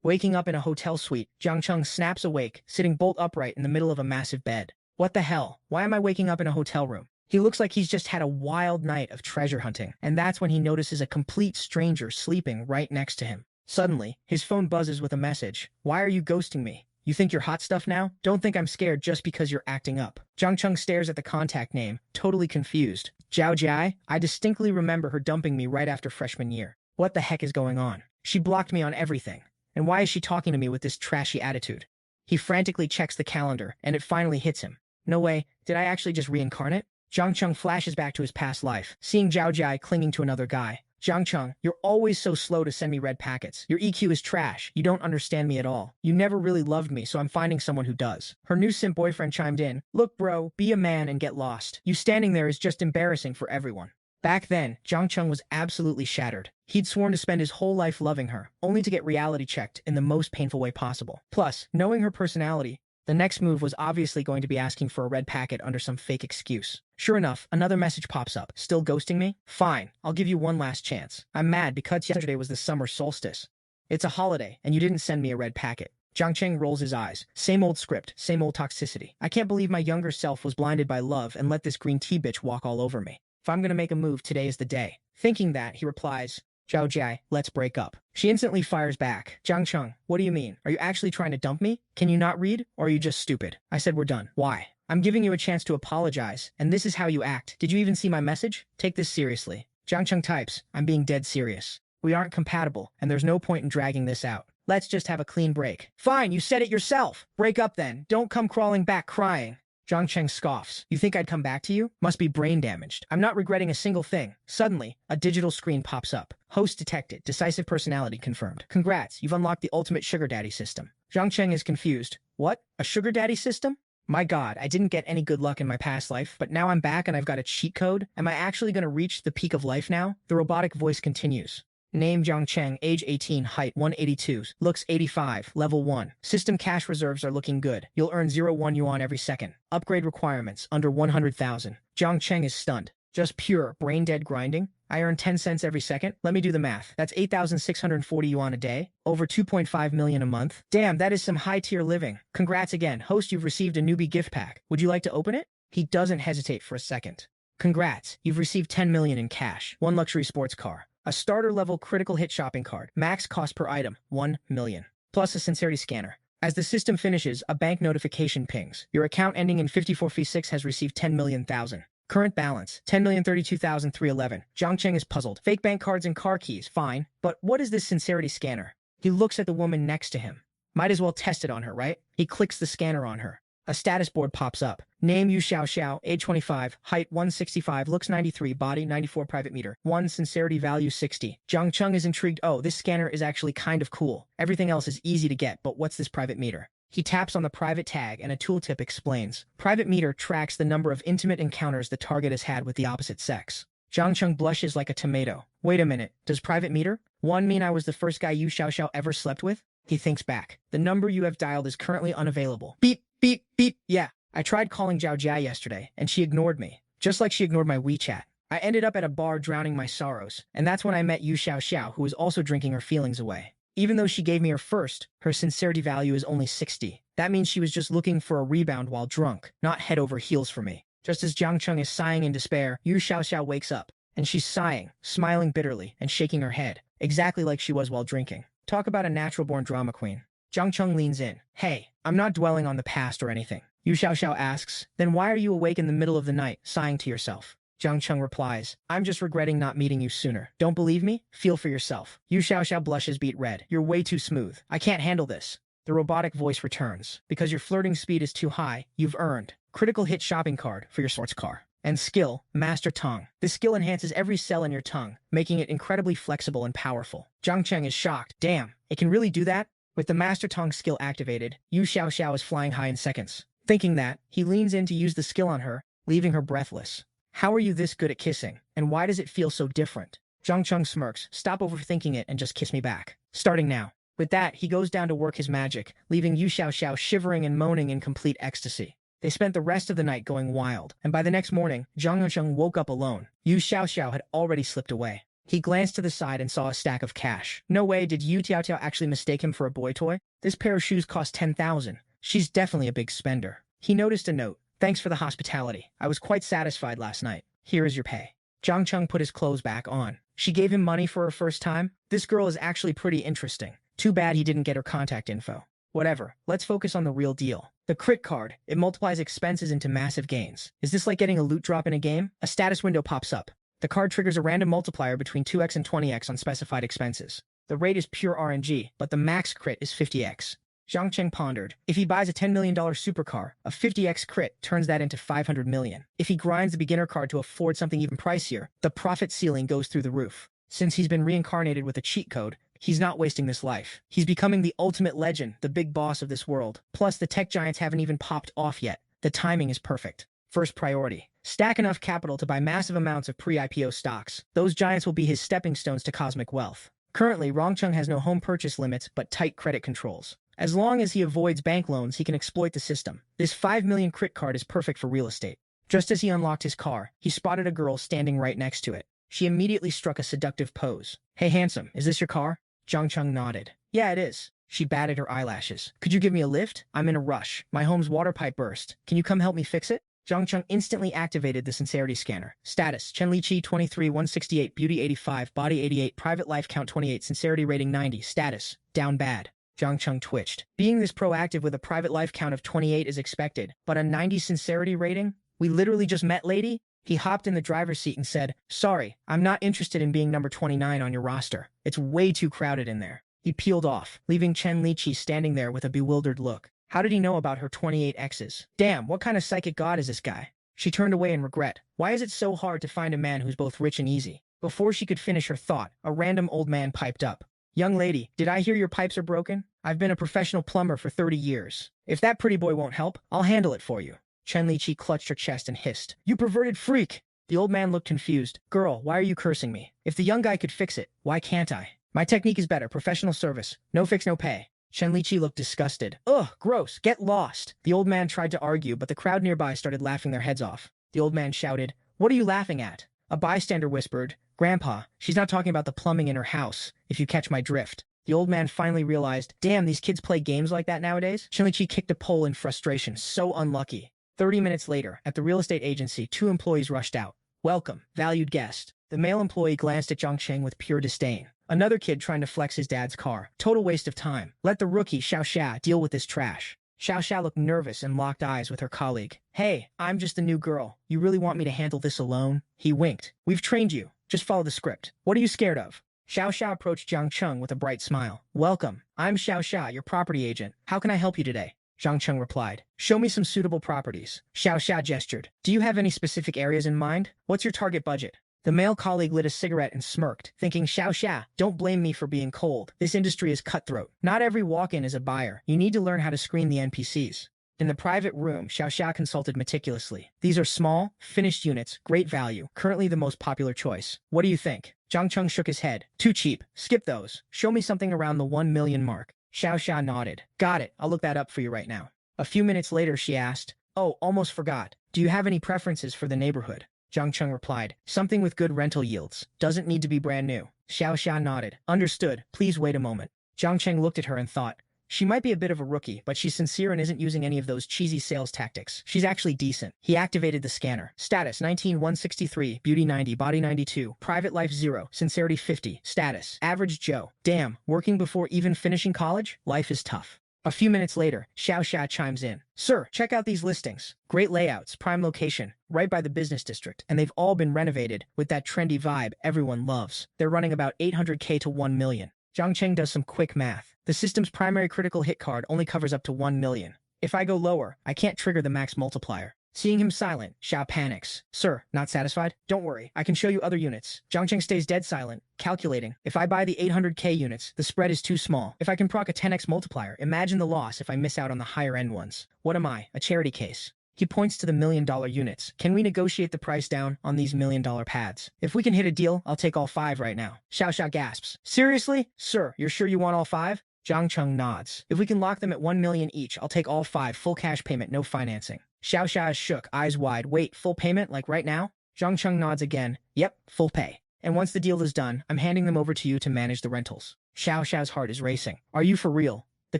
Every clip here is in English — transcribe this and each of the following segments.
Waking up in a hotel suite, Jiang Cheng snaps awake, sitting bolt upright in the middle of a massive bed. What the hell? Why am I waking up in a hotel room? He looks like he's just had a wild night of treasure hunting, and that's when he notices a complete stranger sleeping right next to him. Suddenly, his phone buzzes with a message. Why are you ghosting me? You think you're hot stuff now? Don't think I'm scared just because you're acting up. Jiang Cheng stares at the contact name, totally confused. Zhou Jai? I distinctly remember her dumping me right after freshman year. What the heck is going on? She blocked me on everything. And why is she talking to me with this trashy attitude? He frantically checks the calendar, and it finally hits him. No way, did I actually just reincarnate? Jiang Cheng flashes back to his past life, seeing Zhou Jai clinging to another guy. Jiang Cheng, you're always so slow to send me red packets. Your EQ is trash. You don't understand me at all. You never really loved me, so I'm finding someone who does. Her new simp boyfriend chimed in. Look, bro, be a man and get lost. You standing there is just embarrassing for everyone. Back then, Jiang Cheng was absolutely shattered. He'd sworn to spend his whole life loving her, only to get reality checked in the most painful way possible. Plus, knowing her personality, the next move was obviously going to be asking for a red packet under some fake excuse. Sure enough, another message pops up. Still ghosting me? Fine, I'll give you one last chance. I'm mad because yesterday was the summer solstice. It's a holiday, and you didn't send me a red packet. Jiang Cheng rolls his eyes. Same old script, same old toxicity. I can't believe my younger self was blinded by love and let this green tea bitch walk all over me. If I'm gonna make a move, today is the day. Thinking that, he replies, Zhou Jai, let's break up. She instantly fires back. Jiang Cheng, what do you mean? Are you actually trying to dump me? Can you not read? Or are you just stupid? I said we're done. Why? I'm giving you a chance to apologize, and this is how you act. Did you even see my message? Take this seriously. Jiang Cheng types, I'm being dead serious. We aren't compatible, and there's no point in dragging this out. Let's just have a clean break. Fine, you said it yourself. Break up then. Don't come crawling back crying. Jiang Cheng scoffs. You think I'd come back to you? Must be brain damaged. I'm not regretting a single thing. Suddenly, a digital screen pops up. Host detected. Decisive personality confirmed. Congrats, you've unlocked the ultimate sugar daddy system. Jiang Cheng is confused. What? A sugar daddy system? My god, I didn't get any good luck in my past life, but now I'm back and I've got a cheat code? Am I actually going to reach the peak of life now? The robotic voice continues. Name Jiang Cheng, age 18, height 182, looks 85, level 1. System cash reserves are looking good. You'll earn 0.1 yuan every second. Upgrade requirements, under 100,000. Jiang Cheng is stunned. Just pure, brain-dead grinding? I earn 10 cents every second? Let me do the math. That's 8,640 yuan a day? Over 2.5 million a month? Damn, that is some high-tier living. Congrats again. Host, you've received a newbie gift pack. Would you like to open it? He doesn't hesitate for a second. Congrats, you've received 10 million in cash. 1 luxury sports car. A starter-level critical hit shopping card. Max cost per item, 1 million. Plus a sincerity scanner. As the system finishes, a bank notification pings. Your account ending in 5456 has received 10 million thousand. Current balance, 10,032,311. Jiang Cheng is puzzled. Fake bank cards and car keys, fine. But what is this sincerity scanner? He looks at the woman next to him. Might as well test it on her, right? He clicks the scanner on her. A status board pops up. Name Xiaoxiao, age 25, height 165, looks 93, body 94 private meter. 1 sincerity value 60. Jiang Cheng is intrigued. Oh, this scanner is actually kind of cool. Everything else is easy to get, but what's this private meter? He taps on the private tag and a tooltip explains. Private meter tracks the number of intimate encounters the target has had with the opposite sex. Jiang Cheng blushes like a tomato. Wait a minute, does private meter 1 mean I was the first guy Xiaoxiao ever slept with? He thinks back. The number you have dialed is currently unavailable. Beep, beep, beep. Yeah, I tried calling Zhou Jia yesterday, and she ignored me. Just like she ignored my WeChat. I ended up at a bar drowning my sorrows, and that's when I met Xiaoxiao, who was also drinking her feelings away. Even though she gave me her first, her sincerity value is only 60. That means she was just looking for a rebound while drunk, not head over heels for me. Just as Jiang Cheng is sighing in despair, Xiaoxiao wakes up, and she's sighing, smiling bitterly, and shaking her head, exactly like she was while drinking. Talk about a natural-born drama queen. Jiang Cheng leans in. Hey, I'm not dwelling on the past or anything. Xiaoxiao asks, then why are you awake in the middle of the night, sighing to yourself? Jiang Cheng replies, I'm just regretting not meeting you sooner. Don't believe me? Feel for yourself. Xiaoxiao blushes beet red. You're way too smooth. I can't handle this. The robotic voice returns. Because your flirting speed is too high, you've earned critical hit shopping card for your sports car. And skill, master tongue. This skill enhances every cell in your tongue, making it incredibly flexible and powerful. Jiang Cheng is shocked. Damn, it can really do that? With the master tongue skill activated, Xiaoxiao is flying high in seconds. Thinking that, he leans in to use the skill on her, leaving her breathless. How are you this good at kissing, and why does it feel so different? Jiang Cheng smirks. Stop overthinking it and just kiss me back. Starting now. With that, he goes down to work his magic, leaving Xiaoxiao shivering and moaning in complete ecstasy. They spent the rest of the night going wild, and by the next morning, Jiang Cheng woke up alone. Xiaoxiao had already slipped away. He glanced to the side and saw a stack of cash. No way, did Yu Tiaotiao actually mistake him for a boy toy? This pair of shoes cost 10,000. She's definitely a big spender. He noticed a note. Thanks for the hospitality. I was quite satisfied last night. Here is your pay. Jiang Cheng put his clothes back on. She gave him money for her first time? This girl is actually pretty interesting. Too bad he didn't get her contact info. Whatever, let's focus on the real deal. The crit card, it multiplies expenses into massive gains. Is this like getting a loot drop in a game? A status window pops up. The card triggers a random multiplier between 2x and 20x on specified expenses. The rate is pure RNG, but the max crit is 50x. Jiang Cheng pondered. If he buys a $10 million supercar, a 50x crit turns that into 500 million. If he grinds the beginner card to afford something even pricier, the profit ceiling goes through the roof. Since he's been reincarnated with a cheat code, he's not wasting this life. He's becoming the ultimate legend, the big boss of this world. Plus, the tech giants haven't even popped off yet. The timing is perfect. First priority. Stack enough capital to buy massive amounts of pre-IPO stocks. Those giants will be his stepping stones to cosmic wealth. Currently, Rongcheng has no home purchase limits but tight credit controls. As long as he avoids bank loans, he can exploit the system. This 5 million crit card is perfect for real estate. Just as he unlocked his car, he spotted a girl standing right next to it. She immediately struck a seductive pose. Hey handsome, is this your car? Jiang Cheng nodded. Yeah, it is. She batted her eyelashes. Could you give me a lift? I'm in a rush. My home's water pipe burst. Can you come help me fix it? Jiang Cheng instantly activated the sincerity scanner. Status, Chen Liqi 23, 168, beauty 85, body 88, private life count 28, sincerity rating 90, status, down bad. Jiang Cheng twitched. Being this proactive with a private life count of 28 is expected, but a 90 sincerity rating? We literally just met, lady? He hopped in the driver's seat and said, sorry, I'm not interested in being number 29 on your roster. It's way too crowded in there. He peeled off, leaving Chen Liqi standing there with a bewildered look. How did he know about her 28 exes? Damn, what kind of psychic god is this guy? She turned away in regret. Why is it so hard to find a man who's both rich and easy? Before she could finish her thought, a random old man piped up. Young lady, did I hear your pipes are broken? I've been a professional plumber for 30 years. If that pretty boy won't help, I'll handle it for you. Chen Liqi clutched her chest and hissed. You perverted freak! The old man looked confused. Girl, why are you cursing me? If the young guy could fix it, why can't I? My technique is better, professional service. No fix, no pay. Chen Liqi looked disgusted. Ugh, gross, get lost. The old man tried to argue, but the crowd nearby started laughing their heads off. The old man shouted, what are you laughing at? A bystander whispered, Grandpa, she's not talking about the plumbing in her house, if you catch my drift. The old man finally realized, damn, these kids play games like that nowadays? Chen Liqi kicked a pole in frustration, so unlucky. 30 minutes later, at the real estate agency, 2 employees rushed out. Welcome, valued guest. The male employee glanced at Jiang Cheng with pure disdain. Another kid trying to flex his dad's car. Total waste of time. Let the rookie Xiaoxiao deal with this trash. Xiaoxiao looked nervous and locked eyes with her colleague. Hey, I'm just a new girl. You really want me to handle this alone? He winked. We've trained you. Just follow the script. What are you scared of? Xiaoxiao approached Jiang Cheng with a bright smile. Welcome. I'm Xiaoxiao, your property agent. How can I help you today? Jiang Cheng replied. Show me some suitable properties. Xiaoxiao gestured. Do you have any specific areas in mind? What's your target budget? The male colleague lit a cigarette and smirked, thinking, Xiaoxiao, don't blame me for being cold. This industry is cutthroat. Not every walk-in is a buyer. You need to learn how to screen the NPCs. In the private room, Xiaoxiao consulted meticulously. These are small, finished units, great value, currently the most popular choice. What do you think? Jiang Cheng shook his head. Too cheap. Skip those. Show me something around the 1 million mark. Xiaoxiao nodded. Got it. I'll look that up for you right now. A few minutes later, she asked, oh, almost forgot. Do you have any preferences for the neighborhood? Jiang Cheng replied, something with good rental yields. Doesn't need to be brand new. Xiaoxiao nodded. Understood. Please wait a moment. Jiang Cheng looked at her and thought, she might be a bit of a rookie, but she's sincere and isn't using any of those cheesy sales tactics. She's actually decent. He activated the scanner. Status 19-163, beauty 90, body 92, private life 0, sincerity 50, status average Joe. Damn, working before even finishing college? Life is tough. A few minutes later, Xiaoxiao chimes in. Sir, check out these listings. Great layouts, prime location, right by the business district, and they've all been renovated with that trendy vibe everyone loves. They're running about 800k to 1 million. Jiang Cheng does some quick math. The system's primary critical hit card only covers up to 1 million. If I go lower, I can't trigger the max multiplier. Seeing him silent, Xiao panics. Sir, not satisfied? Don't worry, I can show you other units. Jiang Cheng stays dead silent, calculating. If I buy the 800k units, the spread is too small. If I can proc a 10x multiplier, imagine the loss if I miss out on the higher end ones. What am I, a charity case? He points to the $1 million units. Can we negotiate the price down on these $1 million pads? If we can hit a deal, I'll take all 5 right now. Xiaoxiao gasps. Seriously? Sir, you're sure you want all 5? Jiang Cheng nods. If we can lock them at 1 million each, I'll take all 5, full cash payment, no financing. Xiaoxiao shook, eyes wide. Wait, full payment, like right now? Jiang Cheng nods again. Yep, full pay. And once the deal is done, I'm handing them over to you to manage the rentals. Xiaoxiao's heart is racing. Are you for real? The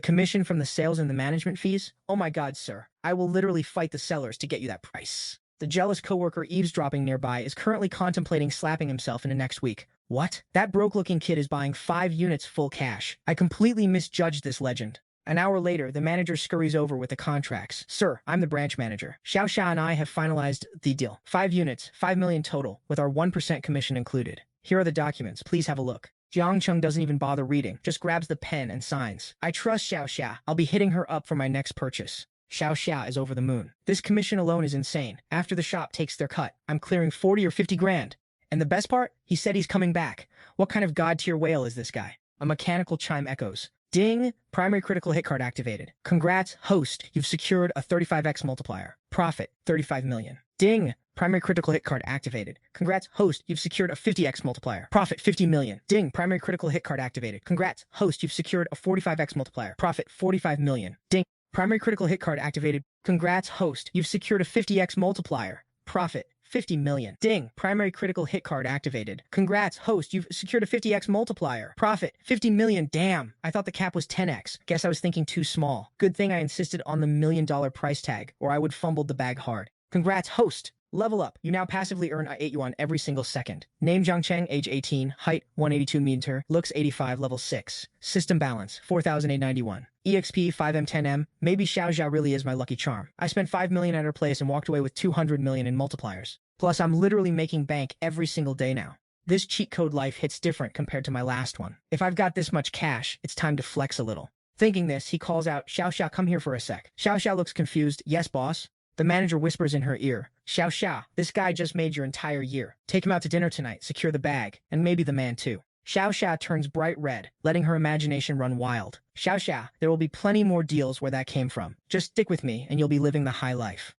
commission from the sales and the management fees? Oh my god, sir. I will literally fight the sellers to get you that price. The jealous coworker eavesdropping nearby is currently contemplating slapping himself in the next week. What? That broke-looking kid is buying 5 units full cash. I completely misjudged this legend. An hour later, the manager scurries over with the contracts. Sir, I'm the branch manager. Xiaoxiao and I have finalized the deal. 5 units, 5 million total, with our 1% commission included. Here are the documents. Please have a look. Jiang Cheng doesn't even bother reading, just grabs the pen and signs. I trust Xiaoxiao. I'll be hitting her up for my next purchase. Xiaoxiao is over the moon. This commission alone is insane. After the shop takes their cut, I'm clearing 40 or 50 grand. And the best part? He said he's coming back. What kind of god-tier whale is this guy? A mechanical chime echoes. Ding! Primary critical hit card activated. Congrats, host. You've secured a 35x multiplier. Profit, 35 million. Ding! Primary critical hit card activated. Congrats, host. You've secured a 50x multiplier. Profit, 50 million. Ding! Primary critical hit card activated. Congrats, host. You've secured a 45x multiplier. Profit, 45 million. Ding! Primary critical hit card activated. Congrats, host. You've secured a 50x multiplier. Profit, 50 million. Ding! Primary critical hit card activated. Congrats, host. You've secured a 50x multiplier. Profit, 50 million. Damn! I thought the cap was 10x. Guess I was thinking too small. Good thing I insisted on the $1 million price tag, or I would fumbled the bag hard. Congrats, host! Level up. You now passively earn 8 yuan every single second. Name Jiang Cheng, age 18, height 182 meter, looks 85, level 6. System balance 4,891. EXP 5M10M. Maybe Xiaoxiao really is my lucky charm. I spent 5 million at her place and walked away with 200 million in multipliers. Plus, I'm literally making bank every single day now. This cheat code life hits different compared to my last one. If I've got this much cash, it's time to flex a little. Thinking this, he calls out, Xiaoxiao, come here for a sec. Xiaoxiao looks confused. Yes, boss? The manager whispers in her ear, Xiaoxiao, this guy just made your entire year. Take him out to dinner tonight, secure the bag, and maybe the man too. Xiaoxiao turns bright red, letting her imagination run wild. Xiaoxiao, there will be plenty more deals where that came from. Just stick with me, and you'll be living the high life.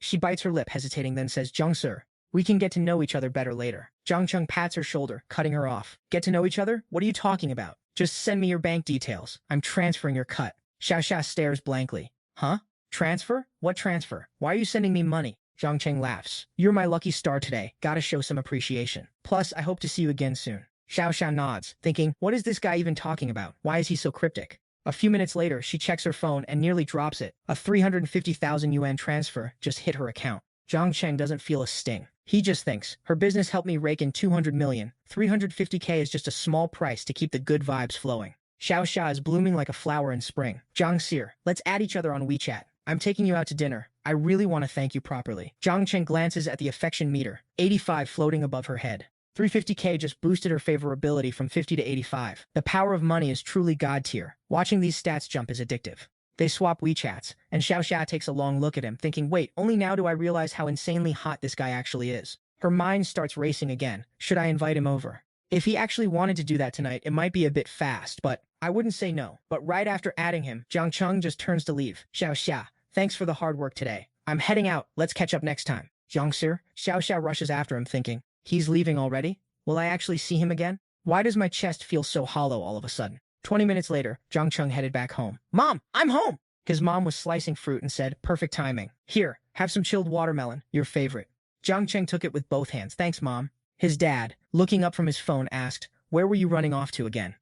She bites her lip, hesitating, then says, Zhou, sir, we can get to know each other better later. Jiang Cheng pats her shoulder, cutting her off. Get to know each other? What are you talking about? Just send me your bank details. I'm transferring your cut. Xiaoxiao stares blankly. Huh? Transfer? What transfer? Why are you sending me money? Jiang Cheng laughs. You're my lucky star today. Gotta show some appreciation. Plus, I hope to see you again soon. Xiaoxiao nods, thinking, what is this guy even talking about? Why is he so cryptic? A few minutes later, she checks her phone and nearly drops it. A 350,000 yuan transfer just hit her account. Jiang Cheng doesn't feel a sting. He just thinks, her business helped me rake in 200 million. 350k is just a small price to keep the good vibes flowing. Xiaoxiao is blooming like a flower in spring. Jiang Sir, let's add each other on WeChat. I'm taking you out to dinner. I really want to thank you properly. Jiang Cheng glances at the affection meter, 85 floating above her head. 350k just boosted her favorability from 50 to 85. The power of money is truly god tier. Watching these stats jump is addictive. They swap WeChats, and Xiaoxiao takes a long look at him, thinking, wait, only now do I realize how insanely hot this guy actually is. Her mind starts racing again. Should I invite him over? If he actually wanted to do that tonight, it might be a bit fast, but I wouldn't say no. But right after adding him, Jiang Cheng just turns to leave. Xiaoxiao, thanks for the hard work today. I'm heading out. Let's catch up next time. Jiang Sir, Xiaoxiao rushes after him, thinking, he's leaving already? Will I actually see him again? Why does my chest feel so hollow all of a sudden? 20 minutes later, Jiang Cheng headed back home. Mom, I'm home! His mom was slicing fruit and said, perfect timing. Here, have some chilled watermelon, your favorite. Jiang Cheng took it with both hands. Thanks, Mom. His dad, looking up from his phone, asked, where were you running off to again?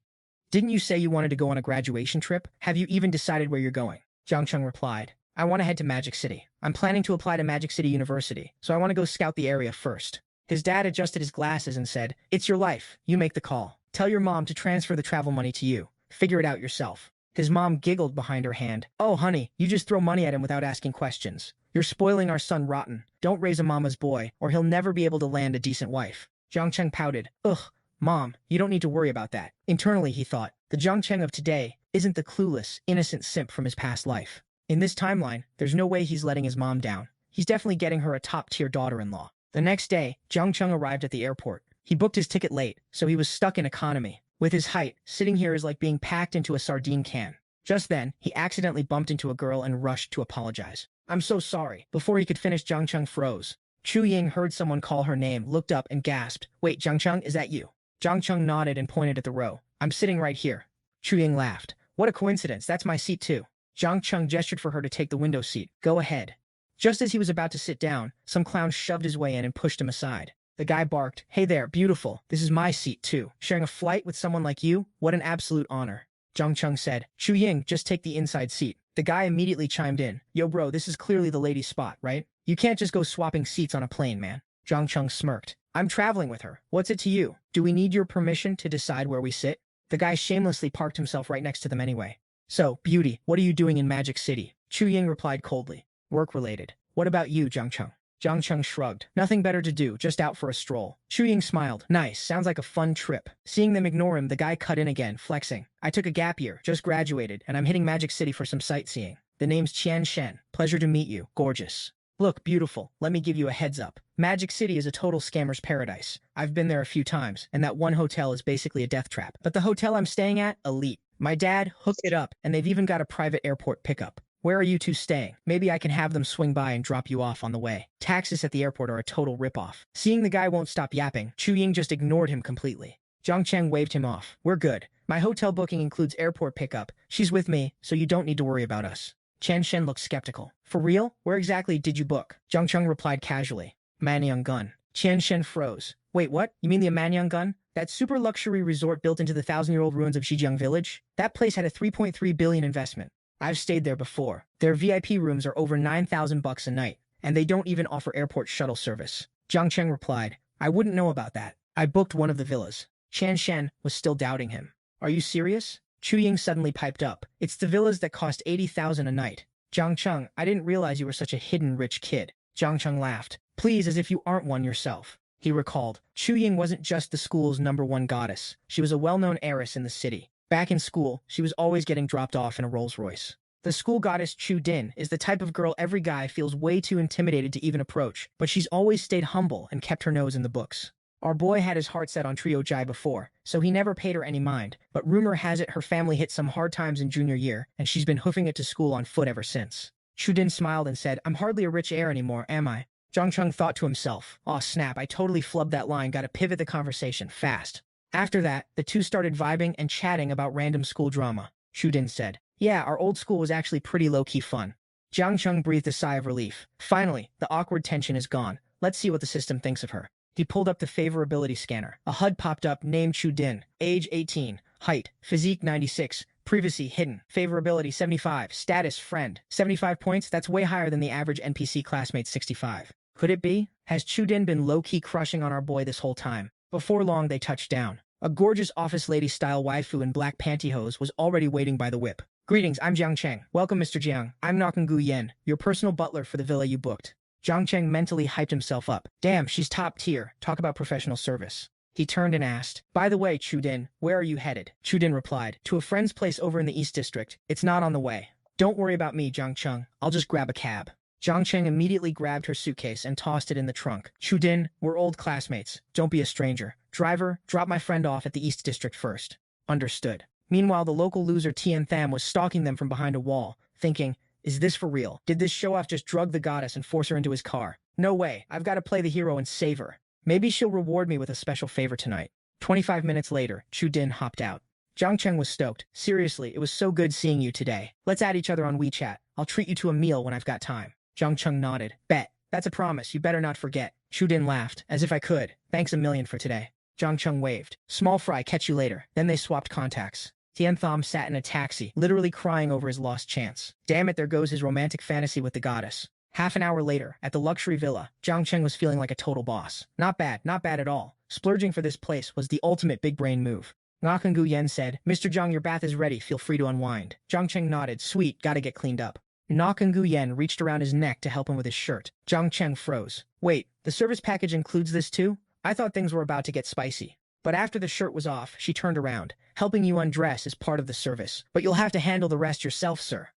Didn't you say you wanted to go on a graduation trip? Have you even decided where you're going? Jiang Cheng replied, I want to head to Magic City. I'm planning to apply to Magic City University, so I want to go scout the area first. His dad adjusted his glasses and said, it's your life. You make the call. Tell your mom to transfer the travel money to you. Figure it out yourself. His mom giggled behind her hand. Oh, honey, you just throw money at him without asking questions. You're spoiling our son rotten. Don't raise a mama's boy, or he'll never be able to land a decent wife. Jiang Cheng pouted. Ugh, Mom, you don't need to worry about that. Internally, he thought, the Jiang Cheng of today isn't the clueless, innocent simp from his past life. In this timeline, there's no way he's letting his mom down. He's definitely getting her a top-tier daughter-in-law. The next day, Jiang Cheng arrived at the airport. He booked his ticket late, so he was stuck in economy. With his height, sitting here is like being packed into a sardine can. Just then, he accidentally bumped into a girl and rushed to apologize. I'm so sorry. Before he could finish, Jiang Cheng froze. Ying heard someone call her name, looked up, and gasped. Wait, Jiang Cheng, is that you? Jiang Cheng nodded and pointed at the row. I'm sitting right here. Ying laughed. What a coincidence, that's my seat too. Jiang Cheng gestured for her to take the window seat. Go ahead. Just as he was about to sit down, some clown shoved his way in and pushed him aside. The guy barked, "Hey there, beautiful. This is my seat, too. Sharing a flight with someone like you? What an absolute honor." Jiang Cheng said, "Ying, just take the inside seat." The guy immediately chimed in, "Yo bro, this is clearly the lady's spot, right? You can't just go swapping seats on a plane, man." Jiang Cheng smirked. "I'm traveling with her. What's it to you? Do we need your permission to decide where we sit?" The guy shamelessly parked himself right next to them anyway. "So, beauty, what are you doing in Magic City?" Ying replied coldly. "Work-related. What about you, Jiang Cheng?" Jiang Cheng shrugged. "Nothing better to do, just out for a stroll." Ying smiled. "Nice, sounds like a fun trip." Seeing them ignore him, the guy cut in again, flexing. "I took a gap year, just graduated, and I'm hitting Magic City for some sightseeing. The name's Qian Shen. Pleasure to meet you. Gorgeous. Look, beautiful, let me give you a heads up. Magic City is a total scammer's paradise. I've been there a few times, and that one hotel is basically a death trap. But the hotel I'm staying at, elite. My dad hooked it up, and they've even got a private airport pickup. Where are you two staying? Maybe I can have them swing by and drop you off on the way. Taxes at the airport are a total ripoff." Seeing the guy won't stop yapping, Ying just ignored him completely. Jiang Cheng waved him off. "We're good. My hotel booking includes airport pickup. She's with me, so you don't need to worry about us." Qian Shen looked skeptical. "For real? Where exactly did you book?" Jiang Cheng replied casually. "Manyang-gun." Qian Shen froze. "Wait, what? You mean the Manyang-gun? That super luxury resort built into the thousand-year-old ruins of Zhejiang village? That place had a 3.3 billion investment. I've stayed there before. Their VIP rooms are over 9,000 bucks a night, and they don't even offer airport shuttle service." Jiang Cheng replied, "I wouldn't know about that. I booked one of the villas." Qian Shen was still doubting him. "Are you serious?" Ying suddenly piped up. "It's the villas that cost 80,000 a night." "Jiang Cheng, I didn't realize you were such a hidden rich kid." Jiang Cheng laughed. "Please, as if you aren't one yourself." He recalled, Ying wasn't just the school's #1 goddess. She was a well-known heiress in the city. Back in school, she was always getting dropped off in a Rolls-Royce. The school goddess Chu Din is the type of girl every guy feels way too intimidated to even approach, but she's always stayed humble and kept her nose in the books. Our boy had his heart set on Trio Jai before, so he never paid her any mind, but rumor has it her family hit some hard times in junior year, and she's been hoofing it to school on foot ever since. Chu Din smiled and said, "I'm hardly a rich heir anymore, am I?" Jiang Cheng thought to himself, "Aw snap, I totally flubbed that line, gotta pivot the conversation fast." After that, the two started vibing and chatting about random school drama. Chu Din said, "Yeah, our old school was actually pretty low-key fun." Jiang Cheng breathed a sigh of relief. Finally, the awkward tension is gone. Let's see what the system thinks of her. He pulled up the favorability scanner. A HUD popped up, name Chu Din, age 18, height, physique 96, privacy hidden, favorability 75, status friend, 75 points. That's way higher than the average NPC classmate 65. Could it be? Has Chu Din been low-key crushing on our boy this whole time? Before long, they touched down. A gorgeous office lady-style waifu in black pantyhose was already waiting by the whip. "Greetings, I'm Jiang Cheng. Welcome, Mr. Jiang. I'm Nakangu Yen, your personal butler for the villa you booked." Jiang Cheng mentally hyped himself up. Damn, she's top tier. Talk about professional service. He turned and asked, "By the way, Chu Din, where are you headed?" Chu Din replied, "To a friend's place over in the East District. It's not on the way." "Don't worry about me, Jiang Cheng. I'll just grab a cab." Jiang Cheng immediately grabbed her suitcase and tossed it in the trunk. "Chu Din, we're old classmates. Don't be a stranger. Driver, drop my friend off at the East District first." "Understood." Meanwhile, the local loser Tian Tham was stalking them from behind a wall, thinking, is this for real? Did this show-off just drug the goddess and force her into his car? No way, I've got to play the hero and save her. Maybe she'll reward me with a special favor tonight. 25 minutes later, Chu Din hopped out. Jiang Cheng was stoked. "Seriously, it was so good seeing you today. Let's add each other on WeChat. I'll treat you to a meal when I've got time." Jiang Cheng nodded. "Bet. That's a promise, you better not forget." Chu Din laughed, as if I could. "Thanks a million for today." Jiang Cheng waved. "Small fry, catch you later." Then they swapped contacts. Tian Tham sat in a taxi, literally crying over his lost chance. Damn it, there goes his romantic fantasy with the goddess. Half an hour later, at the luxury villa, Jiang Cheng was feeling like a total boss. Not bad at all. Splurging for this place was the ultimate big brain move. Nakangu Yen said, "Mr. Jiang, your bath is ready, feel free to unwind." Jiang Cheng nodded, "Sweet, gotta get cleaned up." Nakangu Yen reached around his neck to help him with his shirt. Jiang Cheng froze. "Wait, the service package includes this too? I thought things were about to get spicy." But after the shirt was off, she turned around. "Helping you undress is part of the service, but you'll have to handle the rest yourself, sir."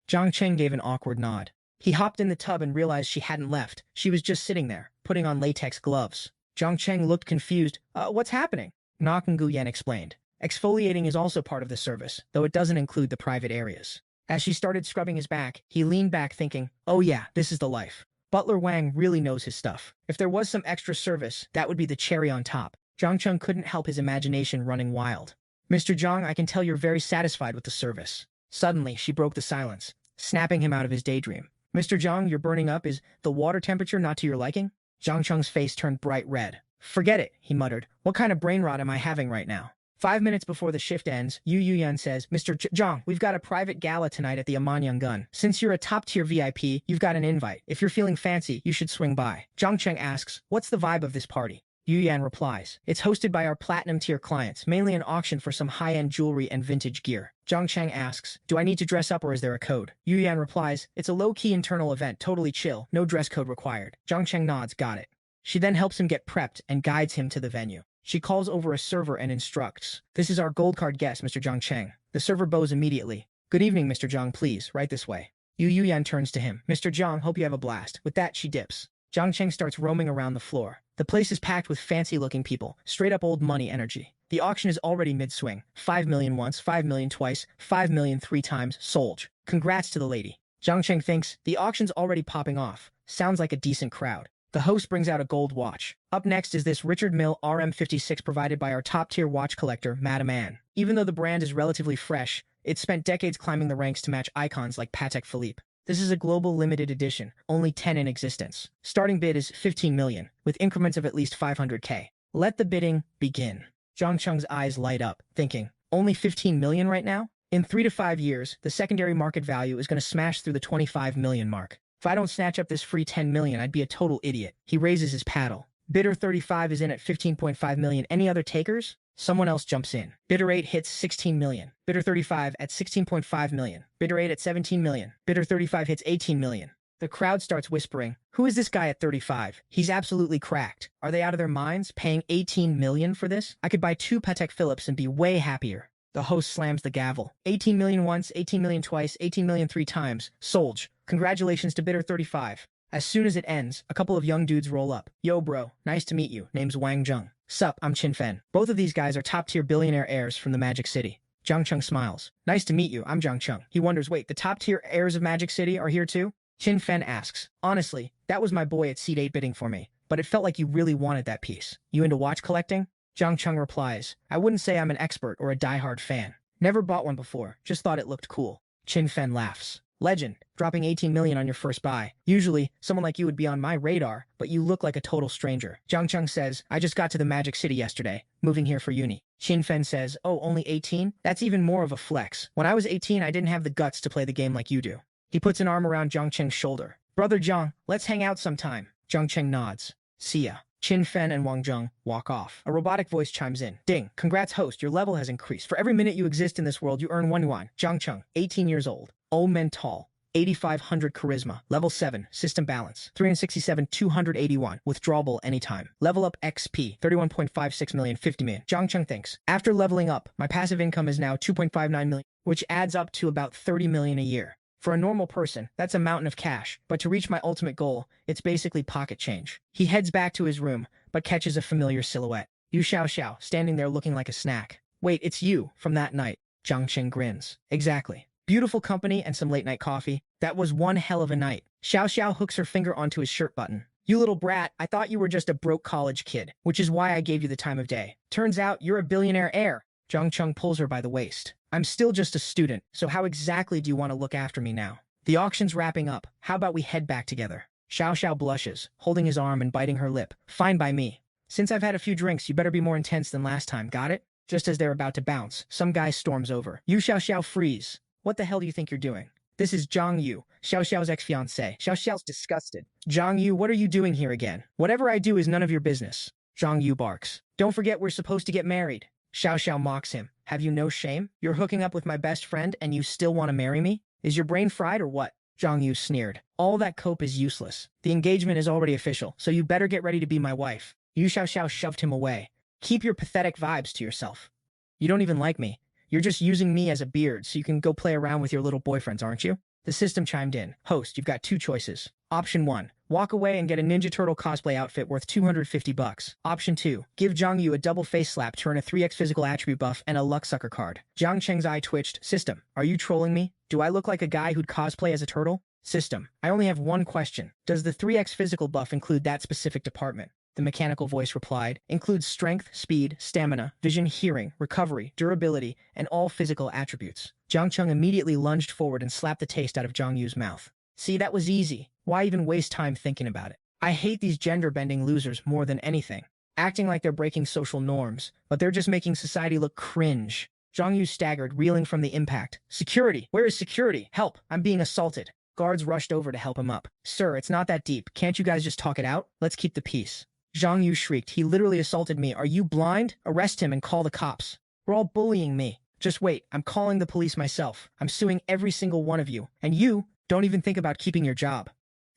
Jiang Cheng gave an awkward nod. He hopped in the tub and realized she hadn't left. She was just sitting there, putting on latex gloves. Jiang Cheng looked confused. What's happening?" Nakangu Yen explained. "Exfoliating is also part of the service, though it doesn't include the private areas." As she started scrubbing his back, he leaned back thinking, oh yeah, this is the life. Butler Wang really knows his stuff. If there was some extra service, that would be the cherry on top. Jiang Cheng couldn't help his imagination running wild. "Mr. Jiang, I can tell you're very satisfied with the service." Suddenly, she broke the silence, snapping him out of his daydream. "Mr. Jiang, you're burning up. Is the water temperature not to your liking?" Jiang Cheng's face turned bright red. Forget it, he muttered. What kind of brain rot am I having right now? 5 minutes before the shift ends, Yu Yuyan says, Mr. Zhang, we've got a private gala tonight at the Amanyang. Since you're a top-tier VIP, you've got an invite. If you're feeling fancy, you should swing by. Jiang Cheng asks, what's the vibe of this party? Yu Yan replies, it's hosted by our platinum-tier clients, mainly an auction for some high-end jewelry and vintage gear. Jiang Cheng asks, do I need to dress up or is there a code? Yu Yan replies, it's a low-key internal event, totally chill, no dress code required. Jiang Cheng nods, got it. She then helps him get prepped and guides him to the venue. She calls over a server and instructs, this is our gold card guest, Mr. Jiang Cheng. The server bows immediately. Good evening, Mr. Jiang, please, right this way. Yu Yan turns to him. Mr. Jiang, hope you have a blast. With that, she dips. Jiang Cheng starts roaming around the floor. The place is packed with fancy-looking people, straight-up old money energy. The auction is already mid-swing. 5 million once, 5 million twice, 5 million 3 times, sold. Congrats to the lady. Jiang Cheng thinks, the auction's already popping off. Sounds like a decent crowd. The host brings out a gold watch. Up next is this Richard Mille RM56 provided by our top-tier watch collector, Madame Anne. Even though the brand is relatively fresh, it's spent decades climbing the ranks to match icons like Patek Philippe. This is a global limited edition, only 10 in existence. Starting bid is 15 million, with increments of at least 500k. Let the bidding begin. Jiang Cheng's eyes light up, thinking, only 15 million right now? In 3 to 5 years, the secondary market value is going to smash through the 25 million mark. If I don't snatch up this free 10 million, I'd be a total idiot. He raises his paddle. Bidder 35 is in at 15.5 million. Any other takers? Someone else jumps in. Bidder 8 hits 16 million. Bidder 35 at 16.5 million. Bidder 8 at 17 million. Bidder 35 hits 18 million. The crowd starts whispering, who is this guy at 35? He's absolutely cracked. Are they out of their minds, paying 18 million for this? I could buy 2 Patek Philippe's and be way happier. The host slams the gavel. 18 million once, 18 million twice, 18 million 3 times. Sold. Congratulations to bidder 35. As soon as it ends, a couple of young dudes roll up. Yo bro, nice to meet you. Name's Wang Zheng. Sup, I'm Qin Fen. Both of these guys are top-tier billionaire heirs from the Magic City. Jiang Cheng smiles. Nice to meet you, I'm Jiang Cheng. He wonders, wait, the top-tier heirs of Magic City are here too? Qin Fen asks, honestly, that was my boy at Seat 8 bidding for me, but it felt like you really wanted that piece. You into watch collecting? Jiang Cheng replies, I wouldn't say I'm an expert or a die-hard fan. Never bought one before, just thought it looked cool. Qin Fen laughs. Legend, dropping 18 million on your first buy. Usually, someone like you would be on my radar, but you look like a total stranger. Jiang Cheng says, I just got to the Magic City yesterday, moving here for uni. Qin Fen says, oh, only 18? That's even more of a flex. When I was 18, I didn't have the guts to play the game like you do. He puts an arm around Jiang Cheng's shoulder. Brother Jiang, let's hang out sometime. Jiang Cheng nods. See ya. Qin Fen and Wang Zheng walk off. A robotic voice chimes in. Ding. Congrats, host. Your level has increased. For every minute you exist in this world, you earn 1 yuan. Jiang Cheng, 18 years old. Old mental. 8500 charisma. Level 7. System balance. 367 281. Withdrawable anytime. Level up XP. 31.56 million 50 million. Jiang Cheng thinks. After leveling up, my passive income is now 2.59 million, which adds up to about 30 million a year. For a normal person, that's a mountain of cash, but to reach my ultimate goal, it's basically pocket change. He heads back to his room, but catches a familiar silhouette. Xiaoxiao, standing there looking like a snack. Wait, it's you, from that night. Jiang Cheng grins. Exactly. Beautiful company and some late-night coffee. That was one hell of a night. Xiaoxiao hooks her finger onto his shirt button. You little brat, I thought you were just a broke college kid, which is why I gave you the time of day. Turns out you're a billionaire heir. Jiang Cheng pulls her by the waist. I'm still just a student, so how exactly do you want to look after me now? The auction's wrapping up. How about we head back together? Xiaoxiao blushes, holding his arm and biting her lip. Fine by me. Since I've had a few drinks, you better be more intense than last time, got it? Just as they're about to bounce, some guy storms over. You Xiaoxiao freeze. What the hell do you think you're doing? This is Zhang Yu, Xiaoxiao's ex-fiancé. Xiaoxiao's disgusted. Zhang Yu, what are you doing here again? Whatever I do is none of your business. Zhang Yu barks. Don't forget we're supposed to get married. Xiaoxiao mocks him. Have you no shame? You're hooking up with my best friend and you still want to marry me? Is your brain fried or what? Zhang Yu sneered. All that cope is useless. The engagement is already official, so you better get ready to be my wife. Yu Xiaoxiao shoved him away. Keep your pathetic vibes to yourself. You don't even like me. You're just using me as a beard so you can go play around with your little boyfriends, aren't you? The system chimed in. Host, you've got 2 choices. Option 1. Walk away and get a Ninja Turtle cosplay outfit worth 250 bucks. Option 2. Give Zhang Yu a double face slap to earn a 3x physical attribute buff and a Lucksucker card. Jiang Cheng's eye twitched. System, are you trolling me? Do I look like a guy who'd cosplay as a turtle? System, I only have one question. Does the 3x physical buff include that specific department? The mechanical voice replied, includes strength, speed, stamina, vision, hearing, recovery, durability, and all physical attributes. Jiang Cheng immediately lunged forward and slapped the taste out of Zhang Yu's mouth. See, that was easy. Why even waste time thinking about it? I hate these gender-bending losers more than anything. acting like they're breaking social norms, but they're just making society look cringe. Zhang Yu staggered, reeling from the impact. Security! Where is security? Help! I'm being assaulted. Guards rushed over to help him up. Sir, it's not that deep. Can't you guys just talk it out? Let's keep the peace. Zhang Yu shrieked. He literally assaulted me. Are you blind? Arrest him and call the cops. We're all bullying me. Just wait. I'm calling the police myself. I'm suing every single one of you. And you, don't even think about keeping your job.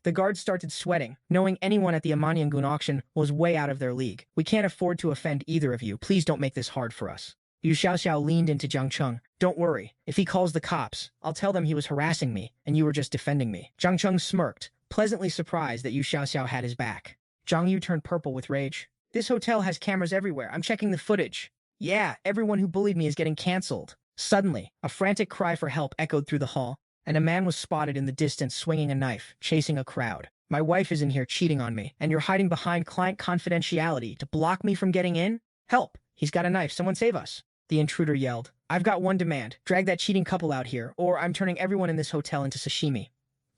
The guards started sweating, knowing anyone at the Amanyangun auction was way out of their league. We can't afford to offend either of you. Please don't make this hard for us. Xiaoxiao leaned into Jiang Cheng. Don't worry. If he calls the cops, I'll tell them he was harassing me, and you were just defending me. Jiang Cheng smirked, pleasantly surprised that Xiaoxiao had his back. Zhang Yu turned purple with rage. This hotel has cameras everywhere. I'm checking the footage. Yeah, everyone who bullied me is getting cancelled. Suddenly, a frantic cry for help echoed through the hall, and a man was spotted in the distance swinging a knife, chasing a crowd. My wife is in here cheating on me, and you're hiding behind client confidentiality to block me from getting in? Help! He's got a knife. Someone save us. The intruder yelled. I've got one demand. Drag that cheating couple out here, or I'm turning everyone in this hotel into sashimi.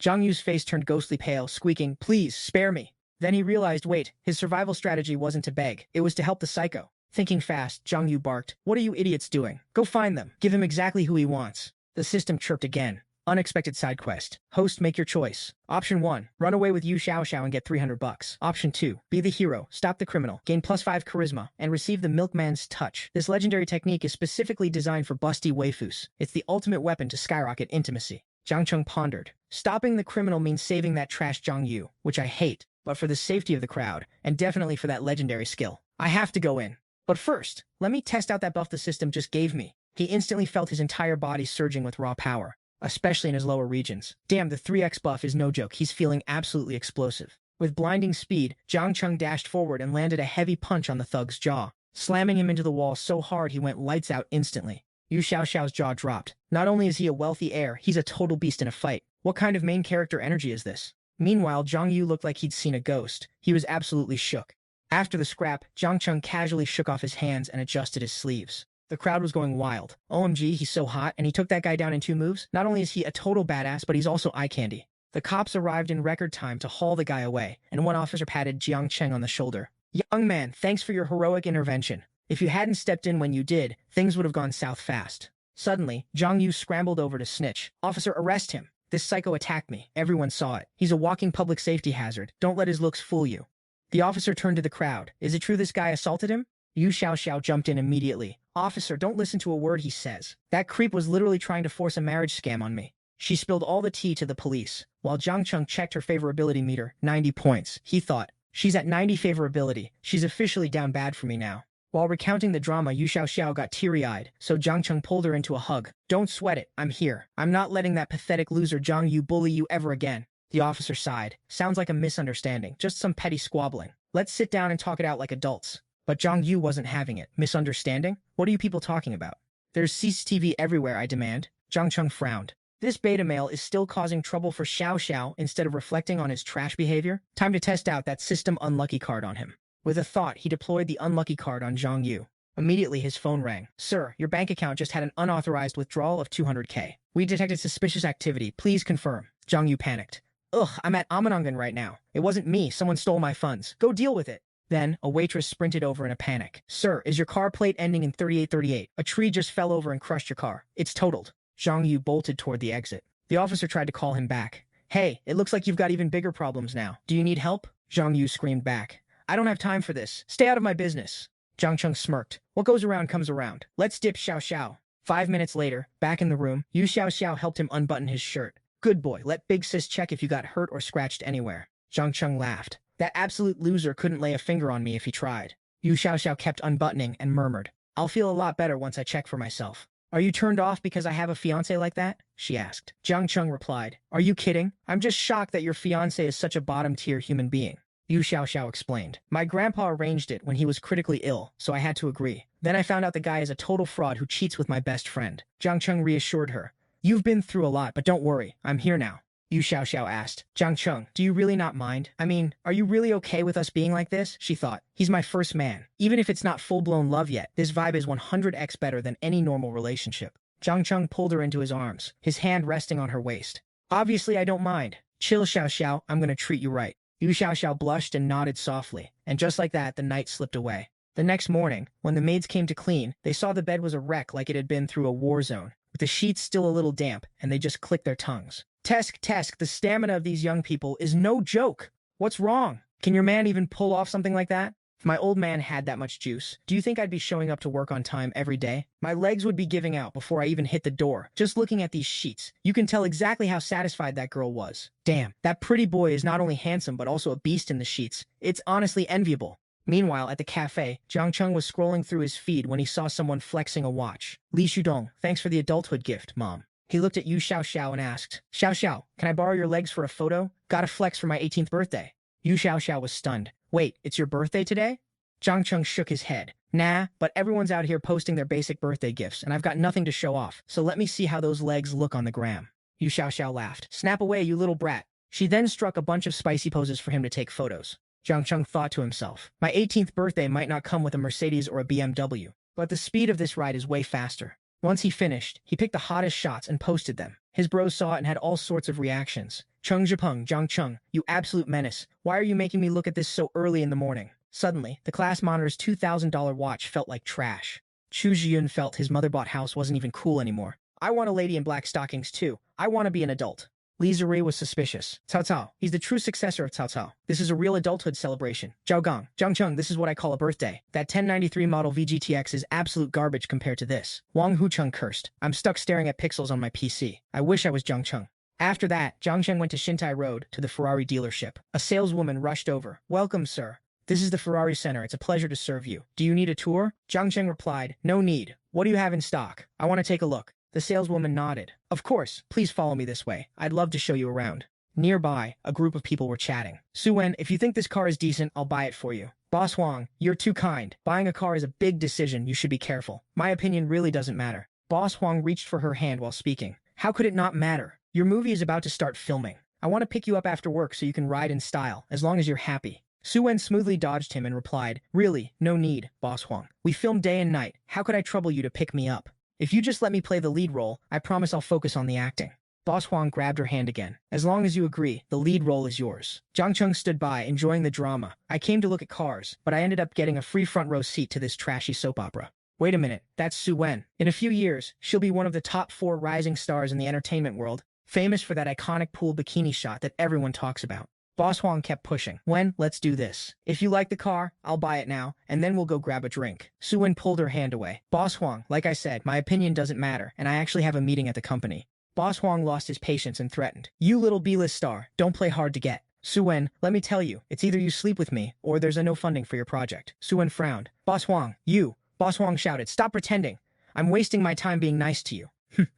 Zhang Yu's face turned ghostly pale, squeaking, please, spare me. Then he realized, wait, his survival strategy wasn't to beg. It was to help the psycho. Thinking fast, Zhang Yu barked, what are you idiots doing? Go find them. Give him exactly who he wants. The system chirped again. Unexpected side quest. Host, make your choice. Option 1. Run away with Xiaoxiao and get $300. Option 2. Be the hero. Stop the criminal. Gain +5 charisma. And receive the milkman's touch. This legendary technique is specifically designed for busty waifus. It's the ultimate weapon to skyrocket intimacy. Jiang Cheng pondered. Stopping the criminal means saving that trash Zhang Yu, which I hate, but for the safety of the crowd, and definitely for that legendary skill. I have to go in. But first, let me test out that buff the system just gave me. He instantly felt his entire body surging with raw power, especially in his lower regions. Damn, the 3x buff is no joke. He's feeling absolutely explosive. With blinding speed, Jiang Cheng dashed forward and landed a heavy punch on the thug's jaw, slamming him into the wall so hard he went lights out instantly. Xiaoxiao's jaw dropped. Not only is he a wealthy heir, he's a total beast in a fight. What kind of main character energy is this? Meanwhile, Zhang Yu looked like he'd seen a ghost. He was absolutely shook. After the scrap, Jiang Cheng casually shook off his hands and adjusted his sleeves. The crowd was going wild. OMG, he's so hot, and he took that guy down in 2 moves? Not only is he a total badass, but he's also eye candy. The cops arrived in record time to haul the guy away, and one officer patted Jiang Cheng on the shoulder. Young man, thanks for your heroic intervention. If you hadn't stepped in when you did, things would have gone south fast. Suddenly, Zhang Yu scrambled over to snitch. Officer, arrest him. This psycho attacked me. Everyone saw it. He's a walking public safety hazard. Don't let his looks fool you. The officer turned to the crowd. Is it true this guy assaulted him? Xiaoxiao jumped in immediately. Officer, don't listen to a word he says. That creep was literally trying to force a marriage scam on me. She spilled all the tea to the police, while Jiang Cheng checked her favorability meter, 90 points. He thought, she's at 90 favorability. She's officially down bad for me now. While recounting the drama, Xiaoxiao got teary-eyed, so Jiang Cheng pulled her into a hug. Don't sweat it. I'm here. I'm not letting that pathetic loser Zhang Yu bully you ever again. The officer sighed. Sounds like a misunderstanding. Just some petty squabbling. Let's sit down and talk it out like adults. But Zhang Yu wasn't having it. Misunderstanding? What are you people talking about? There's CCTV everywhere, I demand. Jiang Cheng frowned. This beta male is still causing trouble for Xiaoxiao instead of reflecting on his trash behavior. Time to test out that system unlucky card on him. With a thought, he deployed the unlucky card on Zhang Yu. Immediately, his phone rang. Sir, your bank account just had an unauthorized withdrawal of 200K. We detected suspicious activity. Please confirm. Zhang Yu panicked. Ugh, I'm at Amanyangun right now. It wasn't me. Someone stole my funds. Go deal with it. Then, a waitress sprinted over in a panic. Sir, is your car plate ending in 3838? A tree just fell over and crushed your car. It's totaled. Zhang Yu bolted toward the exit. The officer tried to call him back. Hey, it looks like you've got even bigger problems now. Do you need help? Zhang Yu screamed back. I don't have time for this. Stay out of my business. Jiang Cheng smirked. What goes around comes around. Let's dip Xiaoxiao. 5 minutes later, back in the room, Xiaoxiao helped him unbutton his shirt. Good boy, let Big Sis check if you got hurt or scratched anywhere. Jiang Cheng laughed. That absolute loser couldn't lay a finger on me if he tried. Xiaoxiao kept unbuttoning and murmured. I'll feel a lot better once I check for myself. Are you turned off because I have a fiancé like that? She asked. Jiang Cheng replied. Are you kidding? I'm just shocked that your fiancé is such a bottom-tier human being. Xiaoxiao explained. My grandpa arranged it when he was critically ill, so I had to agree. Then I found out the guy is a total fraud who cheats with my best friend. Jiang Cheng reassured her. You've been through a lot, but don't worry. I'm here now. Xiaoxiao asked. Jiang Cheng, do you really not mind? I mean, are you really okay with us being like this? She thought. He's my first man. Even if it's not full-blown love yet, this vibe is 100x better than any normal relationship. Jiang Cheng pulled her into his arms, his hand resting on her waist. Obviously, I don't mind. Chill, Xiaoxiao. I'm gonna treat you right. Yu Xiaoxiao blushed and nodded softly, and just like that, the night slipped away. The next morning, when the maids came to clean, they saw the bed was a wreck like it had been through a war zone, with the sheets still a little damp, and they just clicked their tongues. Tesk, the stamina of these young people is no joke. What's wrong? Can your man even pull off something like that? If my old man had that much juice, do you think I'd be showing up to work on time every day? My legs would be giving out before I even hit the door. Just looking at these sheets, you can tell exactly how satisfied that girl was. Damn, that pretty boy is not only handsome but also a beast in the sheets. It's honestly enviable. Meanwhile, at the cafe, Jiang Cheng was scrolling through his feed when he saw someone flexing a watch. Li Shudong, thanks for the adulthood gift, Mom. He looked at Yu Xiaoxiao and asked, Xiaoxiao, can I borrow your legs for a photo? Gotta flex for my 18th birthday. Yu Xiaoxiao was stunned. Wait, it's your birthday today? Jiang Cheng shook his head. Nah, but everyone's out here posting their basic birthday gifts, and I've got nothing to show off, so let me see how those legs look on the gram. Yu Xiaoxiao laughed. Snap away, you little brat. She then struck a bunch of spicy poses for him to take photos. Jiang Cheng thought to himself, my 18th birthday might not come with a Mercedes or a BMW, but the speed of this ride is way faster. Once he finished, he picked the hottest shots and posted them. His bros saw it and had all sorts of reactions. Cheng Zhipeng, Jiang Cheng, you absolute menace. Why are you making me look at this so early in the morning? Suddenly, the class monitor's $2,000 watch felt like trash. Chu Zhiyun felt his mother-bought house wasn't even cool anymore. I want a lady in black stockings too. I want to be an adult. Li Ziri was suspicious. Cao Cao, he's the true successor of Cao Cao. This is a real adulthood celebration. Zhao Gang, Jiang Cheng, this is what I call a birthday. That 1093 model VGTX is absolute garbage compared to this. Wang Hucheng cursed. I'm stuck staring at pixels on my PC. I wish I was Jiang Cheng. After that, Jiang Cheng went to Shintai Road to the Ferrari dealership. A saleswoman rushed over. Welcome, sir. This is the Ferrari Center. It's a pleasure to serve you. Do you need a tour? Jiang Cheng replied, no need. What do you have in stock? I want to take a look. The saleswoman nodded. Of course, please follow me this way. I'd love to show you around. Nearby, a group of people were chatting. Su-Wen, if you think this car is decent, I'll buy it for you. Boss Huang, you're too kind. Buying a car is a big decision. You should be careful. My opinion really doesn't matter. Boss Huang reached for her hand while speaking. How could it not matter? Your movie is about to start filming. I want to pick you up after work so you can ride in style, as long as you're happy. Su-Wen smoothly dodged him and replied, really, no need, Boss Huang. We film day and night. How could I trouble you to pick me up? If you just let me play the lead role, I promise I'll focus on the acting. Boss Huang grabbed her hand again. As long as you agree, the lead role is yours. Jiang Cheng stood by, enjoying the drama. I came to look at cars, but I ended up getting a free front row seat to this trashy soap opera. Wait a minute, that's Su-Wen. In a few years, she'll be one of the top 4 rising stars in the entertainment world, famous for that iconic pool bikini shot that everyone talks about. Boss Huang kept pushing. Wen, let's do this. If you like the car, I'll buy it now, and then we'll go grab a drink. Su-Wen pulled her hand away. Boss Huang, like I said, my opinion doesn't matter, and I actually have a meeting at the company. Boss Huang lost his patience and threatened. You little B-list star, don't play hard to get. Su-Wen, let me tell you, it's either you sleep with me, or there's no funding for your project. Su-Wen frowned. Boss Huang, you. Boss Huang shouted, stop pretending. I'm wasting my time being nice to you.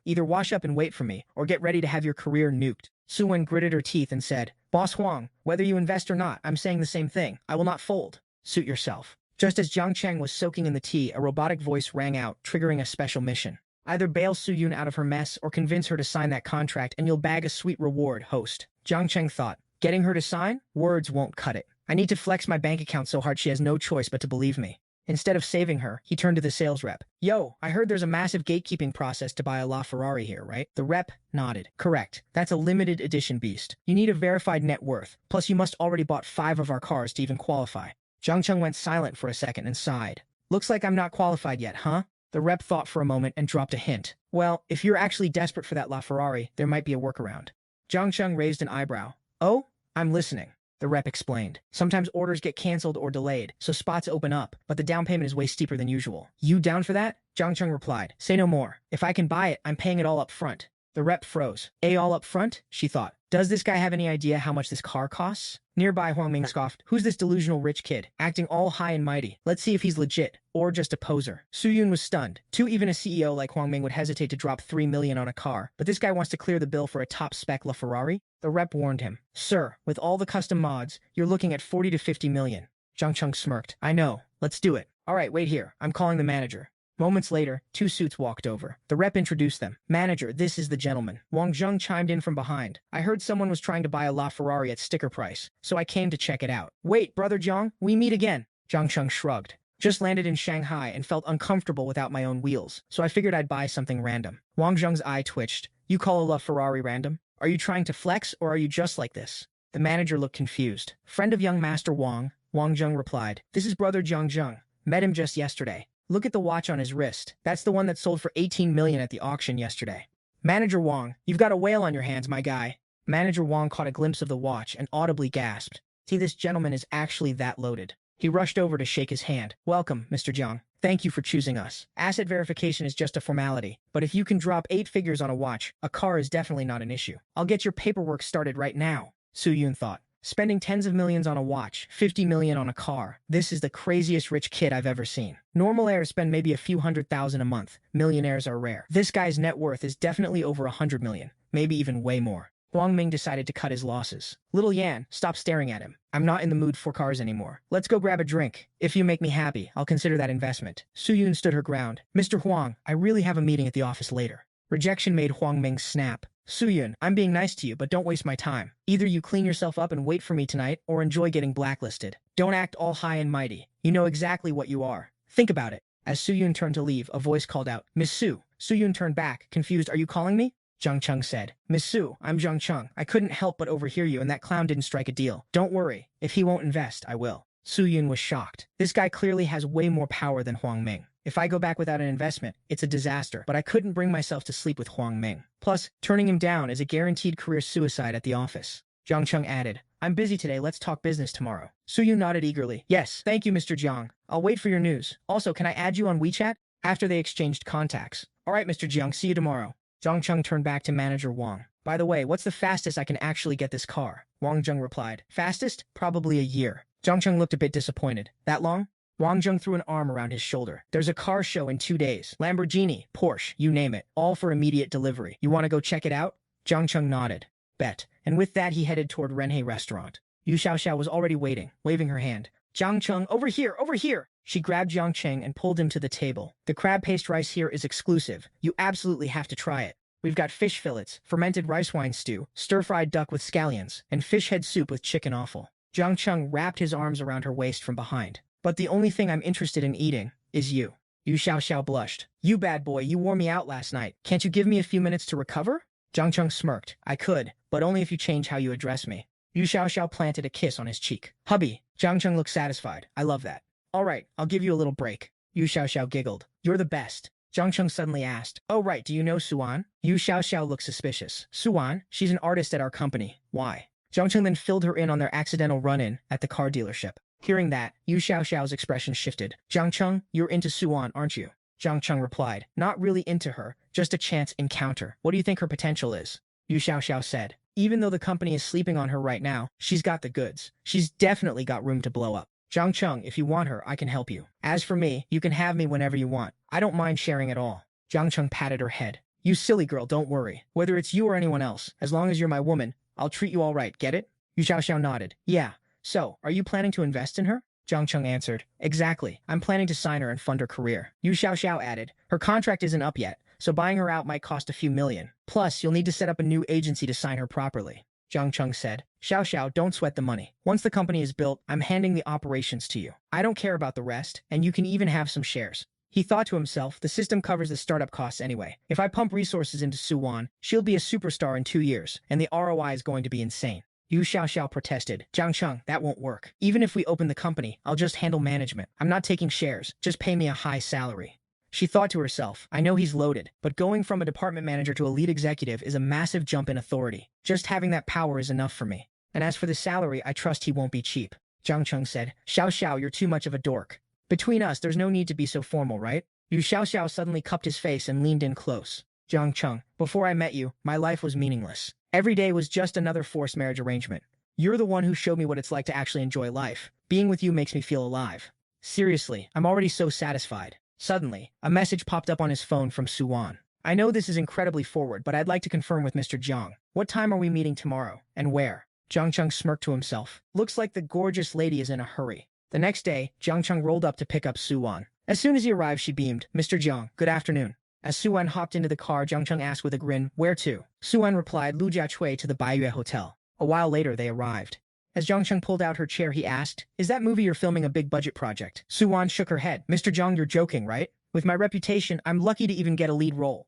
Either wash up and wait for me, or get ready to have your career nuked. Su-Wen gritted her teeth and said, Boss Huang, whether you invest or not, I'm saying the same thing. I will not fold. Suit yourself. Just as Jiang Cheng was soaking in the tea, a robotic voice rang out, triggering a special mission. Either bail Su-Yun out of her mess or convince her to sign that contract and you'll bag a sweet reward, host. Jiang Cheng thought, getting her to sign? Words won't cut it. I need to flex my bank account so hard she has no choice but to believe me. Instead of saving her, he turned to the sales rep. Yo, I heard there's a massive gatekeeping process to buy a LaFerrari here, right? The rep nodded. Correct. That's a limited edition beast. You need a verified net worth. Plus you must already bought 5 of our cars to even qualify. Jiang Cheng went silent for a second and sighed. Looks like I'm not qualified yet, huh? The rep thought for a moment and dropped a hint. Well, if you're actually desperate for that LaFerrari, there might be a workaround. Jiang Cheng raised an eyebrow. Oh? I'm listening. The rep explained. Sometimes orders get canceled or delayed, so spots open up, but the down payment is way steeper than usual. You down for that? Jiang Cheng replied. Say no more. If I can buy it, I'm paying it all up front. The rep froze. All up front? She thought. Does this guy have any idea how much this car costs? Nearby, Huang Ming scoffed. Who's this delusional rich kid, acting all high and mighty? Let's see if he's legit, or just a poser. Su-Yun was stunned. Even a CEO like Huang Ming would hesitate to drop $3 million on a car, but this guy wants to clear the bill for a top-spec LaFerrari? The rep warned him. Sir, with all the custom mods, you're looking at 40 to 50 million. Jiang Cheng smirked. I know. Let's do it. All right, wait here. I'm calling the manager. Moments later, 2 suits walked over. The rep introduced them. Manager, this is the gentleman. Wang Zheng chimed in from behind. I heard someone was trying to buy a LaFerrari at sticker price, so I came to check it out. Wait, brother Jiang, we meet again. Jiang Cheng shrugged. Just landed in Shanghai and felt uncomfortable without my own wheels, so I figured I'd buy something random. Wang Zheng's eye twitched. You call a LaFerrari random? Are you trying to flex, or are you just like this? The manager looked confused. Friend of young Master Wang, Wang Zheng replied. This is brother Jiang Cheng. Met him just yesterday. Look at the watch on his wrist. That's the one that sold for 18 million at the auction yesterday. Manager Wang, you've got a whale on your hands, my guy. Manager Wang caught a glimpse of the watch and audibly gasped. See, this gentleman is actually that loaded. He rushed over to shake his hand. Welcome, Mr. Jiang. Thank you for choosing us. Asset verification is just a formality, but if you can drop 8 figures on a watch, a car is definitely not an issue. I'll get your paperwork started right now, Su Yun thought. Spending tens of millions on a watch, 50 million on a car. This is the craziest rich kid I've ever seen. Normal heirs spend maybe a few $100,000 a month. Millionaires are rare. This guy's net worth is definitely over 100 million, maybe even way more. Huang Ming decided to cut his losses. Little Yan, stop staring at him. I'm not in the mood for cars anymore. Let's go grab a drink. If you make me happy, I'll consider that investment. Su Yun stood her ground. Mr. Huang, I really have a meeting at the office later. Rejection made Huang Ming snap. Su Yun, I'm being nice to you, but don't waste my time. Either you clean yourself up and wait for me tonight, or enjoy getting blacklisted. Don't act all high and mighty. You know exactly what you are. Think about it. As Su Yun turned to leave, a voice called out, Miss Su. Su Yun turned back, confused. Are you calling me? Jiang Cheng said. Miss Su, I'm Jiang Cheng. I couldn't help but overhear you, and that clown didn't strike a deal. Don't worry. If he won't invest, I will. Su Yun was shocked. This guy clearly has way more power than Huang Ming. If I go back without an investment, it's a disaster, but I couldn't bring myself to sleep with Huang Ming. Plus, turning him down is a guaranteed career suicide at the office. Jiang Cheng added, I'm busy today, let's talk business tomorrow. Su Yun nodded eagerly. Yes, thank you, Mr. Jiang. I'll wait for your news. Also, can I add you on WeChat? After they exchanged contacts. All right, Mr. Jiang, see you tomorrow. Jiang Cheng turned back to manager Wang. By the way, what's the fastest I can actually get this car? Wang Zheng replied. Fastest? Probably a year. Jiang Cheng looked a bit disappointed. That long? Wang Zheng threw an arm around his shoulder. There's a car show in 2 days. Lamborghini, Porsche, you name it. All for immediate delivery. You want to go check it out? Jiang Cheng nodded. Bet. And with that, he headed toward Renhe restaurant. Xiaoxiao was already waiting, waving her hand. Jiang Cheng, over here, over here! She grabbed Jiang Cheng and pulled him to the table. The crab paste rice here is exclusive. You absolutely have to try it. We've got fish fillets, fermented rice wine stew, stir-fried duck with scallions, and fish head soup with chicken offal. Jiang Cheng wrapped his arms around her waist from behind. But the only thing I'm interested in eating is you. Xiaoxiao blushed. You bad boy, you wore me out last night. Can't you give me a few minutes to recover? Jiang Cheng smirked. I could, but only if you change how you address me. Xiaoxiao planted a kiss on his cheek. Hubby. Jiang Cheng looked satisfied. I love that. All right, I'll give you a little break. Xiaoxiao giggled. You're the best. Jiang Cheng suddenly asked, oh right, do you know Suan? Xiaoxiao looked suspicious. Suan? She's an artist at our company. Why? Jiang Cheng then filled her in on their accidental run-in at the car dealership. Hearing that, Xiaoxiao's expression shifted. Jiang Cheng, you're into Suan, aren't you? Jiang Cheng replied, not really into her, just a chance encounter. What do you think her potential is? Xiaoxiao said, even though the company is sleeping on her right now, she's got the goods. She's definitely got room to blow up. Jiang Cheng, if you want her, I can help you. As for me, you can have me whenever you want. I don't mind sharing at all. Jiang Cheng patted her head. You silly girl, don't worry. Whether it's you or anyone else, as long as you're my woman, I'll treat you all right, get it? Xiaoxiao nodded. Yeah. So, are you planning to invest in her? Jiang Cheng answered. Exactly. I'm planning to sign her and fund her career. Xiaoxiao added. Her contract isn't up yet, so buying her out might cost a few million. Plus, you'll need to set up a new agency to sign her properly. Jiang Cheng said. Xiaoxiao, don't sweat the money. Once the company is built, I'm handing the operations to you. I don't care about the rest, and you can even have some shares. He thought to himself, the system covers the startup costs anyway. If I pump resources into Suan, she'll be a superstar in 2 years, and the ROI is going to be insane. Xiaoxiao protested. Jiang Cheng, that won't work. Even if we open the company, I'll just handle management. I'm not taking shares. Just pay me a high salary. She thought to herself, I know he's loaded, but going from a department manager to a lead executive is a massive jump in authority. Just having that power is enough for me. And as for the salary, I trust he won't be cheap. Jiang Cheng said, Xiaoxiao, you're too much of a dork. Between us, there's no need to be so formal, right? Xiaoxiao suddenly cupped his face and leaned in close. Jiang Cheng, before I met you, my life was meaningless. Every day was just another forced marriage arrangement. You're the one who showed me what it's like to actually enjoy life. Being with you makes me feel alive. Seriously, I'm already so satisfied. Suddenly, a message popped up on his phone from Suan. I know this is incredibly forward, but I'd like to confirm with Mr. Jiang. What time are we meeting tomorrow, and where? Jiang Cheng smirked to himself. Looks like the gorgeous lady is in a hurry. The next day, Jiang Cheng rolled up to pick up Suan. As soon as he arrived, she beamed. Mr. Jiang, good afternoon. As Suan hopped into the car, Jiang Cheng asked with a grin, where to? Suan replied, Lujiachui to the Baiyue Hotel. A while later, they arrived. As Jiang Cheng pulled out her chair, he asked, is that movie you're filming a big-budget project? Suan shook her head. Mr. Jiang, you're joking, right? With my reputation, I'm lucky to even get a lead role.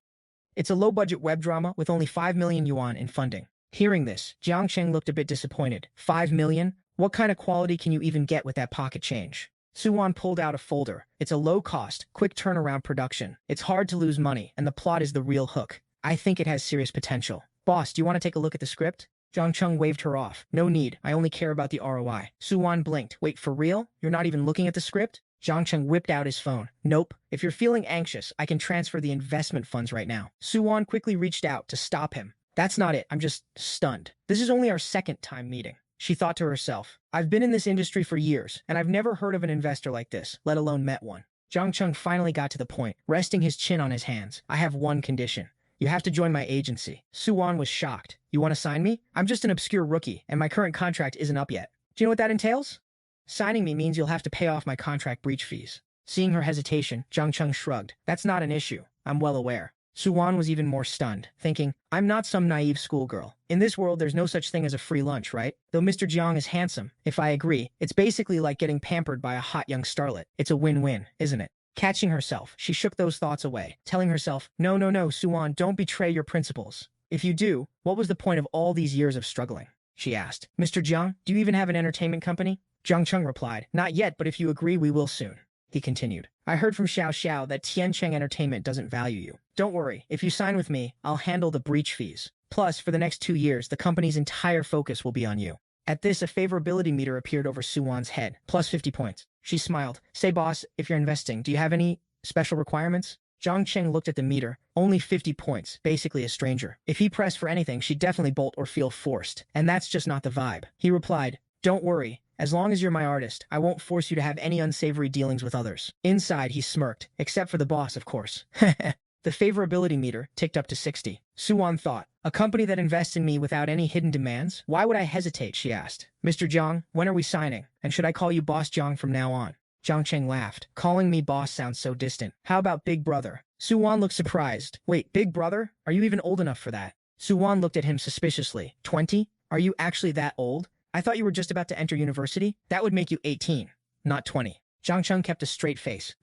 It's a low-budget web drama with only 5 million yuan in funding. Hearing this, Jiang Cheng looked a bit disappointed. 5 million? What kind of quality can you even get with that pocket change? Suwan pulled out a folder. It's a low-cost, quick turnaround production. It's hard to lose money, and the plot is the real hook. I think it has serious potential. Boss, do you want to take a look at the script? Jiang Cheng waved her off. No need. I only care about the ROI. Suwan blinked. Wait, for real? You're not even looking at the script? Jiang Cheng whipped out his phone. Nope. If you're feeling anxious, I can transfer the investment funds right now. Suwan quickly reached out to stop him. That's not it. I'm just stunned. This is only our second time meeting. She thought to herself, I've been in this industry for years, and I've never heard of an investor like this, let alone met one. Jiang Cheng finally got to the point, resting his chin on his hands. I have one condition. You have to join my agency. Suwan was shocked. You want to sign me? I'm just an obscure rookie, and my current contract isn't up yet. Do you know what that entails? Signing me means you'll have to pay off my contract breach fees. Seeing her hesitation, Jiang Cheng shrugged. That's not an issue. I'm well aware. Suwan was even more stunned, thinking, I'm not some naive schoolgirl. In this world, there's no such thing as a free lunch, right? Though Mr. Jiang is handsome, if I agree, it's basically like getting pampered by a hot young starlet. It's a win-win, isn't it? Catching herself, she shook those thoughts away, telling herself, No, Suwan, don't betray your principles. If you do, what was the point of all these years of struggling? She asked. Mr. Jiang, do you even have an entertainment company? Jiang Cheng replied, Not yet, but if you agree, we will soon. He continued, I heard from Xiaoxiao that Tiancheng Entertainment doesn't value you. Don't worry, if you sign with me, I'll handle the breach fees. Plus, for the next 2 years, the company's entire focus will be on you. At this, a favorability meter appeared over Suwan's head, plus 50 points. She smiled. Say, boss, if you're investing, do you have any special requirements? Jiang Cheng looked at the meter. Only 50 points, basically a stranger. If he pressed for anything, she'd definitely bolt or feel forced. And that's just not the vibe. He replied, Don't worry. As long as you're my artist, I won't force you to have any unsavory dealings with others. Inside, he smirked, except for the boss, of course. The favorability meter ticked up to 60. Suwan thought, a company that invests in me without any hidden demands? Why would I hesitate, she asked. Mr. Jiang, when are we signing? And should I call you Boss Jiang from now on? Jiang Cheng laughed. Calling me boss sounds so distant. How about Big Brother? Suwan looked surprised. Wait, Big Brother? Are you even old enough for that? Suwan looked at him suspiciously. 20? Are you actually that old? I thought you were just about to enter university. That would make you 18, not 20. Jiang Cheng kept a straight face.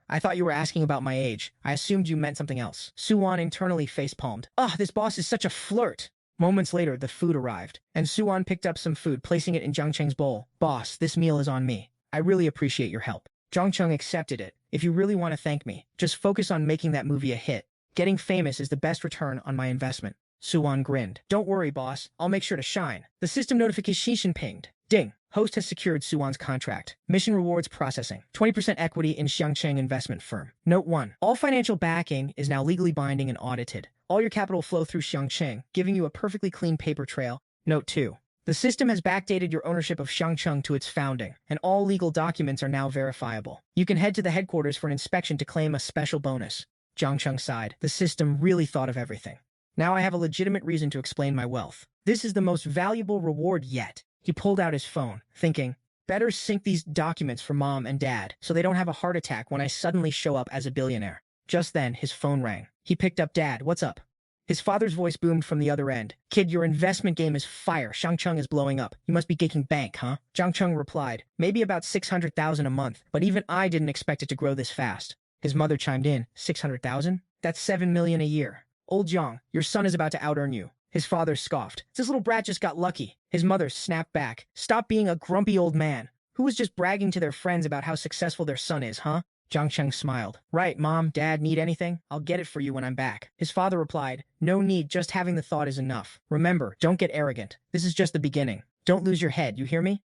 I thought you were asking about my age. I assumed you meant something else. Suwan internally facepalmed. Ugh, this boss is such a flirt. Moments later, the food arrived, and Suwan picked up some food, placing it in Jiang Cheng's bowl. Boss, this meal is on me. I really appreciate your help. Jiang Cheng accepted it. If you really want to thank me, just focus on making that movie a hit. Getting famous is the best return on my investment. Suwan grinned. Don't worry, boss. I'll make sure to shine. The system notification pinged. Ding. Host has secured Suwan's contract. Mission rewards processing. 20% equity in Jiang Cheng investment firm. Note 1. All financial backing is now legally binding and audited. All your capital flow through Jiang Cheng, giving you a perfectly clean paper trail. Note 2. The system has backdated your ownership of Jiang Cheng to its founding, and all legal documents are now verifiable. You can head to the headquarters for an inspection to claim a special bonus. Jiang Cheng sighed. The system really thought of everything. Now I have a legitimate reason to explain my wealth. This is the most valuable reward yet. He pulled out his phone, thinking, better sync these documents for mom and dad so they don't have a heart attack when I suddenly show up as a billionaire. Just then, his phone rang. He picked up. Dad, what's up? His father's voice boomed from the other end. Kid, your investment game is fire. Jiang Cheng is blowing up. You must be making bank, huh? Jiang Cheng replied, maybe about 600,000 a month, but even I didn't expect it to grow this fast. His mother chimed in, 600,000? That's 7 million a year. Old Jiang, your son is about to out-earn you. His father scoffed. This little brat just got lucky. His mother snapped back. Stop being a grumpy old man. Who was just bragging to their friends about how successful their son is, huh? Jiang Cheng smiled. Right, Mom, Dad, need anything? I'll get it for you when I'm back. His father replied, no need, just having the thought is enough. Remember, don't get arrogant. This is just the beginning. Don't lose your head, you hear me?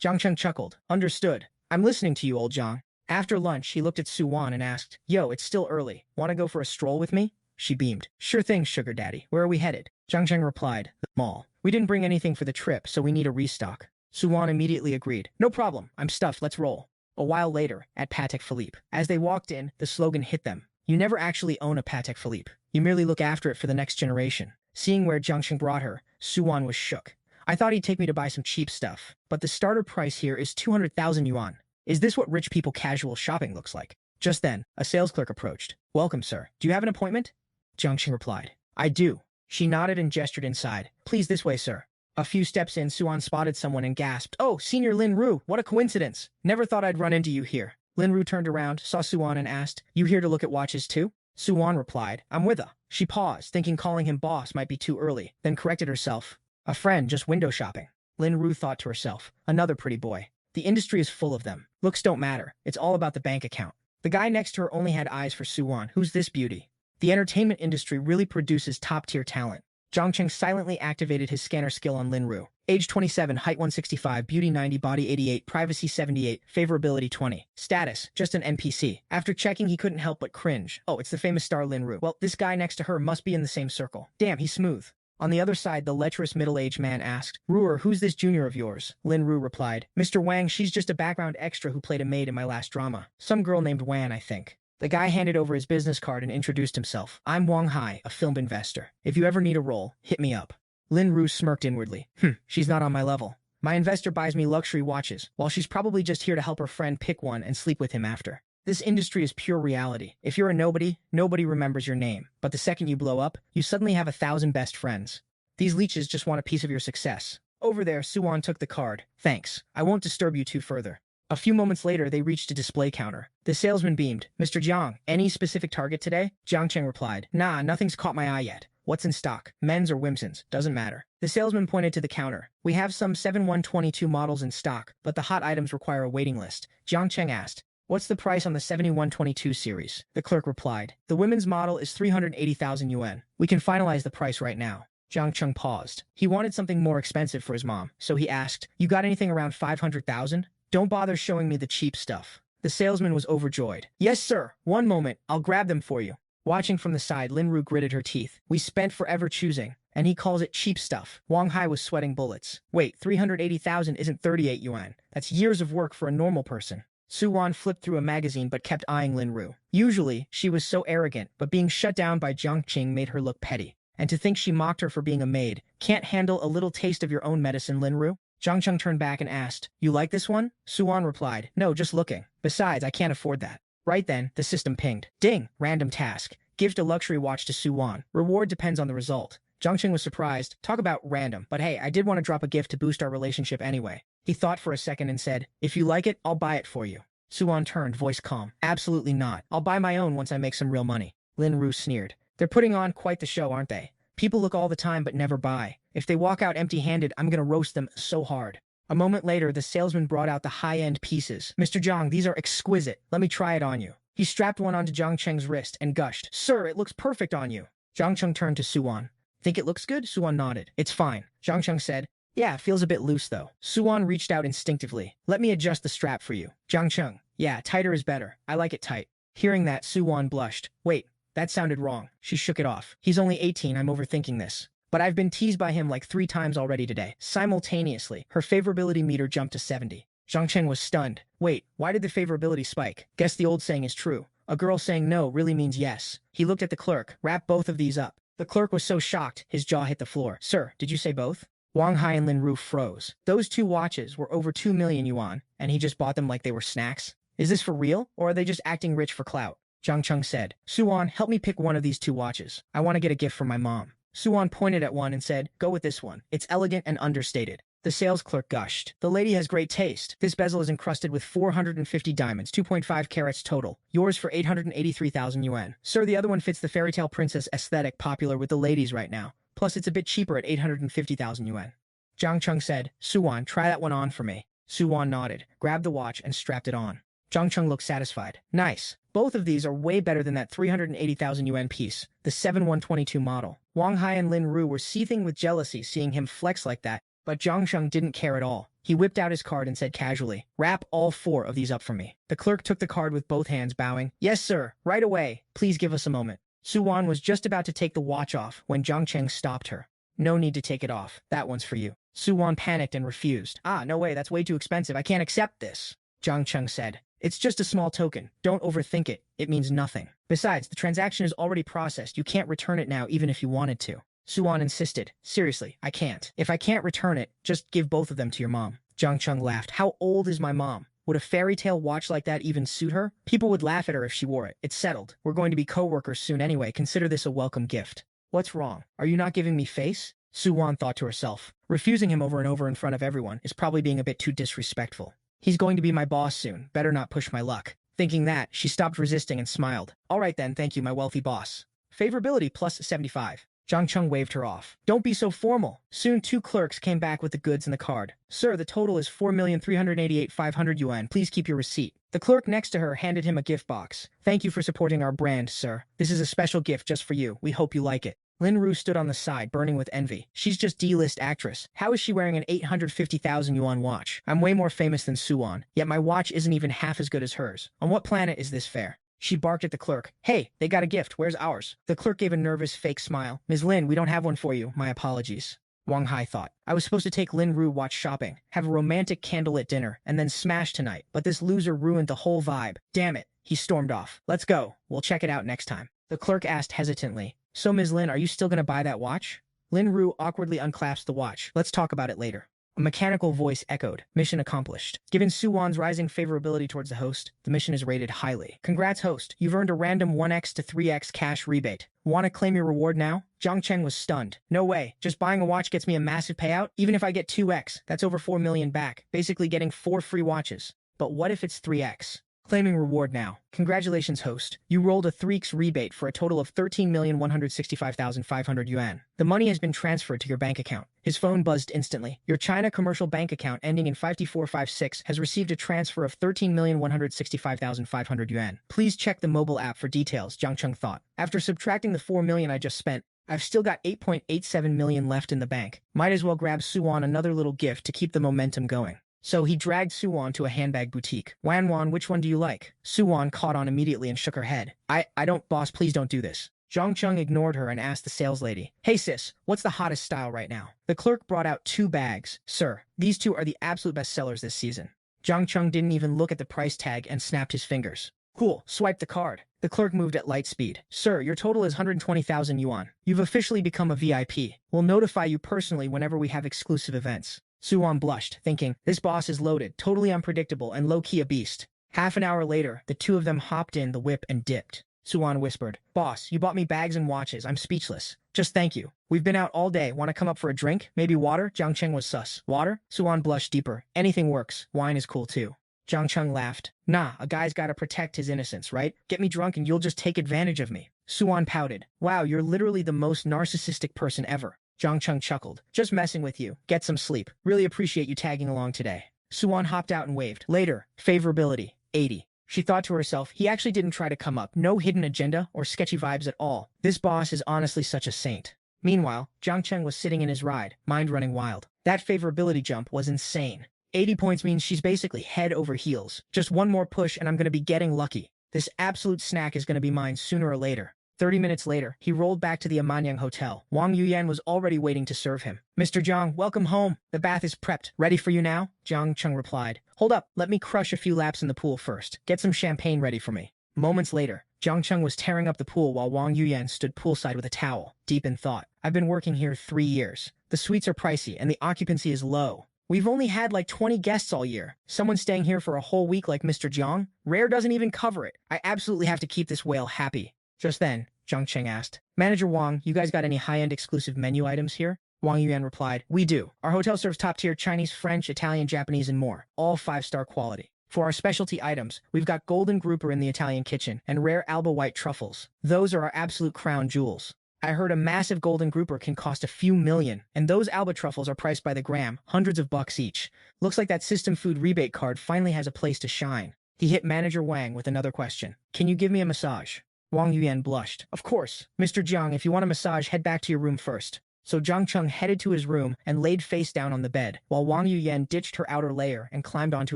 Jiang Cheng chuckled. Understood. I'm listening to you, old Jiang. After lunch, he looked at Suwan and asked, Yo, it's still early. Want to go for a stroll with me? She beamed. Sure thing, sugar daddy. Where are we headed? Jiang Cheng replied, the mall. We didn't bring anything for the trip, so we need a restock. Suwan immediately agreed. No problem. I'm stuffed. Let's roll. A while later, at Patek Philippe. As they walked in, the slogan hit them. You never actually own a Patek Philippe. You merely look after it for the next generation. Seeing where Jiang Cheng brought her, Suwan was shook. I thought he'd take me to buy some cheap stuff, but the starter price here is 200,000 yuan. Is this what rich people casual shopping looks like? Just then, a sales clerk approached. Welcome, sir. Do you have an appointment? Jiang Cheng replied. I do. She nodded and gestured inside. Please this way, sir. A few steps in, Suwan spotted someone and gasped. Oh, Senior Lin Ru, what a coincidence. Never thought I'd run into you here. Lin Ru turned around, saw Suwan and asked, You here to look at watches too? Suwan replied, I'm with her. She paused, thinking calling him boss might be too early, then corrected herself. A friend just window shopping. Lin Ru thought to herself, another pretty boy. The industry is full of them. Looks don't matter. It's all about the bank account. The guy next to her only had eyes for Suwan. Who's this beauty? The entertainment industry really produces top-tier talent. Jiang Cheng silently activated his scanner skill on Lin Ru. Age 27, height 165, beauty 90, body 88, privacy 78, favorability 20. Status, just an NPC. After checking, he couldn't help but cringe. Oh, it's the famous star Lin Ru. Well, this guy next to her must be in the same circle. Damn, he's smooth. On the other side, the lecherous middle-aged man asked, Ruer, who's this junior of yours? Lin Ru replied, Mr. Wang, she's just a background extra who played a maid in my last drama. Some girl named Wan, I think. The guy handed over his business card and introduced himself. I'm Wang Hai, a film investor. If you ever need a role, hit me up. Lin Ru smirked inwardly. She's not on my level. My investor buys me luxury watches, while she's probably just here to help her friend pick one and sleep with him after. This industry is pure reality. If you're a nobody, nobody remembers your name. But the second you blow up, you suddenly have 1,000 best friends. These leeches just want a piece of your success. Over there, Suwan took the card. Thanks. I won't disturb you too further. A few moments later, they reached a display counter. The salesman beamed. Mr. Jiang, any specific target today? Jiang Cheng replied. Nah, nothing's caught my eye yet. What's in stock? Men's or women's? Doesn't matter. The salesman pointed to the counter. We have some 7122 models in stock, but the hot items require a waiting list. Jiang Cheng asked. What's the price on the 7122 series? The clerk replied. The women's model is 380,000 yuan. We can finalize the price right now. Jiang Cheng paused. He wanted something more expensive for his mom, so he asked, You got anything around 500,000? Don't bother showing me the cheap stuff. The salesman was overjoyed. Yes, sir. One moment. I'll grab them for you. Watching from the side, Lin Ru gritted her teeth. We spent forever choosing, and he calls it cheap stuff. Wang Hai was sweating bullets. Wait, 380,000 isn't 38 yuan. That's years of work for a normal person. Suwan flipped through a magazine but kept eyeing Lin Ru. Usually, she was so arrogant, but being shut down by Jiang Cheng made her look petty. And to think she mocked her for being a maid. Can't handle a little taste of your own medicine, Lin Ru? Jiang Cheng turned back and asked, You like this one? Suwan replied, No, just looking. Besides, I can't afford that. Right then, the system pinged. Ding! Random task. Gift a luxury watch to Suwan. Reward depends on the result. Jiang Cheng was surprised. Talk about random. But hey, I did want to drop a gift to boost our relationship anyway. He thought for a second and said, If you like it, I'll buy it for you. Suwan turned, voice calm. Absolutely not. I'll buy my own once I make some real money. Lin Ru sneered. They're putting on quite the show, aren't they? People look all the time but never buy. If they walk out empty-handed, I'm gonna roast them so hard. A moment later, the salesman brought out the high-end pieces. Mr. Jiang, these are exquisite. Let me try it on you. He strapped one onto Jiang Cheng's wrist and gushed. Sir, it looks perfect on you. Jiang Cheng turned to Suwan. Think it looks good? Suwan nodded. It's fine. Jiang Cheng said. Yeah, it feels a bit loose though. Suwan reached out instinctively. Let me adjust the strap for you. Jiang Cheng. Yeah, tighter is better. I like it tight. Hearing that, Suwan blushed. Wait. That sounded wrong. She shook it off. He's only 18, I'm overthinking this. But I've been teased by him like 3 times already today. Simultaneously, her favorability meter jumped to 70. Jiang Cheng was stunned. Wait, why did the favorability spike? Guess the old saying is true. A girl saying no really means yes. He looked at the clerk. Wrap both of these up. The clerk was so shocked, his jaw hit the floor. Sir, did you say both? Wang Hai and Lin Ru froze. Those 2 watches were over 2 million yuan, and he just bought them like they were snacks? Is this for real, or are they just acting rich for clout? Jiang Cheng said, Suwan, help me pick one of these 2 watches. I want to get a gift for my mom. Suwan pointed at one and said, Go with this one. It's elegant and understated. The sales clerk gushed. The lady has great taste. This bezel is encrusted with 450 diamonds, 2.5 carats total. Yours for 883,000 yuan. Sir, the other one fits the fairy tale princess aesthetic popular with the ladies right now. Plus, it's a bit cheaper at 850,000 yuan. Jiang Cheng said, Suwan, try that one on for me. Suwan nodded, grabbed the watch, and strapped it on. Jiang Cheng looked satisfied. Nice. Both of these are way better than that 380,000 yuan piece, the 7122 model. Wang Hai and Lin Ru were seething with jealousy seeing him flex like that, but Jiang Cheng didn't care at all. He whipped out his card and said casually, Wrap all 4 of these up for me. The clerk took the card with both hands, bowing. Yes, sir. Right away. Please give us a moment. Suwan was just about to take the watch off when Jiang Cheng stopped her. No need to take it off. That one's for you. Suwan panicked and refused. No way. That's way too expensive. I can't accept this. Jiang Cheng said. It's just a small token. Don't overthink it. It means nothing. Besides, the transaction is already processed. You can't return it now even if you wanted to. Suwan insisted. Seriously, I can't. If I can't return it, just give both of them to your mom. Jiang Cheng laughed. How old is my mom? Would a fairy tale watch like that even suit her? People would laugh at her if she wore it. It's settled. We're going to be co-workers soon anyway. Consider this a welcome gift. What's wrong? Are you not giving me face? Suwan thought to herself. Refusing him over and over in front of everyone is probably being a bit too disrespectful. He's going to be my boss soon. Better not push my luck. Thinking that, she stopped resisting and smiled. All right then, thank you, my wealthy boss. Favorability plus 75. Jiang Cheng waved her off. Don't be so formal. Soon 2 clerks came back with the goods and the card. Sir, the total is 4,388,500 yuan. Please keep your receipt. The clerk next to her handed him a gift box. Thank you for supporting our brand, sir. This is a special gift just for you. We hope you like it. Lin Ru stood on the side, burning with envy. She's just D-list actress. How is she wearing an 850,000 yuan watch? I'm way more famous than Suan, yet my watch isn't even half as good as hers. On what planet is this fair? She barked at the clerk. Hey, they got a gift. Where's ours? The clerk gave a nervous, fake smile. Ms. Lin, we don't have one for you. My apologies. Wang Hai thought. I was supposed to take Lin Ru watch shopping, have a romantic candlelit dinner, and then smash tonight, but this loser ruined the whole vibe. Damn it. He stormed off. Let's go. We'll check it out next time. The clerk asked hesitantly. So, Ms. Lin, are you still going to buy that watch? Lin Ru awkwardly unclasped the watch. Let's talk about it later. A mechanical voice echoed. Mission accomplished. Given Suwan's rising favorability towards the host, the mission is rated highly. Congrats, host. You've earned a random 1x to 3x cash rebate. Want to claim your reward now? Jiang Cheng was stunned. No way. Just buying a watch gets me a massive payout? Even if I get 2x, that's over 4 million back, basically getting 4 free watches. But what if it's 3x? Claiming reward now. Congratulations, host. You rolled a 3x rebate for a total of 13,165,500 yuan. The money has been transferred to your bank account. His phone buzzed instantly. Your China commercial bank account ending in 5456 has received a transfer of 13,165,500 yuan. Please check the mobile app for details, Jiang Cheng thought. After subtracting the 4 million I just spent, I've still got 8.87 million left in the bank. Might as well grab Suwan another little gift to keep the momentum going. So he dragged Suwan to a handbag boutique. Wan, which one do you like? Suwan caught on immediately and shook her head. I don't, boss, please don't do this. Jiang Cheng ignored her and asked the sales lady. Hey sis, what's the hottest style right now? The clerk brought out 2 bags. Sir, these 2 are the absolute best sellers this season. Jiang Cheng didn't even look at the price tag and snapped his fingers. Cool, swipe the card. The clerk moved at light speed. Sir, your total is 120,000 yuan. You've officially become a VIP. We'll notify you personally whenever we have exclusive events. Suwan blushed, thinking, this boss is loaded, totally unpredictable, and low-key a beast. Half an hour later, the 2 of them hopped in the whip and dipped. Suwan whispered, Boss, you bought me bags and watches. I'm speechless. Just thank you. We've been out all day. Want to come up for a drink? Maybe water? Jiang Cheng was sus. Water? Suwan blushed deeper. Anything works. Wine is cool too. Jiang Cheng laughed. Nah, a guy's gotta protect his innocence, right? Get me drunk and you'll just take advantage of me. Suwan pouted. Wow, you're literally the most narcissistic person ever. Jiang Cheng chuckled. Just messing with you. Get some sleep. Really appreciate you tagging along today. Suwan hopped out and waved. Later. Favorability. 80. She thought to herself, he actually didn't try to come up. No hidden agenda or sketchy vibes at all. This boss is honestly such a saint. Meanwhile, Jiang Cheng was sitting in his ride, mind running wild. That favorability jump was insane. 80 points means she's basically head over heels. Just one more push and I'm going to be getting lucky. This absolute snack is going to be mine sooner or later. 30 minutes later, he rolled back to the Amanyang Hotel. Wang Yuyan was already waiting to serve him. Mr. Jiang, welcome home. The bath is prepped. Ready for you now? Jiang Cheng replied. Hold up, let me crush a few laps in the pool first. Get some champagne ready for me. Moments later, Jiang Cheng was tearing up the pool while Wang Yuyan stood poolside with a towel, deep in thought. I've been working here 3 years. The suites are pricey and the occupancy is low. We've only had like 20 guests all year. Someone staying here for a whole week like Mr. Jiang? Rare doesn't even cover it. I absolutely have to keep this whale happy. Just then, Jiang Cheng asked, Manager Wang, you guys got any high-end exclusive menu items here? Wang Yuan replied, We do. Our hotel serves top-tier Chinese, French, Italian, Japanese, and more. All 5-star quality. For our specialty items, we've got golden grouper in the Italian kitchen and rare Alba white truffles. Those are our absolute crown jewels. I heard a massive golden grouper can cost a few million, and those Alba truffles are priced by the gram, hundreds of bucks each. Looks like that system food rebate card finally has a place to shine. He hit Manager Wang with another question. Can you give me a massage? Wang Yuan blushed. Of course. Mr. Jiang, if you want a massage, head back to your room first. So Jiang Cheng headed to his room and laid face down on the bed, while Wang Yuan ditched her outer layer and climbed onto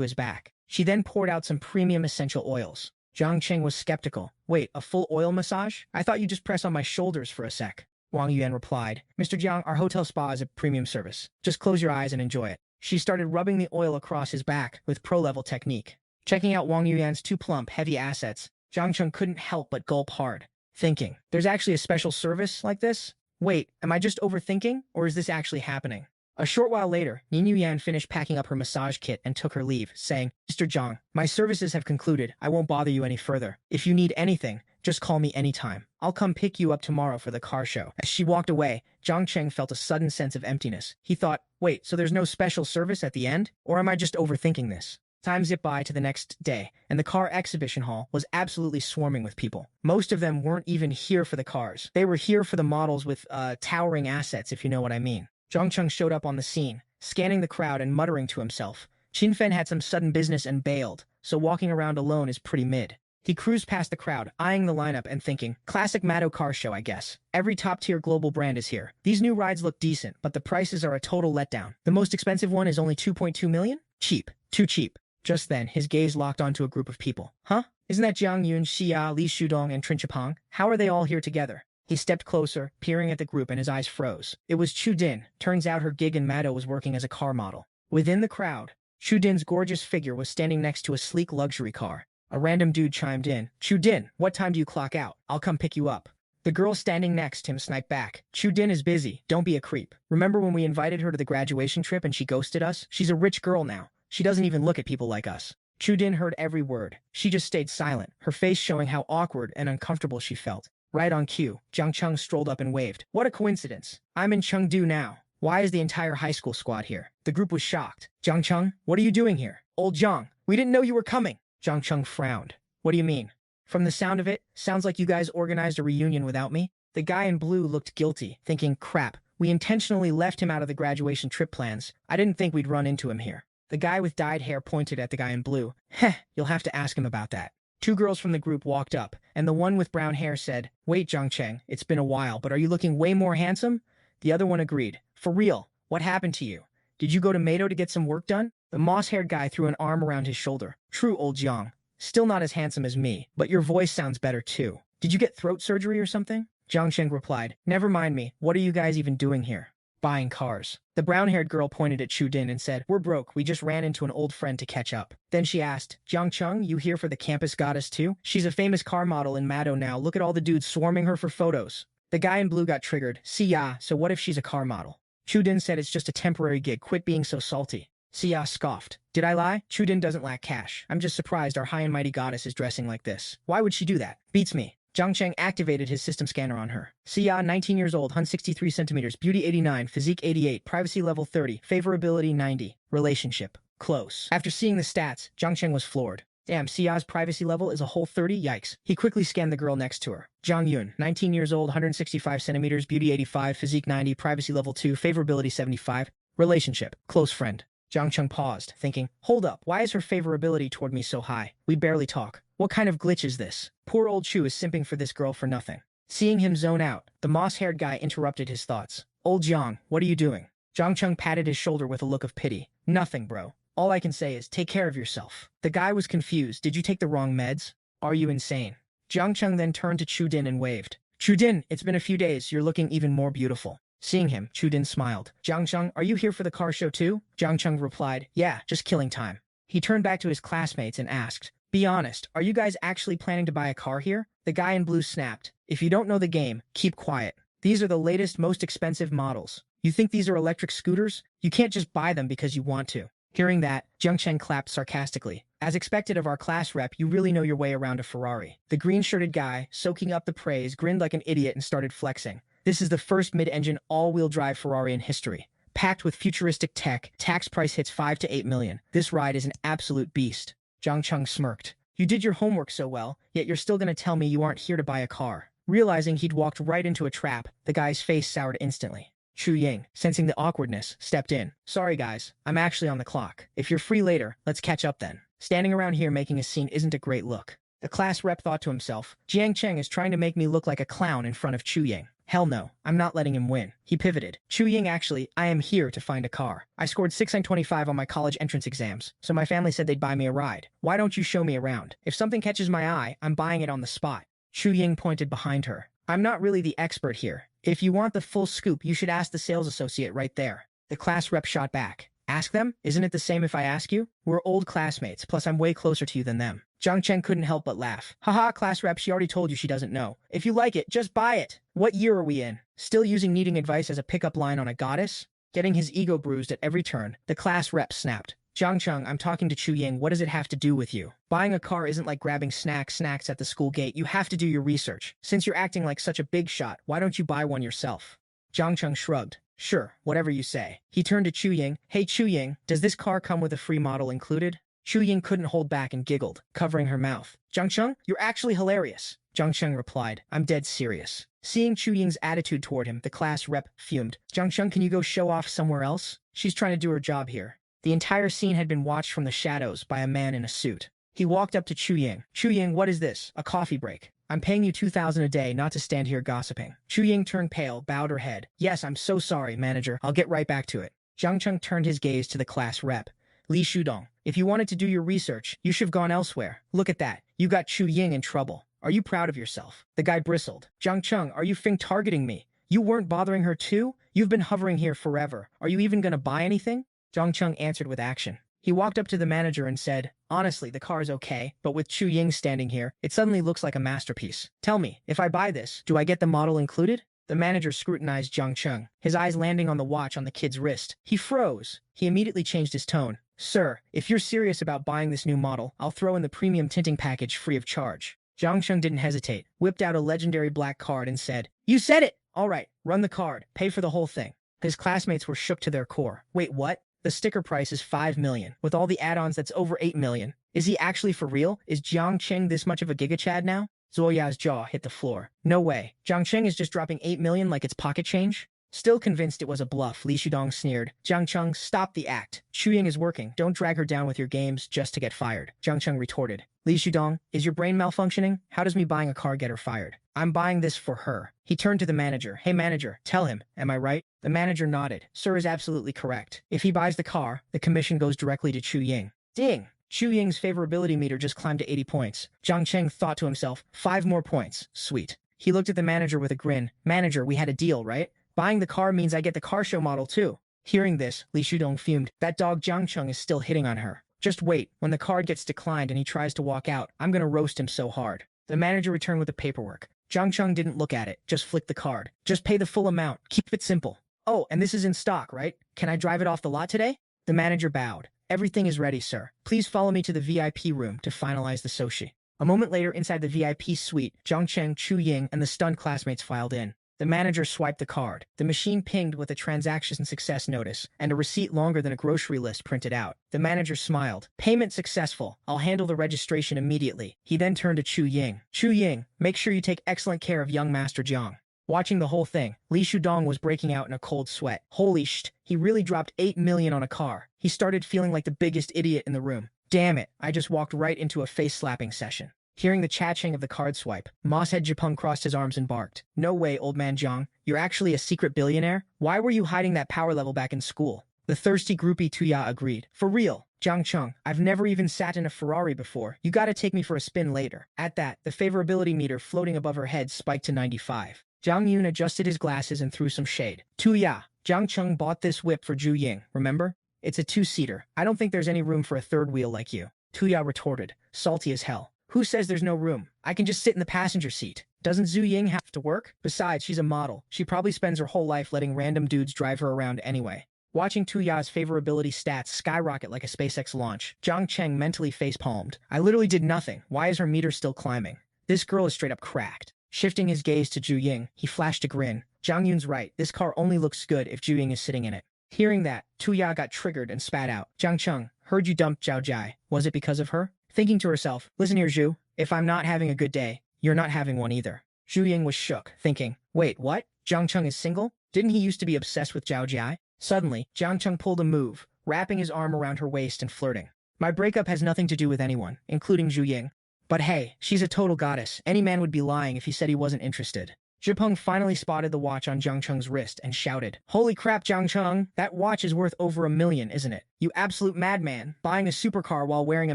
his back. She then poured out some premium essential oils. Jiang Cheng was skeptical. Wait, a full oil massage? I thought you'd just press on my shoulders for a sec. Wang Yuan replied, Mr. Jiang, our hotel spa is a premium service. Just close your eyes and enjoy it. She started rubbing the oil across his back with pro-level technique. Checking out Wang Yuan's 2 plump, heavy assets, Jiang Cheng couldn't help but gulp hard, thinking, there's actually a special service like this? Wait, am I just overthinking, or is this actually happening? A short while later, Ning Yuyan finished packing up her massage kit and took her leave, saying, Mr. Jiang, my services have concluded. I won't bother you any further. If you need anything, just call me anytime. I'll come pick you up tomorrow for the car show. As she walked away, Jiang Cheng felt a sudden sense of emptiness. He thought, wait, so there's no special service at the end? Or am I just overthinking this? Time zipped by to the next day, and the car exhibition hall was absolutely swarming with people. Most of them weren't even here for the cars. They were here for the models with, towering assets, if you know what I mean. Jiang Cheng showed up on the scene, scanning the crowd and muttering to himself. Qin Fen had some sudden business and bailed, so walking around alone is pretty mid. He cruised past the crowd, eyeing the lineup and thinking, classic Mado car show, I guess. Every top-tier global brand is here. These new rides look decent, but the prices are a total letdown. The most expensive one is only 2.2 million? Cheap. Too cheap. Just then, his gaze locked onto a group of people. Huh? Isn't that Jiang Yun, Xia, Li Shudong, and Trin Chapang? How are they all here together? He stepped closer, peering at the group, and his eyes froze. It was Chu Din. Turns out her gig in Mado was working as a car model. Within the crowd, Chu Din's gorgeous figure was standing next to a sleek luxury car. A random dude chimed in. Chu Din, what time do you clock out? I'll come pick you up. The girl standing next to him sniped back. Chu Din is busy. Don't be a creep. Remember when we invited her to the graduation trip and she ghosted us? She's a rich girl now. She doesn't even look at people like us. Chu Din heard every word. She just stayed silent, her face showing how awkward and uncomfortable she felt. Right on cue, Jiang Cheng strolled up and waved. What a coincidence. I'm in Chengdu now. Why is the entire high school squad here? The group was shocked. Jiang Cheng, what are you doing here? Old Jiang, we didn't know you were coming. Jiang Cheng frowned. What do you mean? From the sound of it, sounds like you guys organized a reunion without me. The guy in blue looked guilty, thinking, crap, we intentionally left him out of the graduation trip plans. I didn't think we'd run into him here. The guy with dyed hair pointed at the guy in blue. Heh, you'll have to ask him about that. Two girls from the group walked up, and the one with brown hair said, wait, Jiang Cheng, it's been a while, but are you looking way more handsome? The other one agreed. For real, what happened to you? Did you go to Mado to get some work done? The moss-haired guy threw an arm around his shoulder. True, old Jiang. Still not as handsome as me, but your voice sounds better too. Did you get throat surgery or something? Jiang Cheng replied, never mind me, what are you guys even doing here? Buying cars. The brown-haired girl pointed at Chu Din and said, we're broke, we just ran into an old friend to catch up. Then she asked, Jiang Cheng, you here for the campus goddess too? She's a famous car model in Mado now, look at all the dudes swarming her for photos. The guy in blue got triggered. Siya, so what if she's a car model? Chu Din said it's just a temporary gig, quit being so salty. Siya scoffed. Did I lie? Chu Din doesn't lack cash. I'm just surprised our high and mighty goddess is dressing like this. Why would she do that? Beats me. Jiang Cheng activated his system scanner on her. Siya, 19 years old, 163 centimeters, beauty 89, physique 88, privacy level 30, favorability 90, relationship close. After seeing the stats, Jiang Cheng was floored. Damn, Siya's privacy level is a whole 30? Yikes. He quickly scanned the girl next to her. Jiang Yun, 19 years old, 165 centimeters, beauty 85, physique 90, privacy level 2, favorability 75, relationship close friend. Jiang Cheng paused, thinking, hold up, why is her favorability toward me so high? We barely talk. What kind of glitch is this? Poor old Chu is simping for this girl for nothing. Seeing him zone out, the moss-haired guy interrupted his thoughts. Old Jiang, what are you doing? Jiang Cheng patted his shoulder with a look of pity. Nothing, bro. All I can say is, take care of yourself. The guy was confused. Did you take the wrong meds? Are you insane? Jiang Cheng then turned to Chu Din and waved. Chu Din, it's been a few days. You're looking even more beautiful. Seeing him, Chu Din smiled. Jiang Cheng, are you here for the car show too? Jiang Cheng replied, yeah, just killing time. He turned back to his classmates and asked, be honest, are you guys actually planning to buy a car here? The guy in blue snapped. If you don't know the game, keep quiet. These are the latest, most expensive models. You think these are electric scooters? You can't just buy them because you want to. Hearing that, Jiang Cheng clapped sarcastically. As expected of our class rep, you really know your way around a Ferrari. The green-shirted guy, soaking up the praise, grinned like an idiot and started flexing. This is the first mid-engine all-wheel drive Ferrari in history. Packed with futuristic tech, tax price hits 5 to 8 million. This ride is an absolute beast. Jiang Cheng smirked. You did your homework so well, yet you're still gonna tell me you aren't here to buy a car. Realizing he'd walked right into a trap, the guy's face soured instantly. Chu Ying, sensing the awkwardness, stepped in. Sorry guys, I'm actually on the clock. If you're free later, let's catch up then. Standing around here making a scene isn't a great look. The class rep thought to himself, Jiang Cheng is trying to make me look like a clown in front of Chu Ying. Hell no, I'm not letting him win. He pivoted. Chu Ying actually, I am here to find a car. I scored 625 on my college entrance exams, so my family said they'd buy me a ride. Why don't you show me around? If something catches my eye, I'm buying it on the spot. Chu Ying pointed behind her. I'm not really the expert here. If you want the full scoop, you should ask the sales associate right there. The class rep shot back. Ask them? Isn't it the same if I ask you? We're old classmates, plus I'm way closer to you than them. Jiang Cheng couldn't help but laugh. Haha, class rep, she already told you she doesn't know. If you like it, just buy it. What year are we in? Still using needing advice as a pickup line on a goddess? Getting his ego bruised at every turn, the class rep snapped. Jiang Cheng, I'm talking to Chu Ying. What does it have to do with you? Buying a car isn't like grabbing snacks at the school gate. You have to do your research. Since you're acting like such a big shot, why don't you buy one yourself? Jiang Cheng shrugged. Sure, whatever you say. He turned to Chu Ying. Hey Chu Ying, does this car come with a free model included? Chu Ying couldn't hold back and giggled, covering her mouth. Jiang Cheng, you're actually hilarious. Jiang Cheng replied, I'm dead serious. Seeing Chu Ying's attitude toward him, the class rep fumed. Jiang Cheng, can you go show off somewhere else? She's trying to do her job here. The entire scene had been watched from the shadows by a man in a suit. He walked up to Chu Ying. Chu Ying, what is this? A coffee break. I'm paying you 2,000 a day not to stand here gossiping. Chu Ying turned pale, bowed her head. Yes, I'm so sorry, manager. I'll get right back to it. Jiang Cheng turned his gaze to the class rep. Li Shudong, if you wanted to do your research, you should have gone elsewhere. Look at that. You got Chu Ying in trouble. Are you proud of yourself? The guy bristled. Jiang Cheng, are you targeting me? You weren't bothering her too? You've been hovering here forever. Are you even gonna buy anything? Jiang Cheng answered with action. He walked up to the manager and said, honestly, the car is okay, but with Chu Ying standing here, it suddenly looks like a masterpiece. Tell me, if I buy this, do I get the model included? The manager scrutinized Jiang Cheng, his eyes landing on the watch on the kid's wrist. He froze. He immediately changed his tone. Sir, if you're serious about buying this new model, I'll throw in the premium tinting package free of charge. Jiang Cheng didn't hesitate, whipped out a legendary black card and said, You said it! All right, run the card, pay for the whole thing. His classmates were shook to their core. Wait, what? The sticker price is 5 million. With all the add-ons, that's over 8 million. Is he actually for real? Is Jiang Cheng this much of a gigachad now? Zoya's jaw hit the floor. No way. Jiang Cheng is just dropping 8 million like it's pocket change? Still convinced it was a bluff, Li Shudong sneered. Jiang Cheng, stop the act. Chu Ying is working. Don't drag her down with your games just to get fired. Jiang Cheng retorted. Li Shudong, is your brain malfunctioning? How does me buying a car get her fired? I'm buying this for her. He turned to the manager. Hey manager, tell him, am I right? The manager nodded. Sir is absolutely correct. If he buys the car, the commission goes directly to Chu Ying. Ding! Chu Ying's favorability meter just climbed to 80 points. Jiang Cheng thought to himself, 5 more points. Sweet. He looked at the manager with a grin. Manager, we had a deal, right? Buying the car means I get the car show model too. Hearing this, Li Shudong fumed. That dog Jiang Cheng is still hitting on her. Just wait. When the card gets declined and he tries to walk out, I'm gonna roast him so hard. The manager returned with the paperwork. Jiang Cheng didn't look at it, just flicked the card. Just pay the full amount. Keep it simple. Oh, and this is in stock, right? Can I drive it off the lot today? The manager bowed. Everything is ready, sir. Please follow me to the VIP room to finalize the soshi. A moment later, inside the VIP suite, Jiang Cheng, Chu Ying, and the stunned classmates filed in. The manager swiped the card. The machine pinged with a transaction success notice, and a receipt longer than a grocery list printed out. The manager smiled. Payment successful. I'll handle the registration immediately. He then turned to Chu Ying. Chu Ying, make sure you take excellent care of young Master Jiang. Watching the whole thing, Li Shudong was breaking out in a cold sweat. Holy sh! He really dropped 8 million on a car. He started feeling like the biggest idiot in the room. Damn it, I just walked right into a face-slapping session. Hearing the cha-ching of the card swipe, Mosshead Japung crossed his arms and barked. No way, old man Jiang. You're actually a secret billionaire? Why were you hiding that power level back in school? The thirsty groupie Tuya agreed. For real, Jiang Cheng, I've never even sat in a Ferrari before. You gotta take me for a spin later. At that, the favorability meter floating above her head spiked to 95. Jiang Yun adjusted his glasses and threw some shade. Tuya, Jiang Cheng bought this whip for Zhu Ying, remember? It's a 2-seater. I don't think there's any room for a third wheel like you. Tuya retorted, salty as hell. Who says there's no room? I can just sit in the passenger seat. Doesn't Zhu Ying have to work? Besides, she's a model. She probably spends her whole life letting random dudes drive her around anyway. Watching Tuya's favorability stats skyrocket like a SpaceX launch, Jiang Cheng mentally facepalmed. I literally did nothing. Why is her meter still climbing? This girl is straight up cracked. Shifting his gaze to Zhu Ying, he flashed a grin. Jiang Yun's right. This car only looks good if Zhu Ying is sitting in it. Hearing that, Tuya got triggered and spat out. Jiang Cheng, heard you dumped Zhao Jai. Was it because of her? Thinking to herself, listen here, Zhu. If I'm not having a good day, you're not having one either. Zhu Ying was shook, thinking, wait, what? Jiang Cheng is single? Didn't he used to be obsessed with Zhao Jai? Suddenly, Jiang Cheng pulled a move, wrapping his arm around her waist and flirting. My breakup has nothing to do with anyone, including Zhu Ying. But hey, she's a total goddess. Any man would be lying if he said he wasn't interested. Japung finally spotted the watch on Jiang Cheng's wrist and shouted, Holy crap, Jiang Cheng! That watch is worth over $1 million, isn't it? You absolute madman, buying a supercar while wearing a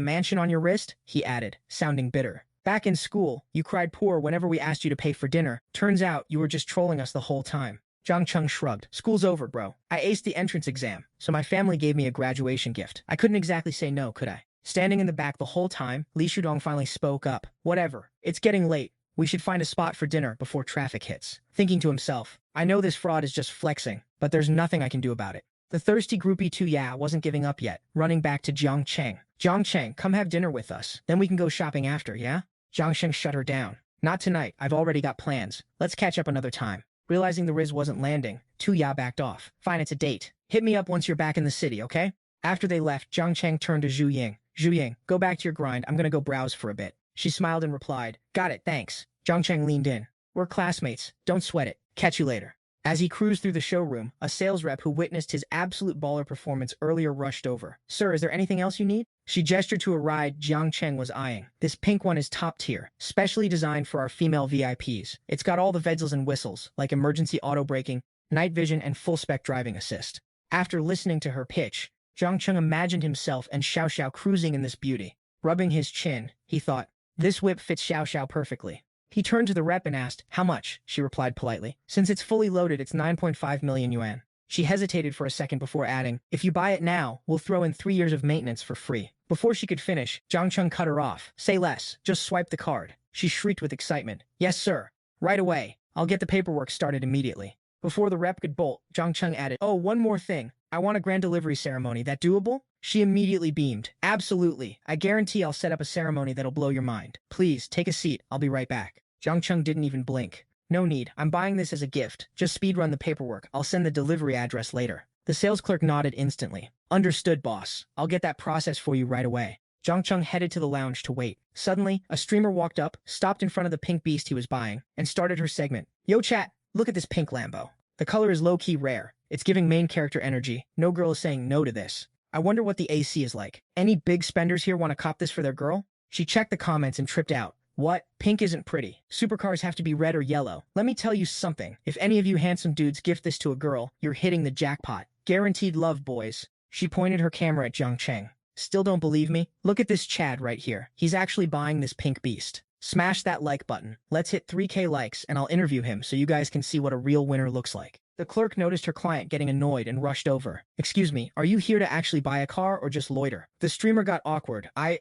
mansion on your wrist? He added, sounding bitter. Back in school, you cried poor whenever we asked you to pay for dinner. Turns out you were just trolling us the whole time. Jiang Cheng shrugged. School's over, bro. I aced the entrance exam, so my family gave me a graduation gift. I couldn't exactly say no, could I? Standing in the back the whole time, Li Shudong finally spoke up. Whatever. It's getting late. We should find a spot for dinner before traffic hits. Thinking to himself, I know this fraud is just flexing, but there's nothing I can do about it. The thirsty groupie Tuya wasn't giving up yet, running back to Jiang Cheng. Jiang Cheng, come have dinner with us. Then we can go shopping after, yeah? Jiang Cheng shut her down. Not tonight. I've already got plans. Let's catch up another time. Realizing the Riz wasn't landing, Tuya backed off. Fine, it's a date. Hit me up once you're back in the city, okay? After they left, Jiang Cheng turned to Zhu Ying. Zhu Ying, go back to your grind. I'm gonna go browse for a bit. She smiled and replied, got it, thanks. Jiang Cheng leaned in. We're classmates. Don't sweat it. Catch you later. As he cruised through the showroom, a sales rep who witnessed his absolute baller performance earlier rushed over. Sir, is there anything else you need? She gestured to a ride Jiang Cheng was eyeing. This pink one is top tier, specially designed for our female VIPs. It's got all the bells and whistles, like emergency auto braking, night vision, and full-spec driving assist. After listening to her pitch, Jiang Cheng imagined himself and Xiaoxiao cruising in this beauty. Rubbing his chin, he thought, this whip fits Xiaoxiao perfectly. He turned to the rep and asked, how much? She replied politely. Since it's fully loaded, it's 9.5 million yuan. She hesitated for a second before adding, if you buy it now, we'll throw in 3 years of maintenance for free. Before she could finish, Jiang Cheng cut her off. Say less, just swipe the card. She shrieked with excitement. Yes, sir. Right away. I'll get the paperwork started immediately. Before the rep could bolt, Jiang Cheng added, oh, one more thing. I want a grand delivery ceremony. That doable? She immediately beamed. Absolutely. I guarantee I'll set up a ceremony that'll blow your mind. Please, take a seat. I'll be right back. Jiang Cheng didn't even blink. No need. I'm buying this as a gift. Just speedrun the paperwork. I'll send the delivery address later. The sales clerk nodded instantly. Understood, boss. I'll get that process for you right away. Jiang Cheng headed to the lounge to wait. Suddenly, a streamer walked up, stopped in front of the pink beast he was buying, and started her segment. Yo chat, look at this pink Lambo. The color is low-key rare. It's giving main character energy. No girl is saying no to this. I wonder what the AC is like. Any big spenders here want to cop this for their girl? She checked the comments and tripped out. What? Pink isn't pretty. Supercars have to be red or yellow. Let me tell you something. If any of you handsome dudes gift this to a girl, you're hitting the jackpot. Guaranteed love, boys. She pointed her camera at Jiang Cheng. Still don't believe me? Look at this Chad right here. He's actually buying this pink beast. Smash that like button. Let's hit 3K likes and I'll interview him so you guys can see what a real winner looks like. The clerk noticed her client getting annoyed and rushed over. Excuse me, are you here to actually buy a car or just loiter? The streamer got awkward. I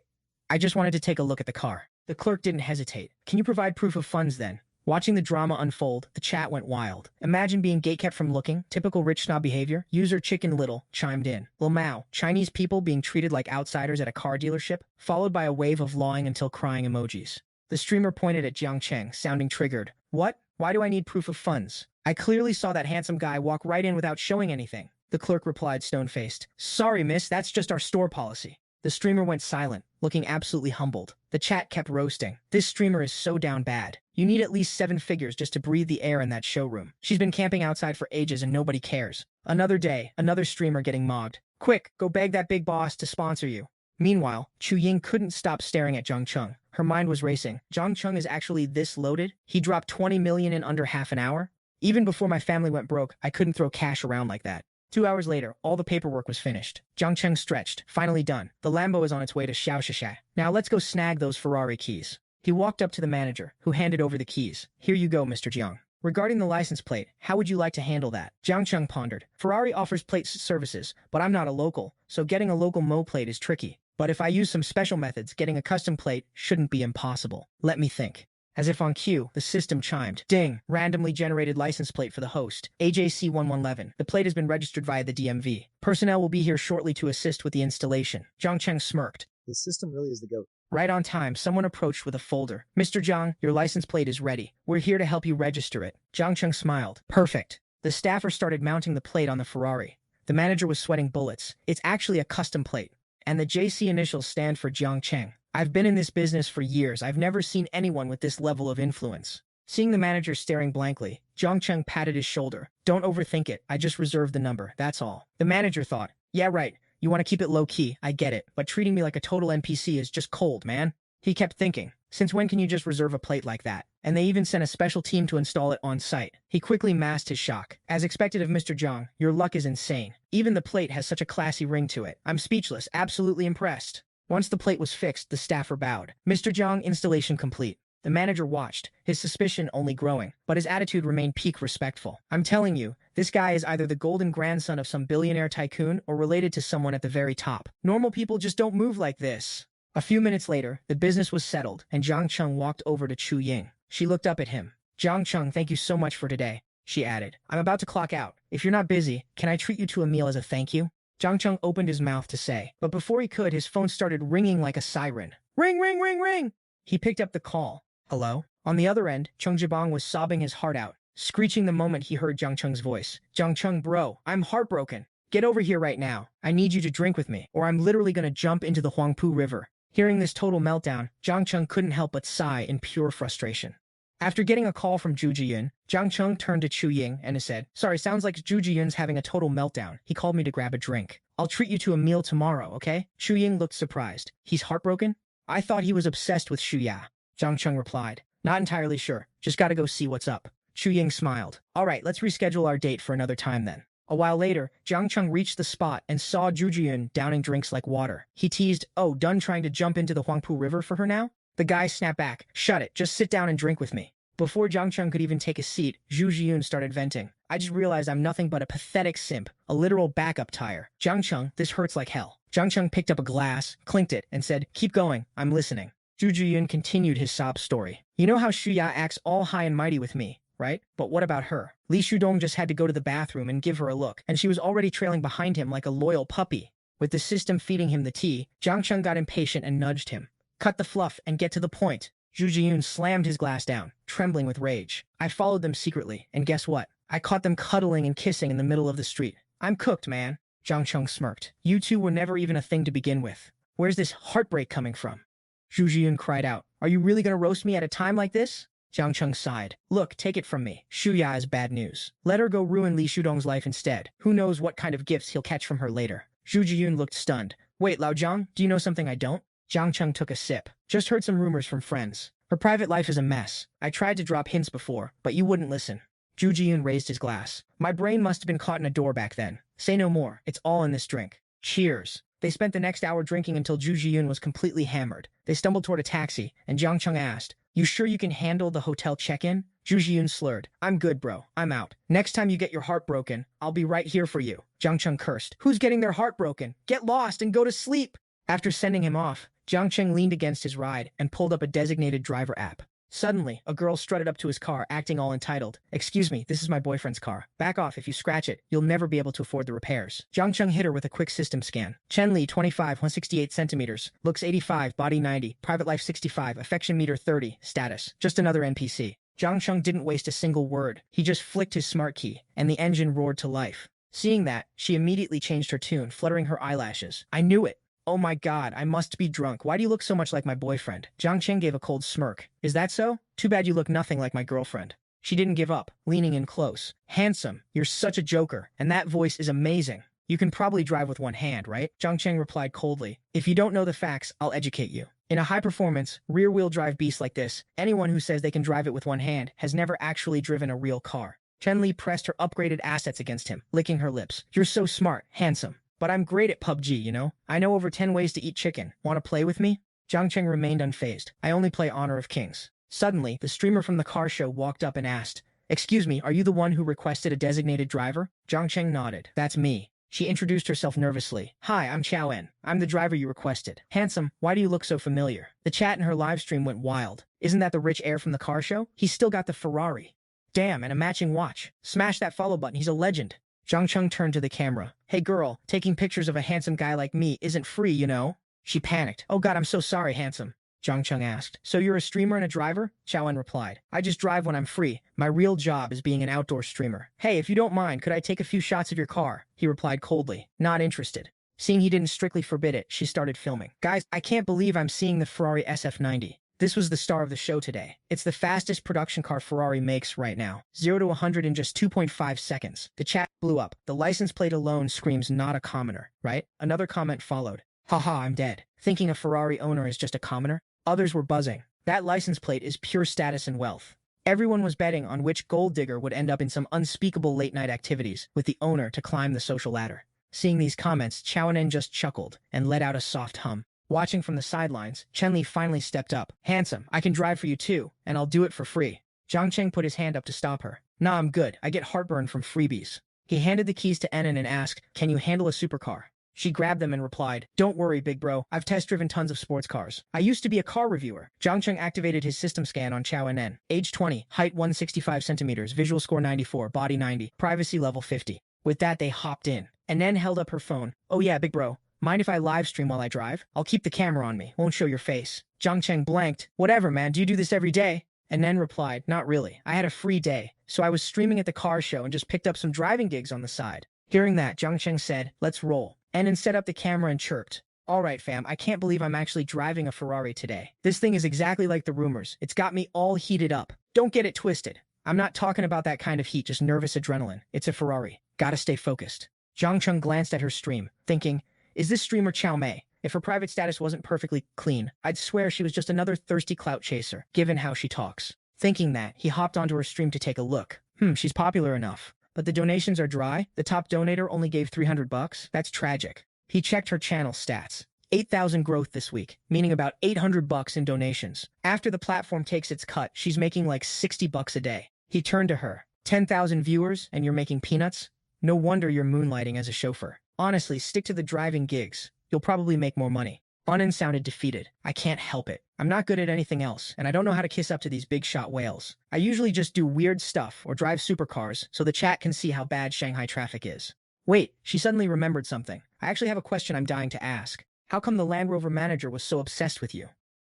just wanted to take a look at the car. The clerk didn't hesitate. Can you provide proof of funds then? Watching the drama unfold, the chat went wild. Imagine being gatekept from looking. Typical rich snob behavior. User Chicken Little chimed in. Lil Mao. Chinese people being treated like outsiders at a car dealership, followed by a wave of lawing until crying emojis. The streamer pointed at Jiang Cheng, sounding triggered. What? Why do I need proof of funds? I clearly saw that handsome guy walk right in without showing anything. The clerk replied stone-faced. Sorry, miss, that's just our store policy. The streamer went silent, looking absolutely humbled. The chat kept roasting. This streamer is so down bad. You need at least 7 figures just to breathe the air in that showroom. She's been camping outside for ages and nobody cares. Another day, another streamer getting mogged. Quick, go beg that big boss to sponsor you. Meanwhile, Ying couldn't stop staring at Jiang Cheng. Her mind was racing. Jiang Cheng is actually this loaded? He dropped 20 million in under half an hour? Even before my family went broke, I couldn't throw cash around like that. 2 hours later, all the paperwork was finished. Jiang Cheng stretched. Finally done. The Lambo is on its way to Xiaoxiao. Now let's go snag those Ferrari keys. He walked up to the manager, who handed over the keys. Here you go, Mr. Jiang. Regarding the license plate, how would you like to handle that? Jiang Cheng pondered. Ferrari offers plate services, but I'm not a local, so getting a local Mo plate is tricky. But if I use some special methods, getting a custom plate shouldn't be impossible. Let me think. As if on cue, the system chimed. Ding! Randomly generated license plate for the host. AJC1111. The plate has been registered via the DMV. Personnel will be here shortly to assist with the installation. Jiang Cheng smirked. The system really is the GOAT. Right on time, someone approached with a folder. Mr. Jiang, your license plate is ready. We're here to help you register it. Jiang Cheng smiled. Perfect. The staffer started mounting the plate on the Ferrari. The manager was sweating bullets. It's actually a custom plate. And the JC initials stand for Jiang Cheng. I've been in this business for years. I've never seen anyone with this level of influence. Seeing the manager staring blankly, Jiang Cheng patted his shoulder. Don't overthink it. I just reserved the number. That's all. The manager thought, yeah, right. You want to keep it low-key. I get it. But treating me like a total NPC is just cold, man. He kept thinking, since when can you just reserve a plate like that? And they even sent a special team to install it on site. He quickly masked his shock. As expected of Mr. Jiang, your luck is insane. Even the plate has such a classy ring to it. I'm speechless, absolutely impressed. Once the plate was fixed, the staffer bowed. Mr. Jiang, installation complete. The manager watched, his suspicion only growing, but his attitude remained peak respectful. I'm telling you, this guy is either the golden grandson of some billionaire tycoon or related to someone at the very top. Normal people just don't move like this. A few minutes later, the business was settled, and Jiang Cheng walked over to Ying. She looked up at him. Jiang Cheng, thank you so much for today, she added. I'm about to clock out. If you're not busy, can I treat you to a meal as a thank you? Jiang Cheng opened his mouth to say, but before he could, his phone started ringing like a siren. Ring, ring, ring, ring! He picked up the call. Hello? On the other end, Cheng Jibang was sobbing his heart out, screeching the moment he heard Jiang Cheng's voice. Jiang Cheng, bro, I'm heartbroken. Get over here right now. I need you to drink with me, or I'm literally gonna jump into the Huangpu River. Hearing this total meltdown, Jiang Cheng couldn't help but sigh in pure frustration. After getting a call from Zhu Jiyun, Jiang Cheng turned to Ying and said, "Sorry, sounds like Zhu Jiyun's having a total meltdown. He called me to grab a drink. I'll treat you to a meal tomorrow, okay?" Ying looked surprised. "He's heartbroken?" "I thought he was obsessed with Shuya." Jiang Cheng replied. "Not entirely sure. Just gotta go see what's up." Ying smiled. "All right, let's reschedule our date for another time then." A while later, Jiang Cheng reached the spot and saw Zhu Jiyun downing drinks like water. He teased, "Oh, done trying to jump into the Huangpu River for her now?" The guy snapped back. "Shut it, just sit down and drink with me." Before Jiang Cheng could even take a seat, Zhu Jiyun started venting. "I just realized I'm nothing but a pathetic simp, a literal backup tire. Jiang Cheng, this hurts like hell." Jiang Cheng picked up a glass, clinked it, and said, "Keep going, I'm listening." Zhu Jiyun continued his sob story. "You know how Shuya acts all high and mighty with me, right? But what about her? Li Shudong just had to go to the bathroom and give her a look, and she was already trailing behind him like a loyal puppy." With the system feeding him the tea, Jiang Cheng got impatient and nudged him. "Cut the fluff and get to the point." Zhu Jiyun slammed his glass down, trembling with rage. "I followed them secretly, and guess what? I caught them cuddling and kissing in the middle of the street. I'm cooked, man." Jiang Cheng smirked. "You two were never even a thing to begin with. Where's this heartbreak coming from?" Zhu Jiyun cried out. "Are you really gonna roast me at a time like this?" Jiang Cheng sighed. "Look, take it from me. Shuya is bad news. Let her go ruin Li Shudong's life instead. Who knows what kind of gifts he'll catch from her later." Zhu Jiyun looked stunned. "Wait, Lao Jiang, do you know something I don't?" Jiang Cheng took a sip. "Just heard some rumors from friends. Her private life is a mess. I tried to drop hints before, but you wouldn't listen." Zhu Jiyun raised his glass. "My brain must have been caught in a door back then. Say no more. It's all in this drink. Cheers." They spent the next hour drinking until Zhu Jiyun was completely hammered. They stumbled toward a taxi, and Jiang Cheng asked, "You sure you can handle the hotel check-in?" Zhu Jiyun slurred. "I'm good, bro. I'm out. Next time you get your heart broken, I'll be right here for you." Jiang Cheng cursed. "Who's getting their heart broken? Get lost and go to sleep." After sending him off, Jiang Cheng leaned against his ride and pulled up a designated driver app. Suddenly, a girl strutted up to his car, acting all entitled. "Excuse me, this is my boyfriend's car. Back off. If you scratch it, you'll never be able to afford the repairs." Jiang Cheng hit her with a quick system scan. Chen Li, 25, 168 centimeters, looks 85, body 90, private life 65, affection meter 30, status. Just another NPC. Jiang Cheng didn't waste a single word. He just flicked his smart key, and the engine roared to life. Seeing that, she immediately changed her tune, fluttering her eyelashes. "I knew it. Oh my god, I must be drunk. Why do you look so much like my boyfriend?" Jiang Cheng gave a cold smirk. "Is that so? Too bad you look nothing like my girlfriend." She didn't give up, leaning in close. "Handsome, you're such a joker, and that voice is amazing. You can probably drive with one hand, right?" Jiang Cheng replied coldly. "If you don't know the facts, I'll educate you. In a high-performance, rear-wheel drive beast like this, anyone who says they can drive it with one hand has never actually driven a real car." Chen Li pressed her upgraded assets against him, licking her lips. "You're so smart, handsome. But I'm great at PUBG, you know? I know over 10 ways to eat chicken. Want to play with me?" Jiang Cheng remained unfazed. "I only play Honor of Kings." Suddenly, the streamer from the car show walked up and asked, "Excuse me, are you the one who requested a designated driver?" Jiang Cheng nodded. "That's me." She introduced herself nervously. "Hi, I'm Xiaoxiao. I'm the driver you requested." "Handsome, why do you look so familiar?" The chat in her livestream went wild. "Isn't that the rich heir from the car show? He's still got the Ferrari. Damn, and a matching watch. Smash that follow button, he's a legend." Jiang Cheng turned to the camera. "Hey girl, taking pictures of a handsome guy like me isn't free, you know?" She panicked. "Oh god, I'm so sorry, handsome." Jiang Cheng asked. "So you're a streamer and a driver?" Xiaoxiao replied. "I just drive when I'm free. My real job is being an outdoor streamer." "Hey, if you don't mind, could I take a few shots of your car?" He replied coldly. Not interested. Seeing he didn't strictly forbid it, she started filming. "Guys, I can't believe I'm seeing the Ferrari SF90. This was the star of the show today. It's the fastest production car Ferrari makes right now. 0 to 100 in just 2.5 seconds. The chat blew up. The license plate alone screams not a commoner, right? Another comment followed. "Haha, I'm dead. Thinking a Ferrari owner is just a commoner?" Others were buzzing. That license plate is pure status and wealth. Everyone was betting on which gold digger would end up in some unspeakable late-night activities with the owner to climb the social ladder. Seeing these comments, Xiaoxiao just chuckled and let out a soft hum. Watching from the sidelines, Chen Li finally stepped up. "Handsome, I can drive for you too, and I'll do it for free." Jiang Cheng put his hand up to stop her. "Nah, I'm good. I get heartburn from freebies." He handed the keys to Enan and asked, "Can you handle a supercar?" She grabbed them and replied, "Don't worry, big bro. I've test-driven tons of sports cars. I used to be a car reviewer." Jiang Cheng activated his system scan on Xiaoxiao. Age 20, height 165 centimeters, visual score 94, body 90, privacy level 50. With that, they hopped in. Enan held up her phone. "Oh yeah, big bro. Mind if I live stream while I drive? I'll keep the camera on me. Won't show your face." Jiang Cheng blanked. "Whatever, man. Do you do this every day?" And then replied, "Not really. I had a free day, so I was streaming at the car show and just picked up some driving gigs on the side." Hearing that, Jiang Cheng said, let's roll. Annan set up the camera and chirped. Alright fam, I can't believe I'm actually driving a Ferrari today. This thing is exactly like the rumors. It's got me all heated up. Don't get it twisted. I'm not talking about that kind of heat, just nervous adrenaline. It's a Ferrari. Gotta stay focused. Jiang Cheng glanced at her stream, thinking, is this streamer Chow Mei? If her private status wasn't perfectly clean, I'd swear she was just another thirsty clout chaser, given how she talks. Thinking that, he hopped onto her stream to take a look. She's popular enough. But the donations are dry. The top donator only gave 300 bucks. That's tragic. He checked her channel stats. 8,000 growth this week, meaning about 800 bucks in donations. After the platform takes its cut, she's making like 60 bucks a day. He turned to her. 10,000 viewers and you're making peanuts? No wonder you're moonlighting as a chauffeur. Honestly, stick to the driving gigs. You'll probably make more money. Onan sounded defeated. I can't help it. I'm not good at anything else, and I don't know how to kiss up to these big shot whales. I usually just do weird stuff or drive supercars so the chat can see how bad Shanghai traffic is. Wait, she suddenly remembered something. I actually have a question I'm dying to ask. How come the Land Rover manager was so obsessed with you?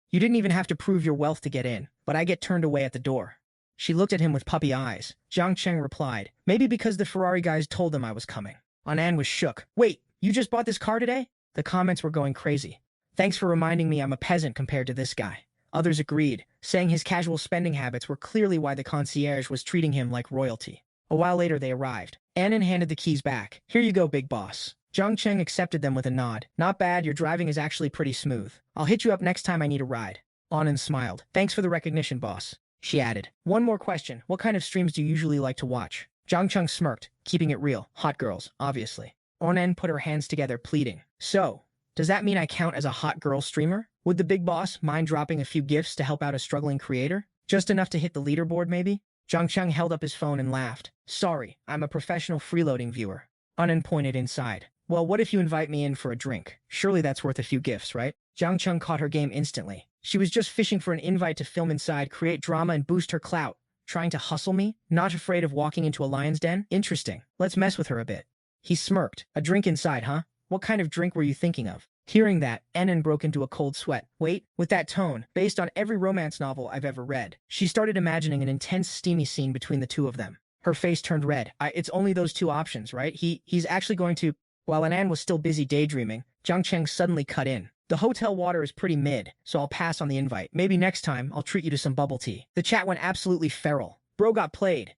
You didn't even have to prove your wealth to get in, but I get turned away at the door. She looked at him with puppy eyes. Jiang Cheng replied, maybe because the Ferrari guys told them I was coming. Onan was shook. Wait, you just bought this car today? The comments were going crazy. Thanks for reminding me I'm a peasant compared to this guy. Others agreed, saying his casual spending habits were clearly why the concierge was treating him like royalty. A while later they arrived. Annan handed the keys back. Here you go, big boss. Jiang Cheng accepted them with a nod. Not bad, your driving is actually pretty smooth. I'll hit you up next time I need a ride. Annan smiled. Thanks for the recognition, boss. She added. One more question. What kind of streams do you usually like to watch? Jiang Cheng smirked, keeping it real. Hot girls, obviously. Onan put her hands together, pleading. So, does that mean I count as a hot girl streamer? Would the big boss mind dropping a few gifts to help out a struggling creator? Just enough to hit the leaderboard, maybe? Jiang Cheng held up his phone and laughed. Sorry, I'm a professional freeloading viewer. Onan pointed inside. Well, what if you invite me in for a drink? Surely that's worth a few gifts, right? Jiang Cheng caught her game instantly. She was just fishing for an invite to film inside, create drama, and boost her clout. Trying to hustle me? Not afraid of walking into a lion's den? Interesting. Let's mess with her a bit. He smirked. A drink inside, huh? What kind of drink were you thinking of? Hearing that, Annan broke into a cold sweat. Wait, with that tone, based on every romance novel I've ever read, she started imagining an intense steamy scene between the two of them. Her face turned red. It's only those two options, right? He's actually going to... While Annan was still busy daydreaming, Jiang Cheng suddenly cut in. The hotel water is pretty mid, so I'll pass on the invite. Maybe next time, I'll treat you to some bubble tea. The chat went absolutely feral. Bro got played.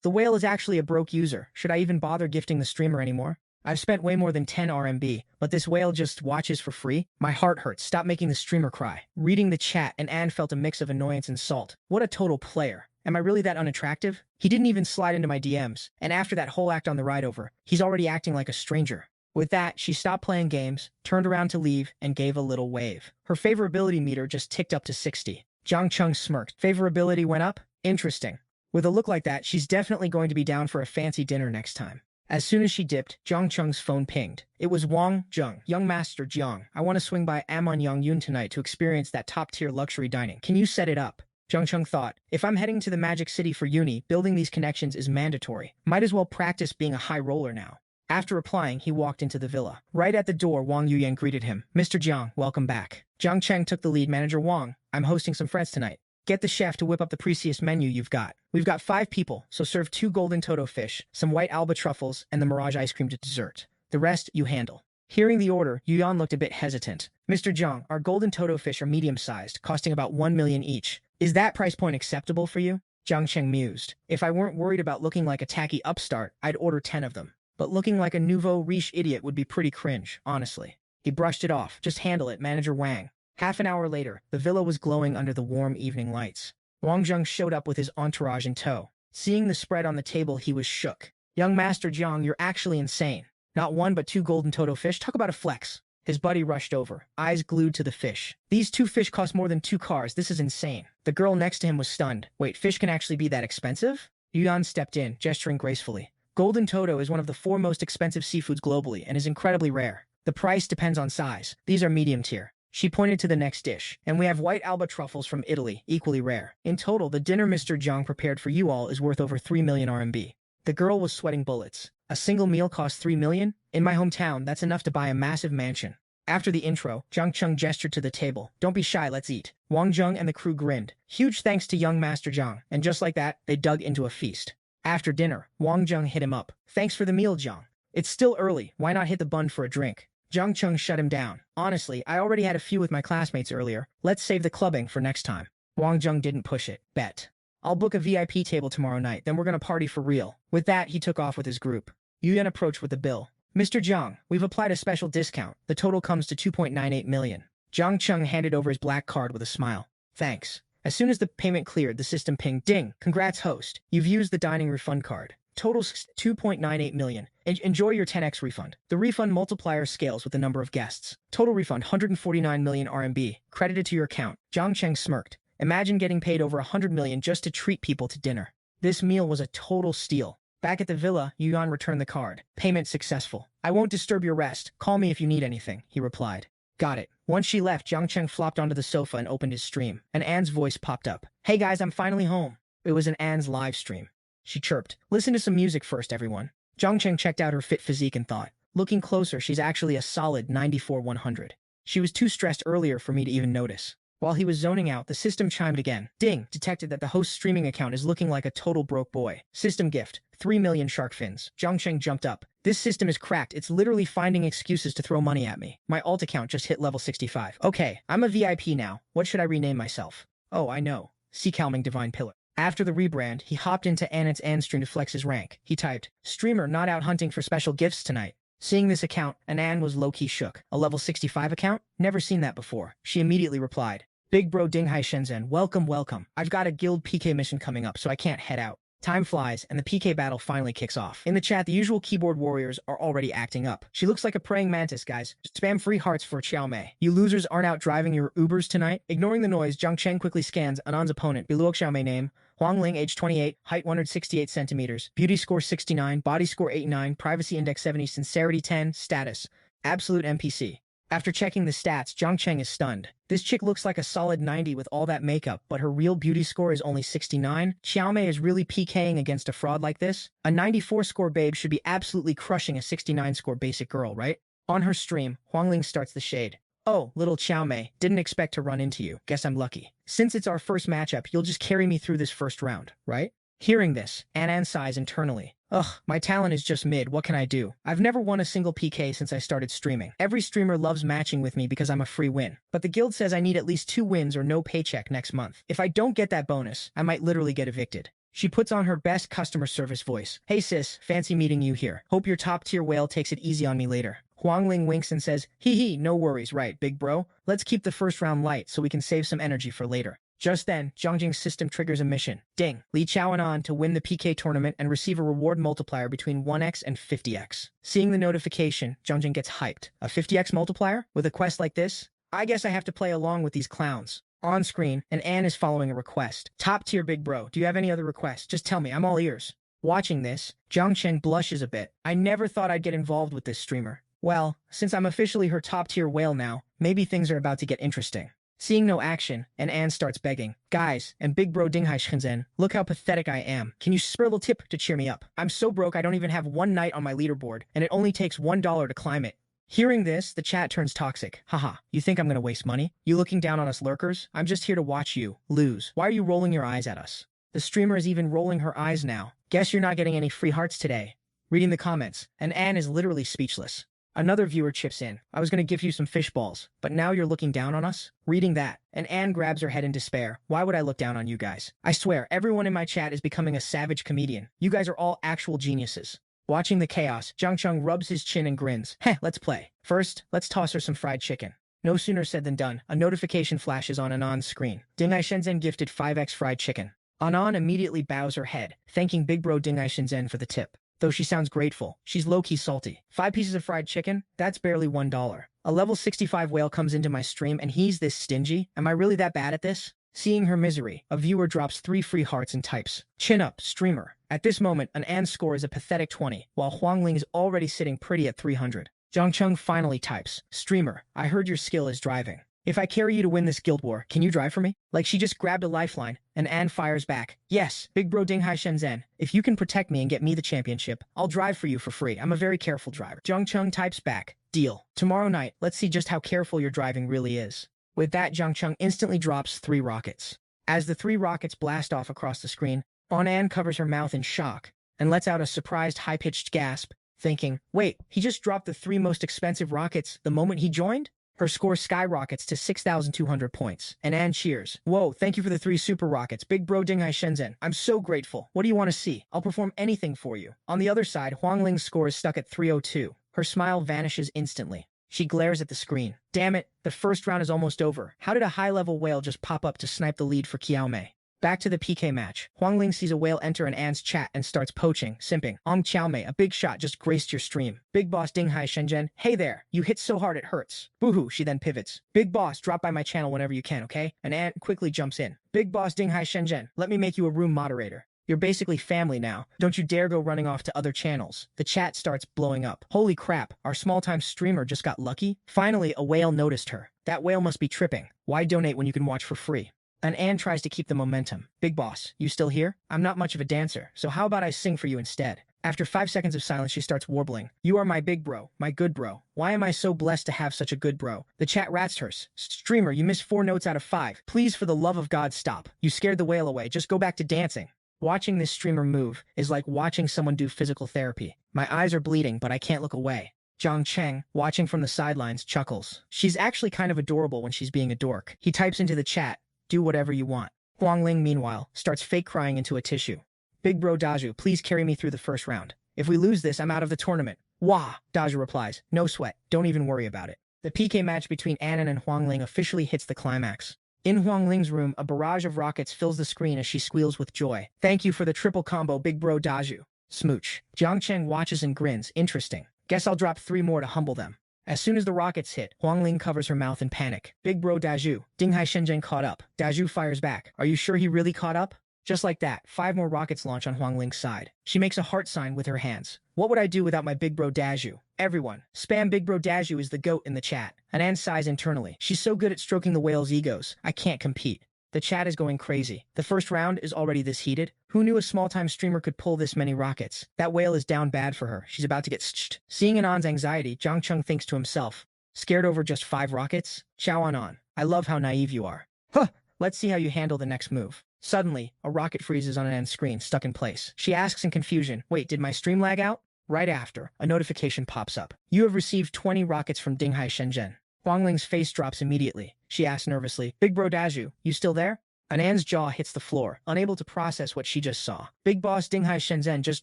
The whale is actually a broke user. Should I even bother gifting the streamer anymore? I've spent way more than 10 RMB, but this whale just watches for free? My heart hurts. Stop making the streamer cry. Reading the chat, and Anne felt a mix of annoyance and salt. What a total player. Am I really that unattractive? He didn't even slide into my DMs, and after that whole act on the ride over, he's already acting like a stranger. With that, she stopped playing games, turned around to leave, and gave a little wave. Her favorability meter just ticked up to 60. Jiang Cheng smirked. Favorability went up? Interesting. With a look like that, she's definitely going to be down for a fancy dinner next time. As soon as she dipped, Jiang Cheng's phone pinged. It was Wang Zheng. Young Master Jiang, I want to swing by Amon Yongyun tonight to experience that top-tier luxury dining. Can you set it up? Jiang Cheng thought, if I'm heading to the Magic City for uni, building these connections is mandatory. Might as well practice being a high roller now. After replying, he walked into the villa. Right at the door, Wang Yuyan greeted him. Mr. Jiang, welcome back. Jiang Cheng took the lead. Manager Wang, I'm hosting some friends tonight. Get the chef to whip up the priciest menu you've got. We've got 5 people, so serve 2 golden toto fish, some white alba truffles, and the mirage ice cream to dessert. The rest, you handle. Hearing the order, Yuan looked a bit hesitant. Mr. Jiang, our golden toto fish are medium-sized, costing about 1 million each. Is that price point acceptable for you? Jiang Cheng mused. If I weren't worried about looking like a tacky upstart, I'd order 10 of them. But looking like a nouveau riche idiot would be pretty cringe, honestly. He brushed it off. Just handle it, Manager Wang. Half an hour later, the villa was glowing under the warm evening lights. Wang Zheng showed up with his entourage in tow. Seeing the spread on the table, he was shook. Young Master Jiang, you're actually insane. Not 1 but 2 golden toto fish? Talk about a flex. His buddy rushed over, eyes glued to the fish. These 2 fish cost more than 2 cars. This is insane. The girl next to him was stunned. Wait, fish can actually be that expensive? Yuan stepped in, gesturing gracefully. Golden toto is one of the 4 most expensive seafoods globally and is incredibly rare. The price depends on size. These are medium tier. She pointed to the next dish. And we have white alba truffles from Italy, equally rare. In total, the dinner Mr. Jiang prepared for you all is worth over 3 million RMB. The girl was sweating bullets. A single meal costs 3 million? In my hometown, that's enough to buy a massive mansion. After the intro, Jiang Cheng gestured to the table. Don't be shy, let's eat. Wang Zheng and the crew grinned. Huge thanks to young Master Jiang. And just like that, they dug into a feast. After dinner, Wang Zheng hit him up. Thanks for the meal, Jiang. It's still early, why not hit the bund for a drink? Jiang Cheng shut him down. Honestly, I already had a few with my classmates earlier. Let's save the clubbing for next time. Wang Zheng didn't push it. Bet. I'll book a VIP table tomorrow night, then we're gonna party for real. With that, he took off with his group. Yuan approached with the bill. Mr. Jiang, we've applied a special discount. The total comes to 2.98 million. Jiang Cheng handed over his black card with a smile. Thanks. As soon as the payment cleared, the system pinged. Ding. Congrats, host. You've used the dining refund card. Totals 2.98 million. Enjoy your 10x refund. The refund multiplier scales with the number of guests. Total refund 149 million RMB. Credited to your account. Jiang Cheng smirked. Imagine getting paid over 100 million just to treat people to dinner. This meal was a total steal. Back at the villa, Yuan returned the card. Payment successful. I won't disturb your rest. Call me if you need anything, he replied. Got it. Once she left, Jiang Cheng flopped onto the sofa and opened his stream. And Anne's voice popped up. Hey guys, I'm finally home. It was an Anne's live stream. She chirped. Listen to some music first, everyone. Jiang Cheng checked out her fit physique and thought. Looking closer, she's actually a solid 94-100. She was too stressed earlier for me to even notice. While he was zoning out, the system chimed again. Ding! Detected that the host's streaming account is looking like a total broke boy. System gift. 3 million shark fins. Jiang Cheng jumped up. This system is cracked. It's literally finding excuses to throw money at me. My alt account just hit level 65. Okay, I'm a VIP now. What should I rename myself? Oh, I know. Calming Divine Pillar. After the rebrand, he hopped into Annet's stream to flex his rank. He typed, streamer not out hunting for special gifts tonight. Seeing this account, Anne was low-key shook. A level 65 account? Never seen that before. She immediately replied, Big bro Dinghai Shenzhen, welcome. I've got a guild PK mission coming up, so I can't head out. Time flies, and the PK battle finally kicks off. In the chat, the usual keyboard warriors are already acting up. She looks like a praying mantis, guys. Spam free hearts for Xiaomei. You losers aren't out driving your Ubers tonight? Ignoring the noise, Jiang Cheng quickly scans Anan's opponent. Below Xiaomei name, Huang Ling, age 28, height 168 centimeters, beauty score 69, body score 89, privacy index 70, sincerity 10, status, absolute NPC. After checking the stats, Jiang Cheng is stunned. This chick looks like a solid 90 with all that makeup, but her real beauty score is only 69. Xiaomei is really PKing against a fraud like this? A 94 score babe should be absolutely crushing a 69 score basic girl, right? On her stream, Huangling starts the shade. Oh, little Xiaomei, didn't expect to run into you. Guess I'm lucky. Since it's our first matchup, you'll just carry me through this first round, right? Hearing this, Anne sighs internally. Ugh, my talent is just mid, what can I do? I've never won a single PK since I started streaming. Every streamer loves matching with me because I'm a free win. But the guild says I need at least 2 wins or no paycheck next month. If I don't get that bonus, I might literally get evicted. She puts on her best customer service voice. Hey sis, fancy meeting you here. Hope your top-tier whale takes it easy on me later. Huangling winks and says, hee, no worries, right, big bro? Let's keep the first round light so we can save some energy for later. Just then, Zhongjing's system triggers a mission. Ding! Li Chao and On to win the PK tournament and receive a reward multiplier between 1x and 50x. Seeing the notification, Zhongjing gets hyped. A 50x multiplier? With a quest like this? I guess I have to play along with these clowns. On screen, and Anne is following a request. Top tier big bro, do you have any other requests? Just tell me, I'm all ears. Watching this, Jiang Cheng blushes a bit. I never thought I'd get involved with this streamer. Well, since I'm officially her top tier whale now, maybe things are about to get interesting. Seeing no action, and Anne starts begging. Guys, and big bro Dinghai Shenzhen, look how pathetic I am. Can you spare a little tip to cheer me up? I'm so broke I don't even have one night on my leaderboard, and it only takes $1 to climb it. Hearing this, the chat turns toxic. Haha, you think I'm gonna waste money? You looking down on us lurkers? I'm just here to watch you lose. Why are you rolling your eyes at us? The streamer is even rolling her eyes now. Guess you're not getting any free hearts today. Reading the comments, and Anne is literally speechless. Another viewer chips in. I was going to give you some fish balls, but now you're looking down on us? Reading that, and Anne grabs her head in despair. Why would I look down on you guys? I swear, everyone in my chat is becoming a savage comedian. You guys are all actual geniuses. Watching the chaos, Jiang Cheng rubs his chin and grins. Heh, let's play. First, let's toss her some fried chicken. No sooner said than done. A notification flashes on Anon's screen. Dinghai Shenzhen gifted 5x fried chicken. Anon immediately bows her head, thanking big bro Dinghai Shenzhen for the tip. Though she sounds grateful, she's low-key salty. 5 pieces of fried chicken? That's barely $1. A level 65 whale comes into my stream and he's this stingy? Am I really that bad at this? Seeing her misery, a viewer drops 3 free hearts and types, chin up, streamer. At this moment, an Anne's score is a pathetic 20, while Huangling is already sitting pretty at 300. Jiang Cheng finally types, streamer, I heard your skill is driving. If I carry you to win this guild war, can you drive for me? Like she just grabbed a lifeline, and Anne fires back. Yes, big bro Dinghai Shenzhen, if you can protect me and get me the championship, I'll drive for you for free. I'm a very careful driver. Jiang Cheng types back, deal. Tomorrow night, let's see just how careful your driving really is. With that, Jiang Cheng instantly drops 3 rockets. As the 3 rockets blast off across the screen, Anne covers her mouth in shock, and lets out a surprised high-pitched gasp. thinking, wait, he just dropped the 3 most expensive rockets the moment he joined? Her score skyrockets to 6,200 points. And Anne cheers. Whoa, thank you for the 3 super rockets. Big bro Dinghai Shenzhen. I'm so grateful. What do you want to see? I'll perform anything for you. On the other side, Huang Ling's score is stuck at 302. Her smile vanishes instantly. She glares at the screen. Damn it, the first round is almost over. How did a high-level whale just pop up to snipe the lead for Xiaomei? Back to the PK match. Huang Ling sees a whale enter in Anne's chat and starts poaching, simping. Xiaomei, a big shot just graced your stream. Big boss Dinghai Shenzhen, hey there, you hit so hard it hurts. Boohoo, she then pivots. Big boss, drop by my channel whenever you can, okay? And Anne quickly jumps in. Big boss Dinghai Shenzhen, let me make you a room moderator. You're basically family now. Don't you dare go running off to other channels. The chat starts blowing up. Holy crap, our small-time streamer just got lucky? Finally, a whale noticed her. That whale must be tripping. Why donate when you can watch for free? And Anne tries to keep the momentum. Big boss, you still here? I'm not much of a dancer, so how about I sing for you instead? After 5 seconds of silence, she starts warbling. You are my big bro, my good bro. Why am I so blessed to have such a good bro? The chat rats her. Streamer, you missed 4 notes out of 5. Please, for the love of God, stop. You scared the whale away. Just go back to dancing. Watching this streamer move is like watching someone do physical therapy. My eyes are bleeding, but I can't look away. Jiang Cheng, watching from the sidelines, chuckles. She's actually kind of adorable when she's being a dork. He types into the chat, do whatever you want. Huang Ling, meanwhile, starts fake crying into a tissue. Big bro Dazhu, please carry me through the first round. If we lose this, I'm out of the tournament. Wah! Dazhu replies, no sweat, don't even worry about it. The PK match between Annan and Huang Ling officially hits the climax. In Huang Ling's room, a barrage of rockets fills the screen as she squeals with joy. Thank you for the triple combo, big bro Dazhu. Smooch. Jiang Cheng watches and grins. Interesting. Guess I'll drop 3 more to humble them. As soon as the rockets hit, Huang Ling covers her mouth in panic. Big bro Dazhu. Dinghai Shenzhen caught up. Dazhu fires back. Are you sure he really caught up? Just like that, 5 more rockets launch on Huang Ling's side. She makes a heart sign with her hands. What would I do without my big bro Dazhu? Everyone, spam big bro Dazhu is the GOAT in the chat. And Anne sighs internally. She's so good at stroking the whale's egos. I can't compete. The chat is going crazy. The first round is already this heated. Who knew a small-time streamer could pull this many rockets? That whale is down bad for her. She's about to get stitched. Seeing Anan's anxiety, Jiang Cheng thinks to himself, scared over just 5 rockets? Chow Anan, I love how naive you are. Huh, let's see how you handle the next move. Suddenly, a rocket freezes on Anan's screen, stuck in place. She asks in confusion, wait, did my stream lag out? Right after, a notification pops up. You have received 20 rockets from Dinghai Shenzhen. Huang Ling's face drops immediately. She asks nervously, Big bro Dazhu, you still there? Anan's jaw hits the floor, unable to process what she just saw. Big boss Dinghai Shenzhen just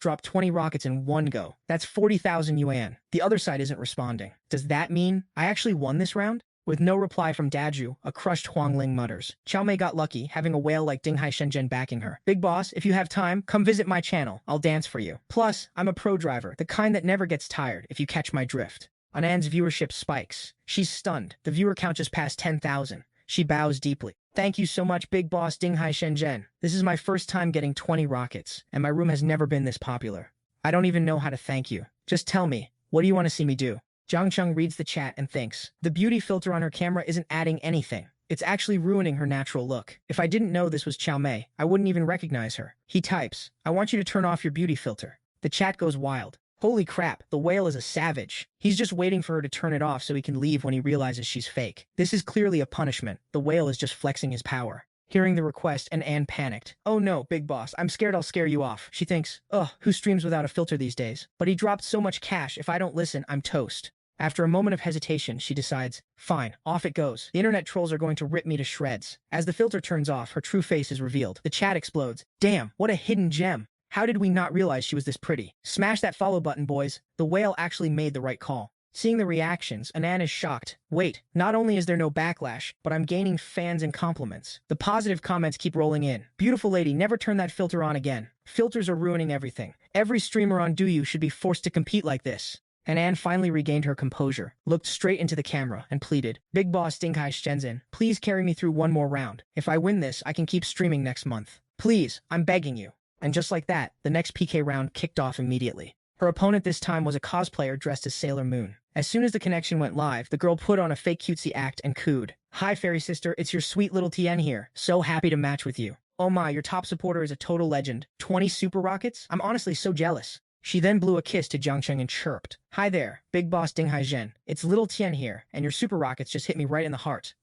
dropped 20 rockets in one go. That's 40,000 yuan. The other side isn't responding. Does that mean I actually won this round? With no reply from Dazhu, a crushed Huang Ling mutters. Xiaomei got lucky, having a whale like Dinghai Shenzhen backing her. Big boss, if you have time, come visit my channel. I'll dance for you. Plus, I'm a pro driver, the kind that never gets tired, if you catch my drift. Anan's viewership spikes. She's stunned. The viewer count just passed 10,000. She bows deeply. Thank you so much, big boss Dinghai Shenzhen. This is my first time getting 20 rockets, and my room has never been this popular. I don't even know how to thank you. Just tell me, what do you want to see me do? Jiang Cheng reads the chat and thinks, the beauty filter on her camera isn't adding anything. It's actually ruining her natural look. If I didn't know this was Xiaomei, I wouldn't even recognize her. He types, I want you to turn off your beauty filter. The chat goes wild. Holy crap, the whale is a savage. He's just waiting for her to turn it off so he can leave when he realizes she's fake. This is clearly a punishment. The whale is just flexing his power. Hearing the request, and Anne panicked. Oh no, big boss, I'm scared I'll scare you off. She thinks, ugh, who streams without a filter these days? But he dropped so much cash, if I don't listen, I'm toast. After a moment of hesitation, she decides, fine, off it goes. The internet trolls are going to rip me to shreds. As the filter turns off, her true face is revealed. The chat explodes. Damn, what a hidden gem. How did we not realize she was this pretty? Smash that follow button, boys. The whale actually made the right call. Seeing the reactions, Anan is shocked. Wait, not only is there no backlash, but I'm gaining fans and compliments. The positive comments keep rolling in. Beautiful lady, never turn that filter on again. Filters are ruining everything. Every streamer on DouYu should be forced to compete like this. And Anne finally regained her composure, looked straight into the camera, and pleaded, Big boss Dinghai Shenzhen, please carry me through one more round. If I win this, I can keep streaming next month. Please, I'm begging you. And just like that, the next PK round kicked off immediately. Her opponent this time was a cosplayer dressed as Sailor Moon. As soon as the connection went live, the girl put on a fake cutesy act and cooed. Hi fairy sister, it's your sweet little Tien here. So happy to match with you. Oh my, your top supporter is a total legend. 20 super rockets? I'm honestly so jealous. She then blew a kiss to Jiang Cheng and chirped. Hi there, big boss Dinghai Zhen. It's little Tien here, and your super rockets just hit me right in the heart.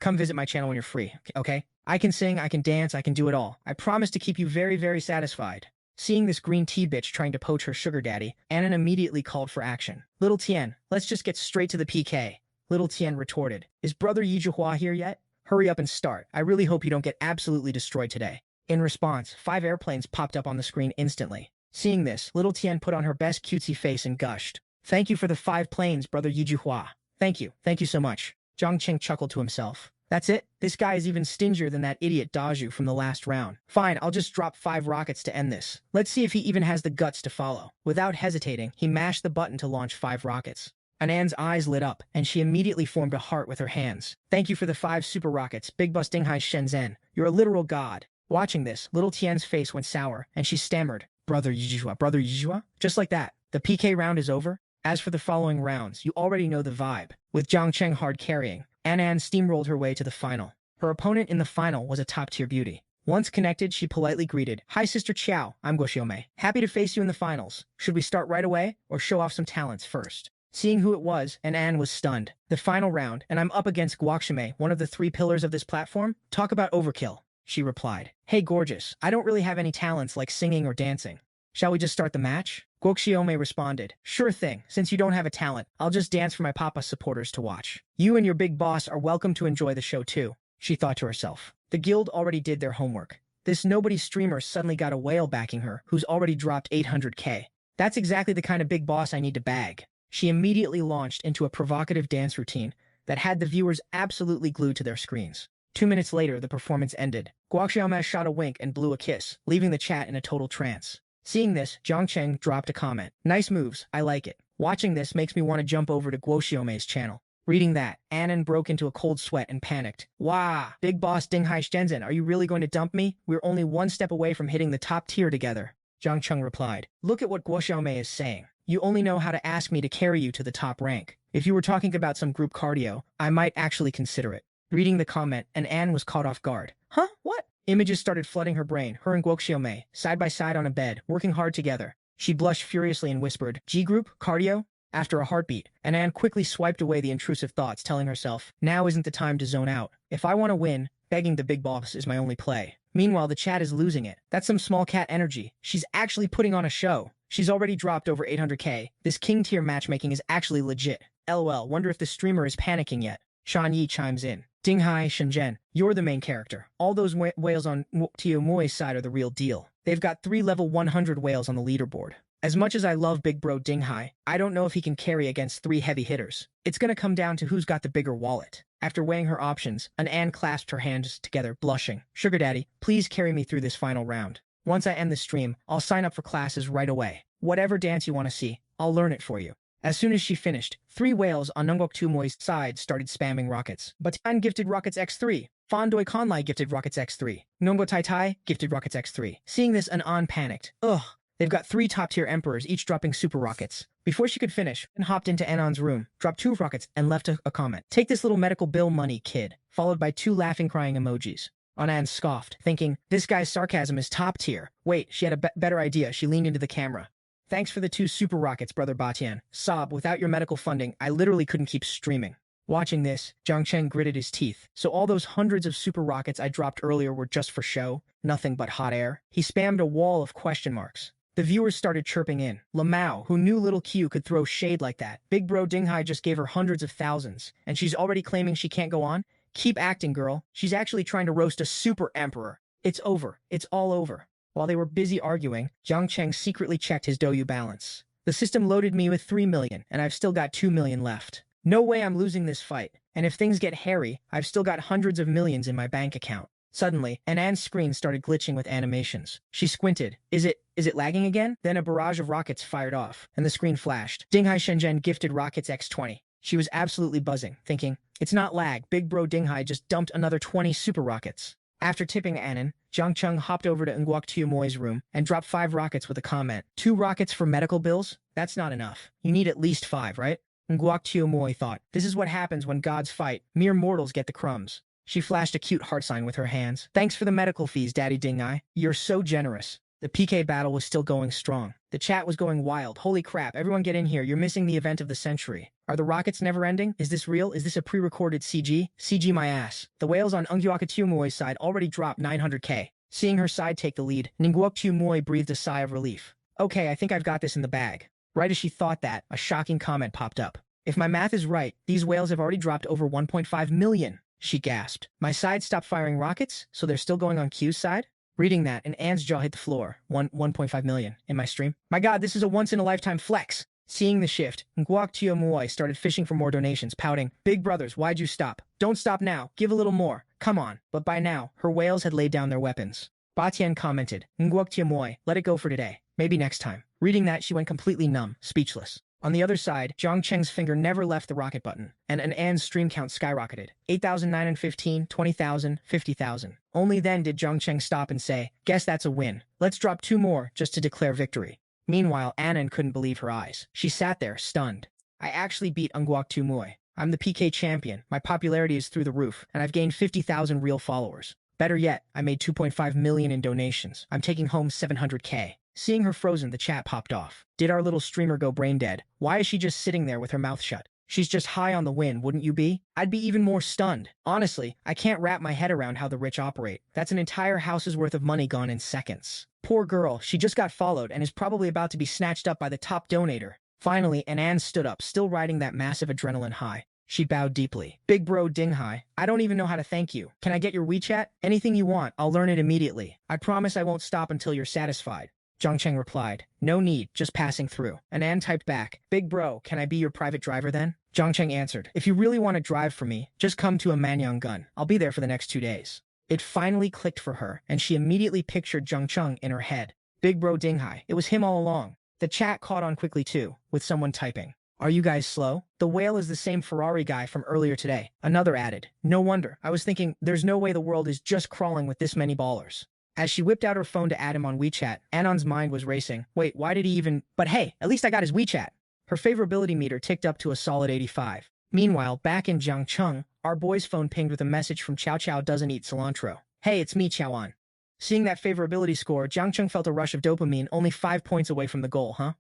Come visit my channel when you're free, okay? I can sing, I can dance, I can do it all. I promise to keep you very, very satisfied. Seeing this green tea bitch trying to poach her sugar daddy, Annan immediately called for action. Little Tian, let's just get straight to the PK. Little Tian retorted, is brother Yizhuhua here yet? Hurry up and start. I really hope you don't get absolutely destroyed today. In response, 5 airplanes popped up on the screen instantly. Seeing this, Little Tian put on her best cutesy face and gushed. Thank you for the 5 planes, brother Yizhuhua. Thank you so much. Jiang Cheng chuckled to himself. That's it? This guy is even stingier than that idiot Dazhu from the last round. Fine, I'll just drop 5 rockets to end this. Let's see if he even has the guts to follow. Without hesitating, he mashed the button to launch 5 rockets. Anan's eyes lit up, and she immediately formed a heart with her hands. Thank you for the 5 super rockets, Big Bus Dinghai Shenzhen. You're a literal god. Watching this, Little Tian's face went sour, and she stammered, Brother Yizhua? Just like that, the PK round is over? As for the following rounds, you already know the vibe. With Jiang Cheng hard carrying, Anan steamrolled her way to the final. Her opponent in the final was a top-tier beauty. Once connected, she politely greeted, Hi Sister Xiao, I'm Guoxiumei. Happy to face you in the finals. Should we start right away, or show off some talents first? Seeing who it was, Anne was stunned. The final round, and I'm up against Guoxiumei, one of the 3 pillars of this platform? Talk about overkill, she replied. Hey gorgeous, I don't really have any talents like singing or dancing. Shall we just start the match? Guoxiumei responded, Sure thing, since you don't have a talent, I'll just dance for my papa supporters to watch. You and your big boss are welcome to enjoy the show too, she thought to herself. The guild already did their homework. This nobody streamer suddenly got a whale backing her who's already dropped 800k. That's exactly the kind of big boss I need to bag. She immediately launched into a provocative dance routine that had the viewers absolutely glued to their screens. 2 minutes later, the performance ended. Guoxiumei shot a wink and blew a kiss, leaving the chat in a total trance. Seeing this, Jiang Cheng dropped a comment. Nice moves, I like it. Watching this makes me want to jump over to Guoxiumei's channel. Reading that, Annan broke into a cold sweat and panicked. Wah! Big boss Dinghai Shenzhen, are you really going to dump me? We're only 1 step away from hitting the top tier together. Jiang Cheng replied. Look at what Guoxiumei is saying. You only know how to ask me to carry you to the top rank. If you were talking about some group cardio, I might actually consider it. Reading the comment, and Anne was caught off guard. Huh? What? Images started flooding her brain, her and Guoxiumei, side by side on a bed, working hard together. She blushed furiously and whispered, G-group? Cardio? After a heartbeat, and Anne quickly swiped away the intrusive thoughts, telling herself, now isn't the time to zone out. If I want to win, begging the big boss is my only play. Meanwhile, the chat is losing it. That's some small cat energy. She's actually putting on a show. She's already dropped over 800k. This king tier matchmaking is actually legit. LOL, wonder if the streamer is panicking yet. Shan Yi chimes in. Dinghai Shenzhen, you're the main character. All those whales on Tio Mui's side are the real deal. They've got 3 level 100 whales on the leaderboard. As much as I love big bro Dinghai, I don't know if he can carry against 3 heavy hitters. It's gonna come down to who's got the bigger wallet. After weighing her options, Anne clasped her hands together, blushing. Sugar daddy, please carry me through this final round. Once I end the stream, I'll sign up for classes right away. Whatever dance you want to see, I'll learn it for you. As soon as she finished, 3 whales on Nunggok Tumoy's side started spamming rockets. Batan gifted rockets X3. Fondoi Conlai gifted rockets X3. Nungo Tai Tai gifted rockets X3. Seeing this, An panicked. Ugh, they've got 3 top-tier emperors, each dropping super rockets. Before she could finish, and hopped into Anon's room, dropped 2 rockets, and left a comment. Take this little medical bill money, kid. Followed by 2 laughing crying emojis. Anand scoffed, thinking, this guy's sarcasm is top tier. Wait, she had a better idea. She leaned into the camera. Thanks for the 2 super rockets, brother Batian. Sob, without your medical funding, I literally couldn't keep streaming. Watching this, Jiang Cheng gritted his teeth. So all those hundreds of super rockets I dropped earlier were just for show? Nothing but hot air? He spammed a wall of question marks. The viewers started chirping in. Lamau, who knew little Q could throw shade like that. Big bro Dinghai just gave her hundreds of thousands, and she's already claiming she can't go on? Keep acting, girl. She's actually trying to roast a super emperor. It's over. It's all over. While they were busy arguing, Jiang Cheng secretly checked his Douyu balance. The system loaded me with 3 million, and I've still got 2 million left. No way I'm losing this fight. And if things get hairy, I've still got hundreds of millions in my bank account. Suddenly, Anand's screen started glitching with animations. She squinted. Is it lagging again? Then a barrage of rockets fired off, and the screen flashed. Dinghai Shenzhen gifted rockets X20. She was absolutely buzzing, thinking, it's not lag, big bro Dinghai just dumped another 20 super rockets. After tipping Annan, Jiang Cheng hopped over to Nguok Tumoy's room and dropped 5 rockets with a comment. 2 rockets for medical bills? That's not enough. You need at least 5, right? Nguok Tumoy thought, this is what happens when gods fight. Mere mortals get the crumbs. She flashed a cute heart sign with her hands. Thanks for the medical fees, Daddy Dinghai. You're so generous. The PK battle was still going strong. The chat was going wild. Holy crap, everyone get in here. You're missing the event of the century. Are the rockets never ending? Is this real? Is this a pre-recorded CG? CG my ass. The whales on Ungyuaka Tumoy's side already dropped 900k. Seeing her side take the lead, Nguoktu breathed a sigh of relief. Okay, I think I've got this in the bag. Right as she thought that, a shocking comment popped up. If my math is right, these whales have already dropped over 1.5 million, she gasped. My side stopped firing rockets, so they're still going on Q's side? Reading that, and Anne's jaw hit the floor. 1.5 million in my stream. My god, this is a once-in-a-lifetime flex. Seeing the shift, Nguoktu started fishing for more donations, pouting, Big brothers, why'd you stop? Don't stop now, give a little more, come on. But by now, her whales had laid down their weapons. Batian commented, Nguoktu, let it go for today. Maybe next time. Reading that, she went completely numb, speechless. On the other side, Jiang Cheng's finger never left the rocket button, and Anne's stream count skyrocketed. 8,915, 20,000, 50,000. Only then did Jiang Cheng stop and say, guess that's a win. Let's drop 2 more just to declare victory. Meanwhile, Anne couldn't believe her eyes. She sat there, stunned. I actually beat Nguoktu. I'm the PK champion, my popularity is through the roof, and I've gained 50,000 real followers. Better yet, I made 2.5 million in donations. I'm taking home 700k. Seeing her frozen, the chat popped off. Did our little streamer go brain dead? Why is she just sitting there with her mouth shut? She's just high on the wind, wouldn't you be? I'd be even more stunned. Honestly, I can't wrap my head around how the rich operate. That's an entire house's worth of money gone in seconds. Poor girl, she just got followed and is probably about to be snatched up by the top donator. Finally, Anne stood up, still riding that massive adrenaline high. She bowed deeply. Big bro Dinghai, I don't even know how to thank you. Can I get your WeChat? Anything you want, I'll learn it immediately. I promise I won't stop until you're satisfied. Jiang Cheng replied, no need, just passing through. And Anne typed back, big bro, can I be your private driver then? Jiang Cheng answered, if you really want to drive for me, just come to a Manhua gun. I'll be there for the next 2 days. It finally clicked for her, and she immediately pictured Jiang Cheng in her head. Big bro Dinghai, it was him all along. The chat caught on quickly too, with someone typing, are you guys slow? The whale is the same Ferrari guy from earlier today. Another added, no wonder. I was thinking, there's no way the world is just crawling with this many ballers. As she whipped out her phone to add him on WeChat, Anon's mind was racing. Wait, why did he even... But hey, at least I got his WeChat. Her favorability meter ticked up to a solid 85. Meanwhile, back in Jiang Cheng, our boy's phone pinged with a message from Xiaoxiao doesn't eat cilantro. Hey, it's me, Xiaoan. Seeing that favorability score, Jiang Cheng felt a rush of dopamine, only 5 points away from the goal, huh?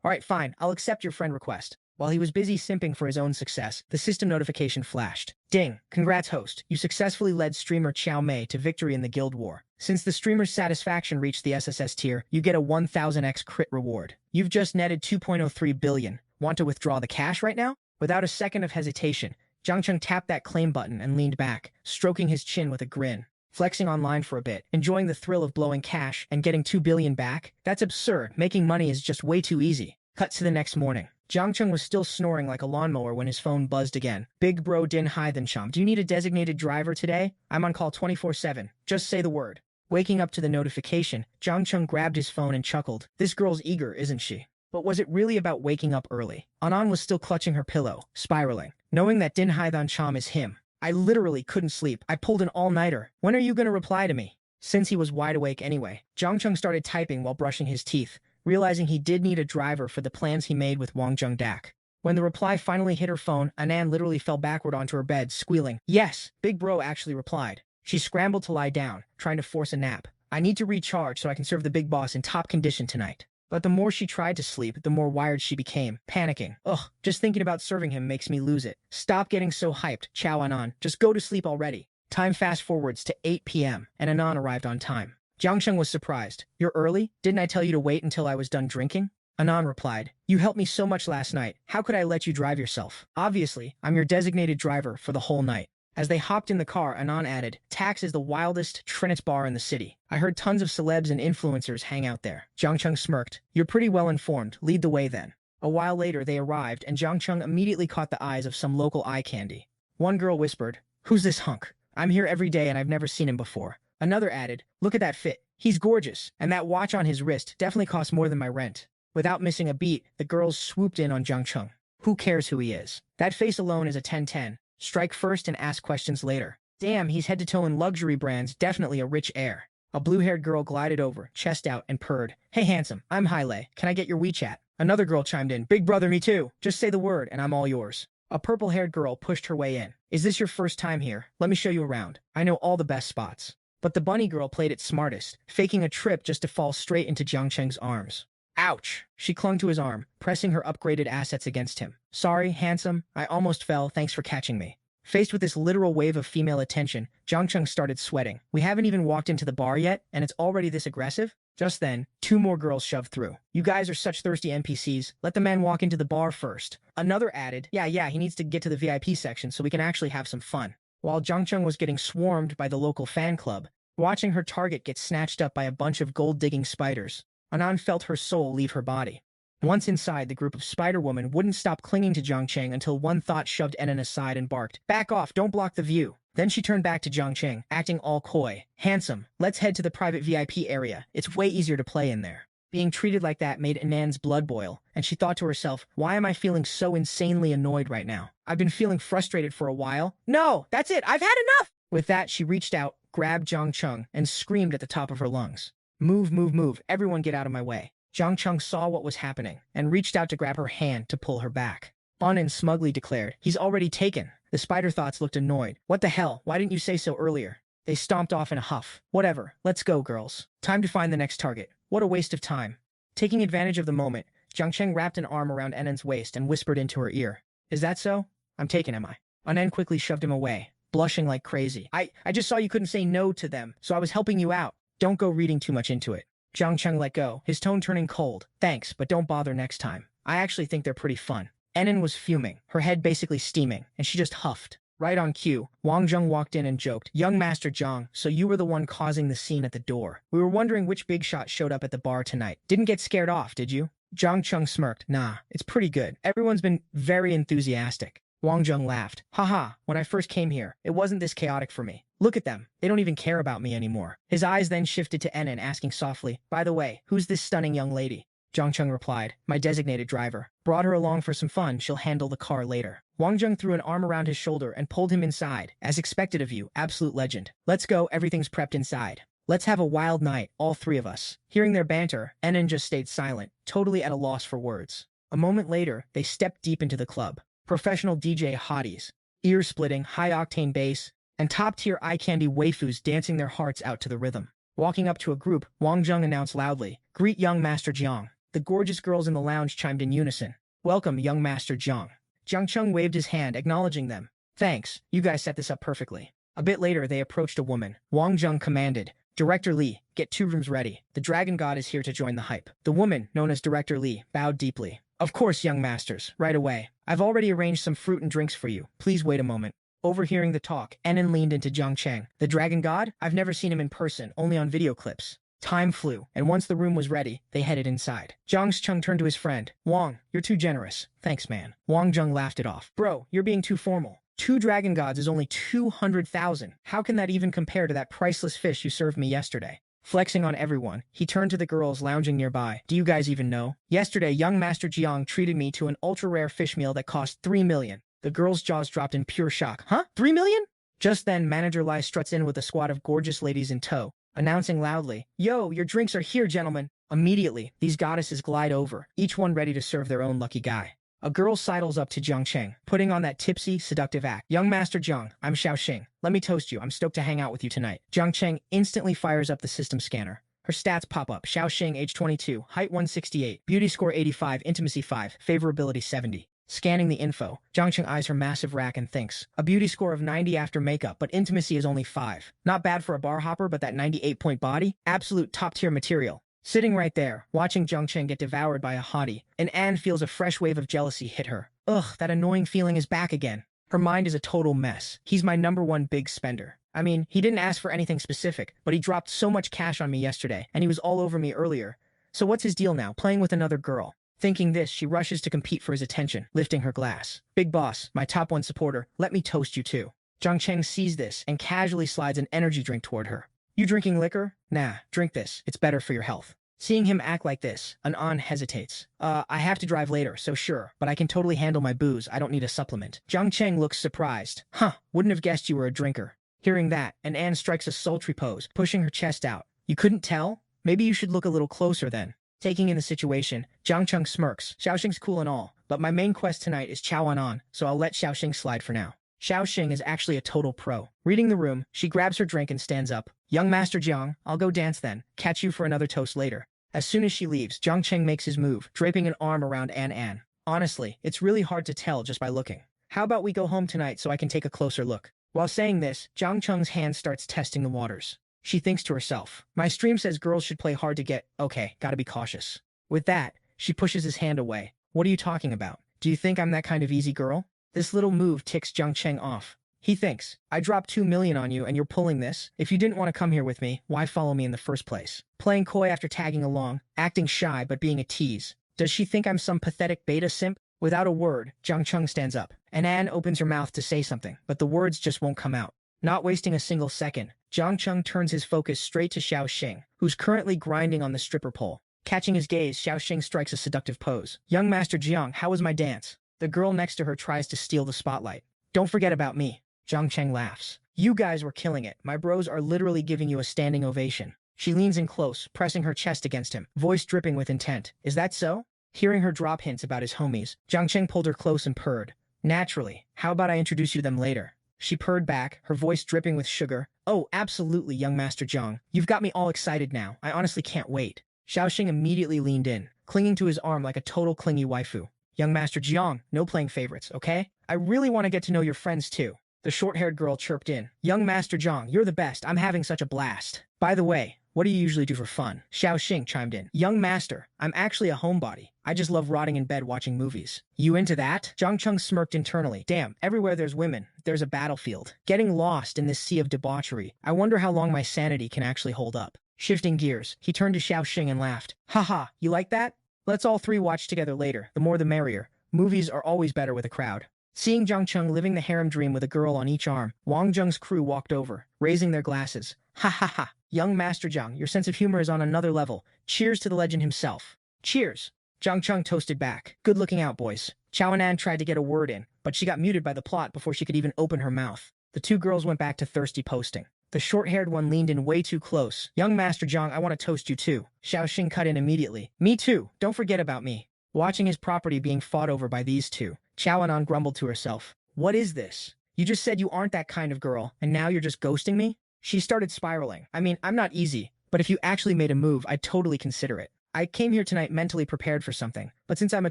Alright, fine, I'll accept your friend request. While he was busy simping for his own success, the system notification flashed. Ding! Congrats host, you successfully led streamer Xiao Mei to victory in the guild war. Since the streamer's satisfaction reached the SSS tier, you get a 1000x crit reward. You've just netted 2.03 billion. Want to withdraw the cash right now? Without a second of hesitation, Jiang Cheng tapped that claim button and leaned back, stroking his chin with a grin. Flexing online for a bit, enjoying the thrill of blowing cash and getting 2 billion back? That's absurd, making money is just way too easy. Cut to the next morning. Jiang Cheng was still snoring like a lawnmower when his phone buzzed again. Big bro Din Hai Then Chom, do you need a designated driver today? I'm on call 24/7. Just say the word. Waking up to the notification, Jiang Cheng grabbed his phone and chuckled. This girl's eager, isn't she? But was it really about waking up early? Anan was still clutching her pillow, spiraling. Knowing that Din Hai Then Chom is him. I literally couldn't sleep. I pulled an all-nighter. When are you gonna reply to me? Since he was wide awake anyway, Jiang Cheng started typing while brushing his teeth, realizing he did need a driver for the plans he made with Wang Zhengdak. When the reply finally hit her phone, Anan literally fell backward onto her bed, squealing. Yes, big bro actually replied. She scrambled to lie down, trying to force a nap. I need to recharge so I can serve the big boss in top condition tonight. But the more she tried to sleep, the more wired she became, panicking. Ugh, just thinking about serving him makes me lose it. Stop getting so hyped, Chow Anan. Just go to sleep already. Time fast forwards to 8 p.m., and Anan arrived on time. Jiang Cheng was surprised. You're early? Didn't I tell you to wait until I was done drinking? Anan replied, you helped me so much last night. How could I let you drive yourself? Obviously, I'm your designated driver for the whole night. As they hopped in the car, Anan added, Tax is the wildest Trinitz bar in the city. I heard tons of celebs and influencers hang out there. Jiang Cheng smirked. You're pretty well informed. Lead the way then. A while later, they arrived, and Jiang Cheng immediately caught the eyes of some local eye candy. One girl whispered, who's this hunk? I'm here every day and I've never seen him before. Another added, look at that fit. He's gorgeous, and that watch on his wrist definitely costs more than my rent. Without missing a beat, the girls swooped in on Jiang Cheng. Who cares who he is? That face alone is a 10-10. Strike first and ask questions later. Damn, he's head to toe in luxury brands, definitely a rich heir. A blue-haired girl glided over, chest out, and purred. Hey handsome, I'm Hailei. Can I get your WeChat? Another girl chimed in. Big brother, me too. Just say the word and I'm all yours. A purple-haired girl pushed her way in. Is this your first time here? Let me show you around. I know all the best spots. But the bunny girl played it smartest, faking a trip just to fall straight into Jiang Cheng's arms. Ouch! She clung to his arm, pressing her upgraded assets against him. Sorry, handsome. I almost fell, thanks for catching me. Faced with this literal wave of female attention, Jiang Cheng started sweating. We haven't even walked into the bar yet, and it's already this aggressive? Just then, two more girls shoved through. You guys are such thirsty NPCs. Let the man walk into the bar first. Another added, yeah, he needs to get to the VIP section so we can actually have some fun. While Jiang Cheng was getting swarmed by the local fan club, watching her target get snatched up by a bunch of gold-digging spiders, Anan felt her soul leave her body. Once inside, the group of Spider-Women wouldn't stop clinging to Jiang Cheng until one thought shoved Anan aside and barked, "Back off, don't block the view." Then she turned back to Jiang Cheng, acting all coy. "Handsome, let's head to the private VIP area. It's way easier to play in there." Being treated like that made Anan's blood boil, and she thought to herself, why am I feeling so insanely annoyed right now? I've been feeling frustrated for a while. No, that's it, I've had enough! With that, she reached out, grabbed Jiang Cheng, and screamed at the top of her lungs. Move, everyone get out of my way." Jiang Cheng saw what was happening, and reached out to grab her hand to pull her back. Anan smugly declared, "He's already taken." The spider thoughts looked annoyed. "What the hell, why didn't you say so earlier?" They stomped off in a huff. "Whatever, let's go, girls. Time to find the next target." What a waste of time. Taking advantage of the moment, Jiang Cheng wrapped an arm around Anan's waist and whispered into her ear. "Is that so? I'm taken, am I?" Anan quickly shoved him away, blushing like crazy. I just saw you couldn't say no to them, so I was helping you out. Don't go reading too much into it." Jiang Cheng let go, his tone turning cold. "Thanks, but don't bother next time. I actually think they're pretty fun." Anan was fuming, her head basically steaming, and she just huffed. Right on cue, Wang Zheng walked in and joked, "Young Master Jiang, so you were the one causing the scene at the door. We were wondering which big shot showed up at the bar tonight. Didn't get scared off, did you?" Jiang Cheng smirked. "Nah, it's pretty good. Everyone's been very enthusiastic." Wang Zheng laughed. "Haha, when I first came here, it wasn't this chaotic for me. Look at them. They don't even care about me anymore." His eyes then shifted to Anan, asking softly, "By the way, who's this stunning young lady?" Jiang Cheng replied, "My designated driver. Brought her along for some fun. She'll handle the car later." Wang Zheng threw an arm around his shoulder and pulled him inside. "As expected of you, absolute legend. Let's go, everything's prepped inside. Let's have a wild night, all three of us." Hearing their banter, Anan just stayed silent, totally at a loss for words. A moment later, they stepped deep into the club. Professional DJ hotties, ear-splitting, high-octane bass, and top-tier eye-candy waifus dancing their hearts out to the rhythm. Walking up to a group, Wang Zheng announced loudly, "Greet young Master Jiang." The gorgeous girls in the lounge chimed in unison. "Welcome, young Master Jiang." Jiang Cheng waved his hand, acknowledging them. "Thanks, you guys set this up perfectly." A bit later, they approached a woman. Wang Zheng commanded, "Director Li, get 2 rooms ready. The Dragon God is here to join the hype." The woman, known as Director Li, bowed deeply. "Of course, young masters, right away. I've already arranged some fruit and drinks for you. Please wait a moment." Overhearing the talk, Anan leaned into Jiang Cheng. "The Dragon God? I've never seen him in person, only on video clips." Time flew, and once the room was ready, they headed inside. Jiang Cheng turned to his friend. "Wang, you're too generous." "Thanks, man." Wang Zheng laughed it off. "Bro, you're being too formal. 2 Dragon Gods is only 200,000. How can that even compare to that priceless fish you served me yesterday?" Flexing on everyone, he turned to the girls lounging nearby. "Do you guys even know? Yesterday, young Master Jiang treated me to an ultra-rare fish meal that cost 3 million. The girls' jaws dropped in pure shock. "Huh? 3 million? Just then, Manager Lai struts in with a squad of gorgeous ladies in tow, announcing loudly, "Yo, your drinks are here, gentlemen." Immediately, these goddesses glide over, each one ready to serve their own lucky guy. A girl sidles up to Jiang Cheng, putting on that tipsy, seductive act. "Young Master Jiang, I'm Xiaoxiao. Let me toast you. I'm stoked to hang out with you tonight." Jiang Cheng instantly fires up the system scanner. Her stats pop up. Xiaoxiao, age 22, height 168, beauty score 85, intimacy 5, favorability 70. Scanning the info, Jiang Cheng eyes her massive rack and thinks, a beauty score of 90 after makeup, but intimacy is only 5. Not bad for a bar hopper, but that 98-point body? Absolute top-tier material. Sitting right there, watching Jiang Cheng get devoured by a hottie, and Anne feels a fresh wave of jealousy hit her. Ugh, that annoying feeling is back again. Her mind is a total mess. He's my #1 big spender. I mean, he didn't ask for anything specific, but he dropped so much cash on me yesterday, and he was all over me earlier. So what's his deal now, playing with another girl? Thinking this, she rushes to compete for his attention, lifting her glass. "Big boss, my top 1 supporter, let me toast you too." Jiang Cheng sees this and casually slides an energy drink toward her. "You drinking liquor? Nah, drink this. It's better for your health." Seeing him act like this, An hesitates. I have to drive later, so sure, but I can totally handle my booze. I don't need a supplement." Jiang Cheng looks surprised. "Huh, wouldn't have guessed you were a drinker." Hearing that, Anne strikes a sultry pose, pushing her chest out. "You couldn't tell? Maybe you should look a little closer then." Taking in the situation, Jiang Cheng smirks. "Xiaoxing's cool and all, but my main quest tonight is Chow Anan, so I'll let Xiaoxing slide for now." Xiaoxing is actually a total pro. Reading the room, she grabs her drink and stands up. "Young Master Jiang, I'll go dance then. Catch you for another toast later." As soon as she leaves, Jiang Cheng makes his move, draping an arm around Anne. Honestly, it's really hard to tell just by looking. How about we go home tonight so I can take a closer look? While saying this, Jiang Cheng's hand starts testing the waters. She thinks to herself, my stream says girls should play hard to get. Okay, gotta be cautious. With that, she pushes his hand away. What are you talking about? Do you think I'm that kind of easy girl? This little move ticks Jiang Cheng off. He thinks, I dropped 2 million on you and you're pulling this? If you didn't want to come here with me, why follow me in the first place? Playing coy after tagging along, acting shy but being a tease. Does she think I'm some pathetic beta simp? Without a word, Jiang Cheng stands up. And Anne opens her mouth to say something, but the words just won't come out. Not wasting a single second, Jiang Cheng turns his focus straight to Xiaoxiao, who's currently grinding on the stripper pole. Catching his gaze, Xiaoxiao strikes a seductive pose. Young Master Jiang, how was my dance? The girl next to her tries to steal the spotlight. Don't forget about me. Jiang Cheng laughs. You guys were killing it. My bros are literally giving you a standing ovation. She leans in close, pressing her chest against him, voice dripping with intent. Is that so? Hearing her drop hints about his homies, Jiang Cheng pulled her close and purred. Naturally. How about I introduce you to them later? She purred back, her voice dripping with sugar. Oh, absolutely, young Master Jiang. You've got me all excited now. I honestly can't wait. Xiaoxiao immediately leaned in, clinging to his arm like a total clingy waifu. Young Master Jiang, no playing favorites, okay? I really want to get to know your friends too. The short-haired girl chirped in. Young Master Jiang, you're the best. I'm having such a blast. By the way, what do you usually do for fun? Xiaoxiao chimed in. Young Master, I'm actually a homebody. I just love rotting in bed watching movies. You into that? Jiang Cheng smirked internally. Damn, everywhere there's women, there's a battlefield. Getting lost in this sea of debauchery. I wonder how long my sanity can actually hold up. Shifting gears, he turned to Xiaoxiao and laughed. Haha, you like that? Let's all three watch together later. The more the merrier. Movies are always better with a crowd. Seeing Jiang Cheng living the harem dream with a girl on each arm, Wang Zheng's crew walked over, raising their glasses. Ha ha ha. Young Master Jiang, your sense of humor is on another level. Cheers to the legend himself. Cheers. Jiang Cheng toasted back. Good looking out, boys. Chao Anan tried to get a word in, but she got muted by the plot before she could even open her mouth. The two girls went back to thirsty posting. The short-haired one leaned in way too close. Young Master Jiang, I want to toast you too. Xiaoxiao cut in immediately. Me too. Don't forget about me. Watching his property being fought over by these two, Chao Anan grumbled to herself. What is this? You just said you aren't that kind of girl, and now you're just ghosting me? She started spiraling. I mean, I'm not easy, but if you actually made a move, I'd totally consider it. I came here tonight mentally prepared for something, but since I'm a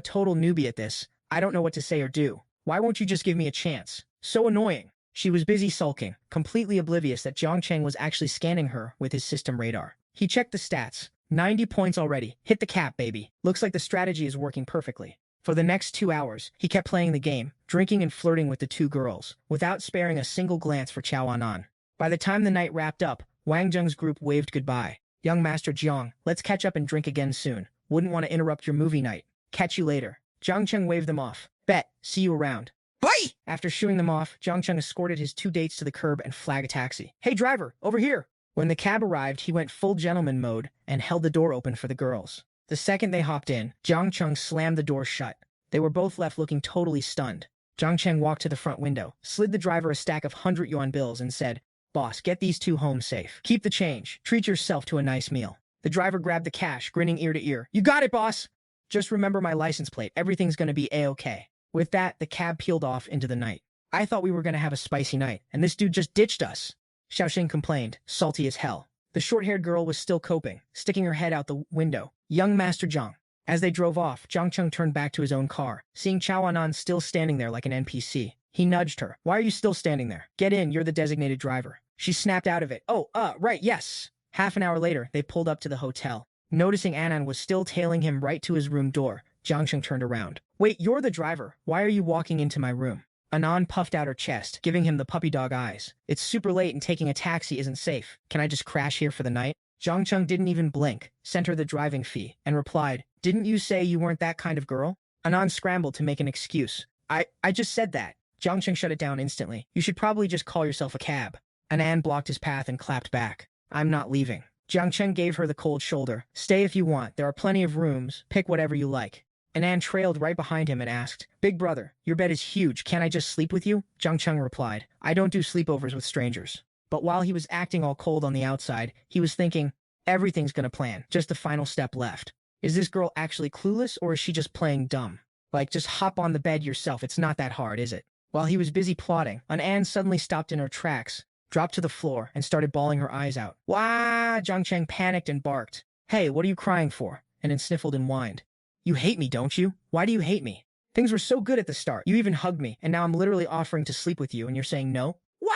total newbie at this, I don't know what to say or do. Why won't you just give me a chance? So annoying. She was busy sulking, completely oblivious that Jiang Cheng was actually scanning her with his system radar. He checked the stats. 90 points already. Hit the cap, baby. Looks like the strategy is working perfectly. For the next 2 hours, he kept playing the game, drinking and flirting with the two girls, without sparing a single glance for Chao Anan. By the time the night wrapped up, Wang Zheng's group waved goodbye. Young Master Jiang, let's catch up and drink again soon. Wouldn't want to interrupt your movie night. Catch you later. Jiang Cheng waved them off. Bet. See you around. Bye! After shooing them off, Jiang Cheng escorted his 2 dates to the curb and flagged a taxi. Hey driver, over here! When the cab arrived, he went full gentleman mode and held the door open for the girls. The second they hopped in, Jiang Cheng slammed the door shut. They were both left looking totally stunned. Jiang Cheng walked to the front window, slid the driver a stack of 100 yuan bills and said, Boss, get these two home safe. Keep the change. Treat yourself to a nice meal. The driver grabbed the cash, grinning ear to ear. You got it, boss! Just remember my license plate. Everything's gonna be A-okay. With that, the cab peeled off into the night. I thought we were gonna have a spicy night, and this dude just ditched us. Xiaoxiao complained, salty as hell. The short-haired girl was still coping, sticking her head out the window. Young Master Jiang. As they drove off, Jiang Cheng turned back to his own car, seeing Chao Anan still standing there like an NPC. He nudged her. Why are you still standing there? Get in, you're the designated driver. She snapped out of it. Oh, right, yes. Half an hour later, they pulled up to the hotel. Noticing Anan was still tailing him right to his room door, Jiang Cheng turned around. Wait, you're the driver. Why are you walking into my room? Anan puffed out her chest, giving him the puppy dog eyes. It's super late and taking a taxi isn't safe. Can I just crash here for the night? Jiang Cheng didn't even blink, sent her the driving fee, and replied, Didn't you say you weren't that kind of girl? Anan scrambled to make an excuse. I just said that. Jiang Cheng shut it down instantly. You should probably just call yourself a cab. Anan blocked his path and clapped back. I'm not leaving. Jiang Cheng gave her the cold shoulder. Stay if you want. There are plenty of rooms. Pick whatever you like. Anan trailed right behind him and asked, Big brother, your bed is huge. Can't I just sleep with you? Jiang Cheng replied, I don't do sleepovers with strangers. But while he was acting all cold on the outside, he was thinking, everything's gonna plan. Just the final step left. Is this girl actually clueless, or is she just playing dumb? Like, just hop on the bed yourself. It's not that hard, is it? While he was busy plotting, Anan suddenly stopped in her tracks, dropped to the floor, and started bawling her eyes out. Wah! Jiang Cheng panicked and barked. Hey, what are you crying for? And then sniffled and whined. You hate me, don't you? Why do you hate me? Things were so good at the start. You even hugged me, and now I'm literally offering to sleep with you, and you're saying no? Wah!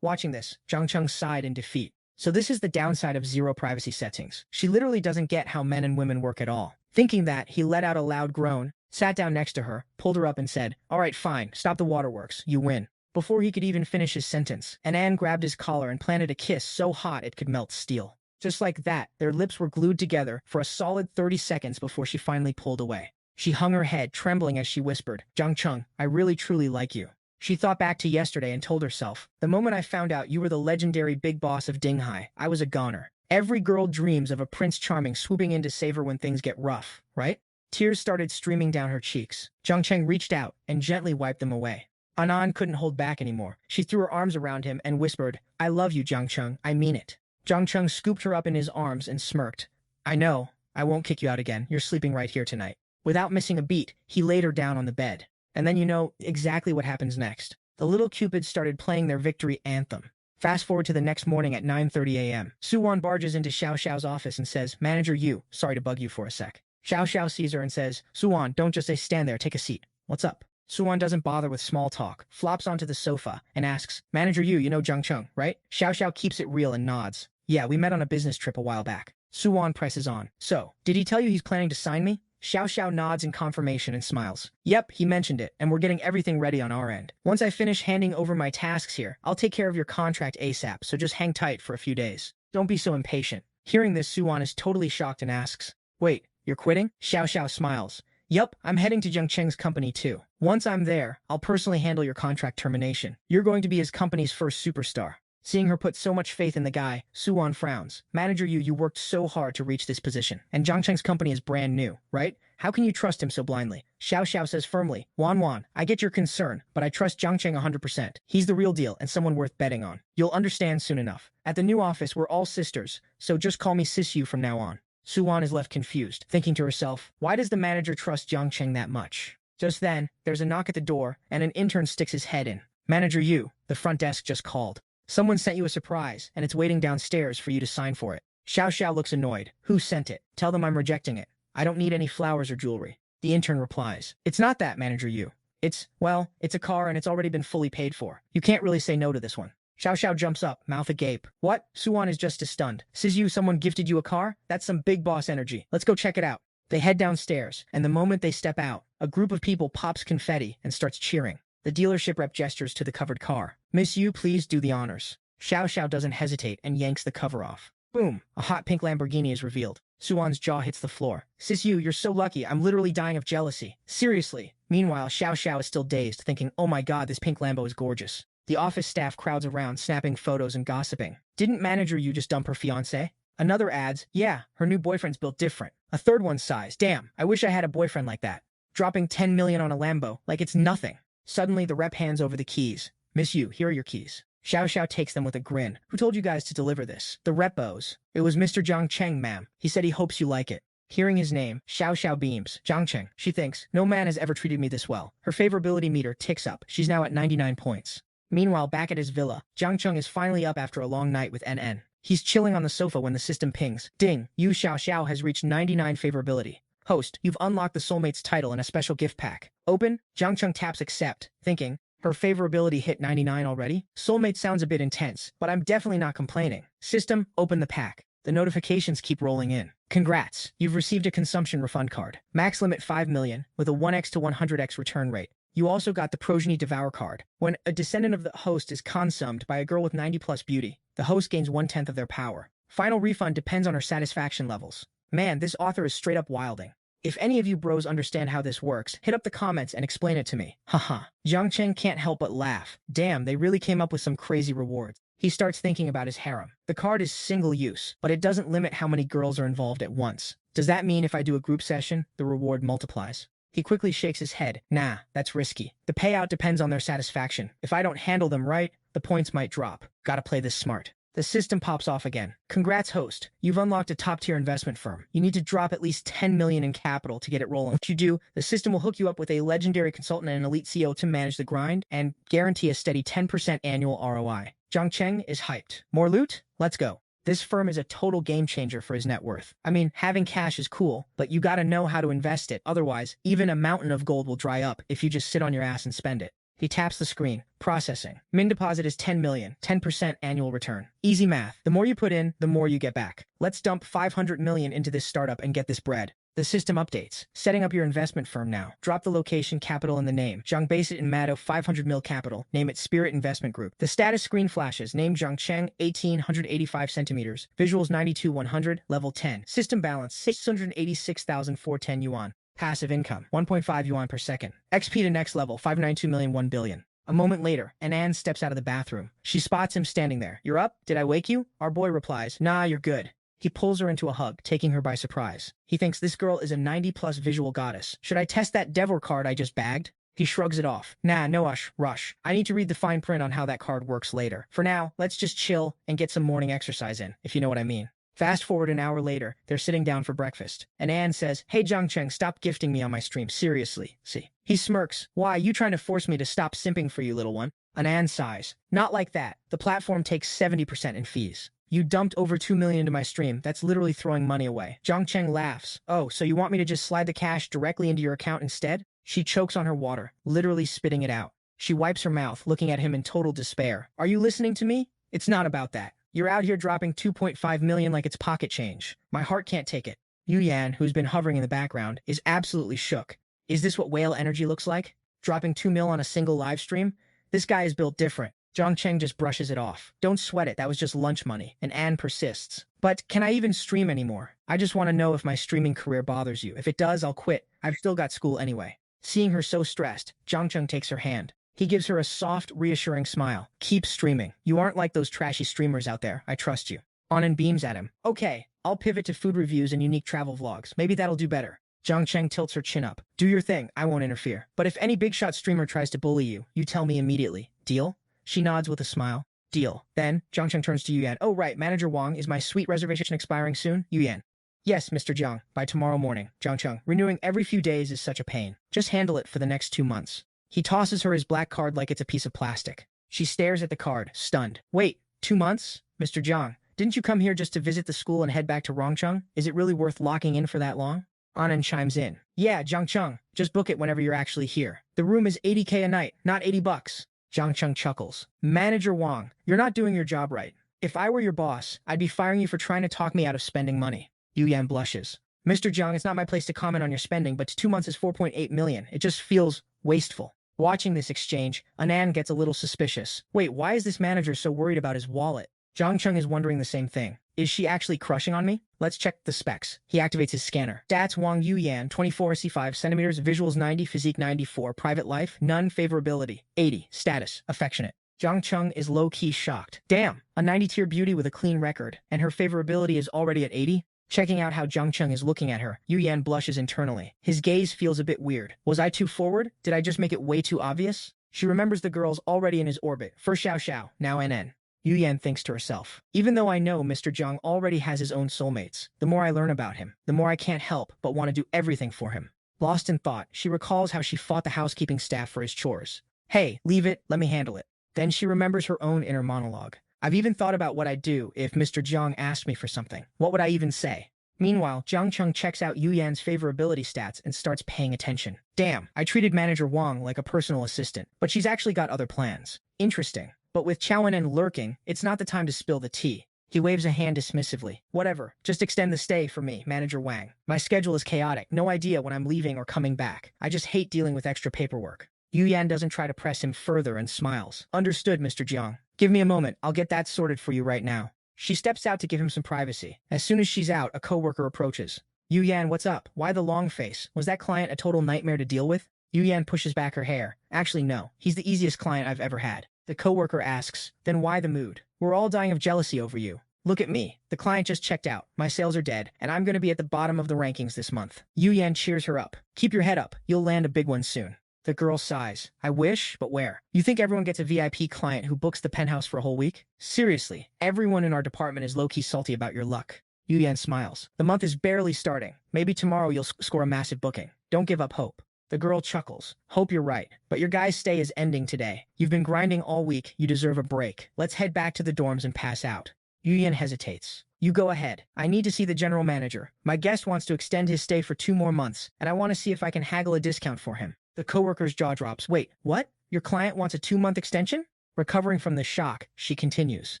Watching this, Jiang Cheng sighed in defeat. So this is the downside of zero privacy settings. She literally doesn't get how men and women work at all. Thinking that, he let out a loud groan, sat down next to her, pulled her up and said, "All right, fine, stop the waterworks, you win." Before he could even finish his sentence, Anne grabbed his collar and planted a kiss so hot it could melt steel. Just like that, their lips were glued together for a solid 30 seconds before she finally pulled away. She hung her head, trembling as she whispered, "Jiang Cheng, I really truly like you." She thought back to yesterday and told herself, "The moment I found out you were the legendary big boss of Dinghai, I was a goner." Every girl dreams of a Prince Charming swooping in to save her when things get rough, right? Tears started streaming down her cheeks. Jiang Cheng reached out and gently wiped them away. Anan couldn't hold back anymore. She threw her arms around him and whispered, "I love you, Jiang Cheng, I mean it." Jiang Cheng scooped her up in his arms and smirked. "I know, I won't kick you out again. You're sleeping right here tonight." Without missing a beat, he laid her down on the bed. And then you know exactly what happens next. The little cupids started playing their victory anthem. Fast forward to the next morning at 9:30 a.m. Suwan barges into Xiaoxiao's office and says, "Manager Yu, sorry to bug you for a sec." Xiaoxiao sees her and says, "Suwan, don't just stand there, take a seat. What's up?" Suwan doesn't bother with small talk, flops onto the sofa, and asks, "Manager Yu, you know Jiang Cheng, right?" Xiaoxiao keeps it real and nods. "Yeah, we met on a business trip a while back." Suwan presses on. "So, did he tell you he's planning to sign me?" Xiaoxiao nods in confirmation and smiles. "Yep, he mentioned it, and we're getting everything ready on our end. Once I finish handing over my tasks here, I'll take care of your contract ASAP, so just hang tight for a few days. Don't be so impatient." Hearing this, Suwan is totally shocked and asks, "Wait, you're quitting?" Xiaoxiao smiles. "Yup, I'm heading to Jiang Cheng's company too. Once I'm there, I'll personally handle your contract termination. You're going to be his company's first superstar." Seeing her put so much faith in the guy, Suwan frowns. "Manager Yu, you worked so hard to reach this position, and Jiang Cheng's company is brand new, right? How can you trust him so blindly?" Xiaoxiao says firmly, Wan, I get your concern, but I trust Jiang Cheng 100%. He's the real deal and someone worth betting on. You'll understand soon enough. At the new office, we're all sisters, so just call me Sis Yu from now on." Suwan is left confused, thinking to herself, why does the manager trust Jiang Cheng that much? Just then, there's a knock at the door, and an intern sticks his head in. "Manager Yu, the front desk just called. Someone sent you a surprise, and it's waiting downstairs for you to sign for it." Xiaoxiao looks annoyed. "Who sent it? Tell them I'm rejecting it. I don't need any flowers or jewelry." The intern replies, "It's not that, Manager Yu. It's a car and it's already been fully paid for. You can't really say no to this one." Xiaoxiao jumps up, mouth agape. "What?" Suwan is just as stunned. "Says you someone gifted you a car? That's some big boss energy. Let's go check it out." They head downstairs, and the moment they step out, a group of people pops confetti and starts cheering. The dealership rep gestures to the covered car. "Miss Yu, please do the honors." Xiaoxiao doesn't hesitate and yanks the cover off. Boom! A hot pink Lamborghini is revealed. Suwan's jaw hits the floor. "Sis Yu, you're so lucky. I'm literally dying of jealousy. Seriously." Meanwhile, Xiaoxiao is still dazed, thinking, "Oh my god, this pink Lambo is gorgeous." The office staff crowds around, snapping photos and gossiping. "Didn't Manager Yu just dump her fiancé?" Another adds, "Yeah, her new boyfriend's built different." A third one sighs, "Damn, I wish I had a boyfriend like that." Dropping 10 million on a Lambo, like it's nothing. Suddenly, the rep hands over the keys. "Miss Yu, here are your keys." Xiaoxiao takes them with a grin. "Who told you guys to deliver this?" The rep bows. "It was Mr. Jiang Cheng, ma'am. He said he hopes you like it." Hearing his name, Xiaoxiao beams. Jiang Cheng, she thinks, no man has ever treated me this well. Her favorability meter ticks up. She's now at 99 points. Meanwhile, back at his villa, Jiang Cheng is finally up after a long night with NN. He's chilling on the sofa when the system pings. Ding, Yu Xiaoxiao has reached 99 favorability. Host, you've unlocked the Soulmates title and a special gift pack. Open? Jiang Cheng taps accept, thinking, her favorability hit 99 already? Soulmate sounds a bit intense, but I'm definitely not complaining. System, open the pack. The notifications keep rolling in. Congrats, you've received a consumption refund card. Max limit 5 million, with a 1x to 100x return rate. You also got the Progeny Devour card. When a descendant of the host is consumed by a girl with 90 plus beauty, the host gains 1/10 of their power. Final refund depends on her satisfaction levels. Man, this author is straight up wilding. If any of you bros understand how this works, hit up the comments and explain it to me. Haha. Jiang Cheng can't help but laugh. Damn, they really came up with some crazy rewards. He starts thinking about his harem. The card is single use, but it doesn't limit how many girls are involved at once. Does that mean if I do a group session, the reward multiplies? He quickly shakes his head. Nah, that's risky. The payout depends on their satisfaction. If I don't handle them right, the points might drop. Gotta play this smart. The system pops off again. Congrats, host. You've unlocked a top-tier investment firm. You need to drop at least 10 million in capital to get it rolling. What you do, the system will hook you up with a legendary consultant and an elite CEO to manage the grind and guarantee a steady 10% annual ROI. Jiang Cheng is hyped. More loot? Let's go. This firm is a total game changer for his net worth. I mean, having cash is cool, but you gotta know how to invest it. Otherwise, even a mountain of gold will dry up if you just sit on your ass and spend it. He taps the screen. Processing. Min deposit is 10 million, 10% annual return. Easy math. The more you put in, the more you get back. Let's dump 500 million into this startup and get this bread. The system updates. Setting up your investment firm now. Drop the location, capital, and the name. Zhang, base it in Mado, 500 mil capital. Name it Spirit Investment Group. The status screen flashes. Name Jiang Cheng, 1885 centimeters. Visuals 92-100, level 10. System balance 686,410 yuan. Passive income 1.5 yuan per second. XP to next level 592 million 1 billion. A moment later, Ann steps out of the bathroom. She spots him standing there. You're up? Did I wake you? Our boy replies, nah, you're good. He pulls her into a hug, taking her by surprise. He thinks this girl is a 90-plus visual goddess. Should I test that Devor card I just bagged? He shrugs it off. Nah, no rush. I need to read the fine print on how that card works later. For now, let's just chill and get some morning exercise in, if you know what I mean. Fast forward an hour later, they're sitting down for breakfast. And Ann says, hey Jiang Cheng, stop gifting me on my stream, seriously. See. He smirks. Why, you trying to force me to stop simping for you, little one? And Ann sighs. Not like that. The platform takes 70% in fees. You dumped over 2 million into my stream. That's literally throwing money away. Jiang Cheng laughs. Oh, so you want me to just slide the cash directly into your account instead? She chokes on her water, literally spitting it out. She wipes her mouth, looking at him in total despair. Are you listening to me? It's not about that. You're out here dropping 2.5 million like it's pocket change. My heart can't take it. Yan, who's been hovering in the background, is absolutely shook. Is this what whale energy looks like? Dropping 2 mil on a single live stream? This guy is built different. Jiang Cheng just brushes it off. Don't sweat it, that was just lunch money. And Ann persists. But can I even stream anymore? I just want to know if my streaming career bothers you. If it does, I'll quit. I've still got school anyway. Seeing her so stressed, Jiang Cheng takes her hand. He gives her a soft, reassuring smile. Keep streaming. You aren't like those trashy streamers out there. I trust you. Ann beams at him. Okay, I'll pivot to food reviews and unique travel vlogs. Maybe that'll do better. Jiang Cheng tilts her chin up. Do your thing. I won't interfere. But if any big shot streamer tries to bully you, you tell me immediately. Deal? She nods with a smile. Deal. Then, Jiang Cheng turns to Yan. Oh right, Manager Wang, is my suite reservation expiring soon? Yan. Yes, Mr. Jiang. By tomorrow morning. Jiang Cheng. Renewing every few days is such a pain. Just handle it for the next 2 months. He tosses her his black card like it's a piece of plastic. She stares at the card, stunned. Wait, 2 months? Mr. Jiang, didn't you come here just to visit the school and head back to Rongcheng? Is it really worth locking in for that long? Anand chimes in. Yeah, Jiang Cheng, just book it whenever you're actually here. The room is 80K a night, not 80 bucks. Jiang Cheng chuckles. Manager Wang, you're not doing your job right. If I were your boss, I'd be firing you for trying to talk me out of spending money. Yan blushes. Mr. Jiang, it's not my place to comment on your spending, but 2 months is 4.8 million. It just feels wasteful. Watching this exchange, Anand gets a little suspicious. Wait, why is this manager so worried about his wallet? Jiang Cheng is wondering the same thing. Is she actually crushing on me? Let's check the specs. He activates his scanner. Stats Wang Yan, 24 c5 centimeters, visuals 90, physique 94, private life, none, favorability 80, status, affectionate. Jiang Cheng is low-key shocked. Damn, a 90-tier beauty with a clean record, and her favorability is already at 80? Checking out how Jiang Cheng is looking at her, Yan blushes internally. His gaze feels a bit weird. Was I too forward? Did I just make it way too obvious? She remembers the girls already in his orbit. First Xiaoxiao, now NN. Yan thinks to herself. Even though I know Mr. Jiang already has his own soulmates, the more I learn about him, the more I can't help but want to do everything for him. Lost in thought, she recalls how she fought the housekeeping staff for his chores. Hey, leave it, let me handle it. Then she remembers her own inner monologue. I've even thought about what I'd do if Mr. Jiang asked me for something. What would I even say? Meanwhile, Jiang Cheng checks out Yan's favorability stats and starts paying attention. Damn, I treated Manager Wang like a personal assistant, but she's actually got other plans. Interesting. But with Xiaoxiao lurking, it's not the time to spill the tea. He waves a hand dismissively. Whatever, just extend the stay for me, Manager Wang. My schedule is chaotic, no idea when I'm leaving or coming back. I just hate dealing with extra paperwork. Yan doesn't try to press him further and smiles. Understood, Mr. Jiang. Give me a moment, I'll get that sorted for you right now. She steps out to give him some privacy. As soon as she's out, a coworker approaches. Yan, what's up? Why the long face? Was that client a total nightmare to deal with? Yan pushes back her hair. Actually, no. He's the easiest client I've ever had. The coworker asks, then why the mood? We're all dying of jealousy over you. Look at me. The client just checked out. My sales are dead, and I'm going to be at the bottom of the rankings this month. Yan cheers her up. Keep your head up. You'll land a big one soon. The girl sighs. I wish, but where? You think everyone gets a VIP client who books the penthouse for a whole week? Seriously, everyone in our department is low-key salty about your luck. Yan smiles. The month is barely starting. Maybe tomorrow you'll score a massive booking. Don't give up hope. The girl chuckles. Hope you're right, but your guy's stay is ending today. You've been grinding all week, you deserve a break. Let's head back to the dorms and pass out. Yan hesitates. You go ahead. I need to see the general manager. My guest wants to extend his stay for 2 more months, and I want to see if I can haggle a discount for him. The coworker's jaw drops. Wait, what? Your client wants a 2-month extension? Recovering from the shock, she continues.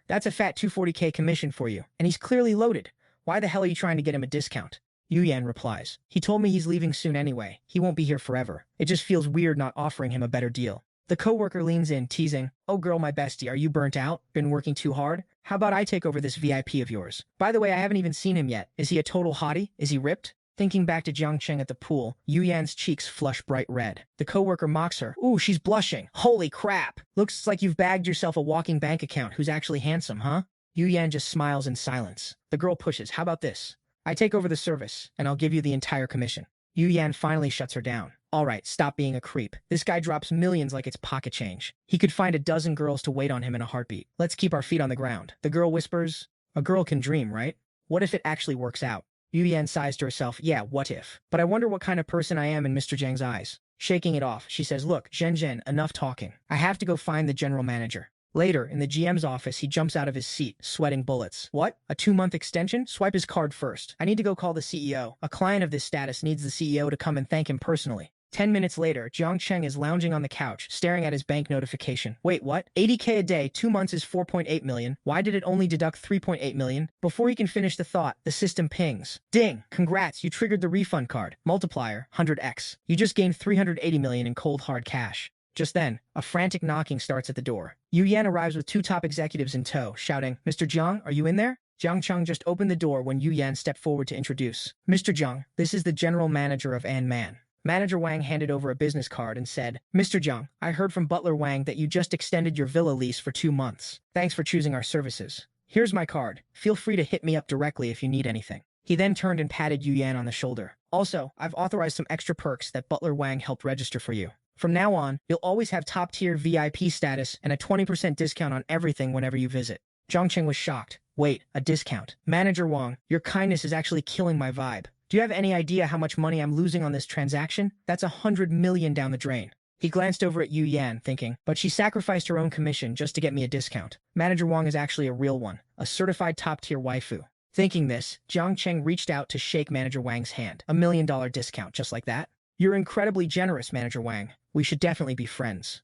That's a fat 240K commission for you, and he's clearly loaded. Why the hell are you trying to get him a discount? Yan replies. He told me he's leaving soon anyway. He won't be here forever. It just feels weird not offering him a better deal. The coworker leans in, teasing, Oh girl, my bestie, are you burnt out? Been working too hard? How about I take over this VIP of yours? By the way, I haven't even seen him yet. Is he a total hottie? Is he ripped? Thinking back to Jiang Cheng at the pool, Yan's cheeks flush bright red. The coworker mocks her. Ooh, she's blushing. Holy crap. Looks like you've bagged yourself a walking bank account who's actually handsome, huh? Yan just smiles in silence. The girl pushes. How about this? I take over the service, and I'll give you the entire commission. Yan finally shuts her down. All right, stop being a creep. This guy drops millions like it's pocket change. He could find a dozen girls to wait on him in a heartbeat. Let's keep our feet on the ground. The girl whispers, A girl can dream, right? What if it actually works out? Yan sighs to herself, yeah, what if? But I wonder what kind of person I am in Mr. Zhang's eyes. Shaking it off, she says, Look, Zhen, enough talking. I have to go find the general manager. Later, in the GM's office, he jumps out of his seat, sweating bullets. What? A 2-month extension? Swipe his card first. I need to go call the CEO. A client of this status needs the CEO to come and thank him personally. 10 minutes later, Jiang Cheng is lounging on the couch, staring at his bank notification. Wait, what? 80K a day, 2 months is 4.8 million. Why did it only deduct 3.8 million? Before he can finish the thought, the system pings. Ding! Congrats, you triggered the refund card. Multiplier, 100x. You just gained 380 million in cold hard cash. Just then, a frantic knocking starts at the door. Yan arrives with 2 top executives in tow, shouting, Mr. Jiang, are you in there? Jiang Cheng just opened the door when Yan stepped forward to introduce. Mr. Jiang, this is the general manager of Man. Manager Wang handed over a business card and said, Mr. Jiang, I heard from Butler Wang that you just extended your villa lease for 2 months. Thanks for choosing our services. Here's my card. Feel free to hit me up directly if you need anything. He then turned and patted Yan on the shoulder. Also, I've authorized some extra perks that Butler Wang helped register for you. From now on, you'll always have top-tier VIP status and a 20% discount on everything whenever you visit. Jiang Cheng was shocked. Wait, a discount? Manager Wang, your kindness is actually killing my vibe. Do you have any idea how much money I'm losing on this transaction? That's 100 million down the drain. He glanced over at Yan, thinking, but she sacrificed her own commission just to get me a discount. Manager Wang is actually a real one, a certified top-tier waifu. Thinking this, Jiang Cheng reached out to shake Manager Wang's hand. $1 million discount, just like that? You're incredibly generous, Manager Wang. We should definitely be friends.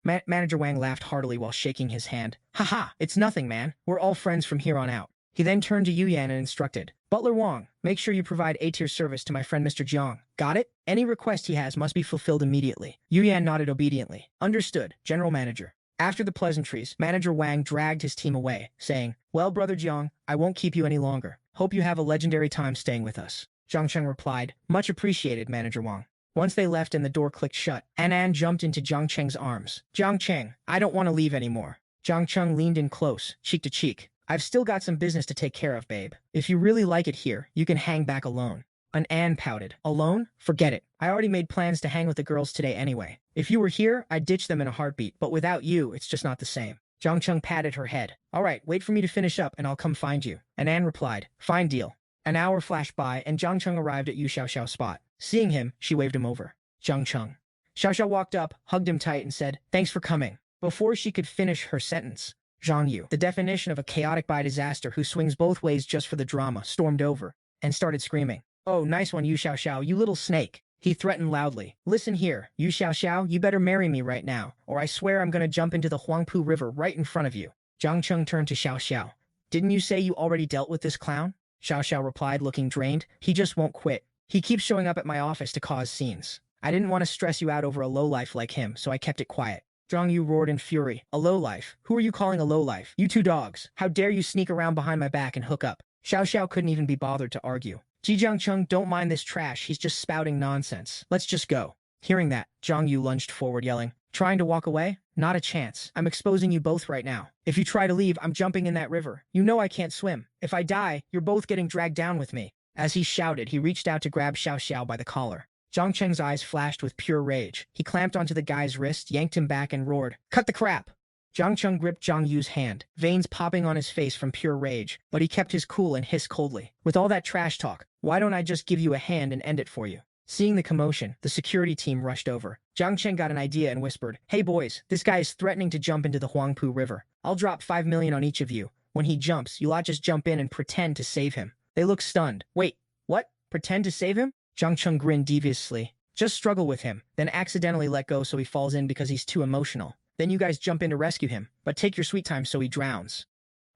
Manager Wang laughed heartily while shaking his hand. Haha, it's nothing, man. We're all friends from here on out. He then turned to Yan and instructed, Butler Wang, make sure you provide A-tier service to my friend Mr. Jiang. Got it? Any request he has must be fulfilled immediately. Yan nodded obediently. Understood, General Manager. After the pleasantries, Manager Wang dragged his team away, saying, Well, Brother Jiang, I won't keep you any longer. Hope you have a legendary time staying with us. Jiang Cheng replied, Much appreciated, Manager Wang. Once they left and the door clicked shut, An jumped into Jiang Cheng's arms. Jiang Cheng, I don't want to leave anymore. Jiang Cheng leaned in close, cheek to cheek. I've still got some business to take care of, babe. If you really like it here, you can hang back alone. An pouted. Alone? Forget it. I already made plans to hang with the girls today anyway. If you were here, I'd ditch them in a heartbeat, but without you, it's just not the same. Jiang Cheng patted her head. All right, wait for me to finish up and I'll come find you. An replied, Fine deal. An hour flashed by and Jiang Cheng arrived at Xiaoxiao's spot. Seeing him, she waved him over. Jiang Cheng. Xiaoxiao walked up, hugged him tight and said, Thanks for coming. Before she could finish her sentence, Zhang Yu, the definition of a chaotic by disaster who swings both ways just for the drama, stormed over and started screaming. Oh, nice one, Xiaoxiao, you little snake. He threatened loudly. Listen here, Xiaoxiao, you better marry me right now, or I swear I'm gonna jump into the Huangpu River right in front of you. Jiang Cheng turned to Xiaoxiao. Didn't you say you already dealt with this clown? Xiaoxiao replied, looking drained. He just won't quit. He keeps showing up at my office to cause scenes. I didn't want to stress you out over a lowlife like him, so I kept it quiet. Zhang Yu roared in fury. A lowlife? Who are you calling a lowlife? You two dogs. How dare you sneak around behind my back and hook up? Xiaoxiao couldn't even be bothered to argue. Jiang Cheng, don't mind this trash. He's just spouting nonsense. Let's just go. Hearing that, Zhang Yu lunged forward, yelling, Trying to walk away? Not a chance. I'm exposing you both right now. If you try to leave, I'm jumping in that river. You know I can't swim. If I die, you're both getting dragged down with me. As he shouted, he reached out to grab Xiaoxiao by the collar. Jiang Cheng's eyes flashed with pure rage. He clamped onto the guy's wrist, yanked him back, and roared, Cut the crap! Jiang Cheng gripped Zhang Yu's hand, veins popping on his face from pure rage, but he kept his cool and hissed coldly. With all that trash talk, why don't I just give you a hand and end it for you? Seeing the commotion, the security team rushed over. Jiang Cheng got an idea and whispered, Hey boys, this guy is threatening to jump into the Huangpu River. I'll drop 5 million on each of you. When he jumps, you lot just jump in and pretend to save him. They look stunned. Wait, what? Pretend to save him? Jiang Cheng grinned deviously. Just struggle with him, then accidentally let go so he falls in because he's too emotional. Then you guys jump in to rescue him, but take your sweet time so he drowns.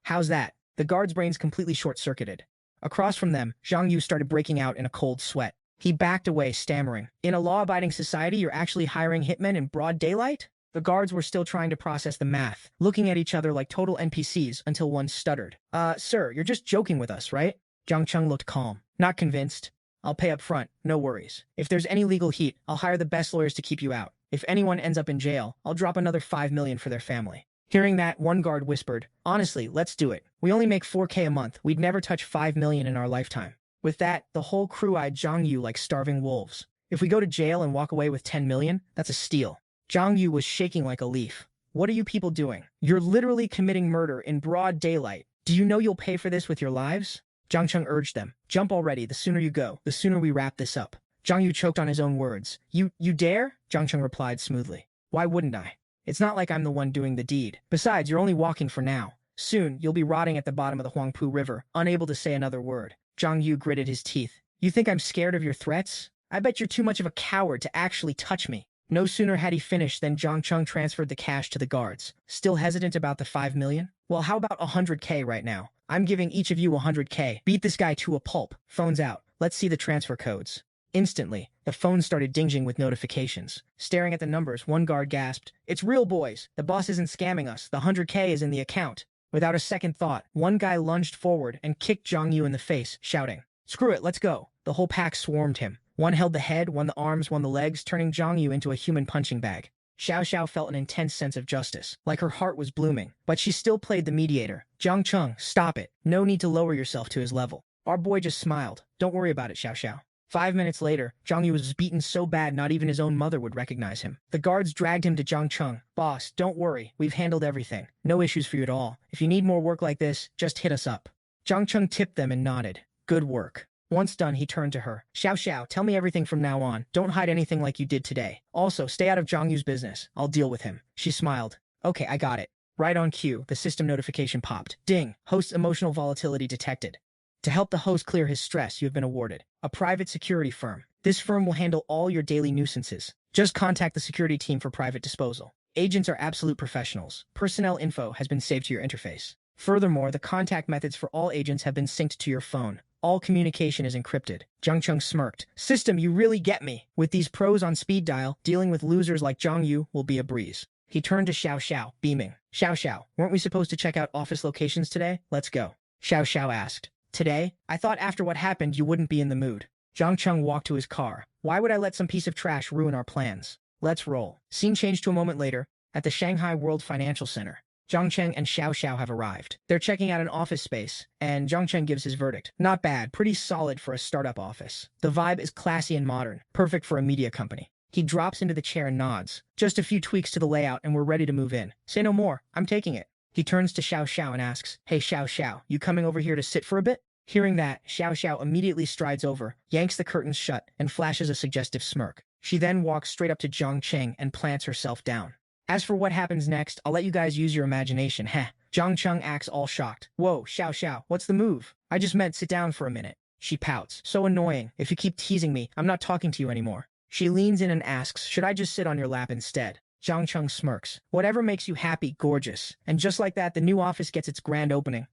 How's that? The guard's brain's completely short-circuited. Across from them, Zhang Yu started breaking out in a cold sweat. He backed away, stammering. In a law-abiding society, you're actually hiring hitmen in broad daylight? The guards were still trying to process the math, looking at each other like total NPCs until one stuttered. Sir, you're just joking with us, right? Jiang Cheng looked calm. Not convinced. I'll pay up front, no worries. If there's any legal heat, I'll hire the best lawyers to keep you out. If anyone ends up in jail, I'll drop another 5 million for their family. Hearing that, one guard whispered, honestly, let's do it. We only make 4K a month. We'd never touch 5 million in our lifetime. With that, the whole crew eyed Zhang Yu like starving wolves. If we go to jail and walk away with 10 million, that's a steal. Zhang Yu was shaking like a leaf. What are you people doing? You're literally committing murder in broad daylight. Do you know you'll pay for this with your lives? Jiang Cheng urged them. Jump already. The sooner you go, the sooner we wrap this up. Zhang Yu choked on his own words. You dare? Jiang Cheng replied smoothly. Why wouldn't I? It's not like I'm the one doing the deed. Besides, you're only walking for now. Soon, you'll be rotting at the bottom of the Huangpu River, unable to say another word. Zhang Yu gritted his teeth. You think I'm scared of your threats? I bet you're too much of a coward to actually touch me. No sooner had he finished than Jiang Cheng transferred the cash to the guards. Still hesitant about the 5 million? Well, how about 100K right now? I'm giving each of you 100K. Beat this guy to a pulp. Phone's out. Let's see the transfer codes. Instantly, the phone started dinging with notifications. Staring at the numbers, one guard gasped, It's real, boys. The boss isn't scamming us. The 100K is in the account. Without a second thought, one guy lunged forward and kicked Zhang Yu in the face, shouting, Screw it, let's go. The whole pack swarmed him. One held the head, one the arms, one the legs, turning Zhang Yu into a human punching bag. Xiaoxiao felt an intense sense of justice, like her heart was blooming, but she still played the mediator. Jiang Cheng, stop it. No need to lower yourself to his level. Our boy just smiled. Don't worry about it, Xiaoxiao. 5 minutes later, Zhang Yu was beaten so bad not even his own mother would recognize him. The guards dragged him to Jiang Cheng. Boss, don't worry. We've handled everything. No issues for you at all. If you need more work like this, just hit us up. Jiang Cheng tipped them and nodded. Good work. Once done, he turned to her. Xiaoxiao, tell me everything from now on. Don't hide anything like you did today. Also, stay out of Zhang Yu's business. I'll deal with him. She smiled. Okay, I got it. Right on cue, the system notification popped. Ding! Host's emotional volatility detected. To help the host clear his stress, you have been awarded a private security firm. This firm will handle all your daily nuisances. Just contact the security team for private disposal. Agents are absolute professionals. Personnel info has been saved to your interface. Furthermore, the contact methods for all agents have been synced to your phone. All communication is encrypted. Jiang Cheng smirked. System, you really get me. With these pros on speed dial, dealing with losers like Zhang Yu will be a breeze. He turned to Xiaoxiao, beaming. Xiaoxiao, weren't we supposed to check out office locations today? Let's go. Xiaoxiao asked. Today? I thought after what happened you wouldn't be in the mood. Jiang Cheng walked to his car. Why would I let some piece of trash ruin our plans? Let's roll. Scene changed to a moment later, at the Shanghai World Financial Center. Jiang Cheng and Xiaoxiao have arrived. They're checking out an office space, and Jiang Cheng gives his verdict. Not bad, pretty solid for a startup office. The vibe is classy and modern, perfect for a media company. He drops into the chair and nods. Just a few tweaks to the layout and we're ready to move in. Say no more, I'm taking it. He turns to Xiaoxiao and asks, Hey Xiaoxiao, you coming over here to sit for a bit? Hearing that, Xiaoxiao immediately strides over, yanks the curtains shut, and flashes a suggestive smirk. She then walks straight up to Jiang Cheng and plants herself down. As for what happens next, I'll let you guys use your imagination, heh. Jiang Cheng acts all shocked. Whoa, Xiaoxiao, what's the move? I just meant sit down for a minute. She pouts. So annoying. If you keep teasing me, I'm not talking to you anymore. She leans in and asks, should I just sit on your lap instead? Jiang Cheng smirks. Whatever makes you happy, gorgeous. And just like that, the new office gets its grand opening.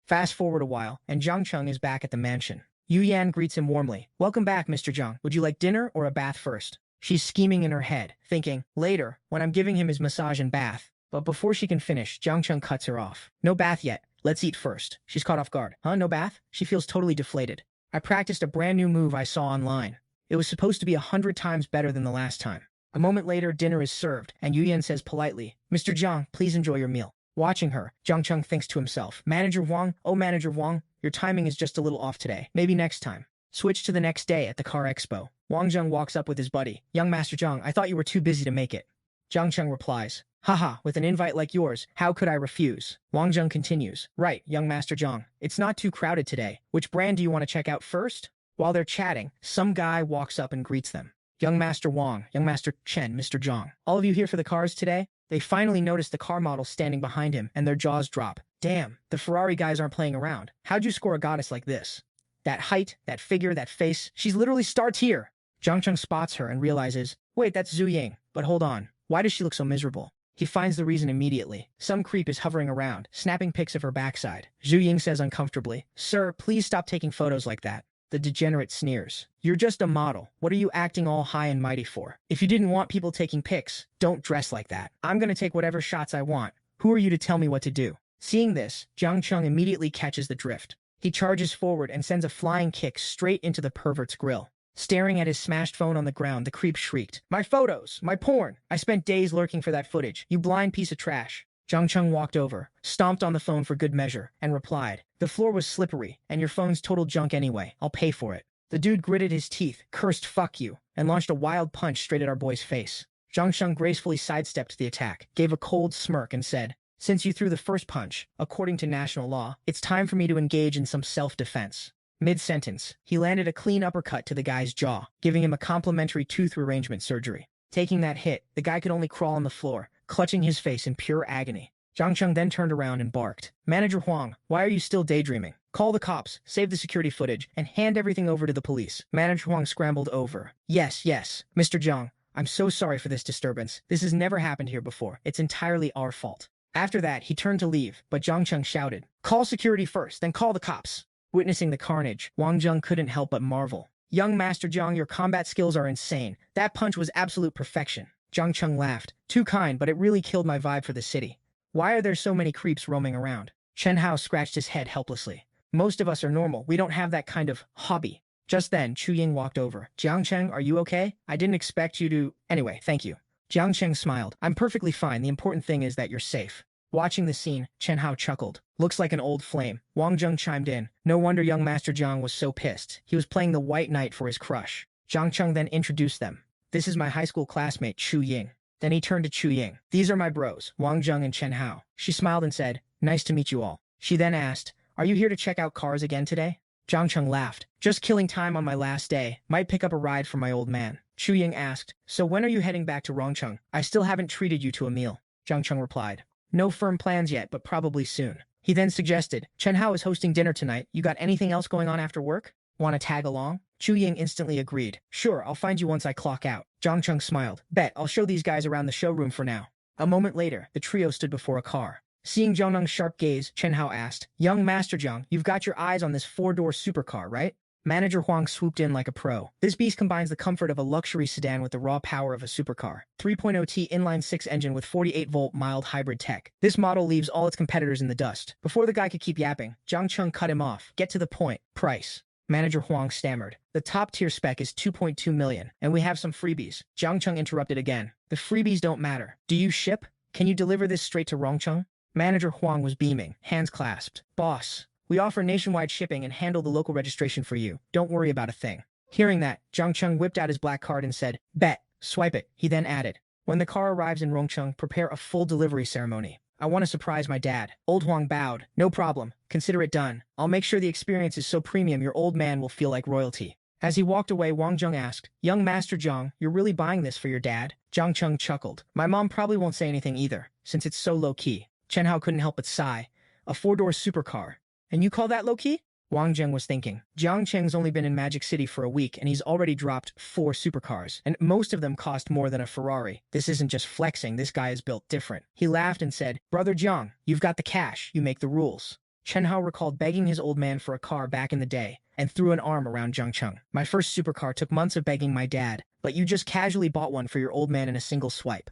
Fast forward a while, and Jiang Cheng is back at the mansion. Yu Yan greets him warmly. Welcome back, Mr. Jiang. Would you like dinner or a bath first? She's scheming in her head, thinking, later, when I'm giving him his massage and bath. But before she can finish, Jiang Cheng cuts her off. No bath yet. Let's eat first. She's caught off guard. Huh, no bath? She feels totally deflated. I practiced a brand new move I saw online. It was supposed to be 100 times better than the last time. A moment later, dinner is served, and Yu Yan says politely, Mr. Jiang, please enjoy your meal. Watching her, Jiang Cheng thinks to himself, Manager Wang, oh Manager Wang, your timing is just a little off today. Maybe next time. Switch to the next day at the car expo. Wang Zheng walks up with his buddy. Young Master Zhang, I thought you were too busy to make it. Jiang Cheng replies, Haha, with an invite like yours, how could I refuse? Wang Zheng continues, Right, young Master Zhang. It's not too crowded today. Which brand do you want to check out first? While they're chatting, some guy walks up and greets them. Young Master Wang, Young Master Chen, Mr. Zhang. All of you here for the cars today? They finally notice the car model standing behind him, and their jaws drop. Damn, the Ferrari guys aren't playing around. How'd you score a goddess like this? That height, that figure, that face, she's literally star tier. Jiang Cheng spots her and realizes, wait, that's Zhu Ying. But hold on, why does she look so miserable? He finds the reason immediately. Some creep is hovering around, snapping pics of her backside. Zhu Ying says uncomfortably, sir, please stop taking photos like that. The degenerate sneers. You're just a model. What are you acting all high and mighty for? If you didn't want people taking pics, don't dress like that. I'm gonna take whatever shots I want. Who are you to tell me what to do? Seeing this, Jiang Cheng immediately catches the drift. He charges forward and sends a flying kick straight into the pervert's grill. Staring at his smashed phone on the ground, the creep shrieked, my photos! My porn! I spent days lurking for that footage, you blind piece of trash. Jiang Cheng walked over, stomped on the phone for good measure, and replied, the floor was slippery, and your phone's total junk anyway. I'll pay for it. The dude gritted his teeth, cursed fuck you, and launched a wild punch straight at our boy's face. Jiang Cheng gracefully sidestepped the attack, gave a cold smirk, and said, since you threw the first punch, according to national law, it's time for me to engage in some self-defense. Mid-sentence, he landed a clean uppercut to the guy's jaw, giving him a complimentary tooth rearrangement surgery. Taking that hit, the guy could only crawl on the floor, clutching his face in pure agony. Jiang Cheng then turned around and barked, Manager Huang, why are you still daydreaming? Call the cops, save the security footage, and hand everything over to the police. Manager Huang scrambled over. Yes, Mr. Jiang, I'm so sorry for this disturbance. This has never happened here before. It's entirely our fault. After that, he turned to leave, but Jiang Cheng shouted, call security first, then call the cops. Witnessing the carnage, Wang Zheng couldn't help but marvel. Young Master Jiang, your combat skills are insane. That punch was absolute perfection. Jiang Cheng laughed. Too kind, but it really killed my vibe for the city. Why are there so many creeps roaming around? Chen Hao scratched his head helplessly. Most of us are normal. We don't have that kind of hobby. Just then, Chu Ying walked over. Jiang Cheng, are you okay? I didn't expect you to... Anyway, thank you. Jiang Cheng smiled. I'm perfectly fine. The important thing is that you're safe. Watching the scene, Chen Hao chuckled. Looks like an old flame. Wang Zheng chimed in. No wonder young Master Jiang was so pissed. He was playing the White Knight for his crush. Jiang Cheng then introduced them. This is my high school classmate, Chu Ying. Then he turned to Chu Ying. These are my bros, Wang Zheng and Chen Hao. She smiled and said, nice to meet you all. She then asked, are you here to check out cars again today? Jiang Cheng laughed. Just killing time on my last day. Might pick up a ride for my old man. Chu Ying asked, so when are you heading back to Rongcheng? I still haven't treated you to a meal. Jiang Cheng replied. No firm plans yet, but probably soon. He then suggested, Chen Hao is hosting dinner tonight. You got anything else going on after work? Want to tag along? Chu Ying instantly agreed. Sure, I'll find you once I clock out. Jiang Cheng smiled. Bet, I'll show these guys around the showroom for now. A moment later, the trio stood before a car. Seeing Zhou Neng's sharp gaze, Chen Hao asked, young Master Jiang, you've got your eyes on this 4-door supercar, right? Manager Huang swooped in like a pro. This beast combines the comfort of a luxury sedan with the raw power of a supercar. 3.0T inline-6 engine with 48-volt mild hybrid tech. This model leaves all its competitors in the dust. Before the guy could keep yapping, Jiang Cheng cut him off. Get to the point. Price. Manager Huang stammered. The top-tier spec is 2.2 million, and we have some freebies. Jiang Cheng interrupted again. The freebies don't matter. Do you ship? Can you deliver this straight to Rongcheng? Manager Huang was beaming, hands clasped. Boss. We offer nationwide shipping and handle the local registration for you. Don't worry about a thing. Hearing that, Jiang Cheng whipped out his black card and said, bet, swipe it. He then added, when the car arrives in Rongcheng, prepare a full delivery ceremony. I want to surprise my dad. Old Huang bowed. No problem. Consider it done. I'll make sure the experience is so premium your old man will feel like royalty. As he walked away, Wang Zheng asked, young Master Jiang, you're really buying this for your dad? Jiang Cheng chuckled. My mom probably won't say anything either, since it's so low-key. Chen Hao couldn't help but sigh. A 4-door supercar. And you call that low-key? Wang Zheng was thinking. Jiang Cheng's only been in Magic City for a week, and he's already dropped 4 supercars, and most of them cost more than a Ferrari. This isn't just flexing, this guy is built different. He laughed and said, Brother Jiang, you've got the cash, you make the rules. Chen Hao recalled begging his old man for a car back in the day, and threw an arm around Jiang Cheng. My first supercar took months of begging my dad, but you just casually bought one for your old man in a single swipe.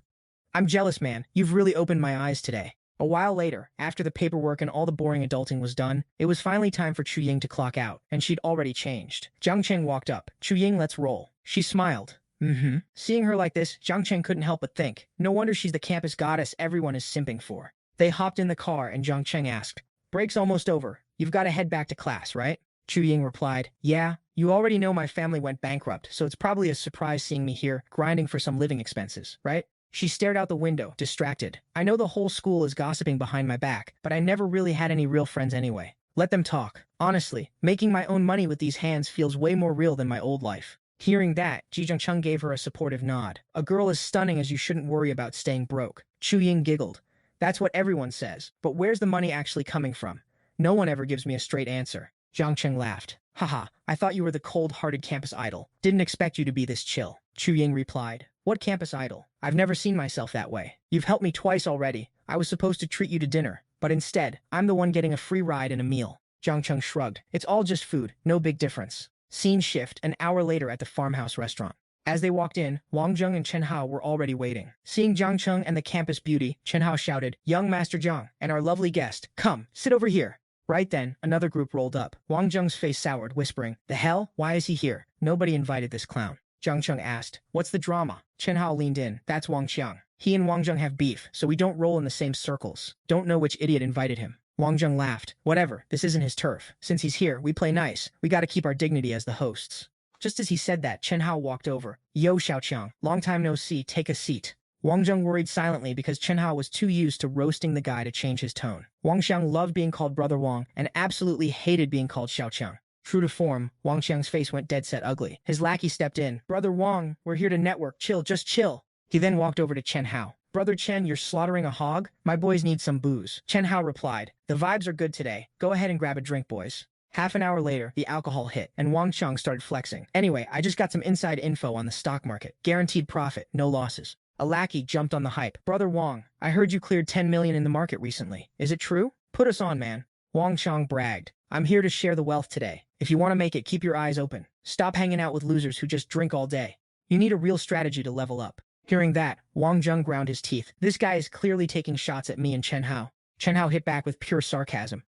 I'm jealous, man. You've really opened my eyes today. A while later, after the paperwork and all the boring adulting was done, it was finally time for Chu Ying to clock out, and she'd already changed. Jiang Cheng walked up. Chu Ying, let's roll. She smiled. Seeing her like this, Jiang Cheng couldn't help but think, no wonder she's the campus goddess everyone is simping for. They hopped in the car and Jiang Cheng asked, break's almost over. You've got to head back to class, right? Chu Ying replied, yeah, you already know my family went bankrupt, so it's probably a surprise seeing me here, grinding for some living expenses, right? She stared out the window, distracted. I know the whole school is gossiping behind my back, but I never really had any real friends anyway. Let them talk. Honestly, making my own money with these hands feels way more real than my old life. Hearing that, Jiang Cheng gave her a supportive nod. A girl as stunning as you shouldn't worry about staying broke. Ying giggled. That's what everyone says, but where's the money actually coming from? No one ever gives me a straight answer. Jiang Cheng laughed. Haha, I thought you were the cold-hearted campus idol. Didn't expect you to be this chill. Ying replied. What campus idol? I've never seen myself that way. You've helped me twice already. I was supposed to treat you to dinner, but instead, I'm the one getting a free ride and a meal. Jiang Cheng shrugged. It's all just food, no big difference. Scene shift an hour later at the farmhouse restaurant. As they walked in, Wang Zheng and Chen Hao were already waiting. Seeing Jiang Cheng and the campus beauty, Chen Hao shouted, Young Master Jiang, and our lovely guest, come, sit over here. Right then, another group rolled up. Wang Zheng's face soured, whispering, The hell? Why is he here? Nobody invited this clown. Jiang Cheng asked, What's the drama? Chen Hao leaned in. That's Wang Xiang. He and Wang Zheng have beef, so we don't roll in the same circles. Don't know which idiot invited him. Wang Zheng laughed. Whatever, this isn't his turf. Since he's here, we play nice. We gotta keep our dignity as the hosts. Just as he said that, Chen Hao walked over. Yo, Xiaoxiao, long time no see, take a seat. Wang Zheng worried silently because Chen Hao was too used to roasting the guy to change his tone. Wang Xiang loved being called Brother Wang and absolutely hated being called Xiaoqiang. True to form, Wang Xiang's face went dead set ugly. His lackey stepped in. Brother Wang, we're here to network. Chill, just chill. He then walked over to Chen Hao. Brother Chen, you're slaughtering a hog? My boys need some booze. Chen Hao replied. The vibes are good today. Go ahead and grab a drink, boys. Half an hour later, the alcohol hit, and Wang Xiang started flexing. Anyway, I just got some inside info on the stock market. Guaranteed profit, no losses. A lackey jumped on the hype. Brother Wang, I heard you cleared 10 million in the market recently. Is it true? Put us on, man. Wang Xiang bragged. I'm here to share the wealth today. If you want to make it, keep your eyes open. Stop hanging out with losers who just drink all day. You need a real strategy to level up. Hearing that, Wang Zheng ground his teeth. This guy is clearly taking shots at me and Chen Hao. Chen Hao hit back with pure sarcasm.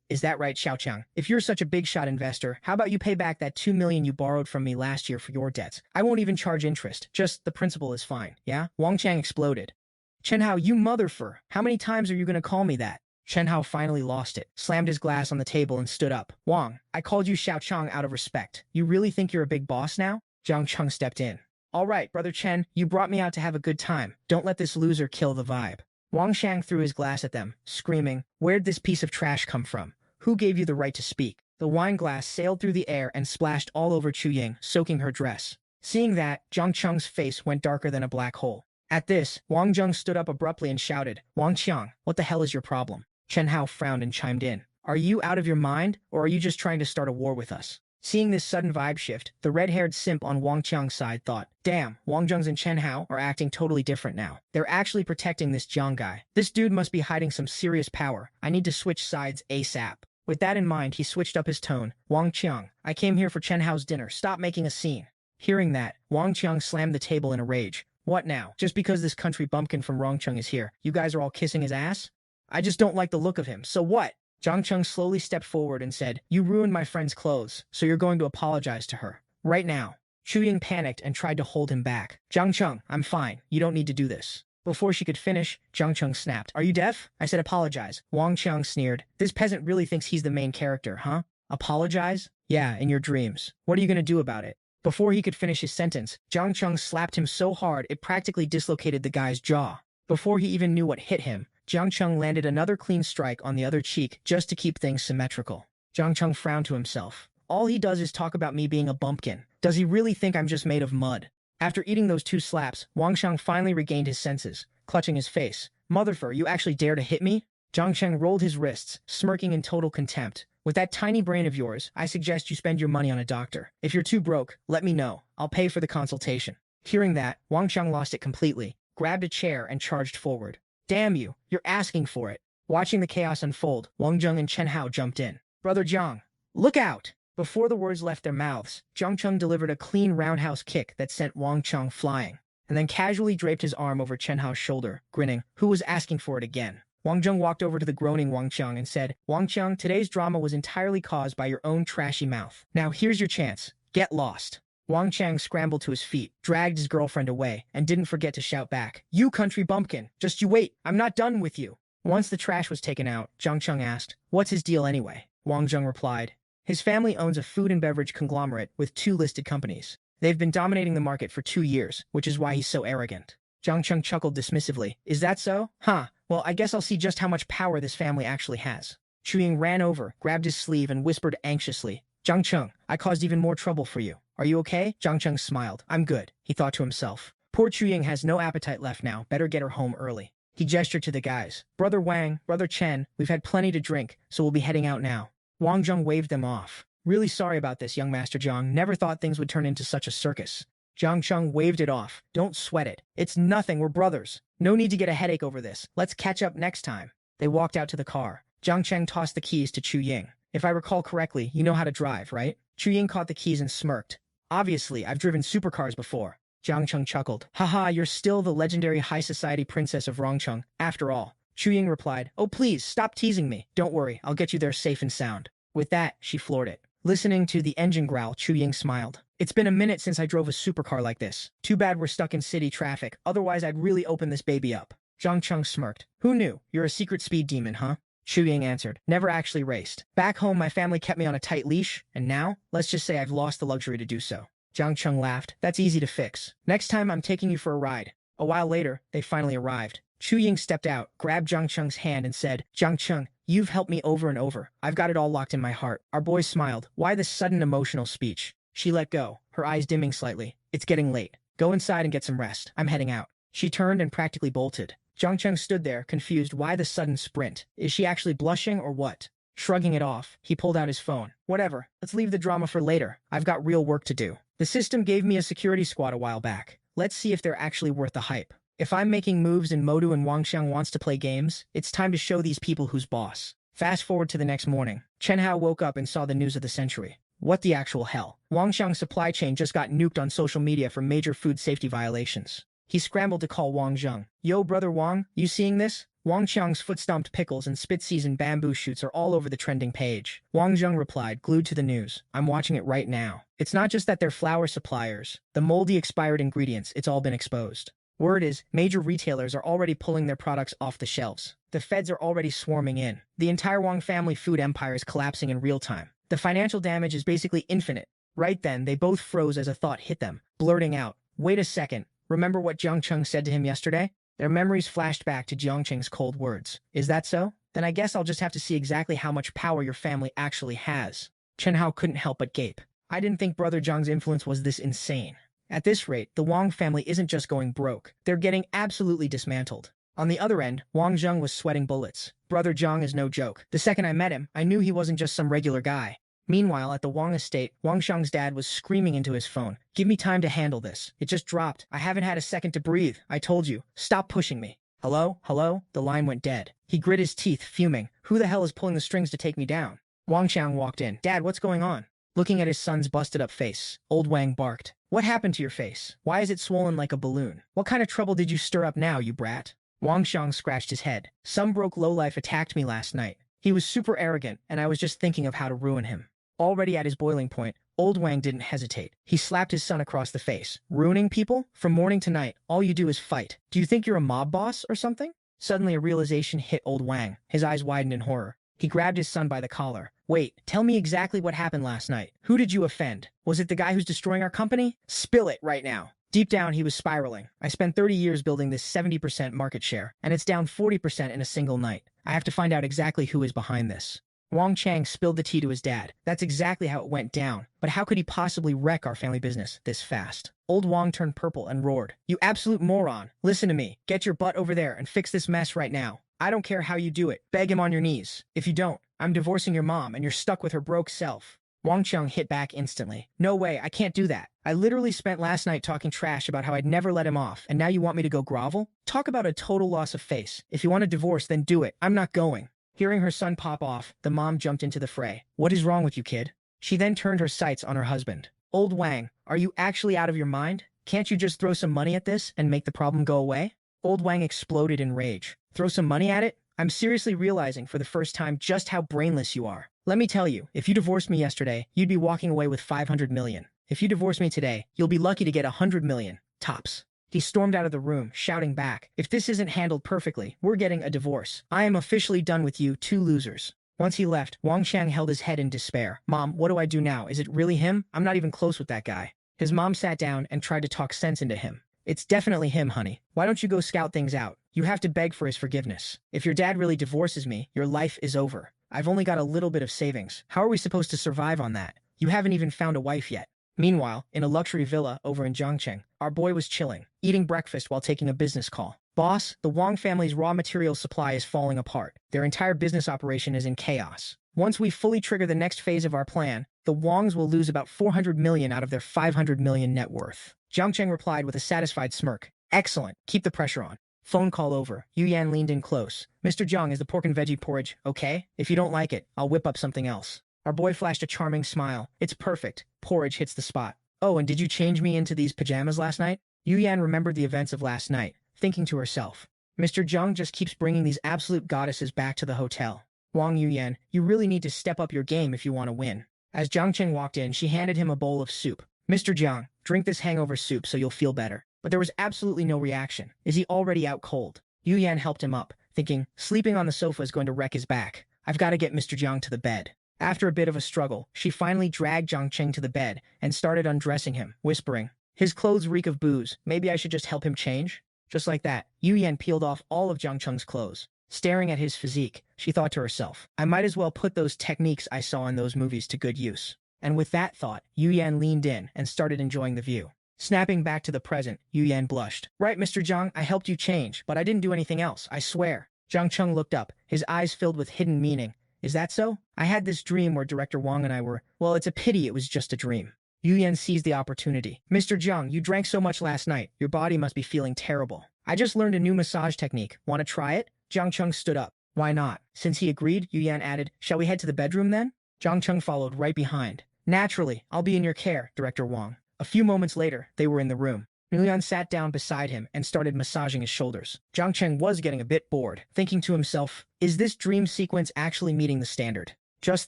Is that right, Xiaoqiang? If you're such a big shot investor, how about you pay back that 2 million you borrowed from me last year for your debts? I won't even charge interest. Just the principal is fine, yeah? Wang Qiang exploded. Chen Hao, you motherfucker. How many times are you going to call me that? Chen Hao finally lost it, slammed his glass on the table and stood up. Wang, I called you Xiaoqiang out of respect. You really think you're a big boss now? Jiang Cheng stepped in. All right, Brother Chen, you brought me out to have a good time. Don't let this loser kill the vibe. Wang Xiang threw his glass at them, screaming, Where'd this piece of trash come from? Who gave you the right to speak? The wine glass sailed through the air and splashed all over Ying, soaking her dress. Seeing that, Jiang Cheng's face went darker than a black hole. At this, Wang Zheng stood up abruptly and shouted, Wang Qiang, what the hell is your problem? Chen Hao frowned and chimed in. Are you out of your mind, or are you just trying to start a war with us? Seeing this sudden vibe shift, the red-haired simp on Wang Qiang's side thought, Damn, Wang Zheng's and Chen Hao are acting totally different now. They're actually protecting this Jiang guy. This dude must be hiding some serious power. I need to switch sides ASAP. With that in mind, he switched up his tone. Wang Qiang, I came here for Chen Hao's dinner. Stop making a scene. Hearing that, Wang Qiang slammed the table in a rage. What now? Just because this country bumpkin from Rongcheng is here, you guys are all kissing his ass? I just don't like the look of him, so what? Jiang Cheng slowly stepped forward and said, You ruined my friend's clothes, so you're going to apologize to her. Right now. Ying panicked and tried to hold him back. Jiang Cheng, I'm fine. You don't need to do this. Before she could finish, Jiang Cheng snapped. Are you deaf? I said apologize. Wang Qiang sneered. This peasant really thinks he's the main character, huh? Apologize? Yeah, in your dreams. What are you going to do about it? Before he could finish his sentence, Jiang Cheng slapped him so hard it practically dislocated the guy's jaw. Before he even knew what hit him, Jiang Cheng landed another clean strike on the other cheek just to keep things symmetrical. Jiang Cheng frowned to himself. All he does is talk about me being a bumpkin. Does he really think I'm just made of mud? After eating those 2 slaps, Wang Xiang finally regained his senses, clutching his face. Motherfucker, you actually dare to hit me? Jiang Cheng rolled his wrists, smirking in total contempt. With that tiny brain of yours, I suggest you spend your money on a doctor. If you're too broke, let me know. I'll pay for the consultation. Hearing that, Wang Xiang lost it completely, grabbed a chair and charged forward. Damn you, you're asking for it. Watching the chaos unfold, Wang Zheng and Chen Hao jumped in. Brother Jiang, look out! Before the words left their mouths, Jiang Cheng delivered a clean roundhouse kick that sent Wang Qiang flying, and then casually draped his arm over Chen Hao's shoulder, grinning. Who was asking for it again? Wang Zheng walked over to the groaning Wang Qiang and said, Wang Qiang, today's drama was entirely caused by your own trashy mouth. Now here's your chance. Get lost. Wang Qiang scrambled to his feet, dragged his girlfriend away, and didn't forget to shout back, You country bumpkin, just you wait, I'm not done with you. Once the trash was taken out, Jiang Cheng asked, What's his deal anyway? Wang Zheng replied, His family owns a food and beverage conglomerate with 2 listed companies. They've been dominating the market for 2 years, which is why he's so arrogant. Jiang Cheng chuckled dismissively. Is that so? Huh, well I guess I'll see just how much power this family actually has. Ying ran over, grabbed his sleeve and whispered anxiously, Jiang Cheng, I caused even more trouble for you. Are you okay? Jiang Cheng smiled. I'm good, he thought to himself. Poor Ying has no appetite left now. Better get her home early. He gestured to the guys. Brother Wang, Brother Chen, we've had plenty to drink, so we'll be heading out now. Wang Zheng waved them off. Really sorry about this, young Master Jiang. Never thought things would turn into such a circus. Jiang Cheng waved it off. Don't sweat it. It's nothing, we're brothers. No need to get a headache over this. Let's catch up next time. They walked out to the car. Jiang Cheng tossed the keys to Ying. If I recall correctly, you know how to drive, right? Ying caught the keys and smirked. Obviously, I've driven supercars before. Jiang Cheng chuckled. Haha, you're still the legendary high society princess of Rongcheng, after all. Ying replied, oh please, stop teasing me. Don't worry, I'll get you there safe and sound. With that, she floored it. Listening to the engine growl, Ying smiled. It's been a minute since I drove a supercar like this. Too bad we're stuck in city traffic, otherwise I'd really open this baby up. Jiang Cheng smirked. Who knew? You're a secret speed demon, huh? Ying answered. Never actually raced. Back home, my family kept me on a tight leash, and now, let's just say I've lost the luxury to do so. Jiang Cheng laughed. That's easy to fix. Next time I'm taking you for a ride. A while later, they finally arrived. Ying stepped out, grabbed Jiang Cheng's hand and said, Jiang Cheng, you've helped me over and over. I've got it all locked in my heart. Our boy smiled. Why this sudden emotional speech? She let go, her eyes dimming slightly. It's getting late. Go inside and get some rest. I'm heading out. She turned and practically bolted. Jiang Cheng stood there, confused. Why the sudden sprint? Is she actually blushing or what? Shrugging it off, he pulled out his phone. Whatever, let's leave the drama for later. I've got real work to do. The system gave me a security squad a while back. Let's see if they're actually worth the hype. If I'm making moves and Modu and Wangxiang wants to play games, it's time to show these people who's boss. Fast forward to the next morning. Chen Hao woke up and saw the news of the century. What the actual hell? Wangxiang's supply chain just got nuked on social media for major food safety violations. He scrambled to call Wang Zheng. Yo, brother Wang, you seeing this? Wang Xiang's foot-stomped pickles and spit-seasoned bamboo shoots are all over the trending page. Wang Zheng replied, glued to the news. I'm watching it right now. It's not just that they're flour suppliers. The moldy expired ingredients, it's all been exposed. Word is, major retailers are already pulling their products off the shelves. The feds are already swarming in. The entire Wang family food empire is collapsing in real time. The financial damage is basically infinite. Right then, they both froze as a thought hit them, blurting out, wait a second, remember what Jiang Cheng said to him yesterday? Their memories flashed back to Jiang Cheng's cold words. Is that so? Then I guess I'll just have to see exactly how much power your family actually has. Chen Hao couldn't help but gape. I didn't think Brother Jiang's influence was this insane. At this rate, the Wang family isn't just going broke. They're getting absolutely dismantled. On the other end, Wang Zheng was sweating bullets. Brother Jiang is no joke. The second I met him, I knew he wasn't just some regular guy. Meanwhile, at the Wang estate, Wang Xiang's dad was screaming into his phone. Give me time to handle this. It just dropped. I haven't had a second to breathe. I told you. Stop pushing me. Hello? Hello? The line went dead. He grit his teeth, fuming. Who the hell is pulling the strings to take me down? Wang Xiang walked in. Dad, what's going on? Looking at his son's busted-up face, old Wang barked. What happened to your face? Why is it swollen like a balloon? What kind of trouble did you stir up now, you brat? Wang Xiang scratched his head. Some broke lowlife attacked me last night. He was super arrogant, and I was just thinking of how to ruin him. Already at his boiling point, old Wang didn't hesitate. He slapped his son across the face. Ruining people? From morning to night, all you do is fight. Do you think you're a mob boss or something? Suddenly a realization hit old Wang. His eyes widened in horror. He grabbed his son by the collar. Wait, tell me exactly what happened last night. Who did you offend? Was it the guy who's destroying our company? Spill it right now. Deep down, he was spiraling. I spent 30 years building this 70% market share, and it's down 40% in a single night. I have to find out exactly who is behind this. Wang Chang spilled the tea to his dad. That's exactly how it went down. But how could he possibly wreck our family business this fast? Old Wang turned purple and roared. You absolute moron. Listen to me. Get your butt over there and fix this mess right now. I don't care how you do it. Beg him on your knees. If you don't, I'm divorcing your mom and you're stuck with her broke self. Wang Cheng hit back instantly. No way, I can't do that. I literally spent last night talking trash about how I'd never let him off, and now you want me to go grovel? Talk about a total loss of face. If you want a divorce, then do it. I'm not going. Hearing her son pop off, the mom jumped into the fray. What is wrong with you, kid? She then turned her sights on her husband. Old Wang, are you actually out of your mind? Can't you just throw some money at this and make the problem go away? Old Wang exploded in rage. Throw some money at it? I'm seriously realizing for the first time just how brainless you are. Let me tell you, if you divorced me yesterday, you'd be walking away with 500 million. If you divorce me today, you'll be lucky to get 100 million. Tops. He stormed out of the room, shouting back, if this isn't handled perfectly, we're getting a divorce. I am officially done with you two losers. Once he left, Wang Xiang held his head in despair. Mom, what do I do now? Is it really him? I'm not even close with that guy. His mom sat down and tried to talk sense into him. It's definitely him, honey. Why don't you go scout things out? You have to beg for his forgiveness. If your dad really divorces me, your life is over. I've only got a little bit of savings. How are we supposed to survive on that? You haven't even found a wife yet. Meanwhile, in a luxury villa over in Jiang Cheng, our boy was chilling, eating breakfast while taking a business call. Boss, the Wang family's raw material supply is falling apart. Their entire business operation is in chaos. Once we fully trigger the next phase of our plan, the Wangs will lose about 400 million out of their 500 million net worth. Jiang Cheng replied with a satisfied smirk. Excellent. Keep the pressure on. Phone call over. Yan leaned in close. Mr. Jiang, is the pork and veggie porridge okay? If you don't like it, I'll whip up something else. Our boy flashed a charming smile. It's perfect. Porridge hits the spot. Oh, and did you change me into these pajamas last night? Yan remembered the events of last night, thinking to herself. Mr. Jiang just keeps bringing these absolute goddesses back to the hotel. Wang Yuyan, you really need to step up your game if you want to win. As Jiang Cheng walked in, she handed him a bowl of soup. Mr. Jiang, drink this hangover soup so you'll feel better. But there was absolutely no reaction. Is he already out cold? Yan helped him up, thinking, sleeping on the sofa is going to wreck his back. I've got to get Mr. Jiang to the bed. After a bit of a struggle, she finally dragged Jiang Cheng to the bed and started undressing him, whispering, his clothes reek of booze. Maybe I should just help him change? Just like that, Yan peeled off all of Jiang Cheng's clothes. Staring at his physique, she thought to herself, I might as well put those techniques I saw in those movies to good use. And with that thought, Yan leaned in and started enjoying the view. Snapping back to the present, Yan blushed. Right, Mr. Jiang, I helped you change, but I didn't do anything else, I swear. Jiang Cheng looked up, his eyes filled with hidden meaning. Is that so? I had this dream where Director Wang and I were, well, it's a pity it was just a dream. Yan seized the opportunity. Mr. Jiang, you drank so much last night, your body must be feeling terrible. I just learned a new massage technique. Want to try it? Jiang Cheng stood up. Why not? Since he agreed, Yan added, shall we head to the bedroom then? Jiang Cheng followed right behind. Naturally, I'll be in your care, Director Wang. A few moments later, they were in the room. Yan sat down beside him and started massaging his shoulders. Jiang Cheng was getting a bit bored, thinking to himself, is this dream sequence actually meeting the standard? Just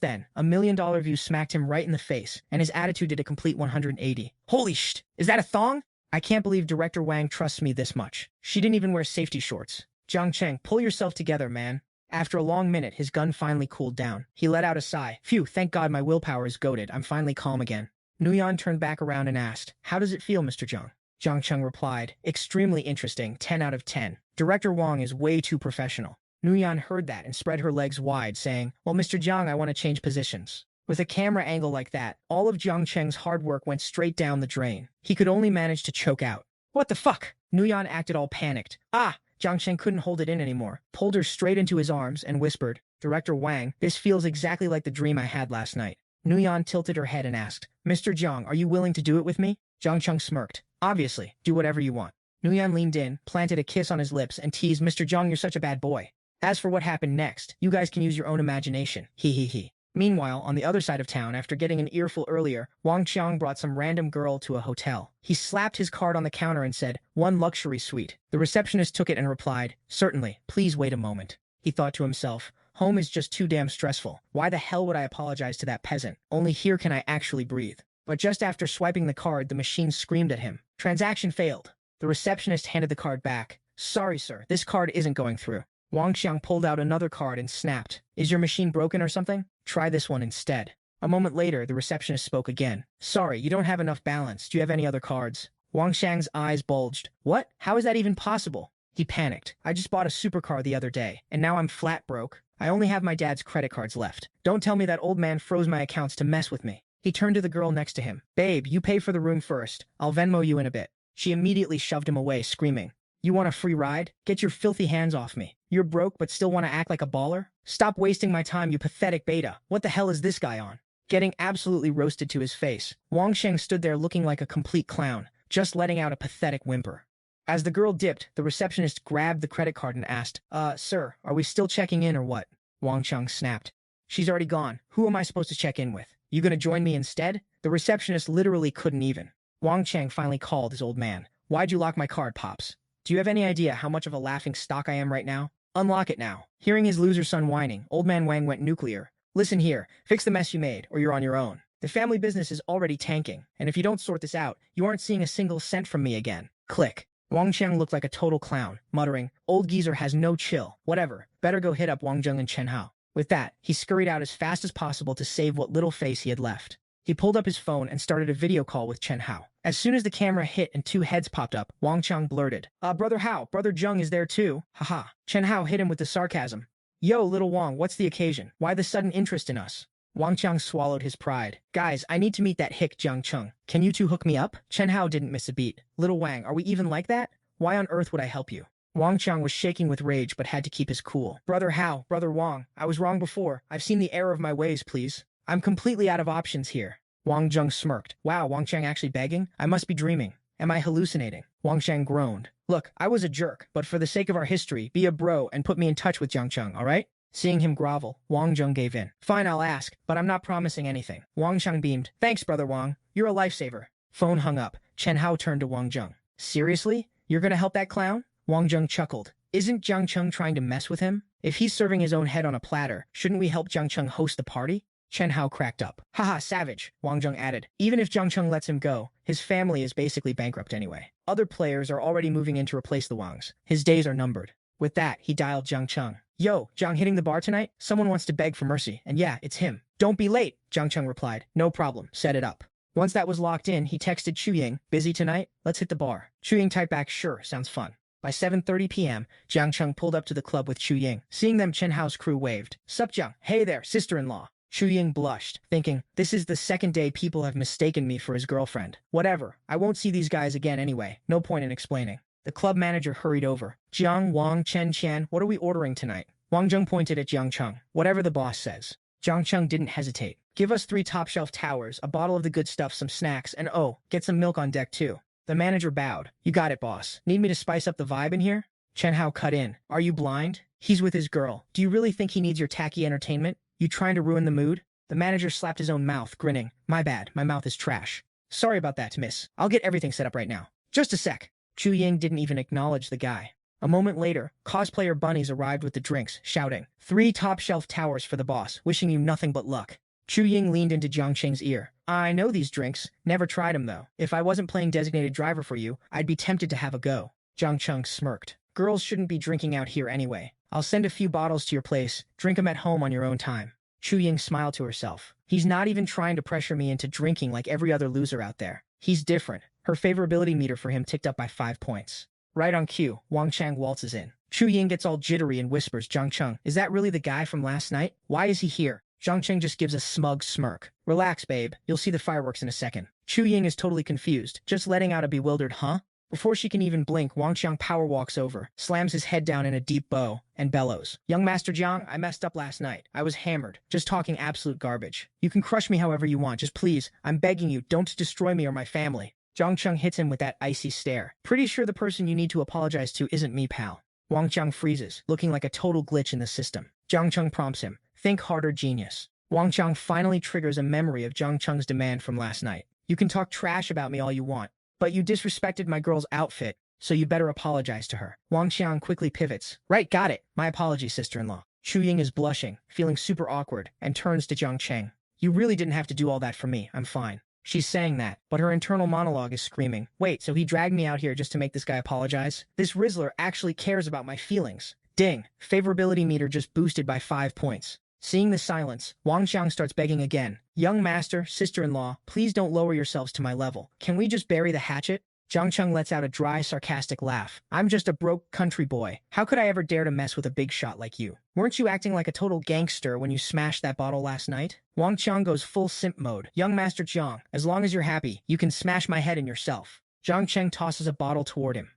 then, $1 million view smacked him right in the face, and his attitude did a complete 180. Holy shit! Is that a thong? I can't believe Director Wang trusts me this much. She didn't even wear safety shorts. Jiang Cheng, pull yourself together, man. After a long minute, his gun finally cooled down. He let out a sigh. Phew, thank God my willpower is goated. I'm finally calm again. Yan turned back around and asked, how does it feel, Mr. Jiang? Jiang Cheng replied, extremely interesting, 10 out of 10. Director Wang is way too professional. Yan heard that and spread her legs wide, saying, well, Mr. Jiang, I want to change positions. With a camera angle like that, all of Jiang Cheng's hard work went straight down the drain. He could only manage to choke out. What the fuck? Yan acted all panicked. Jiang Cheng couldn't hold it in anymore, pulled her straight into his arms and whispered, Director Wang, this feels exactly like the dream I had last night. Yan tilted her head and asked, Mr. Jiang, are you willing to do it with me? Jiang Cheng smirked. Obviously, do whatever you want. Yan leaned in, planted a kiss on his lips, and teased, Mr. Jiang, you're such a bad boy. As for what happened next, you guys can use your own imagination. He. Meanwhile, on the other side of town, after getting an earful earlier, Wang Qiang brought some random girl to a hotel. He slapped his card on the counter and said, one luxury suite. The receptionist took it and replied, certainly, please wait a moment. He thought to himself, home is just too damn stressful. Why the hell would I apologize to that peasant? Only here can I actually breathe. But just after swiping the card, the machine screamed at him. Transaction failed. The receptionist handed the card back. Sorry, sir, this card isn't going through. Wang Qiang pulled out another card and snapped. Is your machine broken or something? Try this one instead. A moment later, the receptionist spoke again. Sorry, you don't have enough balance. Do you have any other cards? Wang Xiang's eyes bulged. What? How is that even possible? He panicked. I just bought a supercar the other day, and now I'm flat broke. I only have my dad's credit cards left. Don't tell me that old man froze my accounts to mess with me. He turned to the girl next to him. Babe, you pay for the room first. I'll Venmo you in a bit. She immediately shoved him away, screaming. You want a free ride? Get your filthy hands off me. You're broke but still want to act like a baller? Stop wasting my time, you pathetic beta. What the hell is this guy on? Getting absolutely roasted to his face, Wang Sheng stood there looking like a complete clown, just letting out a pathetic whimper. As the girl dipped, the receptionist grabbed the credit card and asked, sir, are we still checking in or what? Wang Cheng snapped. She's already gone. Who am I supposed to check in with? You gonna join me instead? The receptionist literally couldn't even. Wang Cheng finally called his old man. Why'd you lock my card, Pops? Do you have any idea how much of a laughing stock I am right now? Unlock it now. Hearing his loser son whining, old man Wang went nuclear. Listen here, fix the mess you made, or you're on your own. The family business is already tanking, and if you don't sort this out, you aren't seeing a single cent from me again. Click. Wang Cheng looked like a total clown, muttering, old geezer has no chill. Whatever, better go hit up Wang Zheng and Chen Hao. With that, he scurried out as fast as possible to save what little face he had left. He pulled up his phone and started a video call with Chen Hao. As soon as the camera hit and two heads popped up, Wang Cheng blurted, Brother Hao, Brother Zheng is there too. Haha. Chen Hao hit him with the sarcasm. Yo, little Wang, what's the occasion? Why the sudden interest in us? Wang Qiang swallowed his pride. Guys, I need to meet that hick Jiang Cheng. Can you two hook me up? Chen Hao didn't miss a beat. Little Wang, are we even like that? Why on earth would I help you? Wang Qiang was shaking with rage but had to keep his cool. Brother Hao, Brother Wang, I was wrong before. I've seen the error of my ways, please. I'm completely out of options here. Wang Zheng smirked. Wow, Wang Qiang actually begging? I must be dreaming. Am I hallucinating? Wang Qiang groaned. Look, I was a jerk, but for the sake of our history, be a bro and put me in touch with Jiang Cheng, alright? Seeing him grovel, Wang Zheng gave in. Fine, I'll ask, but I'm not promising anything. Wang Qiang beamed. Thanks, Brother Wang. You're a lifesaver. Phone hung up. Chen Hao turned to Wang Zheng. Seriously? You're gonna help that clown? Wang Zheng chuckled. Isn't Jiang Cheng trying to mess with him? If he's serving his own head on a platter, shouldn't we help Jiang Cheng host the party? Chen Hao cracked up. Haha, savage, Wang Zheng added. Even if Jiang Cheng lets him go, his family is basically bankrupt anyway. Other players are already moving in to replace the Wangs. His days are numbered. With that, he dialed Jiang Cheng. Yo, Jiang hitting the bar tonight? Someone wants to beg for mercy, and yeah, it's him. Don't be late, Jiang Cheng replied. No problem, set it up. Once that was locked in, he texted Chu Ying, busy tonight? Let's hit the bar. Chu Ying typed back, sure, sounds fun. By 7:30 p.m., Jiang Cheng pulled up to the club with Chu Ying. Seeing them, Chen Hao's crew waved. Sup, Jiang? Hey there, sister-in-law. Chu Ying blushed, thinking, this is the second day people have mistaken me for his girlfriend. Whatever, I won't see these guys again anyway. No point in explaining. The club manager hurried over. Jiang, Wang, Chen Qian, what are we ordering tonight? Wang Zheng pointed at Jiang Cheng. Whatever the boss says. Jiang Cheng didn't hesitate. Give us 3 top-shelf towers, a bottle of the good stuff, some snacks, and oh, get some milk on deck too. The manager bowed. You got it, boss. Need me to spice up the vibe in here? Chen Hao cut in. Are you blind? He's with his girl. Do you really think he needs your tacky entertainment? You trying to ruin the mood? The manager slapped his own mouth, grinning. My bad, my mouth is trash. Sorry about that, miss. I'll get everything set up right now. Just a sec. Chu Ying didn't even acknowledge the guy. A moment later, cosplayer bunnies arrived with the drinks, shouting, 3 top-shelf towers for the boss, wishing you nothing but luck. Chu Ying leaned into Jiang Cheng's ear. I know these drinks. Never tried them, though. If I wasn't playing designated driver for you, I'd be tempted to have a go. Jiang Cheng smirked. Girls shouldn't be drinking out here anyway. I'll send a few bottles to your place. Drink them at home on your own time. Chu Ying smiled to herself. He's not even trying to pressure me into drinking like every other loser out there. He's different. Her favorability meter for him ticked up by 5 points. Right on cue, Wang Qiang waltzes in. Chu Ying gets all jittery and whispers, Jiang Cheng, is that really the guy from last night? Why is he here? Jiang Cheng just gives a smug smirk. Relax, babe. You'll see the fireworks in a second. Chu Ying is totally confused, just letting out a bewildered huh? Before she can even blink, Wang Qiang power walks over, slams his head down in a deep bow, and bellows. Young Master Jiang, I messed up last night. I was hammered, just talking absolute garbage. You can crush me however you want, just please, I'm begging you, don't destroy me or my family. Jiang Cheng hits him with that icy stare. Pretty sure the person you need to apologize to isn't me, pal. Wang Qiang freezes, looking like a total glitch in the system. Jiang Cheng prompts him. Think harder, genius. Wang Qiang finally triggers a memory of Jiang Cheng's demand from last night. You can talk trash about me all you want, but you disrespected my girl's outfit, so you better apologize to her. Wang Qiang quickly pivots. Right, got it. My apologies, sister-in-law. Chu Ying is blushing, feeling super awkward, and turns to Jiang Cheng. You really didn't have to do all that for me. I'm fine. She's saying that, but her internal monologue is screaming. Wait, so he dragged me out here just to make this guy apologize? This Rizzler actually cares about my feelings. Ding. Favorability meter just boosted by 5 points. Seeing the silence, Wang Qiang starts begging again. Young master, sister-in-law, please don't lower yourselves to my level. Can we just bury the hatchet? Jiang Cheng lets out a dry, sarcastic laugh. I'm just a broke country boy. How could I ever dare to mess with a big shot like you? Weren't you acting like a total gangster when you smashed that bottle last night? Wang Qiang goes full simp mode. Young Master Jiang, as long as you're happy, you can smash my head in yourself. Jiang Cheng tosses a bottle toward him.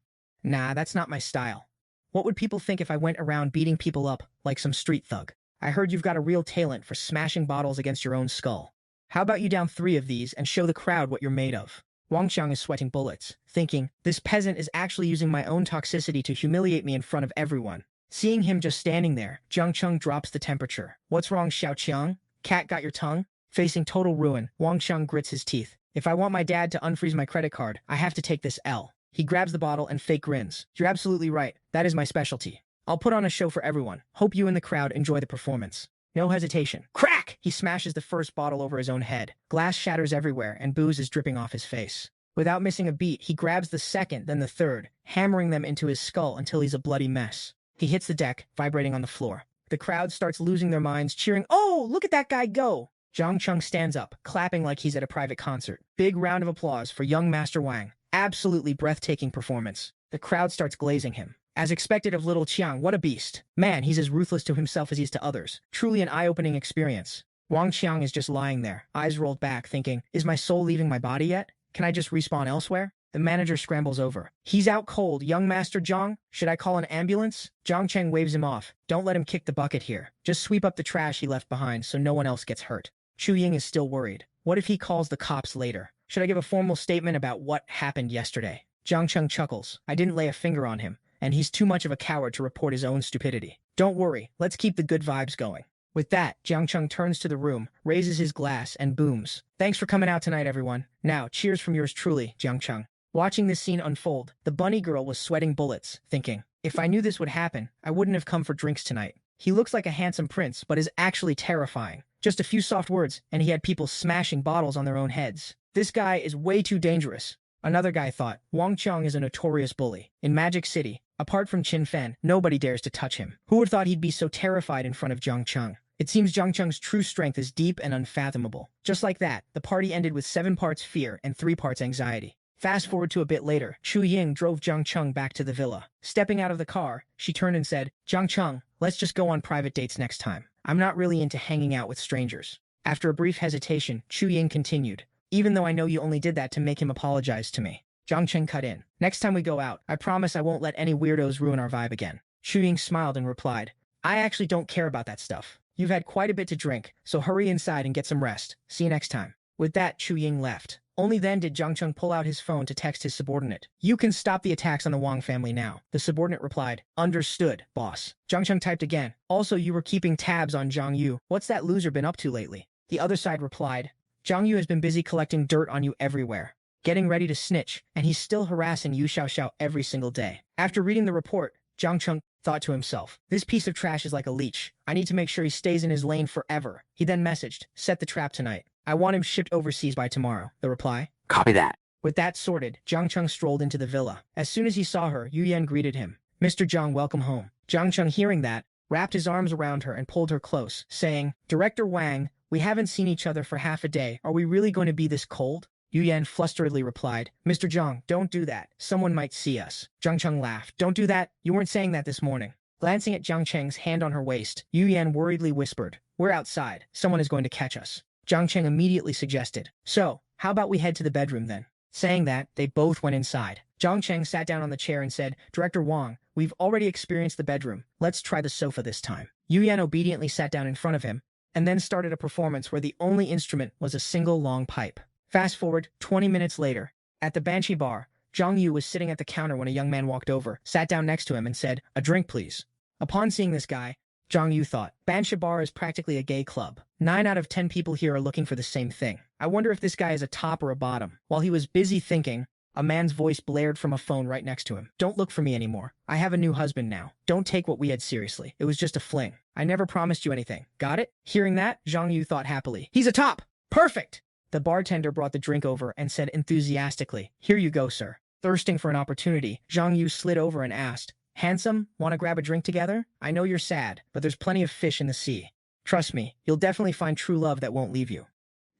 Nah, that's not my style. What would people think if I went around beating people up like some street thug? I heard you've got a real talent for smashing bottles against your own skull. How about you down 3 of these and show the crowd what you're made of? Wang Qiang is sweating bullets, thinking, this peasant is actually using my own toxicity to humiliate me in front of everyone. Seeing him just standing there, Jiang Cheng drops the temperature. What's wrong, Xiaoxiao? Cat got your tongue? Facing total ruin, Wang Qiang grits his teeth. If I want my dad to unfreeze my credit card, I have to take this L. He grabs the bottle and fake grins. You're absolutely right. That is my specialty. I'll put on a show for everyone. Hope you and the crowd enjoy the performance. No hesitation. Crack! He smashes the first bottle over his own head. Glass shatters everywhere, and booze is dripping off his face. Without missing a beat, he grabs the second, then the third, hammering them into his skull until he's a bloody mess. He hits the deck, vibrating on the floor. The crowd starts losing their minds, cheering, "Oh, look at that guy go!" Jiang Cheng stands up, clapping like he's at a private concert. Big round of applause for young Master Wang. Absolutely breathtaking performance. The crowd starts glazing him. As expected of little Qiang, what a beast. Man, he's as ruthless to himself as he is to others. Truly an eye-opening experience. Wang Qiang is just lying there, eyes rolled back, thinking, is my soul leaving my body yet? Can I just respawn elsewhere? The manager scrambles over. He's out cold, young Master Zhang. Should I call an ambulance? Jiang Cheng waves him off. Don't let him kick the bucket here. Just sweep up the trash he left behind so no one else gets hurt. Ying is still worried. What if he calls the cops later? Should I give a formal statement about what happened yesterday? Jiang Cheng chuckles. I didn't lay a finger on him, and he's too much of a coward to report his own stupidity. Don't worry, let's keep the good vibes going. With that, Jiang Cheng turns to the room, raises his glass, and booms. Thanks for coming out tonight, everyone. Now, cheers from yours truly, Jiang Cheng. Watching this scene unfold, the bunny girl was sweating bullets, thinking, if I knew this would happen, I wouldn't have come for drinks tonight. He looks like a handsome prince, but is actually terrifying. Just a few soft words, and he had people smashing bottles on their own heads. This guy is way too dangerous. Another guy thought, Wang Qiang is a notorious bully. In Magic City, apart from Qin Fen, nobody dares to touch him. Who would have thought he'd be so terrified in front of Jiang Cheng? It seems Jiang Cheng's true strength is deep and unfathomable. Just like that, the party ended with 7 parts fear and 3 parts anxiety. Fast forward to a bit later, Ying drove Jiang Cheng back to the villa. Stepping out of the car, she turned and said, Jiang Cheng, let's just go on private dates next time. I'm not really into hanging out with strangers. After a brief hesitation, Ying continued, even though I know you only did that to make him apologize to me. Jiang Cheng cut in. Next time we go out, I promise I won't let any weirdos ruin our vibe again. Ying smiled and replied, I actually don't care about that stuff. You've had quite a bit to drink, so hurry inside and get some rest. See you next time. With that, Ying left. Only then did Jiang Cheng pull out his phone to text his subordinate. You can stop the attacks on the Wang family now. The subordinate replied, understood, boss. Jiang Cheng typed again. Also, you were keeping tabs on Zhang Yu. What's that loser been up to lately? The other side replied, Zhang Yu has been busy collecting dirt on you everywhere, getting ready to snitch, and he's still harassing you Xiaoxiao every single day. After reading the report, Jiang Cheng thought to himself, this piece of trash is like a leech. I need to make sure he stays in his lane forever. He then messaged, set the trap tonight. I want him shipped overseas by tomorrow. The reply, copy that. With that sorted, Jiang Cheng strolled into the villa. As soon as he saw her, Yan greeted him. Mr. Zhang, welcome home. Jiang Cheng, hearing that, wrapped his arms around her and pulled her close, saying, Director Wang, we haven't seen each other for half a day. Are we really going to be this cold? Yan flusteredly replied, Mr. Zhang, don't do that. Someone might see us. Jiang Cheng laughed. Don't do that. You weren't saying that this morning. Glancing at Jiang Cheng's hand on her waist, Yan worriedly whispered, we're outside. Someone is going to catch us. Jiang Cheng immediately suggested, so, how about we head to the bedroom then? Saying that, they both went inside. Jiang Cheng sat down on the chair and said, Director Wang, we've already experienced the bedroom. Let's try the sofa this time. Yan obediently sat down in front of him, and then started a performance where the only instrument was a single long pipe. Fast forward, 20 minutes later. At the Banshee bar, Zhang Yu was sitting at the counter when a young man walked over, sat down next to him and said, a drink please. Upon seeing this guy, Zhang Yu thought, Banshee bar is practically a gay club. 9 out of 10 people here are looking for the same thing. I wonder if this guy is a top or a bottom. While he was busy thinking, a man's voice blared from a phone right next to him. Don't look for me anymore. I have a new husband now. Don't take what we had seriously. It was just a fling. I never promised you anything. Got it? Hearing that, Zhang Yu thought happily. He's a top! Perfect! The bartender brought the drink over and said enthusiastically, here you go, sir. Thirsting for an opportunity, Zhang Yu slid over and asked, handsome, want to grab a drink together? I know you're sad, but there's plenty of fish in the sea. Trust me, you'll definitely find true love that won't leave you.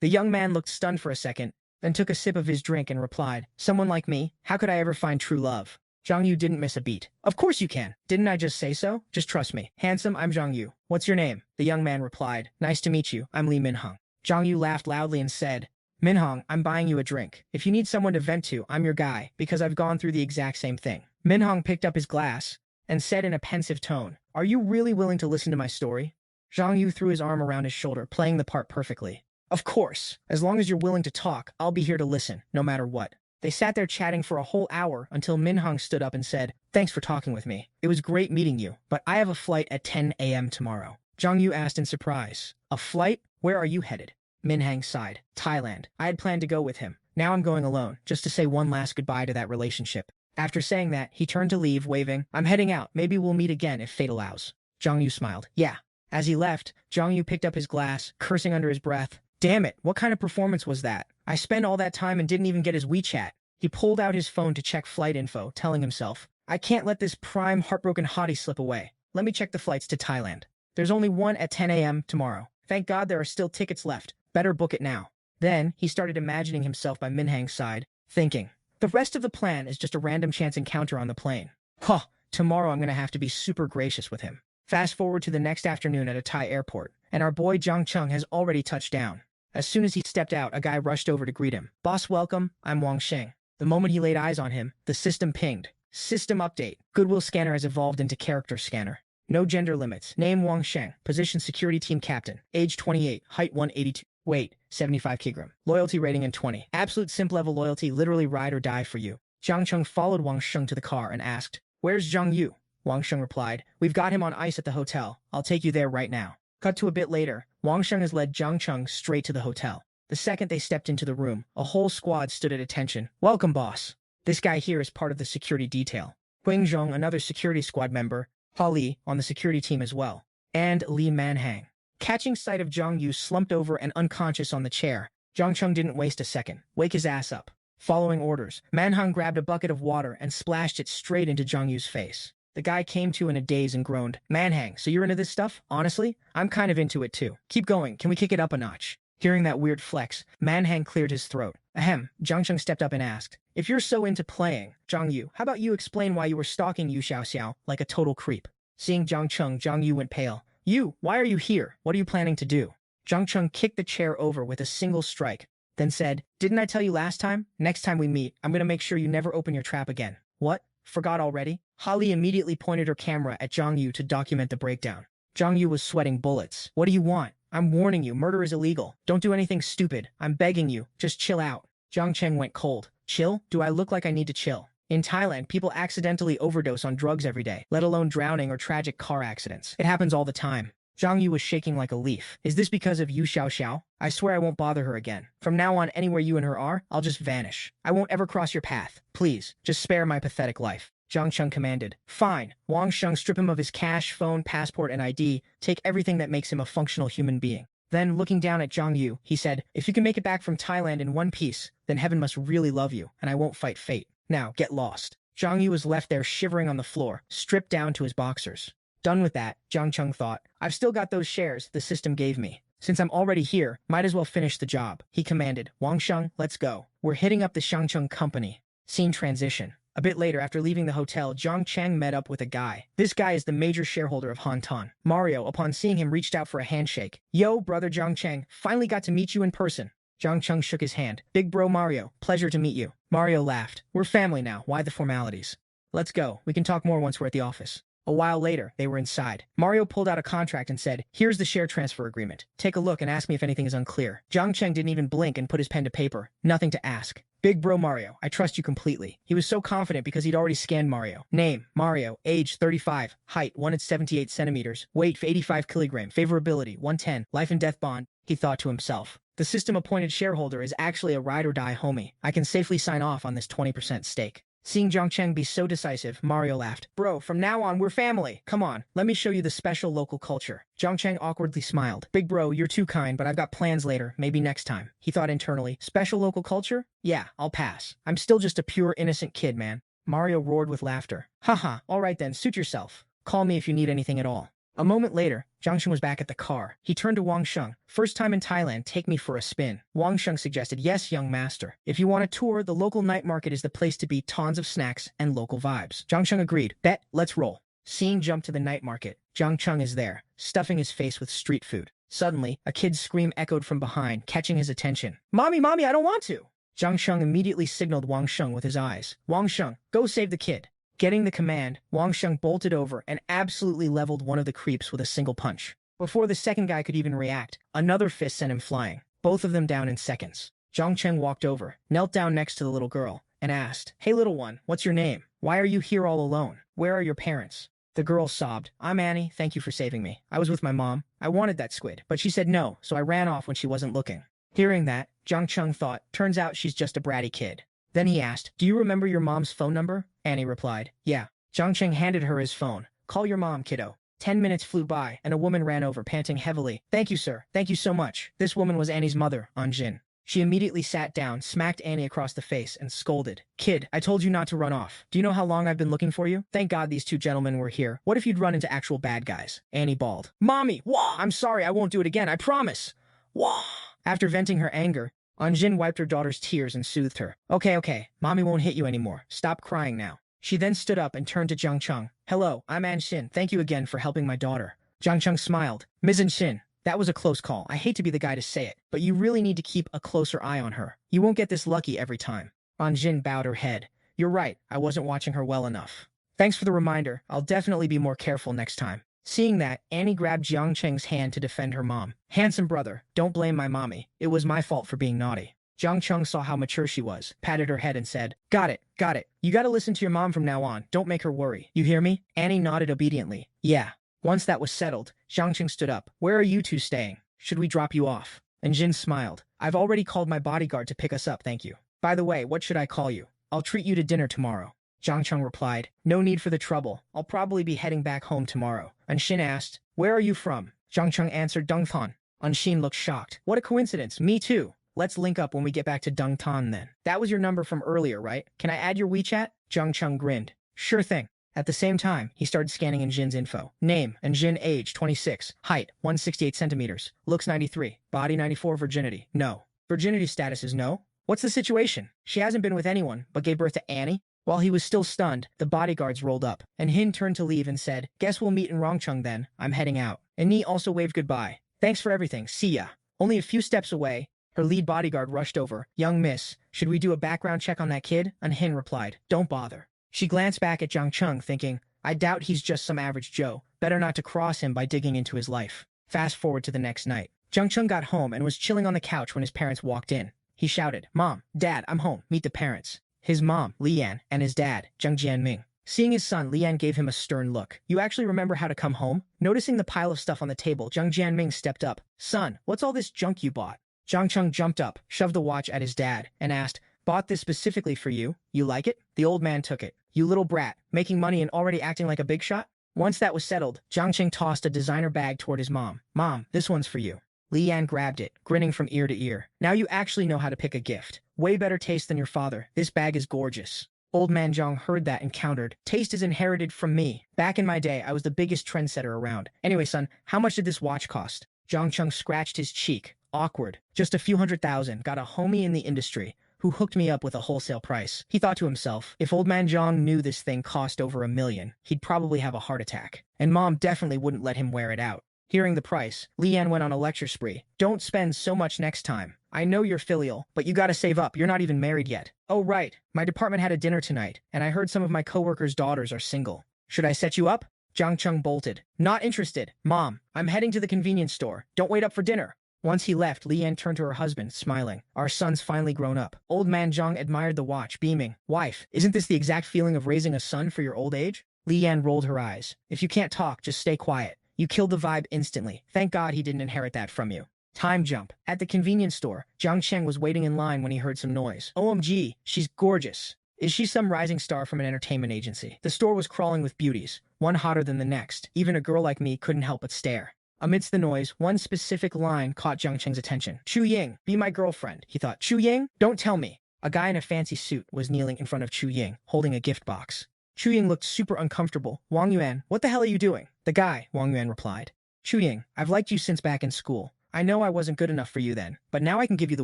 The young man looked stunned for a second, then took a sip of his drink and replied, someone like me? How could I ever find true love? Zhang Yu didn't miss a beat. Of course you can. Didn't I just say so? Just trust me. Handsome, I'm Zhang Yu. What's your name? The young man replied, nice to meet you. I'm Li Minheng. Zhang Yu laughed loudly and said, Minheng, I'm buying you a drink. If you need someone to vent to, I'm your guy, because I've gone through the exact same thing. Minheng picked up his glass and said in a pensive tone, are you really willing to listen to my story? Zhang Yu threw his arm around his shoulder, playing the part perfectly. Of course. As long as you're willing to talk, I'll be here to listen, no matter what. They sat there chatting for a whole hour until Minheng stood up and said, thanks for talking with me. It was great meeting you, but I have a flight at 10 a.m. tomorrow. Zhang Yu asked in surprise, a flight? Where are you headed? Minheng sighed, Thailand. I had planned to go with him. Now I'm going alone, just to say one last goodbye to that relationship. After saying that, he turned to leave, waving, I'm heading out. Maybe we'll meet again if fate allows. Zhang Yu smiled. Yeah. As he left, Zhang Yu picked up his glass, cursing under his breath. Damn it, what kind of performance was that? I spent all that time and didn't even get his WeChat. He pulled out his phone to check flight info, telling himself, I can't let this prime heartbroken hottie slip away. Let me check the flights to Thailand. There's only one at 10 a.m. tomorrow. Thank God there are still tickets left. Better book it now. Then, he started imagining himself by Minheng's side, thinking, the rest of the plan is just a random chance encounter on the plane. Huh, tomorrow I'm gonna have to be super gracious with him. Fast forward to the next afternoon at a Thai airport, and our boy Jiang Cheng has already touched down. As soon as he stepped out, a guy rushed over to greet him. Boss, welcome, I'm Wang Sheng. The moment he laid eyes on him, the system pinged. System update. Goodwill scanner has evolved into character scanner. No gender limits. Name Wang Sheng. Position security team captain. Age 28. Height 182. Weight 75 kg. Loyalty rating in 20. Absolute simp level loyalty, literally ride or die for you. Jiang Cheng followed Wang Sheng to the car and asked, "Where's Zhang Yu?" Wang Sheng replied, "We've got him on ice at the hotel. I'll take you there right now." Cut to a bit later, Wang Sheng has led Jiang Cheng straight to the hotel. The second they stepped into the room, a whole squad stood at attention. "Welcome, boss. This guy here is part of the security detail." Huang Zhong, another security squad member, Ha Li, on the security team as well, and Li Manhang. Catching sight of Zhang Yu slumped over and unconscious on the chair, Jiang Cheng didn't waste a second. "Wake his ass up." Following orders, Manhang grabbed a bucket of water and splashed it straight into Zhang Yu's face. The guy came to in a daze and groaned, "Manhang, so you're into this stuff? Honestly, I'm kind of into it too. Keep going, can we kick it up a notch?" Hearing that weird flex, Manhang cleared his throat. Ahem, Jiang Cheng stepped up and asked, "If you're so into playing, Zhang Yu, how about you explain why you were stalking Yu Xiaoxiao like a total creep?" Seeing Jiang Cheng, Zhang Yu went pale. "You, why are you here? What are you planning to do?" Jiang Cheng kicked the chair over with a single strike, then said, "Didn't I tell you last time? Next time we meet, I'm gonna make sure you never open your trap again." "What? Forgot already?" Holly immediately pointed her camera at Zhang Yu to document the breakdown. Zhang Yu was sweating bullets. "What do you want? I'm warning you, murder is illegal. Don't do anything stupid. I'm begging you. Just chill out." Jiang Cheng went cold. "Chill? Do I look like I need to chill? In Thailand, people accidentally overdose on drugs every day, let alone drowning or tragic car accidents. It happens all the time." Zhang Yu was shaking like a leaf. "Is this because of Yu Xiaoxiao? I swear I won't bother her again. From now on, anywhere you and her are, I'll just vanish. I won't ever cross your path. Please, just spare my pathetic life." Jiang Cheng commanded. "Fine." Wang Sheng strip him of his cash, phone, passport, and ID, take everything that makes him a functional human being. Then, looking down at Zhang Yu, he said, "If you can make it back from Thailand in one piece, then heaven must really love you, and I won't fight fate. Now, get lost." Zhang Yu was left there shivering on the floor, stripped down to his boxers. Done with that, Jiang Cheng thought, "I've still got those shares the system gave me. Since I'm already here, might as well finish the job." He commanded, "Wang Sheng, let's go. We're hitting up the Xiangcheng company." Scene transition. A bit later, after leaving the hotel, Jiang Cheng met up with a guy. This guy is the major shareholder of Hantan. Mario, upon seeing him, reached out for a handshake. "Yo, brother Jiang Cheng, finally got to meet you in person." Jiang Cheng shook his hand. "Big bro Mario, pleasure to meet you." Mario laughed. "We're family now, why the formalities? Let's go, we can talk more once we're at the office." A while later, they were inside. Mario pulled out a contract and said, "Here's the share transfer agreement. Take a look and ask me if anything is unclear." Jiang Cheng didn't even blink and put his pen to paper. Nothing to ask. "Big bro Mario, I trust you completely." He was so confident because he'd already scanned Mario. Name, Mario. Age, 35. Height, 178 centimeters. Weight, 85 kilogram. Favorability, 110. Life and death bond. He thought to himself. The system-appointed shareholder is actually a ride-or-die homie. I can safely sign off on this 20% stake. Seeing Jiang Cheng be so decisive, Mario laughed. "Bro, from now on, we're family. Come on, let me show you the special local culture." Jiang Cheng awkwardly smiled. "Big bro, you're too kind, but I've got plans later, maybe next time." He thought internally, special local culture? Yeah, I'll pass. I'm still just a pure innocent kid, man. Mario roared with laughter. "Haha, alright then, suit yourself. Call me if you need anything at all." A moment later, Jiang Cheng was back at the car. He turned to Wang Sheng. "First time in Thailand, take me for a spin." Wang Sheng suggested, "Yes, young master. If you want a tour, the local night market is the place to be, tons of snacks and local vibes." Jiang Cheng agreed. "Bet, let's roll." Scene jumped to the night market. Jiang Cheng is there, stuffing his face with street food. Suddenly, a kid's scream echoed from behind, catching his attention. Mommy, I don't want to!" Jiang Cheng immediately signaled Wang Sheng with his eyes. "Wang Sheng, go save the kid." Getting the command, Wang Sheng bolted over and absolutely leveled one of the creeps with a single punch. Before the second guy could even react, another fist sent him flying, both of them down in seconds. Jiang Cheng walked over, knelt down next to the little girl, and asked, "Hey little one, what's your name? Why are you here all alone? Where are your parents?" The girl sobbed. "I'm Annie, thank you for saving me. I was with my mom. I wanted that squid, but she said no, so I ran off when she wasn't looking." Hearing that, Jiang Cheng thought, turns out she's just a bratty kid. Then he asked, "Do you remember your mom's phone number?" Annie replied, "Yeah." Jiang Cheng handed her his phone. "Call your mom, kiddo." 10 minutes flew by, and a woman ran over, panting heavily. "Thank you, sir. Thank you so much." This woman was Annie's mother, Anjin. She immediately sat down, smacked Annie across the face, and scolded. "Kid, I told you not to run off. Do you know how long I've been looking for you? Thank God these two gentlemen were here. What if you'd run into actual bad guys?" Annie bawled. "Mommy, wah! I'm sorry, I won't do it again, I promise. Wah!" After venting her anger, Anjin wiped her daughter's tears and soothed her. Okay, Mommy won't hit you anymore. Stop crying now." She then stood up and turned to Jiang Cheng. Hello, I'm An Xin. Thank you again for helping my daughter. Jiang Cheng smiled. Ms. An Xin, that was a close call. I hate to be the guy to say it, but you really need to keep a closer eye on her. You won't get this lucky every time. An Xin bowed her head. You're right, I wasn't watching her well enough. Thanks for the reminder. I'll definitely be more careful next time. Seeing that, Annie grabbed Jiang Cheng's hand to defend her mom. Handsome brother, don't blame my mommy. It was my fault for being naughty. Jiang Cheng saw how mature she was, patted her head and said, Got it. You gotta listen to your mom from now on. Don't make her worry. You hear me? Annie nodded obediently. Yeah. Once that was settled, Jiang Cheng stood up. Where are you two staying? Should we drop you off? And Jin smiled. I've already called my bodyguard to pick us up, thank you. By the way, what should I call you? I'll treat you to dinner tomorrow. Jiang Cheng replied, No need for the trouble. I'll probably be heading back home tomorrow. And Xin asked, Where are you from? Jiang Cheng answered, Dongtan. And Xin looked shocked. What a coincidence. Me too. Let's link up when we get back to Dongtan then. That was your number from earlier, right? Can I add your WeChat? Jiang Cheng grinned. Sure thing. At the same time, he started scanning Jin's info. Name, Jin age 26, height 168 centimeters, looks 93, body 94, virginity, no. Virginity status is no? What's the situation? She hasn't been with anyone, but gave birth to Annie? While he was still stunned, the bodyguards rolled up, and Hin turned to leave and said, Guess we'll meet in Rongcheng then, I'm heading out. And Ni also waved goodbye. Thanks for everything, see ya. Only a few steps away, her lead bodyguard rushed over. Young miss, should we do a background check on that kid? And Hin replied, Don't bother. She glanced back at Jiang Cheng, thinking, I doubt he's just some average Joe. Better not to cross him by digging into his life. Fast forward to the next night. Jiang Cheng got home and was chilling on the couch when his parents walked in. He shouted, Mom, Dad, I'm home. Meet the parents. His mom, Lian, and his dad, Zheng Jianming. Seeing his son, Lian gave him a stern look. You actually remember how to come home? Noticing the pile of stuff on the table, Zheng Jianming stepped up. Son, what's all this junk you bought? Jiang Cheng jumped up, shoved the watch at his dad, and asked, Bought this specifically for you. You like it? The old man took it. You little brat, making money and already acting like a big shot? Once that was settled, Jiang Cheng tossed a designer bag toward his mom. Mom, this one's for you. Lian grabbed it, grinning from ear to ear. Now you actually know how to pick a gift. Way better taste than your father. This bag is gorgeous. Old man Zhang heard that and countered, Taste is inherited from me. Back in my day, I was the biggest trendsetter around. Anyway, son, how much did this watch cost? Jiang Cheng scratched his cheek. Awkward. Just a few $100,000. Got a homie in the industry who hooked me up with a wholesale price. He thought to himself, if old man Zhang knew this thing cost over $1 million, he'd probably have a heart attack. And mom definitely wouldn't let him wear it out. Hearing the price, Lian went on a lecture spree. Don't spend so much next time. I know you're filial, but you gotta save up. You're not even married yet. Oh right, my department had a dinner tonight, and I heard some of my coworkers' daughters are single. Should I set you up? Jiang Cheng bolted. Not interested. Mom, I'm heading to the convenience store. Don't wait up for dinner. Once he left, Lian turned to her husband, smiling. Our son's finally grown up. Old man Zhang admired the watch, beaming. Wife, isn't this the exact feeling of raising a son for your old age? Lian rolled her eyes. If you can't talk, just stay quiet. You killed the vibe instantly. Thank God he didn't inherit that from you. Time jump. At the convenience store, Jiang Cheng was waiting in line when he heard some noise. OMG, she's gorgeous. Is she some rising star from an entertainment agency? The store was crawling with beauties, one hotter than the next. Even a girl like me couldn't help but stare. Amidst the noise, one specific line caught Jiang Cheng's attention. Chu Ying, be my girlfriend, he thought. Chu Ying? Don't tell me. A guy in a fancy suit was kneeling in front of Chu Ying, holding a gift box. Chu Ying looked super uncomfortable. Wang Yuan, what the hell are you doing? The guy, Wang Yuan replied. Chu Ying, I've liked you since back in school. I know I wasn't good enough for you then, but now I can give you the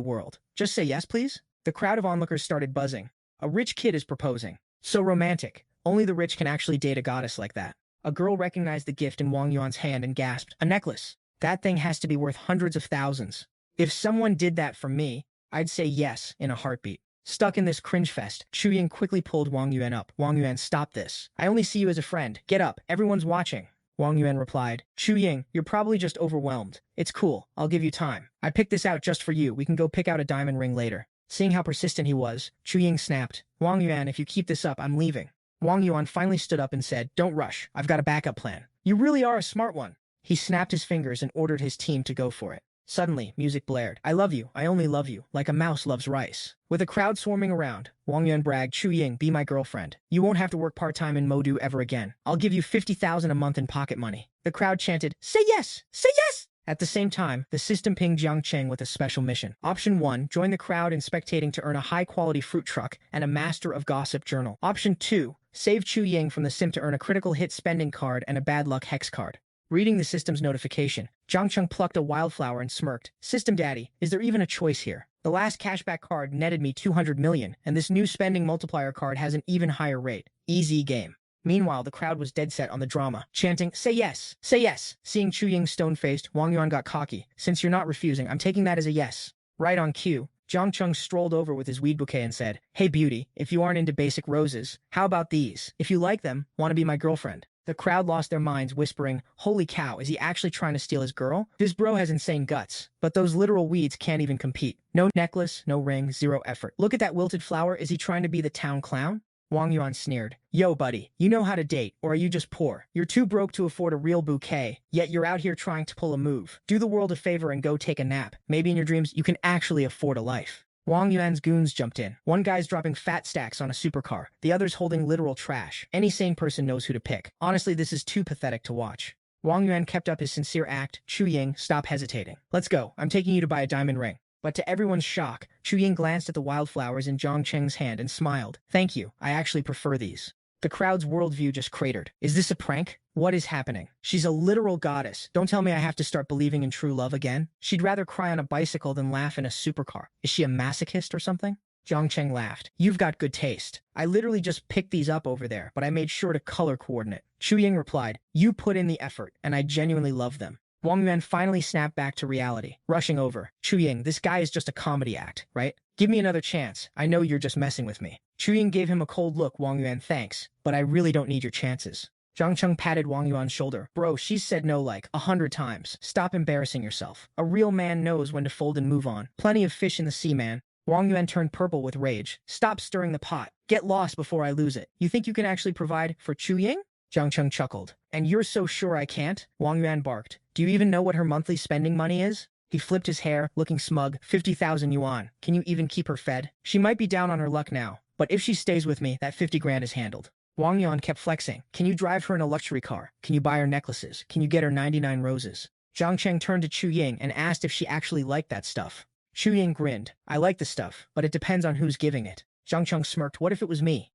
world. Just say yes, please? The crowd of onlookers started buzzing. A rich kid is proposing. So romantic. Only the rich can actually date a goddess like that. A girl recognized the gift in Wang Yuan's hand and gasped, a necklace. That thing has to be worth hundreds of thousands. If someone did that for me, I'd say yes in a heartbeat. Stuck in this cringe fest, Chu Ying quickly pulled Wang Yuan up. Wang Yuan, stop this. I only see you as a friend. Get up, everyone's watching. Wang Yuan replied, Chu Ying, you're probably just overwhelmed. It's cool, I'll give you time. I picked this out just for you. We can go pick out a diamond ring later. Seeing how persistent he was, Chu Ying snapped, Wang Yuan, if you keep this up, I'm leaving. Wang Yuan finally stood up and said, Don't rush, I've got a backup plan. You really are a smart one. He snapped his fingers and ordered his team to go for it. Suddenly, music blared. I love you, I only love you, like a mouse loves rice. With a crowd swarming around, Wang Yuan bragged, Chu Ying, be my girlfriend. You won't have to work part-time in Modu ever again. I'll give you 50,000 a month in pocket money. The crowd chanted, Say yes! Say yes! At the same time, the system pinged Jiang Cheng with a special mission. Option 1, join the crowd in spectating to earn a high-quality fruit truck and a Master of Gossip journal. Option 2, save Chu Ying from the simp to earn a critical hit spending card and a bad luck hex card. Reading the system's notification, Jiang Cheng plucked a wildflower and smirked. System daddy, is there even a choice here? The last cashback card netted me 200 million, and this new spending multiplier card has an even higher rate. Easy game. Meanwhile, the crowd was dead set on the drama, chanting, "Say yes! Say yes!" Seeing Chu Ying stone-faced, Wang Yuan got cocky. "Since you're not refusing, I'm taking that as a yes." Right on cue, Jiang Cheng strolled over with his weed bouquet and said, "Hey beauty, if you aren't into basic roses, how about these? If you like them, want to be my girlfriend?" The crowd lost their minds, whispering, "Holy cow, is he actually trying to steal his girl? This bro has insane guts." But those literal weeds can't even compete. No necklace, no ring, zero effort. Look at that wilted flower, is he trying to be the town clown? Wang Yuan sneered. "Yo, buddy, you know how to date, or are you just poor? You're too broke to afford a real bouquet, yet you're out here trying to pull a move. Do the world a favor and go take a nap. Maybe in your dreams you can actually afford a life." Wang Yuan's goons jumped in. One guy's dropping fat stacks on a supercar, the other's holding literal trash. Any sane person knows who to pick. Honestly, this is too pathetic to watch. Wang Yuan kept up his sincere act. "Chu Ying, stop hesitating. Let's go. I'm taking you to buy a diamond ring." But to everyone's shock, Chu Ying glanced at the wildflowers in Jiang Cheng's hand and smiled. "Thank you, I actually prefer these." The crowd's worldview just cratered. Is this a prank? What is happening? She's a literal goddess. Don't tell me I have to start believing in true love again. She'd rather cry on a bicycle than laugh in a supercar. Is she a masochist or something? Jiang Cheng laughed. "You've got good taste. I literally just picked these up over there, but I made sure to color coordinate." Chu Ying replied, "You put in the effort, and I genuinely love them." Wang Yuan finally snapped back to reality, rushing over. "Chu Ying, this guy is just a comedy act, right? Give me another chance. I know you're just messing with me." Chu Ying gave him a cold look. "Wang Yuan, thanks, but I really don't need your chances." Jiang Cheng patted Wang Yuan's shoulder. "Bro, she's said no like 100 times. Stop embarrassing yourself. A real man knows when to fold and move on. Plenty of fish in the sea, man." Wang Yuan turned purple with rage. "Stop stirring the pot. Get lost before I lose it. You think you can actually provide for Chu Ying?" Jiang Cheng chuckled. "And you're so sure I can't?" Wang Yuan barked. "Do you even know what her monthly spending money is?" He flipped his hair, looking smug. 50,000 yuan. Can you even keep her fed? She might be down on her luck now, but if she stays with me, that 50 grand is handled. Wang Yuan kept flexing. "Can you drive her in a luxury car? Can you buy her necklaces? Can you get her 99 roses? Jiang Cheng turned to Chu Ying and asked if she actually liked that stuff. Chu Ying grinned. "I like the stuff, but it depends on who's giving it." Jiang Cheng smirked. "What if it was me?"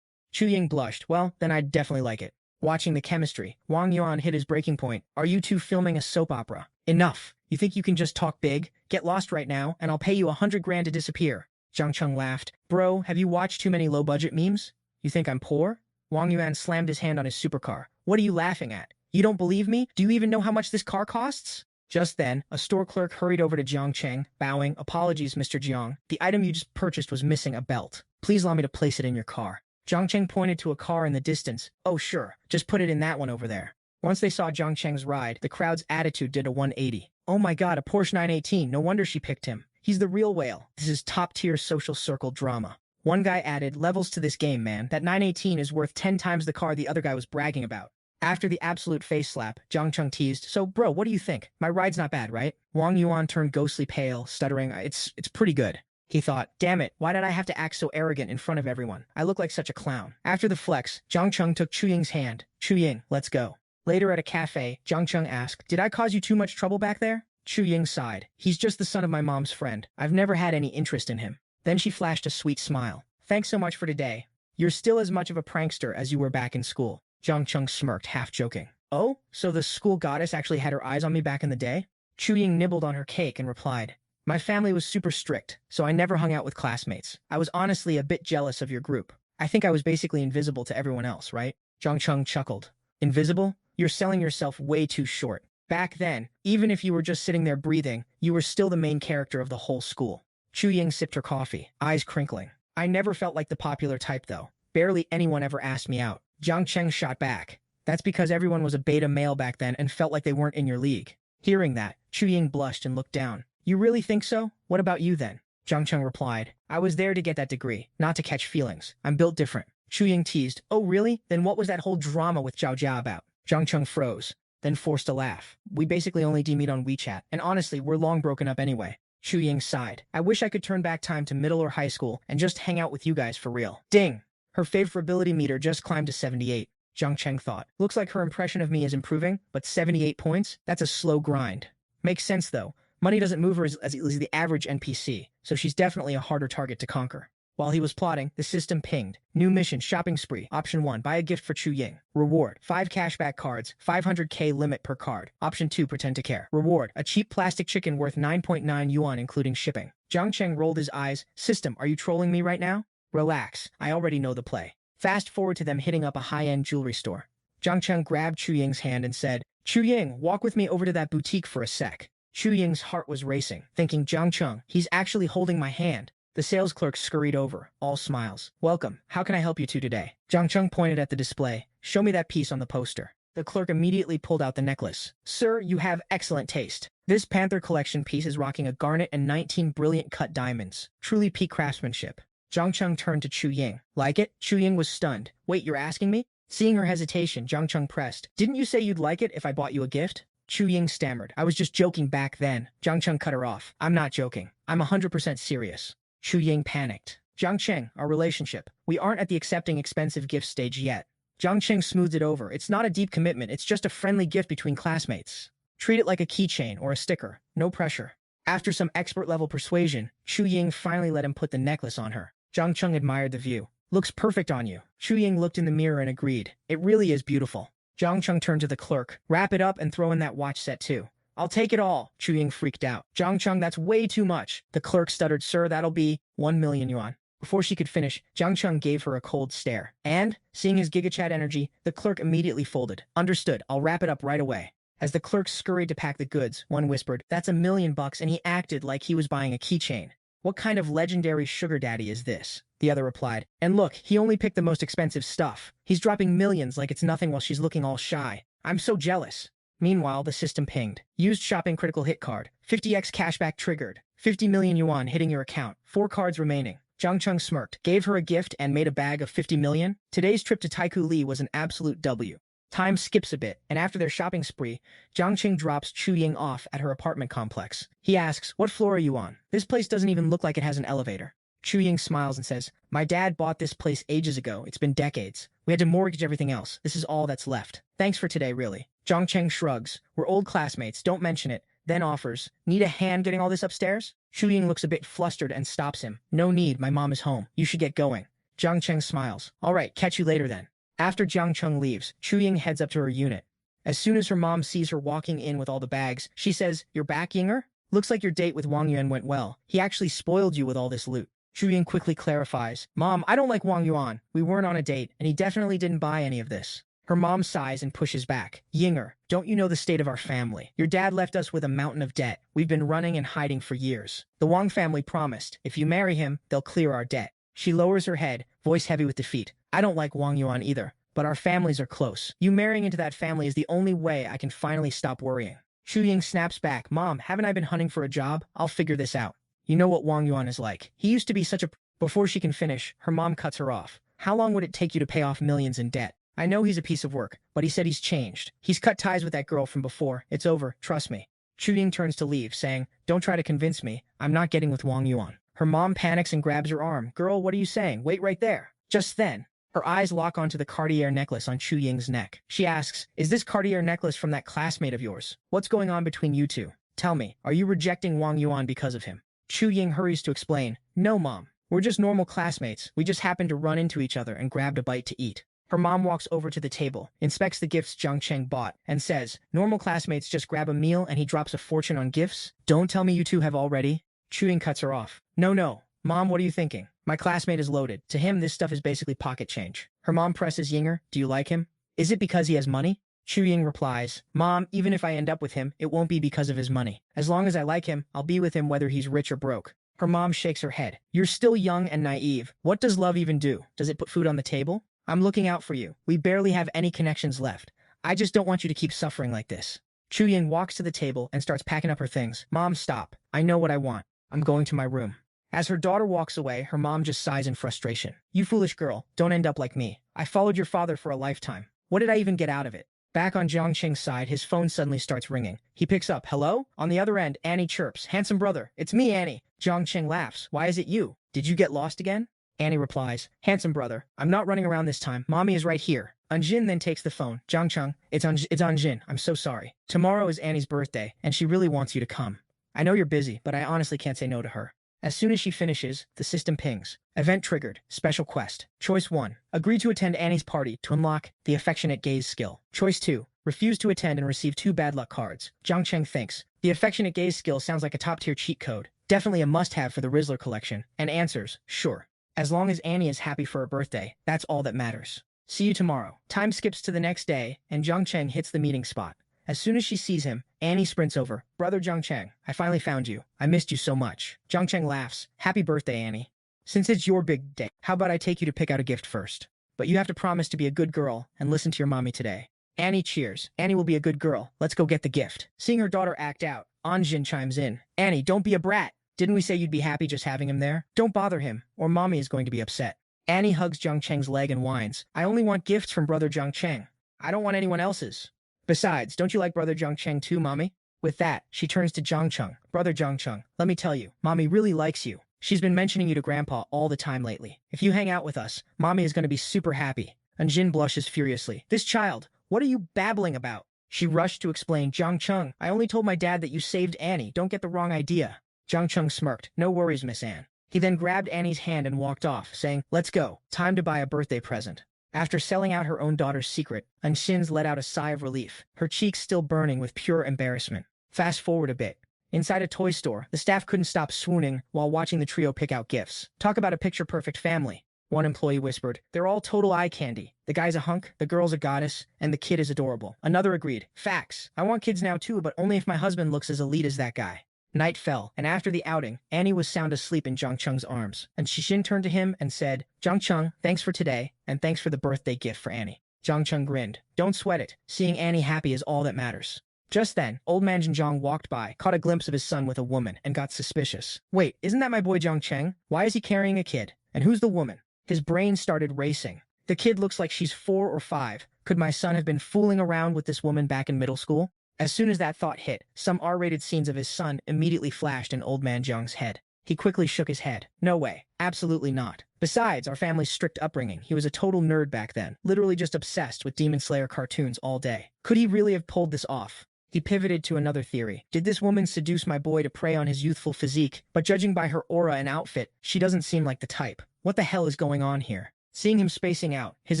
Chu Ying blushed. "Well, then I'd definitely like it." Watching the chemistry, Wang Yuan hit his breaking point. "Are you two filming a soap opera? Enough. You think you can just talk big? Get lost right now, and I'll pay you 100 grand to disappear." Jiang Cheng laughed. "Bro, have you watched too many low-budget memes? You think I'm poor?" Wang Yuan slammed his hand on his supercar. "What are you laughing at? You don't believe me? Do you even know how much this car costs?" Just then, a store clerk hurried over to Jiang Cheng, bowing. "Apologies, Mr. Jiang. The item you just purchased was missing a belt. Please allow me to place it in your car." Jiang Cheng pointed to a car in the distance. "Oh sure, just put it in that one over there." Once they saw Jiang Cheng's ride, the crowd's attitude did a 180. "Oh my god, a Porsche 918, no wonder she picked him. He's the real whale. This is top-tier social circle drama." One guy added, "Levels to this game, man. That 918 is worth 10 times the car the other guy was bragging about." After the absolute face slap, Jiang Cheng teased, "So bro, what do you think? My ride's not bad, right?" Wang Yuan turned ghostly pale, stuttering, It's pretty good." He thought, "Damn it, why did I have to act so arrogant in front of everyone? I look like such a clown." After the flex, Jiang Cheng took Chu Ying's hand. "Chu Ying, let's go." Later at a cafe, Jiang Cheng asked, "Did I cause you too much trouble back there?" Chu Ying sighed. "He's just the son of my mom's friend. I've never had any interest in him." Then she flashed a sweet smile. "Thanks so much for today. You're still as much of a prankster as you were back in school." Jiang Cheng smirked, half joking. "Oh, so the school goddess actually had her eyes on me back in the day?" Chu Ying nibbled on her cake and replied, "My family was super strict, so I never hung out with classmates. I was honestly a bit jealous of your group. I think I was basically invisible to everyone else, right?" Jiang Cheng chuckled. "Invisible? You're selling yourself way too short. Back then, even if you were just sitting there breathing, you were still the main character of the whole school." Chu Ying sipped her coffee, eyes crinkling. "I never felt like the popular type, though. Barely anyone ever asked me out." Jiang Cheng shot back. "That's because everyone was a beta male back then and felt like they weren't in your league." Hearing that, Chu Ying blushed and looked down. "You really think so? What about you then?" Jiang Cheng replied, "I was there to get that degree, not to catch feelings. I'm built different." Chu Ying teased, "Oh really? Then what was that whole drama with Zhao Jia about?" Jiang Cheng froze, then forced a laugh. "We basically only meet on WeChat, and honestly, we're long broken up anyway." Chu Ying sighed. "I wish I could turn back time to middle or high school and just hang out with you guys for real." Ding! Her favorability meter just climbed to 78. Jiang Cheng thought, "Looks like her impression of me is improving, but 78 points? That's a slow grind." Makes sense though. Money doesn't move her as the average NPC, so she's definitely a harder target to conquer. While he was plotting, the system pinged. New mission, shopping spree. Option 1, buy a gift for Chu Ying. Reward, 5 cashback cards, 500k limit per card. Option 2, pretend to care. Reward, a cheap plastic chicken worth 9.9 yuan including shipping. Jiang Cheng rolled his eyes. System, are you trolling me right now? Relax, I already know the play. Fast forward to them hitting up a high-end jewelry store. Jiang Cheng grabbed Chu Ying's hand and said, Chu Ying, walk with me over to that boutique for a sec. Chu Ying's heart was racing, thinking Jiang Cheng, he's actually holding my hand. The sales clerk scurried over, all smiles. Welcome, how can I help you two today? Jiang Cheng pointed at the display. Show me that piece on the poster. The clerk immediately pulled out the necklace. Sir, you have excellent taste. This Panther collection piece is rocking a garnet and 19 brilliant cut diamonds. Truly peak craftsmanship. Jiang Cheng turned to Chu Ying. Like it? Chu Ying was stunned. Wait, you're asking me? Seeing her hesitation, Jiang Cheng pressed. Didn't you say you'd like it if I bought you a gift? Chu Ying stammered. I was just joking back then. Jiang Cheng cut her off. I'm not joking. I'm 100% serious. Chu Ying panicked. Jiang Cheng, our relationship. We aren't at the accepting expensive gift stage yet. Jiang Cheng smoothed it over. It's not a deep commitment. It's just a friendly gift between classmates. Treat it like a keychain or a sticker. No pressure. After some expert-level persuasion, Chu Ying finally let him put the necklace on her. Jiang Cheng admired the view. Looks perfect on you. Chu Ying looked in the mirror and agreed. It really is beautiful. Jiang Cheng turned to the clerk. Wrap it up and throw in that watch set too. I'll take it all. Chu Ying freaked out. Jiang Cheng, that's way too much. The clerk stuttered, sir, that'll be 1 million yuan. Before she could finish, Jiang Cheng gave her a cold stare. And, seeing his GigaChat energy, the clerk immediately folded. Understood, I'll wrap it up right away. As the clerk scurried to pack the goods, one whispered, that's $1 million bucks, and he acted like he was buying a keychain. What kind of legendary sugar daddy is this? The other replied. And look, he only picked the most expensive stuff. He's dropping millions like it's nothing while she's looking all shy. I'm so jealous. Meanwhile, the system pinged. Used shopping critical hit card. 50x cashback triggered. 50 million yuan hitting your account. 4 cards remaining. Jiang Cheng smirked, gave her a gift and made a bag of 50 million. Today's trip to Taiku Li was an absolute W. Time skips a bit, and after their shopping spree, Jiang Cheng drops Chu Ying off at her apartment complex. He asks, what floor are you on? This place doesn't even look like it has an elevator. Chu Ying smiles and says, my dad bought this place ages ago. It's been decades. We had to mortgage everything else. This is all that's left. Thanks for today, really. Jiang Cheng shrugs. We're old classmates. Don't mention it. Then offers, need a hand getting all this upstairs? Chu Ying looks a bit flustered and stops him. No need. My mom is home. You should get going. Jiang Cheng smiles. All right, catch you later then. After Jiang Cheng leaves, Chu Ying heads up to her unit. As soon as her mom sees her walking in with all the bags, she says, you're back, Yinger? Looks like your date with Wang Yuan went well. He actually spoiled you with all this loot. Chu Ying quickly clarifies, Mom, I don't like Wang Yuan. We weren't on a date, and he definitely didn't buy any of this. Her mom sighs and pushes back. Yinger, don't you know the state of our family? Your dad left us with a mountain of debt. We've been running and hiding for years. The Wang family promised, if you marry him, they'll clear our debt. She lowers her head, voice heavy with defeat. I don't like Wang Yuan either, but our families are close. You marrying into that family is the only way I can finally stop worrying. Chu Ying snaps back. Mom, haven't I been hunting for a job? I'll figure this out. You know what Wang Yuan is like. He used to be such a... Before she can finish, her mom cuts her off. How long would it take you to pay off millions in debt? I know he's a piece of work, but he said he's changed. He's cut ties with that girl from before. It's over, trust me. Chu Ying turns to leave, saying, don't try to convince me. I'm not getting with Wang Yuan. Her mom panics and grabs her arm. Girl, what are you saying? Wait right there. Just then, her eyes lock onto the Cartier necklace on Chu Ying's neck. She asks, is this Cartier necklace from that classmate of yours? What's going on between you two? Tell me, are you rejecting Wang Yuan because of him? Chu Ying hurries to explain, no, Mom. We're just normal classmates. We just happened to run into each other and grabbed a bite to eat. Her mom walks over to the table, inspects the gifts Jiang Cheng bought, and says, normal classmates just grab a meal and he drops a fortune on gifts? Don't tell me you two have already. Chu Ying cuts her off. No. Mom, what are you thinking? My classmate is loaded. To him, this stuff is basically pocket change. Her mom presses Yinger, do you like him? Is it because he has money? Chu Ying replies, Mom, even if I end up with him, it won't be because of his money. As long as I like him, I'll be with him whether he's rich or broke. Her mom shakes her head. You're still young and naive. What does love even do? Does it put food on the table? I'm looking out for you. We barely have any connections left. I just don't want you to keep suffering like this. Chu Ying walks to the table and starts packing up her things. Mom, stop. I know what I want. I'm going to my room. As her daughter walks away, her mom just sighs in frustration. You foolish girl, don't end up like me. I followed your father for a lifetime. What did I even get out of it? Back on Jiang Cheng's side, his phone suddenly starts ringing. He picks up. Hello? On the other end, Annie chirps. Handsome brother. It's me, Annie. Jiang Cheng laughs. Why is it you? Did you get lost again? Annie replies. Handsome brother. I'm not running around this time. Mommy is right here. Anjin then takes the phone. Jiang Cheng, it's Anjin. I'm so sorry. Tomorrow is Annie's birthday, and she really wants you to come. I know you're busy, but I honestly can't say no to her. As soon as she finishes, the system pings. Event triggered. Special quest. Choice 1. Agree to attend Annie's party to unlock the affectionate gaze skill. Choice 2. Refuse to attend and receive 2 bad luck cards. Jiang Cheng thinks. The affectionate gaze skill sounds like a top-tier cheat code. Definitely a must-have for the Rizzler collection. And answers, sure. As long as Annie is happy for her birthday, that's all that matters. See you tomorrow. Time skips to the next day, and Jiang Cheng hits the meeting spot. As soon as she sees him, Annie sprints over. Brother Jiang Cheng, I finally found you. I missed you so much. Jiang Cheng laughs. Happy birthday, Annie. Since it's your big day, how about I take you to pick out a gift first? But you have to promise to be a good girl and listen to your mommy today. Annie cheers. Annie will be a good girl. Let's go get the gift. Seeing her daughter act out, Anjin chimes in. Annie, don't be a brat. Didn't we say you'd be happy just having him there? Don't bother him, or mommy is going to be upset. Annie hugs Jiang Cheng's leg and whines. I only want gifts from brother Jiang Cheng. I don't want anyone else's. Besides, don't you like brother Jiang Cheng too, mommy? With that, she turns to Jiang Cheng. Brother Jiang Cheng, let me tell you, mommy really likes you. She's been mentioning you to grandpa all the time lately. If you hang out with us, mommy is going to be super happy. And Jin blushes furiously. This child, what are you babbling about? She rushed to explain. Jiang Cheng, I only told my dad that you saved Annie. Don't get the wrong idea. Jiang Cheng smirked. No worries, Miss Anne. He then grabbed Annie's hand and walked off, saying, let's go. Time to buy a birthday present. After selling out her own daughter's secret, Anxin's let out a sigh of relief, her cheeks still burning with pure embarrassment. Fast forward a bit. Inside a toy store, the staff couldn't stop swooning while watching the trio pick out gifts. Talk about a picture-perfect family. One employee whispered, they're all total eye candy. The guy's a hunk, the girl's a goddess, and the kid is adorable. Another agreed. Facts. I want kids now too, but only if my husband looks as elite as that guy. Night fell, and after the outing, Annie was sound asleep in Jiang Cheng's arms, and Xixin turned to him and said, Jiang Cheng, thanks for today, and thanks for the birthday gift for Annie. Jiang Cheng grinned. Don't sweat it. Seeing Annie happy is all that matters. Just then, old man Zhang walked by, caught a glimpse of his son with a woman, and got suspicious. Wait, isn't that my boy Jiang Cheng? Why is he carrying a kid? And who's the woman? His brain started racing. The kid looks like she's 4 or 5. Could my son have been fooling around with this woman back in middle school? As soon as that thought hit, some R-rated scenes of his son immediately flashed in old man Zhang's head. He quickly shook his head. No way. Absolutely not. Besides, our family's strict upbringing, he was a total nerd back then, literally just obsessed with Demon Slayer cartoons all day. Could he really have pulled this off? He pivoted to another theory. Did this woman seduce my boy to prey on his youthful physique? But judging by her aura and outfit, she doesn't seem like the type. What the hell is going on here? Seeing him spacing out, his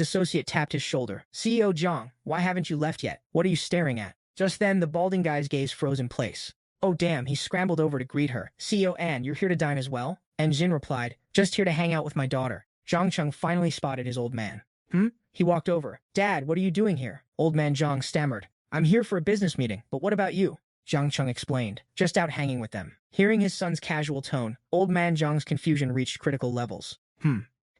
associate tapped his shoulder. CEO Zhang, why haven't you left yet? What are you staring at? Just then, the balding guy's gaze froze in place. Oh damn, he scrambled over to greet her. CEO Anne, you're here to dine as well? And Jin replied, just here to hang out with my daughter. Jiang Cheng finally spotted his old man. He walked over. Dad, what are you doing here? Old man Jiang stammered. I'm here for a business meeting, but what about you? Jiang Cheng explained. Just out hanging with them. Hearing his son's casual tone, old man Jiang's confusion reached critical levels.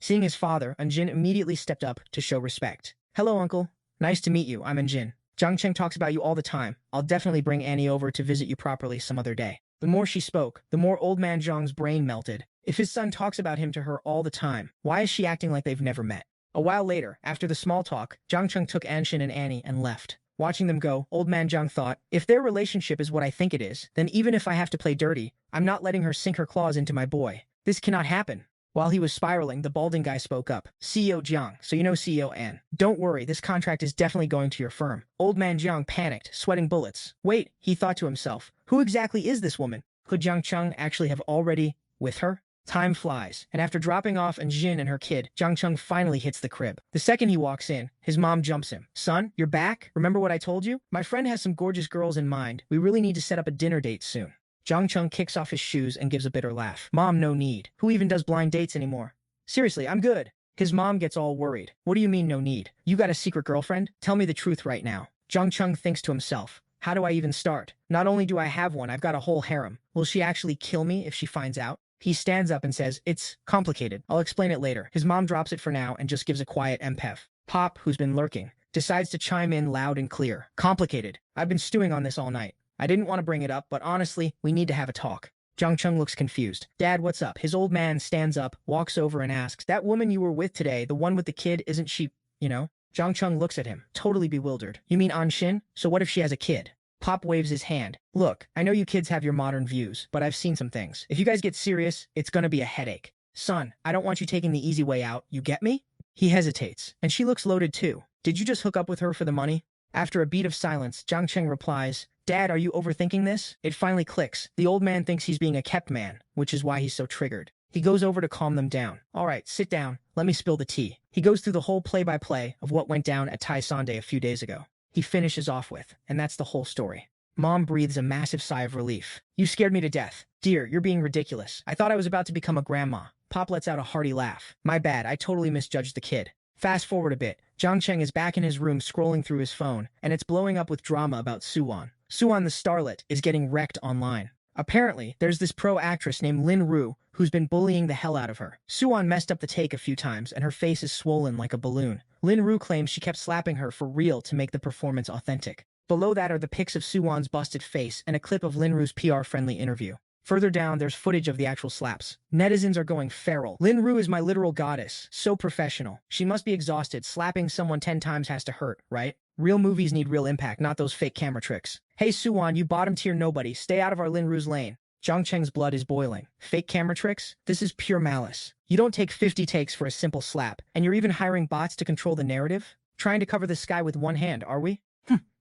Seeing his father, Anjin immediately stepped up to show respect. Hello, uncle. Nice to meet you, I'm Anjin. Jiang Cheng talks about you all the time. I'll definitely bring Annie over to visit you properly some other day. The more she spoke, the more old man Zhang's brain melted. If his son talks about him to her all the time, why is she acting like they've never met? A while later, after the small talk, Jiang Cheng took Anshin and Annie and left. Watching them go, old man Zhang thought, if their relationship is what I think it is, then even if I have to play dirty, I'm not letting her sink her claws into my boy. This cannot happen. While he was spiraling, the balding guy spoke up. CEO Jiang, so you know CEO Anne. Don't worry, this contract is definitely going to your firm. Old man Jiang panicked, sweating bullets. Wait, he thought to himself, who exactly is this woman? Could Jiang Cheng actually have already with her? Time flies, and after dropping off Anjin and her kid, Jiang Cheng finally hits the crib. The second he walks in, his mom jumps him. Son, you're back? Remember what I told you? My friend has some gorgeous girls in mind. We really need to set up a dinner date soon. Jiang Cheng kicks off his shoes and gives a bitter laugh. Mom, no need. Who even does blind dates anymore? Seriously, I'm good. His mom gets all worried. What do you mean no need? You got a secret girlfriend? Tell me the truth right now. Jiang Cheng thinks to himself. How do I even start? Not only do I have one, I've got a whole harem. Will she actually kill me if she finds out? He stands up and says, it's complicated. I'll explain it later. His mom drops it for now and just gives a quiet MPEF. Pop, who's been lurking, decides to chime in loud and clear. Complicated. I've been stewing on this all night. I didn't want to bring it up, but honestly, we need to have a talk. Jiang Cheng looks confused. Dad, what's up? His old man stands up, walks over and asks, that woman you were with today, the one with the kid, isn't she, you know? Jiang Cheng looks at him, totally bewildered. You mean Anshin? So what if she has a kid? Pop waves his hand. Look, I know you kids have your modern views, but I've seen some things. If you guys get serious, it's gonna be a headache. Son, I don't want you taking the easy way out, you get me? He hesitates, and she looks loaded too. Did you just hook up with her for the money? After a beat of silence, Jiang Cheng replies, Dad, are you overthinking this? It finally clicks. The old man thinks he's being a kept man, which is why he's so triggered. He goes over to calm them down. All right, sit down. Let me spill the tea. He goes through the whole play-by-play of what went down at Tai Sande a few days ago. He finishes off with, and that's the whole story. Mom breathes a massive sigh of relief. You scared me to death. Dear, you're being ridiculous. I thought I was about to become a grandma. Pop lets out a hearty laugh. My bad, I totally misjudged the kid. Fast forward a bit. Jiang Cheng is back in his room scrolling through his phone, and it's blowing up with drama about Suwan. Suwan the starlet is getting wrecked online. Apparently, there's this pro actress named Lin Ru who's been bullying the hell out of her. Suwan messed up the take a few times, and her face is swollen like a balloon. Lin Ru claims she kept slapping her for real to make the performance authentic. Below that are the pics of Suwan's busted face and a clip of Lin Ru's PR-friendly interview. Further down, there's footage of the actual slaps. Netizens are going feral. Lin Ru is my literal goddess. So professional. She must be exhausted. Slapping someone 10 times has to hurt, right? Real movies need real impact, not those fake camera tricks. Hey Suwan, you bottom-tier nobody. Stay out of our Lin Ru's lane. Jiang Cheng's blood is boiling. Fake camera tricks? This is pure malice. You don't take 50 takes for a simple slap, and you're even hiring bots to control the narrative? Trying to cover the sky with one hand, are we?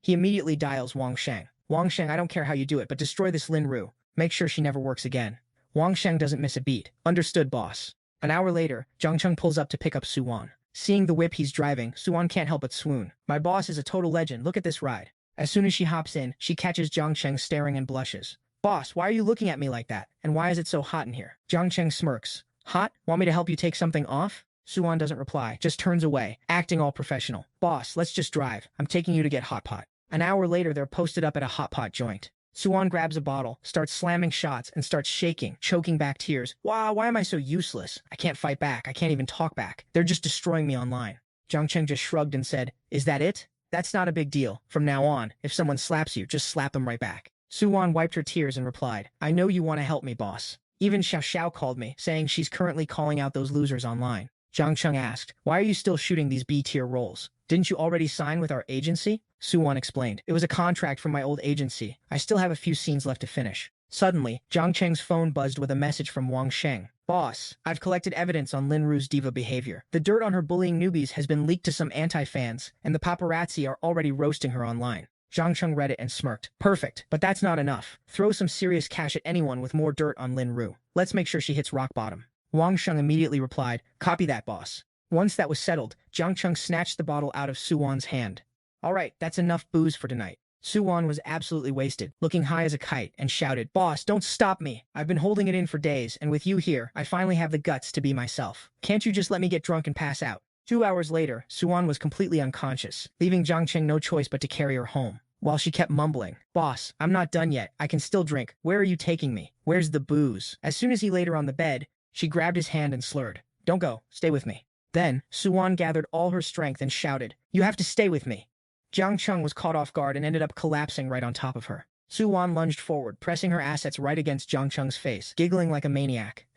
He immediately dials Wang Sheng. Wang Sheng, I don't care how you do it, but destroy this Lin Ru. Make sure she never works again. Wang Sheng doesn't miss a beat. Understood, boss. An hour later, Jiang Cheng pulls up to pick up Suwan. Seeing the whip he's driving, Suwan can't help but swoon. My boss is a total legend. Look at this ride. As soon as she hops in, she catches Jiang Cheng staring and blushes. Boss, why are you looking at me like that? And why is it so hot in here? Jiang Cheng smirks. Hot? Want me to help you take something off? Suwan doesn't reply, just turns away, acting all professional. Boss, let's just drive. I'm taking you to get hot pot. An hour later, they're posted up at a hot pot joint. Suwan grabs a bottle, starts slamming shots, and starts shaking, choking back tears. Wow, why am I so useless? I can't fight back. I can't even talk back. They're just destroying me online. Jiang Cheng just shrugged and said, Is that it? That's not a big deal. From now on, if someone slaps you, just slap them right back. Suwan wiped her tears and replied, I know you want to help me, boss. Even Xiaoxiao called me, saying she's currently calling out those losers online. Jiang Cheng asked, Why are you still shooting these B-tier roles? Didn't you already sign with our agency? Suwan explained. It was a contract from my old agency. I still have a few scenes left to finish. Suddenly, Jiang Cheng's phone buzzed with a message from Wang Sheng. Boss, I've collected evidence on Lin Ru's diva behavior. The dirt on her bullying newbies has been leaked to some anti-fans, and the paparazzi are already roasting her online. Jiang Cheng read it and smirked. Perfect, but that's not enough. Throw some serious cash at anyone with more dirt on Lin Ru. Let's make sure she hits rock bottom. Wang Sheng immediately replied, Copy that, boss. Once that was settled, Jiang Cheng snatched the bottle out of Suwan's hand. All right, that's enough booze for tonight. Suwan was absolutely wasted, looking high as a kite, and shouted, Boss, don't stop me. I've been holding it in for days, and with you here, I finally have the guts to be myself. Can't you just let me get drunk and pass out? 2 hours later, Suwan was completely unconscious, leaving Jiang Cheng no choice but to carry her home. While she kept mumbling, Boss, I'm not done yet. I can still drink. Where are you taking me? Where's the booze? As soon as he laid her on the bed, she grabbed his hand and slurred, Don't go. Stay with me. Then, Suwan gathered all her strength and shouted, You have to stay with me. Jiang Cheng was caught off guard and ended up collapsing right on top of her. Suwan lunged forward, pressing her assets right against Jiang Cheng's face, giggling like a maniac.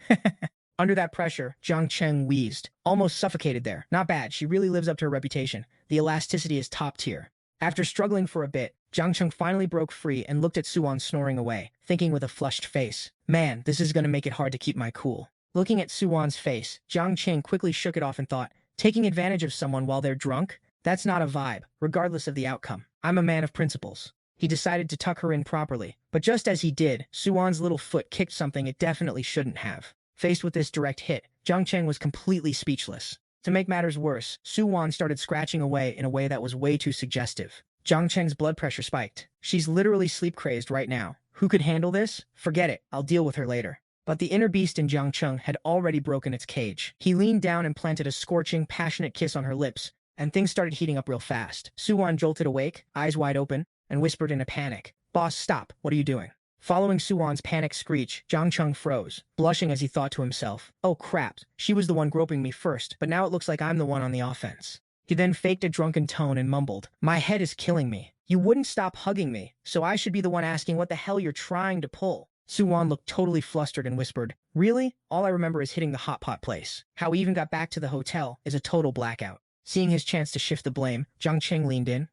Under that pressure, Jiang Cheng wheezed, almost suffocated there. Not bad, she really lives up to her reputation. The elasticity is top tier. After struggling for a bit, Jiang Cheng finally broke free and looked at Suwan snoring away, thinking with a flushed face, Man, this is gonna make it hard to keep my cool. Looking at Suwan's face, Jiang Cheng quickly shook it off and thought, Taking advantage of someone while they're drunk? That's not a vibe, regardless of the outcome. I'm a man of principles. He decided to tuck her in properly, but just as he did, Suwan's little foot kicked something it definitely shouldn't have. Faced with this direct hit, Jiang Cheng was completely speechless. To make matters worse, Suwan started scratching away in a way that was way too suggestive. Jiang Cheng's blood pressure spiked. She's literally sleep-crazed right now. Who could handle this? Forget it, I'll deal with her later. But the inner beast in Jiang Cheng had already broken its cage. He leaned down and planted a scorching, passionate kiss on her lips, and things started heating up real fast. Suwan jolted awake, eyes wide open, and whispered in a panic, Boss, stop, what are you doing? Following Suwan's panic screech, Jiang Cheng froze, blushing as he thought to himself, Oh crap, she was the one groping me first, but now it looks like I'm the one on the offense. He then faked a drunken tone and mumbled, My head is killing me. You wouldn't stop hugging me, so I should be the one asking what the hell you're trying to pull. Suwan looked totally flustered and whispered, Really? All I remember is hitting the hot pot place. How we even got back to the hotel is a total blackout. Seeing his chance to shift the blame, Jiang Cheng leaned in.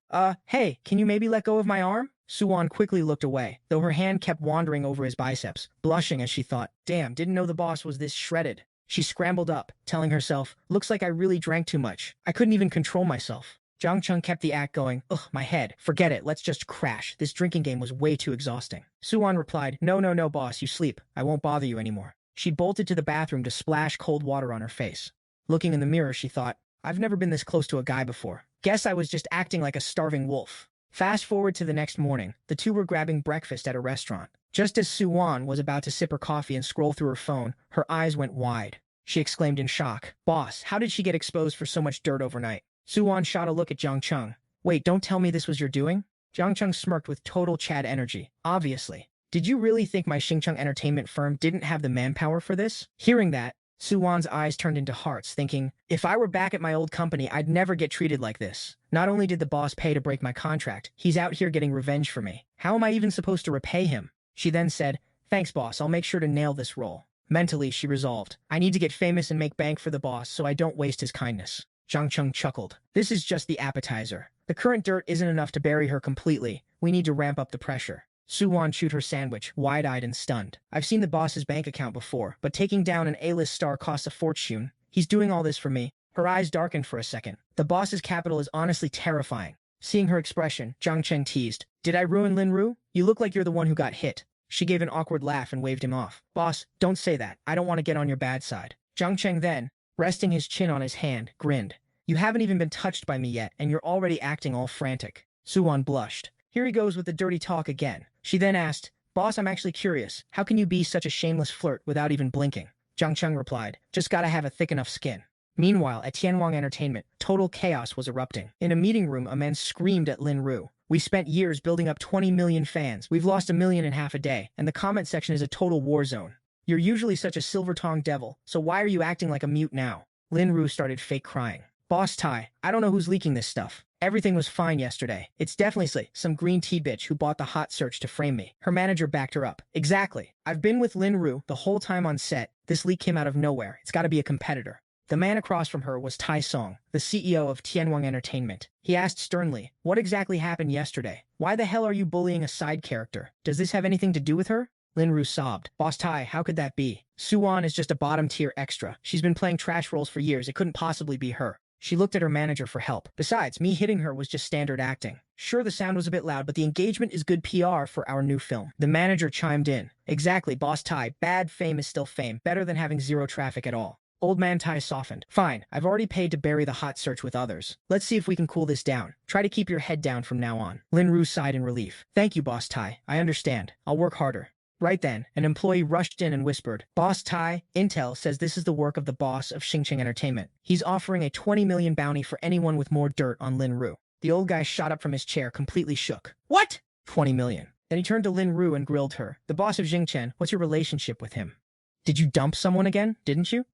Hey, can you maybe let go of my arm? Suwan quickly looked away, though her hand kept wandering over his biceps, blushing as she thought, Damn, didn't know the boss was this shredded. She scrambled up, telling herself, Looks like I really drank too much. I couldn't even control myself. Jiang Cheng kept the act going. Ugh, my head. Forget it, let's just crash. This drinking game was way too exhausting. Suwan replied, no, no, no, boss, you sleep. I won't bother you anymore. She bolted to the bathroom to splash cold water on her face. Looking in the mirror, she thought, I've never been this close to a guy before. Guess I was just acting like a starving wolf. Fast forward to the next morning, the two were grabbing breakfast at a restaurant. Just as Suwan was about to sip her coffee and scroll through her phone, her eyes went wide. She exclaimed in shock, Boss, how did she get exposed for so much dirt overnight? Suwan shot a look at Jiang Cheng. Wait, don't tell me this was your doing? Jiang Cheng smirked with total Chad energy. Obviously. Did you really think my Xingcheng entertainment firm didn't have the manpower for this? Hearing that, Suwan's eyes turned into hearts, thinking, if I were back at my old company, I'd never get treated like this. Not only did the boss pay to break my contract, he's out here getting revenge for me. How am I even supposed to repay him? She then said, thanks boss, I'll make sure to nail this role. Mentally, she resolved, I need to get famous and make bank for the boss so I don't waste his kindness. Jiang Cheng chuckled. This is just the appetizer. The current dirt isn't enough to bury her completely. We need to ramp up the pressure. Suwan chewed her sandwich, wide-eyed and stunned. I've seen the boss's bank account before, but taking down an A-list star costs a fortune. He's doing all this for me. Her eyes darkened for a second. The boss's capital is honestly terrifying. Seeing her expression, Jiang Cheng teased, Did I ruin Lin Ru? You look like you're the one who got hit. She gave an awkward laugh and waved him off. Boss, don't say that. I don't want to get on your bad side. Jiang Cheng then, resting his chin on his hand, grinned. You haven't even been touched by me yet, and you're already acting all frantic. Suwan blushed. Here he goes with the dirty talk again. She then asked, Boss, I'm actually curious. How can you be such a shameless flirt without even blinking? Jiang Cheng replied, Just gotta have a thick enough skin. Meanwhile, at Tianwang Entertainment, total chaos was erupting. In a meeting room, a man screamed at Lin Ru. We spent years building up 20 million fans. We've lost 1.5 million a day, and the comment section is a total war zone. You're usually such a silver-tongued devil, so why are you acting like a mute now? Lin Ru started fake crying. Boss Tai, I don't know who's leaking this stuff. Everything was fine yesterday. It's definitely some green tea bitch who bought the hot search to frame me. Her manager backed her up. Exactly. I've been with Lin Ru the whole time on set. This leak came out of nowhere. It's gotta be a competitor. The man across from her was Tai Song, the CEO of Tianwang Entertainment. He asked sternly, What exactly happened yesterday? Why the hell are you bullying a side character? Does this have anything to do with her? Lin Ru sobbed. Boss Tai, how could that be? Suwan is just a bottom-tier extra. She's been playing trash roles for years. It couldn't possibly be her. She looked at her manager for help. Besides, me hitting her was just standard acting. Sure, the sound was a bit loud, but the engagement is good PR for our new film. The manager chimed in. Exactly, Boss Tai. Bad fame is still fame. Better than having zero traffic at all. Old man Tai softened. Fine, I've already paid to bury the hot search with others. Let's see if we can cool this down. Try to keep your head down from now on. Lin Ru sighed in relief. Thank you, Boss Tai. I understand. I'll work harder. Right then, an employee rushed in and whispered, Boss Tai, Intel says this is the work of the boss of Xingcheng Entertainment. He's offering a 20 million bounty for anyone with more dirt on Lin Ru. The old guy shot up from his chair, completely shook. What? 20 million. Then he turned to Lin Ru and grilled her. The boss of Xingcheng, what's your relationship with him? Did you dump someone again, didn't you?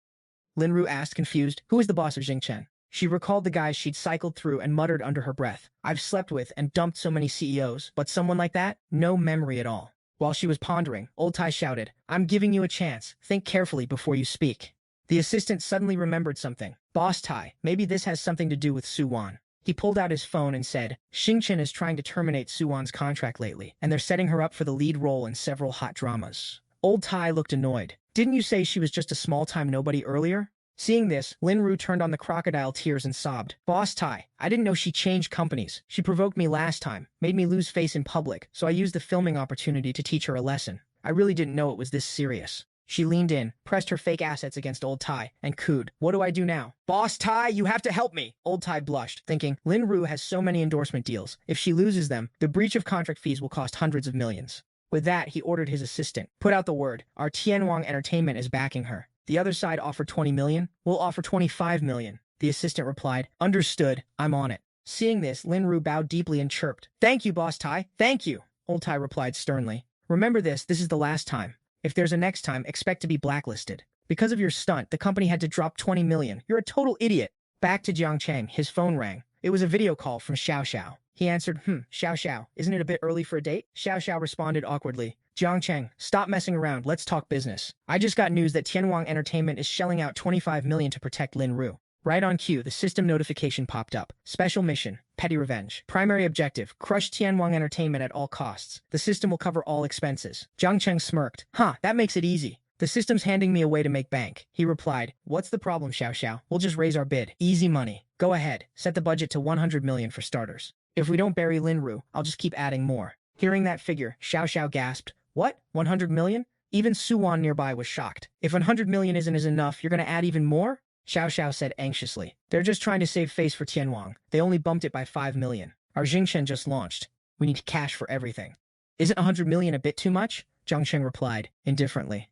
Lin Ru asked, confused. Who is the boss of Xingcheng? She recalled the guys she'd cycled through and muttered under her breath. I've slept with and dumped so many CEOs, but someone like that? No memory at all. While she was pondering, old Tai shouted, I'm giving you a chance. Think carefully before you speak. The assistant suddenly remembered something. Boss Tai, maybe this has something to do with Suwan. He pulled out his phone and said, Xingchen is trying to terminate Suwan's contract lately, and they're setting her up for the lead role in several hot dramas. Old Tai looked annoyed. Didn't you say she was just a small-time nobody earlier? Seeing this, Lin Ru turned on the crocodile tears and sobbed. Boss Tai, I didn't know she changed companies. She provoked me last time, made me lose face in public, so I used the filming opportunity to teach her a lesson. I really didn't know it was this serious. She leaned in, pressed her fake assets against old Tai, and cooed. What do I do now? Boss Tai, you have to help me! Old Tai blushed, thinking, Lin Ru has so many endorsement deals. If she loses them, the breach of contract fees will cost hundreds of millions. With that, he ordered his assistant. Put out the word. Our Tianwang Entertainment is backing her. The other side offered 20 million. We'll offer 25 million. The assistant replied, Understood, I'm on it. Seeing this, Lin Ru bowed deeply and chirped. Thank you, Boss Tai. Thank you. Old Tai replied sternly. Remember this is the last time. If there's a next time, expect to be blacklisted. Because of your stunt, the company had to drop 20 million. You're a total idiot. Back to Jiang Cheng, his phone rang. It was a video call from Xiaoxiao. He answered, Xiaoxiao, isn't it a bit early for a date? Xiaoxiao responded awkwardly. Jiang Cheng, stop messing around, let's talk business. I just got news that Tianwang Entertainment is shelling out 25 million to protect Lin Ru. Right on cue, the system notification popped up. Special mission, petty revenge. Primary objective, crush Tianwang Entertainment at all costs. The system will cover all expenses. Jiang Cheng smirked. That makes it easy. The system's handing me a way to make bank. He replied, What's the problem, Xiaoxiao? We'll just raise our bid. Easy money. Go ahead, set the budget to 100 million for starters. If we don't bury Linru, I'll just keep adding more. Hearing that figure, Xiaoxiao gasped. What? 100 million? Even Suwan nearby was shocked. If 100 million isn't enough, you're gonna add even more? Xiaoxiao said anxiously. They're just trying to save face for Tianwang. They only bumped it by 5 million. Our Jingchen just launched. We need cash for everything. Isn't 100 million a bit too much? Jiang Cheng replied, indifferently.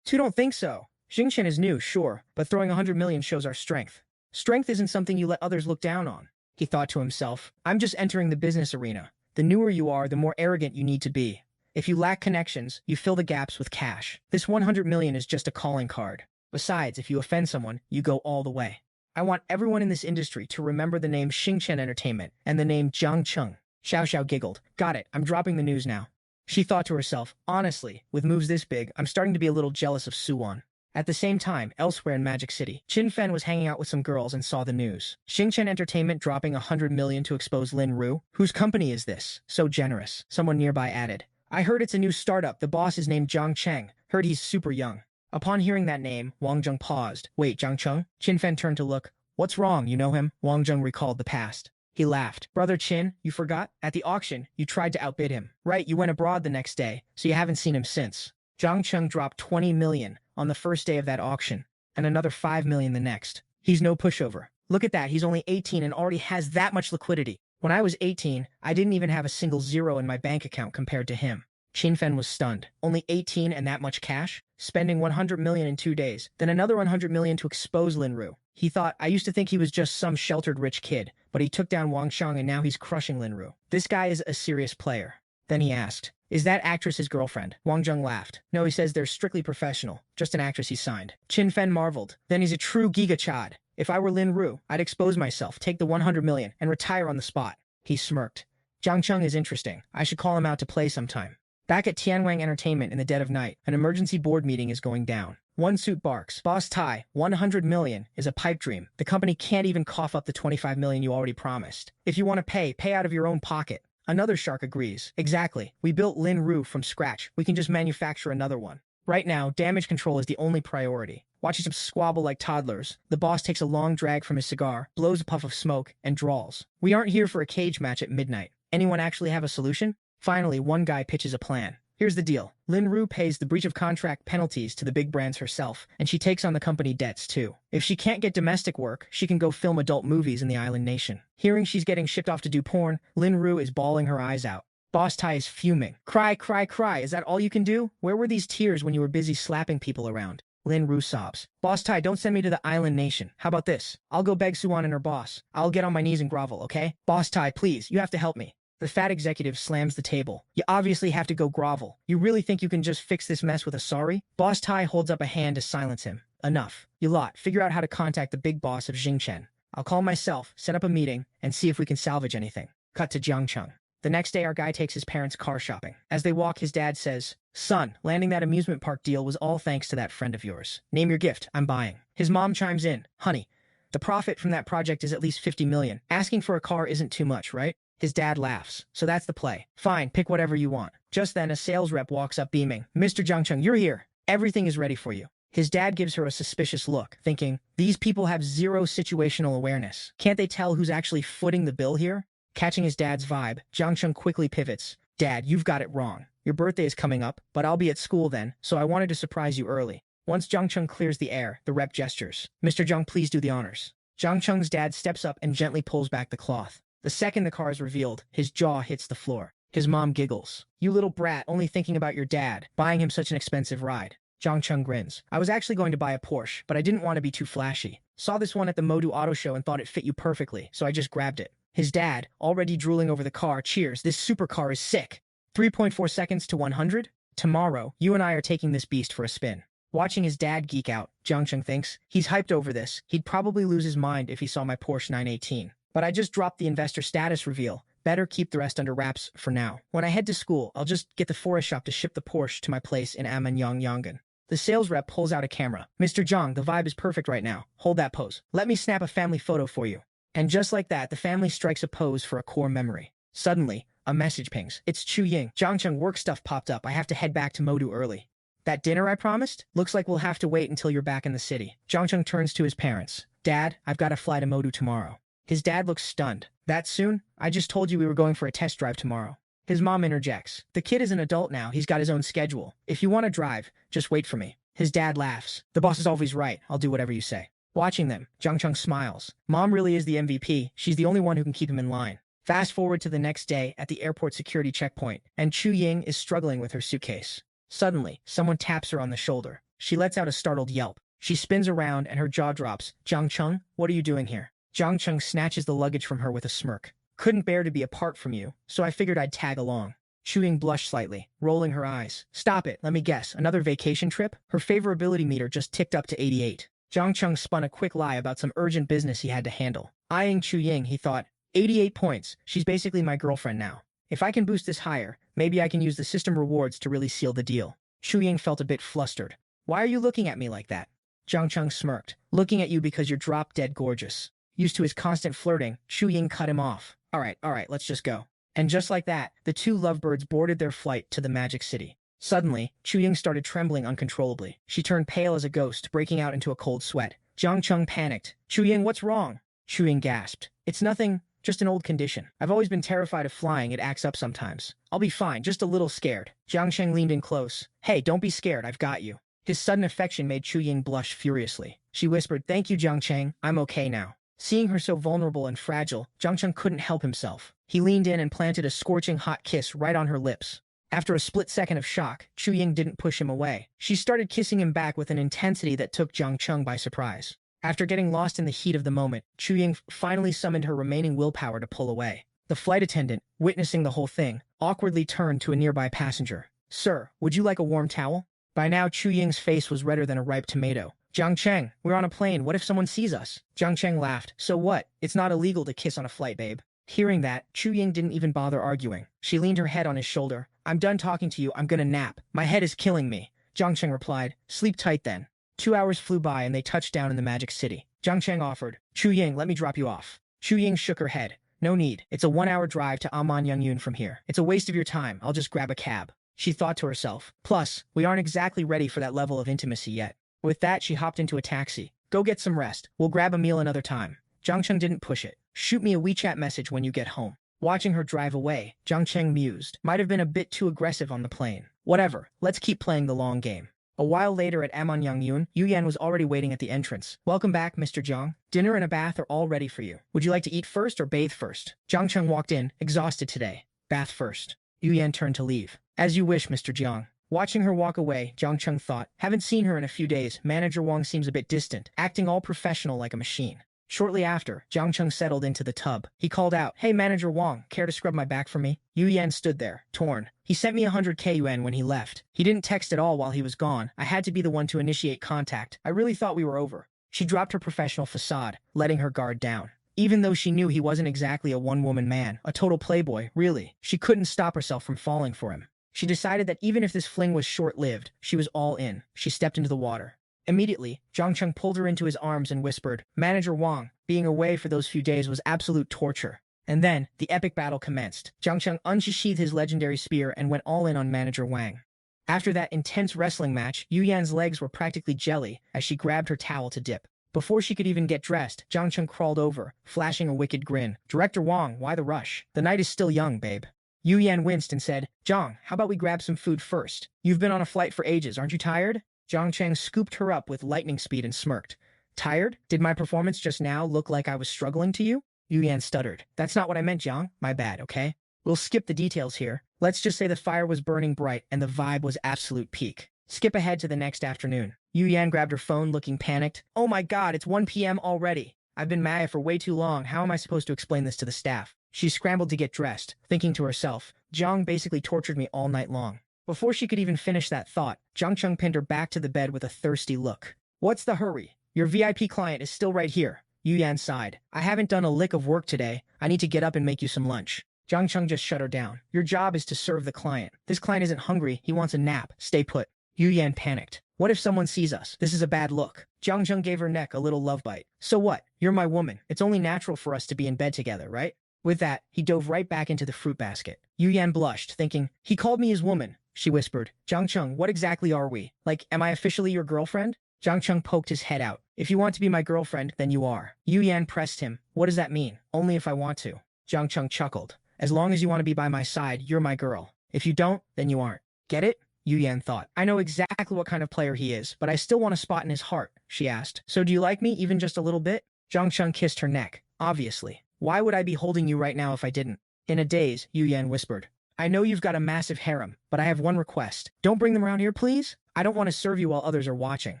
Tu don't think so. Jingchen is new, sure, but throwing 100 million shows our strength. Strength isn't something you let others look down on. He thought to himself, I'm just entering the business arena. The newer you are, the more arrogant you need to be. If you lack connections, you fill the gaps with cash. This 100 million is just a calling card. Besides, if you offend someone, you go all the way. I want everyone in this industry to remember the name Xingchen Entertainment and the name Jiang Cheng. Xiaoxiao giggled. Got it, I'm dropping the news now. She thought to herself, honestly, with moves this big, I'm starting to be a little jealous of Suwan. At the same time, elsewhere in Magic City, Qin Fen was hanging out with some girls and saw the news. Xingchen Entertainment dropping 100 million to expose Lin Ru. Whose company is this? So generous. Someone nearby added. I heard it's a new startup. The boss is named Jiang Cheng. Heard he's super young. Upon hearing that name, Wang Zheng paused. Wait, Jiang Cheng? Qin Fen turned to look. What's wrong, you know him? Wang Zheng recalled the past. He laughed. Brother Qin, you forgot? At the auction, you tried to outbid him. Right, you went abroad the next day, so you haven't seen him since. Jiang Cheng dropped 20 million on the first day of that auction, and another 5 million the next. He's no pushover. Look at that, he's only 18 and already has that much liquidity. When I was 18, I didn't even have a single zero in my bank account compared to him. Qin Fen was stunned. Only 18 and that much cash? Spending 100 million in 2 days, then another 100 million to expose Lin Ru. He thought, I used to think he was just some sheltered rich kid, but he took down Wang Xiang and now he's crushing Lin Ru. This guy is a serious player. Then he asked, is that actress his girlfriend? Wang Zheng laughed. No, he says they're strictly professional, just an actress he signed. Qin Fen marveled. Then he's a true Giga Chad. If I were Lin Ru, I'd expose myself, take the 100 million, and retire on the spot. He smirked. Jiang Cheng is interesting. I should call him out to play sometime. Back at Tianwang Entertainment in the dead of night, an emergency board meeting is going down. One suit barks. Boss Tai, 100 million is a pipe dream. The company can't even cough up the 25 million you already promised. If you want to pay out of your own pocket. Another shark agrees. Exactly. We built Lin Ru from scratch. We can just manufacture another one. Right now, damage control is the only priority. Watching them squabble like toddlers, the boss takes a long drag from his cigar, blows a puff of smoke, and drawls. We aren't here for a cage match at midnight. Anyone actually have a solution? Finally, one guy pitches a plan. Here's the deal. Lin Ru pays the breach of contract penalties to the big brands herself, and she takes on the company debts too. If she can't get domestic work, she can go film adult movies in the island nation. Hearing she's getting shipped off to do porn, Lin Ru is bawling her eyes out. Boss Tai is fuming. Cry, cry, cry. Is that all you can do? Where were these tears when you were busy slapping people around? Lin Ru sobs. Boss Tai, don't send me to the island nation. How about this? I'll go beg Suwan and her boss. I'll get on my knees and grovel, okay? Boss Tai, please, you have to help me. The fat executive slams the table. You obviously have to go grovel. You really think you can just fix this mess with a sorry? Boss Tai holds up a hand to silence him. Enough. You lot, figure out how to contact the big boss of Xingchen. I'll call myself, set up a meeting, and see if we can salvage anything. Cut to Jiang Cheng. The next day, our guy takes his parents car shopping. As they walk, his dad says, Son, landing that amusement park deal was all thanks to that friend of yours. Name your gift, I'm buying. His mom chimes in, Honey, the profit from that project is at least 50 million. Asking for a car isn't too much, right? His dad laughs. So that's the play. Fine, pick whatever you want. Just then, a sales rep walks up beaming. Mr. Jiang Cheng, you're here. Everything is ready for you. His dad gives her a suspicious look, thinking, these people have zero situational awareness. Can't they tell who's actually footing the bill here? Catching his dad's vibe, Jiang Cheng quickly pivots. Dad, you've got it wrong. Your birthday is coming up, but I'll be at school then, so I wanted to surprise you early. Once Jiang Cheng clears the air, the rep gestures. Mr. Jiang, please do the honors. Jiang Cheng's dad steps up and gently pulls back the cloth. The second the car is revealed, his jaw hits the floor. His mom giggles. You little brat, only thinking about your dad, buying him such an expensive ride. Jiang Cheng grins. I was actually going to buy a Porsche, but I didn't want to be too flashy. Saw this one at the Modu Auto Show and thought it fit you perfectly, so I just grabbed it. His dad, already drooling over the car, cheers. This supercar is sick. 3.4 seconds to 100? Tomorrow, you and I are taking this beast for a spin. Watching his dad geek out, Jiang Cheng thinks, he's hyped over this. He'd probably lose his mind if he saw my Porsche 918. But I just dropped the investor status reveal. Better keep the rest under wraps for now. When I head to school, I'll just get the forest shop to ship the Porsche to my place in Amanyangyangan. The sales rep pulls out a camera. Mr. Zhang, the vibe is perfect right now. Hold that pose. Let me snap a family photo for you. And just like that, the family strikes a pose for a core memory. Suddenly, a message pings. It's Chu Ying. Jiang Cheng work stuff popped up. I have to head back to Modu early. That dinner I promised? Looks like we'll have to wait until you're back in the city. Jiang Cheng turns to his parents. Dad, I've got to fly to Modu tomorrow. His dad looks stunned. That soon? I just told you we were going for a test drive tomorrow. His mom interjects. The kid is an adult now. He's got his own schedule. If you want to drive, just wait for me. His dad laughs. The boss is always right. I'll do whatever you say. Watching them, Jiang Cheng smiles. Mom really is the MVP. She's the only one who can keep him in line. Fast forward to the next day at the airport security checkpoint, and Ying is struggling with her suitcase. Suddenly, someone taps her on the shoulder. She lets out a startled yelp. She spins around and her jaw drops. Jiang Cheng, what are you doing here? Jiang Cheng snatches the luggage from her with a smirk. Couldn't bear to be apart from you, so I figured I'd tag along. Ying blushed slightly, rolling her eyes. Stop it, let me guess, another vacation trip? Her favorability meter just ticked up to 88. Jiang Cheng spun a quick lie about some urgent business he had to handle. Eyeing Ying, he thought, 88 points, she's basically my girlfriend now. If I can boost this higher, maybe I can use the system rewards to really seal the deal. Ying felt a bit flustered. Why are you looking at me like that? Jiang Cheng smirked. Looking at you because you're drop-dead gorgeous. Used to his constant flirting, Ying cut him off. All right, let's just go. And just like that, the two lovebirds boarded their flight to the Magic City. Suddenly, Ying started trembling uncontrollably. She turned pale as a ghost, breaking out into a cold sweat. Jiang Cheng panicked. Ying, what's wrong? Ying gasped. It's nothing, just an old condition. I've always been terrified of flying, it acts up sometimes. I'll be fine, just a little scared. Jiang Cheng leaned in close. Hey, don't be scared, I've got you. His sudden affection made Ying blush furiously. She whispered, thank you, Jiang Cheng, I'm okay now. Seeing her so vulnerable and fragile, Jiang Cheng couldn't help himself. He leaned in and planted a scorching hot kiss right on her lips. After a split second of shock, Ying didn't push him away. She started kissing him back with an intensity that took Jiang Cheng by surprise. After getting lost in the heat of the moment, Ying finally summoned her remaining willpower to pull away. The flight attendant, witnessing the whole thing, awkwardly turned to a nearby passenger. Sir, would you like a warm towel? By now, Ying's face was redder than a ripe tomato. Jiang Cheng, we're on a plane. What if someone sees us? Jiang Cheng laughed. So what? It's not illegal to kiss on a flight, babe. Hearing that, Ying didn't even bother arguing. She leaned her head on his shoulder. I'm done talking to you. I'm gonna nap. My head is killing me. Jiang Cheng replied. Sleep tight then. 2 hours flew by and they touched down in the Magic City. Jiang Cheng offered. Ying, let me drop you off. Ying shook her head. No need. It's a 1-hour drive to Manhua from here. It's a waste of your time. I'll just grab a cab. She thought to herself. Plus, we aren't exactly ready for that level of intimacy yet. With that, she hopped into a taxi. Go get some rest. We'll grab a meal another time. Jiang Cheng didn't push it. Shoot me a WeChat message when you get home. Watching her drive away, Jiang Cheng mused. Might have been a bit too aggressive on the plane. Whatever, let's keep playing the long game. A while later at Manhua, Yuan was already waiting at the entrance. Welcome back, Mr. Jiang. Dinner and a bath are all ready for you. Would you like to eat first or bathe first? Jiang Cheng walked in, exhausted today. Bath first. Yuan turned to leave. As you wish, Mr. Jiang. Watching her walk away, Jiang Cheng thought, haven't seen her in a few days. Manager Wang seems a bit distant, acting all professional like a machine. Shortly after, Jiang Cheng settled into the tub. He called out, hey Manager Wang, care to scrub my back for me? Yuan stood there, torn. He sent me 100k yuan when he left. He didn't text at all while he was gone. I had to be the one to initiate contact. I really thought we were over. She dropped her professional facade, letting her guard down. Even though she knew he wasn't exactly a one-woman man, a total playboy, really, she couldn't stop herself from falling for him. She decided that even if this fling was short-lived, she was all in. She stepped into the water. Immediately, Jiang Cheng pulled her into his arms and whispered, Manager Wang, being away for those few days was absolute torture. And then, the epic battle commenced. Jiang Cheng unsheathed his legendary spear and went all in on Manager Wang. After that intense wrestling match, Yuan's legs were practically jelly as she grabbed her towel to dip. Before she could even get dressed, Jiang Cheng crawled over, flashing a wicked grin. Director Wang, why the rush? The night is still young, babe. Yuan winced and said, Jiang, how about we grab some food first? You've been on a flight for ages, aren't you tired? Jiang Cheng scooped her up with lightning speed and smirked. Tired? Did my performance just now look like I was struggling to you? Yuan stuttered. That's not what I meant, Jiang. My bad, okay? We'll skip the details here. Let's just say the fire was burning bright and the vibe was absolute peak. Skip ahead to the next afternoon. Yuan grabbed her phone looking panicked. Oh my god, it's 1 p.m. already. I've been Maya for way too long. How am I supposed to explain this to the staff? She scrambled to get dressed, thinking to herself, Jiang basically tortured me all night long. Before she could even finish that thought, Jiang Cheng pinned her back to the bed with a thirsty look. What's the hurry? Your VIP client is still right here. Yuan sighed. I haven't done a lick of work today. I need to get up and make you some lunch. Jiang Cheng just shut her down. Your job is to serve the client. This client isn't hungry. He wants a nap. Stay put. Yuan panicked. What if someone sees us? This is a bad look. Jiang Cheng gave her neck a little love bite. So what? You're my woman. It's only natural for us to be in bed together, right? With that, he dove right back into the fruit basket. Yuan blushed, thinking, he called me his woman. She whispered, Jiang Cheng, what exactly are we? Like, am I officially your girlfriend? Jiang Cheng poked his head out. If you want to be my girlfriend, then you are. Yu Yan pressed him. What does that mean? Only if I want to. Jiang Cheng chuckled. As long as you want to be by my side, you're my girl. If you don't, then you aren't. Get it? Yu Yan thought. I know exactly what kind of player he is, but I still want a spot in his heart, she asked. So do you like me even just a little bit? Jiang Cheng kissed her neck. Obviously. Why would I be holding you right now if I didn't? In a daze, Yu Yan whispered. I know you've got a massive harem, but I have one request. Don't bring them around here, please? I don't want to serve you while others are watching.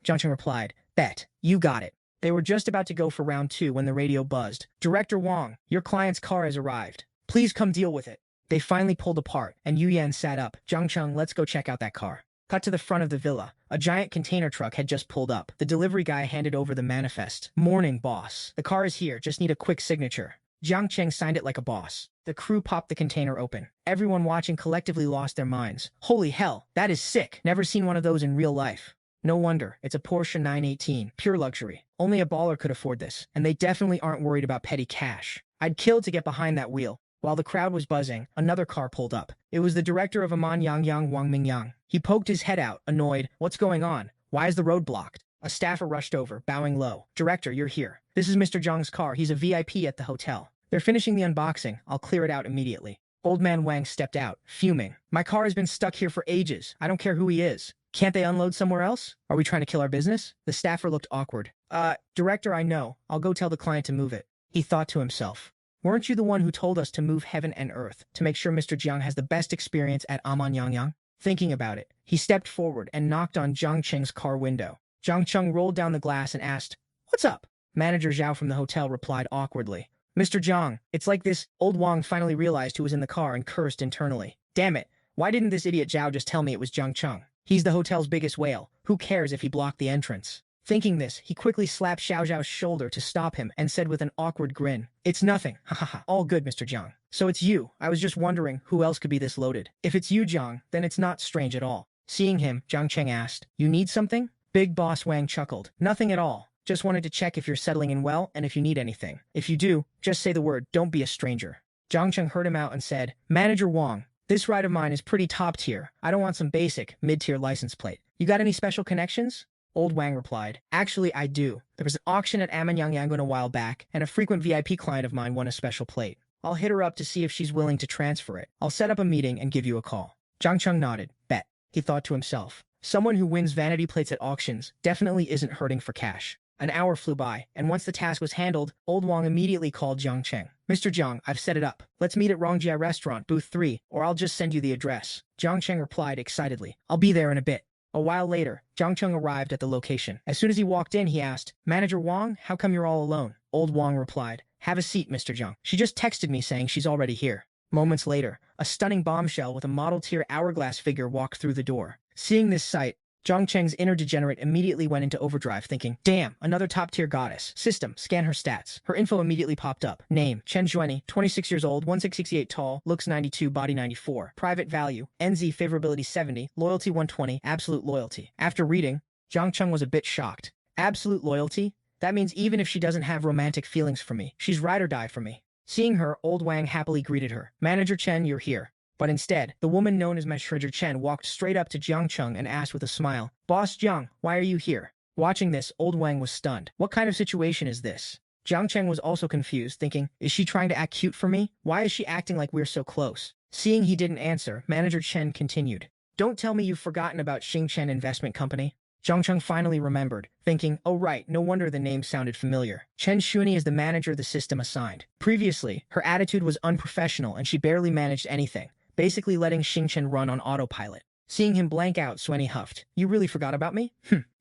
Jiang Cheng replied. Bet. You got it. They were just about to go for round 2 when the radio buzzed. Director Wang, your client's car has arrived. Please come deal with it. They finally pulled apart, and Yu Yan sat up. Jiang Cheng, let's go check out that car. Cut to the front of the villa. A giant container truck had just pulled up. The delivery guy handed over the manifest. Morning, boss. The car is here. Just need a quick signature. Jiang Cheng signed it like a boss. The crew popped the container open. Everyone watching collectively lost their minds. Holy hell, that is sick. Never seen one of those in real life. No wonder. It's a Porsche 918. Pure luxury. Only a baller could afford this. And they definitely aren't worried about petty cash. I'd kill to get behind that wheel. While the crowd was buzzing, another car pulled up. It was the director of Aman Yang Wang Mingyang. He poked his head out, annoyed. What's going on? Why is the road blocked? A staffer rushed over, bowing low. Director, you're here. This is Mr. Zhang's car. He's a VIP at the hotel. They're finishing the unboxing. I'll clear it out immediately. Old man Wang stepped out, fuming. My car has been stuck here for ages. I don't care who he is. Can't they unload somewhere else? Are we trying to kill our business? The staffer looked awkward. Director, I know. I'll go tell the client to move it. He thought to himself. Weren't you the one who told us to move heaven and earth to make sure Mr. Jiang has the best experience at Aman Yang? Thinking about it, he stepped forward and knocked on Jiang Cheng's car window. Jiang Cheng rolled down the glass and asked, What's up? Manager Zhou from the hotel replied awkwardly. Mr. Jiang, it's like this. Old Wang finally realized who was in the car and cursed internally. Damn it, why didn't this idiot Zhou just tell me it was Jiang Cheng? He's the hotel's biggest whale. Who cares if he blocked the entrance? Thinking this, he quickly slapped Xiaoxiao's shoulder to stop him and said with an awkward grin, It's nothing, hahaha, all good, Mr. Jiang. So it's you. I was just wondering who else could be this loaded. If it's you, Jiang, then it's not strange at all. Seeing him, Jiang Cheng asked, You need something? Big boss Wang chuckled. Nothing at all. Just wanted to check if you're settling in well and if you need anything. If you do, just say the word, don't be a stranger. Jiang Cheng heard him out and said, Manager Wang, this ride of mine is pretty top tier. I don't want some basic, mid-tier license plate. You got any special connections? Old Wang replied, Actually, I do. There was an auction at Aman Yangon a while back, and a frequent VIP client of mine won a special plate. I'll hit her up to see if she's willing to transfer it. I'll set up a meeting and give you a call. Jiang Cheng nodded. Bet. He thought to himself. Someone who wins vanity plates at auctions definitely isn't hurting for cash. An hour flew by, and once the task was handled, Old Wang immediately called Jiang Cheng. Mr. Jiang, I've set it up. Let's meet at Rongjia Restaurant, booth 3, or I'll just send you the address. Jiang Cheng replied excitedly. I'll be there in a bit. A while later, Jiang Cheng arrived at the location. As soon as he walked in, he asked, Manager Wang, how come you're all alone? Old Wang replied, Have a seat, Mr. Jiang. She just texted me saying she's already here. Moments later, a stunning bombshell with a model-tier hourglass figure walked through the door. Seeing this sight, Jiang Cheng's inner degenerate immediately went into overdrive, thinking, Damn, another top-tier goddess. System, scan her stats. Her info immediately popped up. Name, Chen Xuanyi, 26 years old, 1668 tall, looks 92, body 94. Private value, NZ favorability 70, loyalty 120, absolute loyalty. After reading, Jiang Cheng was a bit shocked. Absolute loyalty? That means even if she doesn't have romantic feelings for me, she's ride or die for me. Seeing her, Old Wang happily greeted her. Manager Chen, you're here. But instead, the woman known as Manager Chen walked straight up to Jiang Cheng and asked with a smile, Boss Jiang, why are you here? Watching this, Old Wang was stunned. What kind of situation is this? Jiang Cheng was also confused, thinking, Is she trying to act cute for me? Why is she acting like we're so close? Seeing he didn't answer, Manager Chen continued. Don't tell me you've forgotten about Xingchen Investment Company. Jiang Cheng finally remembered, thinking, Oh right, no wonder the name sounded familiar. Chen Xuanyi is the manager the system assigned. Previously, her attitude was unprofessional and she barely managed anything, basically letting Xingchen run on autopilot. Seeing him blank out, Xuanyi huffed. You really forgot about me?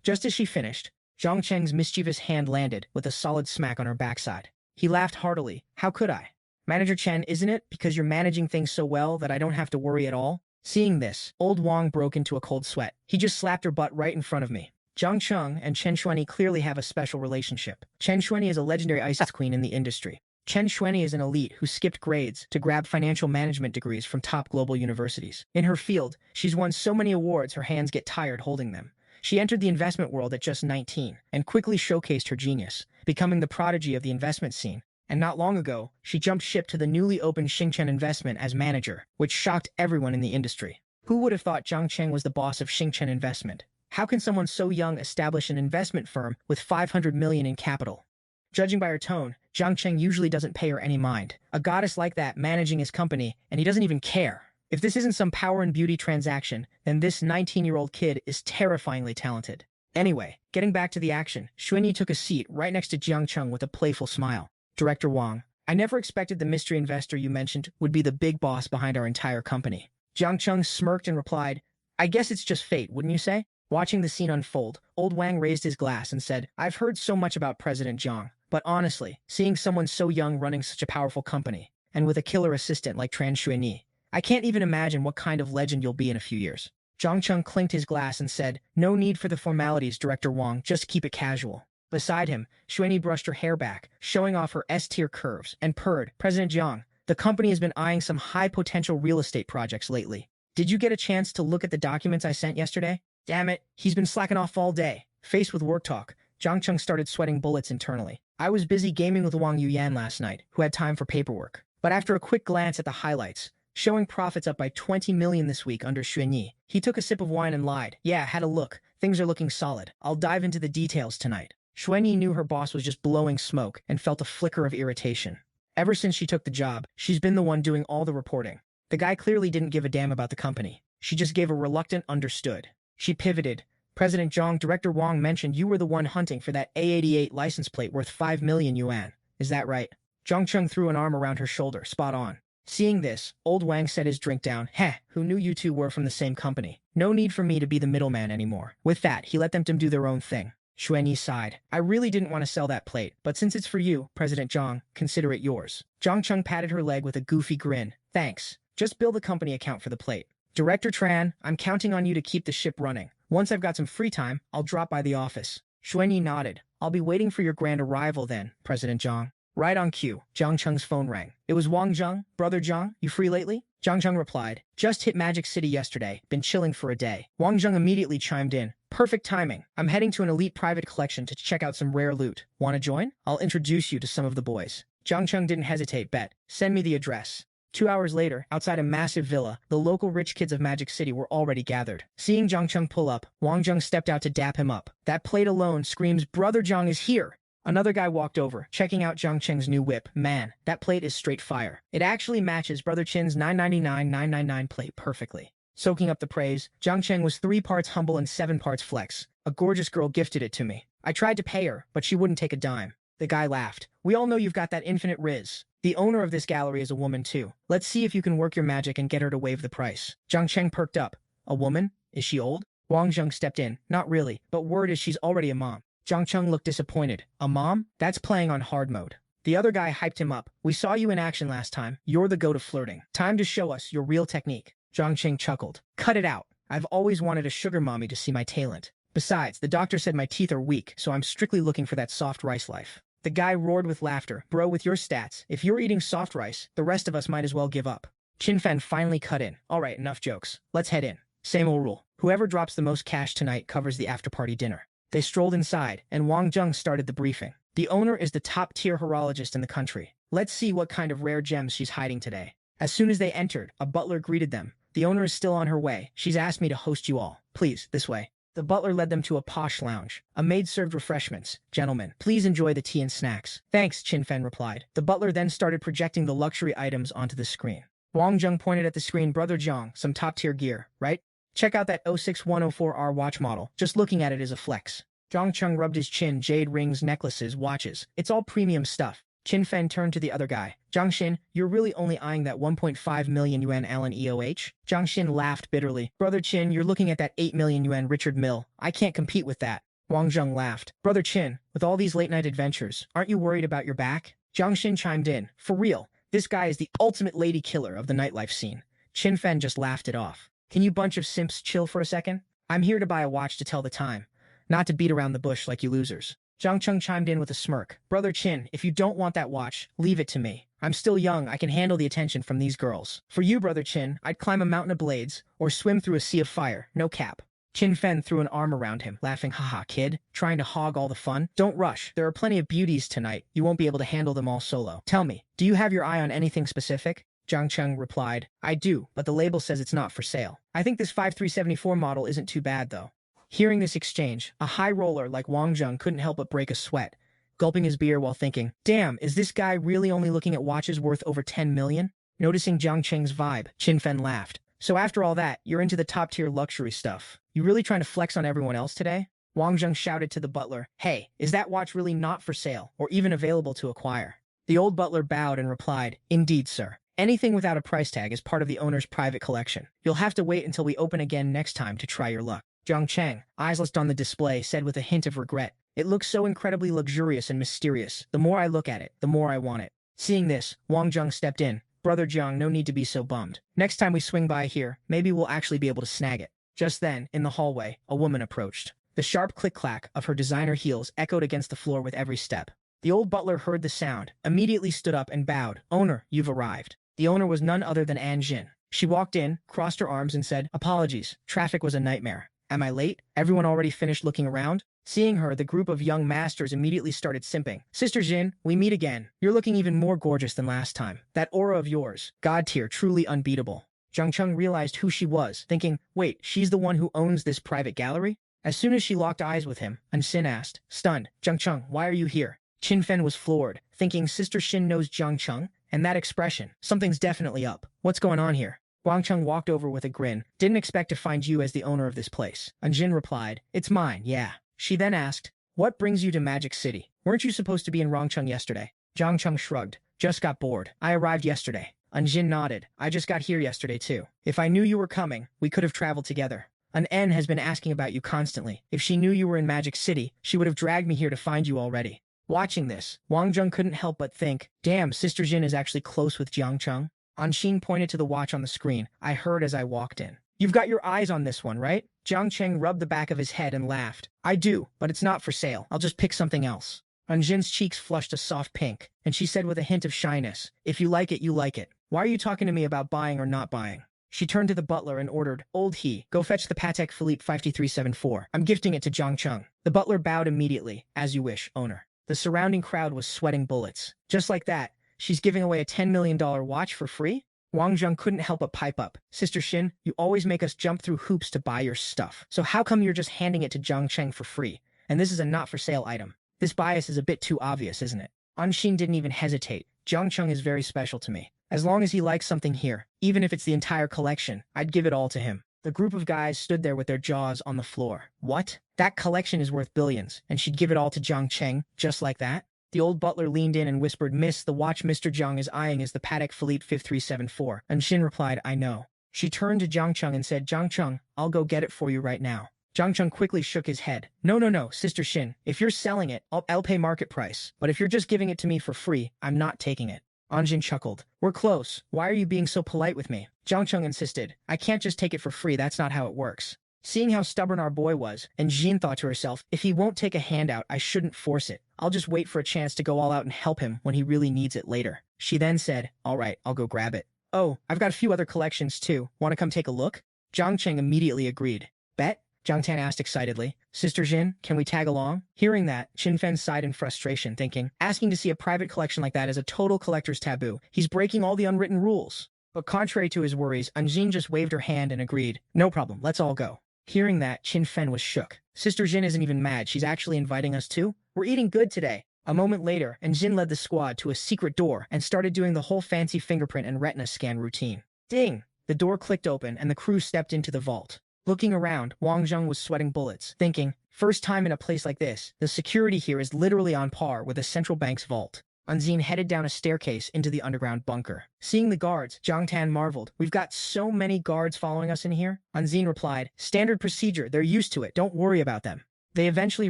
Just as she finished, Jiang Cheng's mischievous hand landed with a solid smack on her backside. He laughed heartily. How could I? Manager Chen, isn't it because you're managing things so well that I don't have to worry at all? Seeing this, Old Wang broke into a cold sweat. He just slapped her butt right in front of me. Jiang Cheng and Chen Xuanyi clearly have a special relationship. Chen Xuanyi is a legendary ice queen in the industry. Chen Xuanyi is an elite who skipped grades to grab financial management degrees from top global universities. In her field, she's won so many awards her hands get tired holding them. She entered the investment world at just 19 and quickly showcased her genius, becoming the prodigy of the investment scene. And not long ago, she jumped ship to the newly opened Xingchen Investment as manager, which shocked everyone in the industry. Who would have thought Jiang Cheng was the boss of Xingchen Investment? How can someone so young establish an investment firm with 500 million in capital? Judging by her tone, Jiang Cheng usually doesn't pay her any mind. A goddess like that managing his company, and he doesn't even care. If this isn't some power and beauty transaction, then this 19-year-old kid is terrifyingly talented. Anyway, getting back to the action, Xuanyi took a seat right next to Jiang Cheng with a playful smile. Director Wang, I never expected the mystery investor you mentioned would be the big boss behind our entire company. Jiang Cheng smirked and replied, I guess it's just fate, wouldn't you say? Watching the scene unfold, old Wang raised his glass and said, I've heard so much about President Jiang, but honestly, seeing someone so young running such a powerful company, and with a killer assistant like Tran Xuanyi, I can't even imagine what kind of legend you'll be in a few years. Jiang Cheng clinked his glass and said, No need for the formalities, Director Wang, just keep it casual. Beside him, Xuanyi brushed her hair back, showing off her S-tier curves, and purred, President Jiang, the company has been eyeing some high-potential real estate projects lately. Did you get a chance to look at the documents I sent yesterday? Damn it, he's been slacking off all day. Faced with work talk, Jiang Cheng started sweating bullets internally. I was busy gaming with Wang Yuyan last night, who had time for paperwork. But after a quick glance at the highlights, showing profits up by 20 million this week under Xuanyi, he took a sip of wine and lied. Yeah, had a look. Things are looking solid. I'll dive into the details tonight. Xuanyi knew her boss was just blowing smoke and felt a flicker of irritation. Ever since she took the job, she's been the one doing all the reporting. The guy clearly didn't give a damn about the company. She just gave a reluctant understood. She pivoted. President Zhang, Director Wang mentioned you were the one hunting for that A88 license plate worth 5 million yuan. Is that right? Jiang Cheng threw an arm around her shoulder, spot on. Seeing this, old Wang set his drink down. Heh, who knew you two were from the same company? No need for me to be the middleman anymore. With that, he let them do their own thing. Xuanyi sighed. I really didn't want to sell that plate, but since it's for you, President Zhang, consider it yours. Jiang Cheng patted her leg with a goofy grin. Thanks. Just bill the company account for the plate. Director Tran, I'm counting on you to keep the ship running. Once I've got some free time, I'll drop by the office. Xuanyi nodded. I'll be waiting for your grand arrival then, President Zhang. Right on cue, Jiang Cheng's phone rang. It was Wang Zheng. Brother Zhang, you free lately? Jiang Cheng replied. Just hit Magic City yesterday. Been chilling for a day. Wang Zheng immediately chimed in. Perfect timing. I'm heading to an elite private collection to check out some rare loot. Want to join? I'll introduce you to some of the boys. Jiang Cheng didn't hesitate. Bet. Send me the address. 2 hours later, outside a massive villa, the local rich kids of Magic City were already gathered. Seeing Jiang Cheng pull up, Wang Zheng stepped out to dap him up. That plate alone screams, Brother Zhang is here! Another guy walked over, checking out Jiang Cheng's new whip. Man, that plate is straight fire. It actually matches Brother Chin's 999 plate perfectly. Soaking up the praise, Jiang Cheng was 3 parts humble and 7 parts flex. A gorgeous girl gifted it to me. I tried to pay her, but she wouldn't take a dime. The guy laughed. We all know you've got that infinite riz. The owner of this gallery is a woman too. Let's see if you can work your magic and get her to waive the price. Jiang Cheng perked up. A woman? Is she old? Wang Zheng stepped in. Not really, but word is she's already a mom. Jiang Cheng looked disappointed. A mom? That's playing on hard mode. The other guy hyped him up. We saw you in action last time. You're the go to flirting. Time to show us your real technique. Jiang Cheng chuckled. Cut it out. I've always wanted a sugar mommy to see my talent. Besides, the doctor said my teeth are weak, so I'm strictly looking for that soft rice life. The guy roared with laughter. Bro, with your stats, if you're eating soft rice, the rest of us might as well give up. Qin Fan finally cut in. Alright, enough jokes. Let's head in. Same old rule. Whoever drops the most cash tonight covers the after-party dinner. They strolled inside, and Wang Zheng started the briefing. The owner is the top-tier horologist in the country. Let's see what kind of rare gems she's hiding today. As soon as they entered, a butler greeted them. The owner is still on her way. She's asked me to host you all. Please, this way. The butler led them to a posh lounge. A maid served refreshments. Gentlemen, please enjoy the tea and snacks. Thanks, Qin Fan replied. The butler then started projecting the luxury items onto the screen. Wang Zheng pointed at the screen. Brother Zhang, some top-tier gear, right? Check out that 06104R watch model. Just looking at it is a flex. Jiang Cheng rubbed his chin. Jade rings, necklaces, watches. It's all premium stuff. Qin Fan turned to the other guy. Jiang Xin, you're really only eyeing that 1.5 million yuan Allen EOH? Jiang Xin laughed bitterly. Brother Qin, you're looking at that 8 million yuan Richard Mill. I can't compete with that. Wang Zheng laughed. Brother Qin, with all these late-night adventures, aren't you worried about your back? Jiang Xin chimed in. For real, this guy is the ultimate lady killer of the nightlife scene. Qin Fan just laughed it off. Can you bunch of simps chill for a second? I'm here to buy a watch to tell the time, not to beat around the bush like you losers. Jiang Cheng chimed in with a smirk. Brother Qin, if you don't want that watch, leave it to me. I'm still young, I can handle the attention from these girls. For you, Brother Qin, I'd climb a mountain of blades, or swim through a sea of fire, no cap. Qin Fan threw an arm around him, laughing. Haha, kid, trying to hog all the fun? Don't rush, there are plenty of beauties tonight. You won't be able to handle them all solo. Tell me, do you have your eye on anything specific? Jiang Cheng replied. I do, but the label says it's not for sale. I think this 5374 model isn't too bad though. Hearing this exchange, a high roller like Wang Zheng couldn't help but break a sweat, gulping his beer while thinking, damn, is this guy really only looking at watches worth over 10 million? Noticing Jiang Cheng's vibe, Qin Fen laughed. So after all that, you're into the top-tier luxury stuff. You really trying to flex on everyone else today? Wang Zheng shouted to the butler, hey, is that watch really not for sale, or even available to acquire? The old butler bowed and replied, indeed, sir. Anything without a price tag is part of the owner's private collection. You'll have to wait until we open again next time to try your luck. Jiang Cheng, eyes lost on the display, said with a hint of regret, it looks so incredibly luxurious and mysterious. The more I look at it, the more I want it. Seeing this, Wang Zheng stepped in. Brother Jiang, no need to be so bummed. Next time we swing by here, maybe we'll actually be able to snag it. Just then, in the hallway, a woman approached. The sharp click-clack of her designer heels echoed against the floor with every step. The old butler heard the sound, immediately stood up and bowed. Owner, you've arrived. The owner was none other than An Jin. She walked in, crossed her arms and said, apologies, traffic was a nightmare. Am I late? Everyone already finished looking around? Seeing her, the group of young masters immediately started simping. Sister Jin, we meet again. You're looking even more gorgeous than last time. That aura of yours, God-tier, truly unbeatable. Jiang Cheng realized who she was, thinking, wait, she's the one who owns this private gallery? As soon as she locked eyes with him, An Xin asked, stunned, Jiang Cheng, why are you here? Qin Fen was floored, thinking Sister Xin knows Jiang Cheng, and that expression, something's definitely up. What's going on here? Wang Cheng walked over with a grin. Didn't expect to find you as the owner of this place. An Jin replied, it's mine, yeah. She then asked, what brings you to Magic City? Weren't you supposed to be in Rongcheng yesterday? Jiang Cheng shrugged. Just got bored. I arrived yesterday. An Jin nodded. I just got here yesterday too. If I knew you were coming, we could have traveled together. An N has been asking about you constantly. If she knew you were in Magic City, she would have dragged me here to find you already. Watching this, Wang Zheng couldn't help but think, damn, Sister Jin is actually close with Jiang Cheng. An Xin pointed to the watch on the screen. I heard as I walked in. You've got your eyes on this one, right? Jiang Cheng rubbed the back of his head and laughed. I do, but it's not for sale. I'll just pick something else. An Jin's cheeks flushed a soft pink, and she said with a hint of shyness, if you like it, you like it. Why are you talking to me about buying or not buying? She turned to the butler and ordered, Old He, go fetch the Patek Philippe 5374. I'm gifting it to Jiang Cheng. The butler bowed immediately. As you wish, owner. The surrounding crowd was sweating bullets. Just like that, she's giving away a $10 million watch for free? Wang Zheng couldn't help but pipe up. Sister Xin, you always make us jump through hoops to buy your stuff. So how come you're just handing it to Jiang Cheng for free? And this is a not-for-sale item. This bias is a bit too obvious, isn't it? An Xin didn't even hesitate. Jiang Cheng is very special to me. As long as he likes something here, even if it's the entire collection, I'd give it all to him. The group of guys stood there with their jaws on the floor. What? That collection is worth billions, and she'd give it all to Jiang Cheng, just like that? The old butler leaned in and whispered, Miss, the watch Mr. Jiang is eyeing is the Patek Philippe 5374. And Xin replied, I know. She turned to Jiang Cheng and said, Jiang Cheng, I'll go get it for you right now. Jiang Cheng quickly shook his head. No, Sister Xin. If you're selling it, I'll pay market price. But if you're just giving it to me for free, I'm not taking it. An Jin chuckled. We're close. Why are you being so polite with me? Jiang Cheng insisted. I can't just take it for free. That's not how it works. Seeing how stubborn our boy was, and Jean thought to herself, if he won't take a handout, I shouldn't force it. I'll just wait for a chance to go all out and help him when he really needs it later. She then said, all right, I'll go grab it. Oh, I've got a few other collections too. Want to come take a look? Jiang Cheng immediately agreed. Bet? Jiang Tan asked excitedly. Sister Jin, can we tag along? Hearing that, Qin Fen sighed in frustration, thinking, asking to see a private collection like that is a total collector's taboo. He's breaking all the unwritten rules. But contrary to his worries, An Jin just waved her hand and agreed. No problem, let's all go. Hearing that, Qin Fen was shook. Sister Jin isn't even mad, she's actually inviting us too? We're eating good today. A moment later, An Jin led the squad to a secret door and started doing the whole fancy fingerprint and retina scan routine. Ding! The door clicked open and the crew stepped into the vault. Looking around, Wang Zheng was sweating bullets, thinking, first time in a place like this, the security here is literally on par with a central bank's vault. An Jin headed down a staircase into the underground bunker. Seeing the guards, Jiang Tan marveled. We've got so many guards following us in here. An Jin replied, standard procedure, they're used to it, don't worry about them. They eventually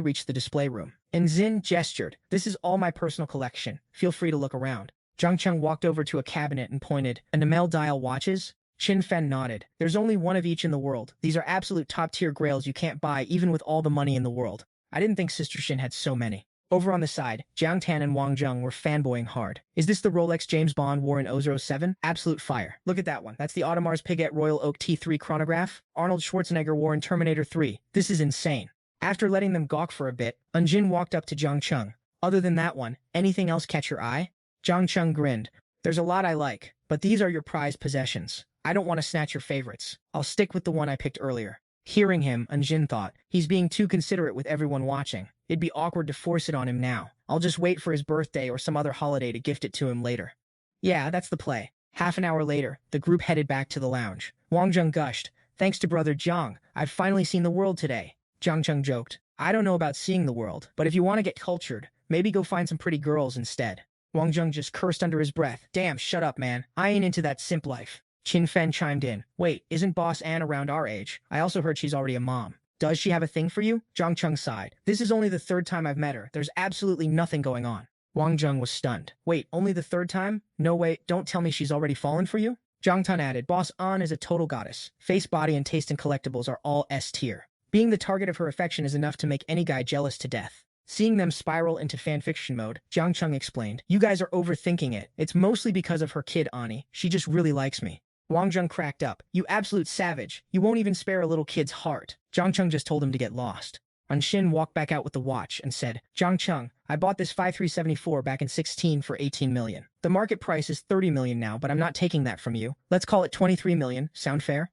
reached the display room. An Jin gestured, this is all my personal collection, feel free to look around. Jiang Cheng walked over to a cabinet and pointed, enamel dial watches? Qin Fen nodded. There's only one of each in the world. These are absolute top-tier grails you can't buy even with all the money in the world. I didn't think Sister Xin had so many. Over on the side, Jiang Tan and Wang Zheng were fanboying hard. Is this the Rolex James Bond wore in 007? Absolute fire. Look at that one. That's the Audemars Piguet Royal Oak T3 chronograph. Arnold Schwarzenegger wore in Terminator 3. This is insane. After letting them gawk for a bit, An Jin walked up to Jiang Cheng. Other than that one, anything else catch your eye? Jiang Cheng grinned. There's a lot I like, but these are your prized possessions. I don't want to snatch your favorites. I'll stick with the one I picked earlier. Hearing him, Anjin thought, he's being too considerate with everyone watching. It'd be awkward to force it on him now. I'll just wait for his birthday or some other holiday to gift it to him later. Yeah, that's the play. Half an hour later, the group headed back to the lounge. Wang Zheng gushed, thanks to brother Jiang, I've finally seen the world today. Jiang Cheng joked, I don't know about seeing the world, but if you want to get cultured, maybe go find some pretty girls instead. Wang Zheng just cursed under his breath. Damn, shut up, man. I ain't into that simp life. Qin Fen chimed in. Wait, isn't Boss Anne around our age? I also heard she's already a mom. Does she have a thing for you? Jiang Cheng sighed. This is only the third time I've met her. There's absolutely nothing going on. Wang Zheng was stunned. Wait, only the third time? No way, don't tell me she's already fallen for you? Jiang Tun added, Boss An is a total goddess. Face, body, and taste in collectibles are all S tier. Being the target of her affection is enough to make any guy jealous to death. Seeing them spiral into fanfiction mode, Jiang Cheng explained, you guys are overthinking it. It's mostly because of her kid, Ani. She just really likes me. Wang Zheng cracked up. You absolute savage. You won't even spare a little kid's heart. Jiang Cheng just told him to get lost. Anshin walked back out with the watch and said, Jiang Cheng, I bought this 5374 back in 16 for 18 million. The market price is 30 million now, but I'm not taking that from you. Let's call it 23 million. Sound fair?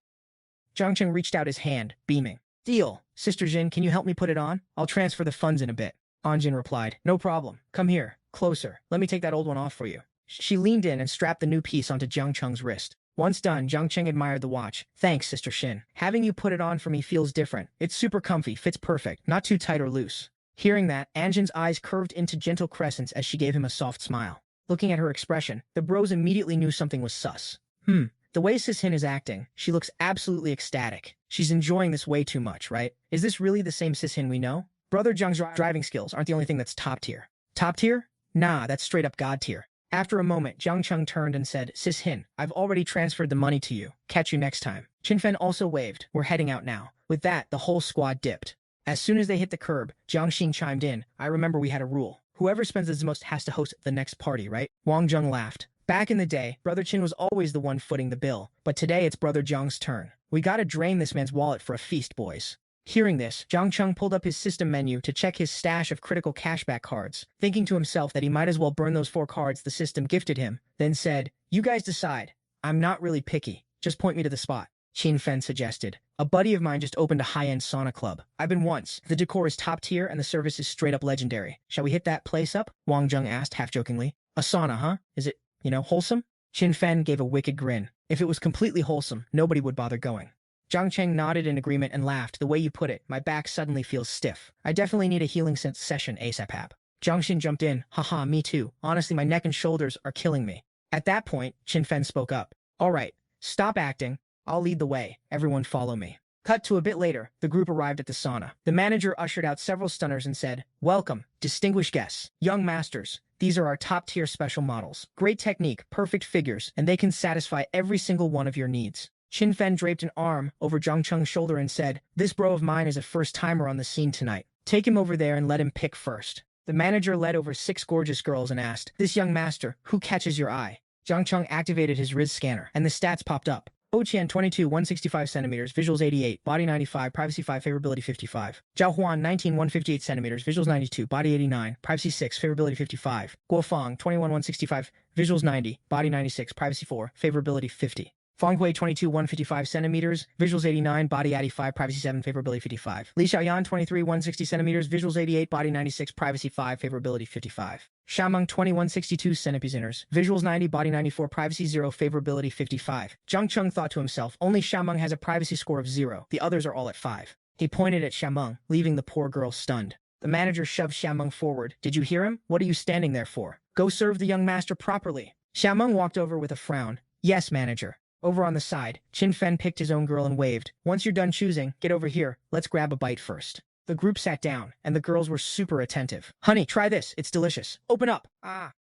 Jiang Cheng reached out his hand, beaming. Deal. Sister Jin, can you help me put it on? I'll transfer the funds in a bit. Anjin replied, no problem. Come here. Closer. Let me take that old one off for you. She leaned in and strapped the new piece onto Jiang Cheng's wrist. Once done, Jiang Cheng admired the watch. Thanks, Sister Shin. Having you put it on for me feels different. It's super comfy, fits perfect, not too tight or loose. Hearing that, Anjin's eyes curved into gentle crescents as she gave him a soft smile. Looking at her expression, the bros immediately knew something was sus. The way Sis Hin is acting, she looks absolutely ecstatic. She's enjoying this way too much, right? Is this really the same Sis Hin we know? Brother Jiang's driving skills aren't the only thing that's top tier. Top tier? Nah, that's straight up God tier. After a moment, Jiang Cheng turned and said, Sis Hin, I've already transferred the money to you. Catch you next time. Qin Fen also waved. We're heading out now. With that, the whole squad dipped. As soon as they hit the curb, Jiang Xing chimed in. I remember we had a rule. Whoever spends the most has to host the next party, right? Wang Zheng laughed. Back in the day, Brother Qin was always the one footing the bill, but today it's Brother Jiang's turn. We gotta drain this man's wallet for a feast, boys. Hearing this, Jiang Cheng pulled up his system menu to check his stash of critical cashback cards, thinking to himself that he might as well burn those 4 cards the system gifted him, then said, you guys decide. I'm not really picky. Just point me to the spot. Qin Fen suggested. A buddy of mine just opened a high-end sauna club. I've been once. The decor is top tier and the service is straight up legendary. Shall we hit that place up? Wang Zheng asked half-jokingly. A sauna, huh? Is it, wholesome? Qin Fen gave a wicked grin. If it was completely wholesome, nobody would bother going. Jiang Cheng nodded in agreement and laughed. The way you put it, my back suddenly feels stiff. I definitely need a healing session ASAP. Jiang Xin jumped in. Haha, me too. Honestly, my neck and shoulders are killing me. At that point, Qin Fen spoke up. All right, stop acting. I'll lead the way. Everyone follow me. Cut to a bit later, the group arrived at the sauna. The manager ushered out several stunners and said, welcome, distinguished guests, young masters. These are our top-tier special models. Great technique, perfect figures, and they can satisfy every single one of your needs. Qin Fen draped an arm over Jiang Cheng's shoulder and said, this bro of mine is a first-timer on the scene tonight. Take him over there and let him pick first. The manager led over 6 gorgeous girls and asked, this young master, who catches your eye? Jiang Cheng activated his Riz scanner, and the stats popped up. Oqian 22, 165 centimeters, visuals 88, body 95, privacy 5, favorability 55. Zhao Huan 19, 158 centimeters, visuals 92, body 89, privacy 6, favorability 55. Guofang 21, 165, visuals 90, body 96, privacy 4, favorability 50. Fanghui 22, 155 centimeters, visuals 89, body 85, privacy 7, favorability 55. Li Xiaoyan 23, 160 centimeters, visuals 88, body 96, privacy 5, favorability 55. Xiaomeng 20, 162 centimeters, visuals 90, body 94, privacy 0, favorability 55. Jiang Cheng thought to himself, only Xiaomeng has a privacy score of 0, the others are all at 5. He pointed at Xiaomeng, leaving the poor girl stunned. The manager shoved Xiaomeng forward. Did you hear him? What are you standing there for? Go serve the young master properly. Xiaomeng walked over with a frown. Yes, manager. Over on the side, Qin Fen picked his own girl and waved. Once you're done choosing, get over here. Let's grab a bite first. The group sat down, and the girls were super attentive. Honey, try this. It's delicious. Open up. Ah.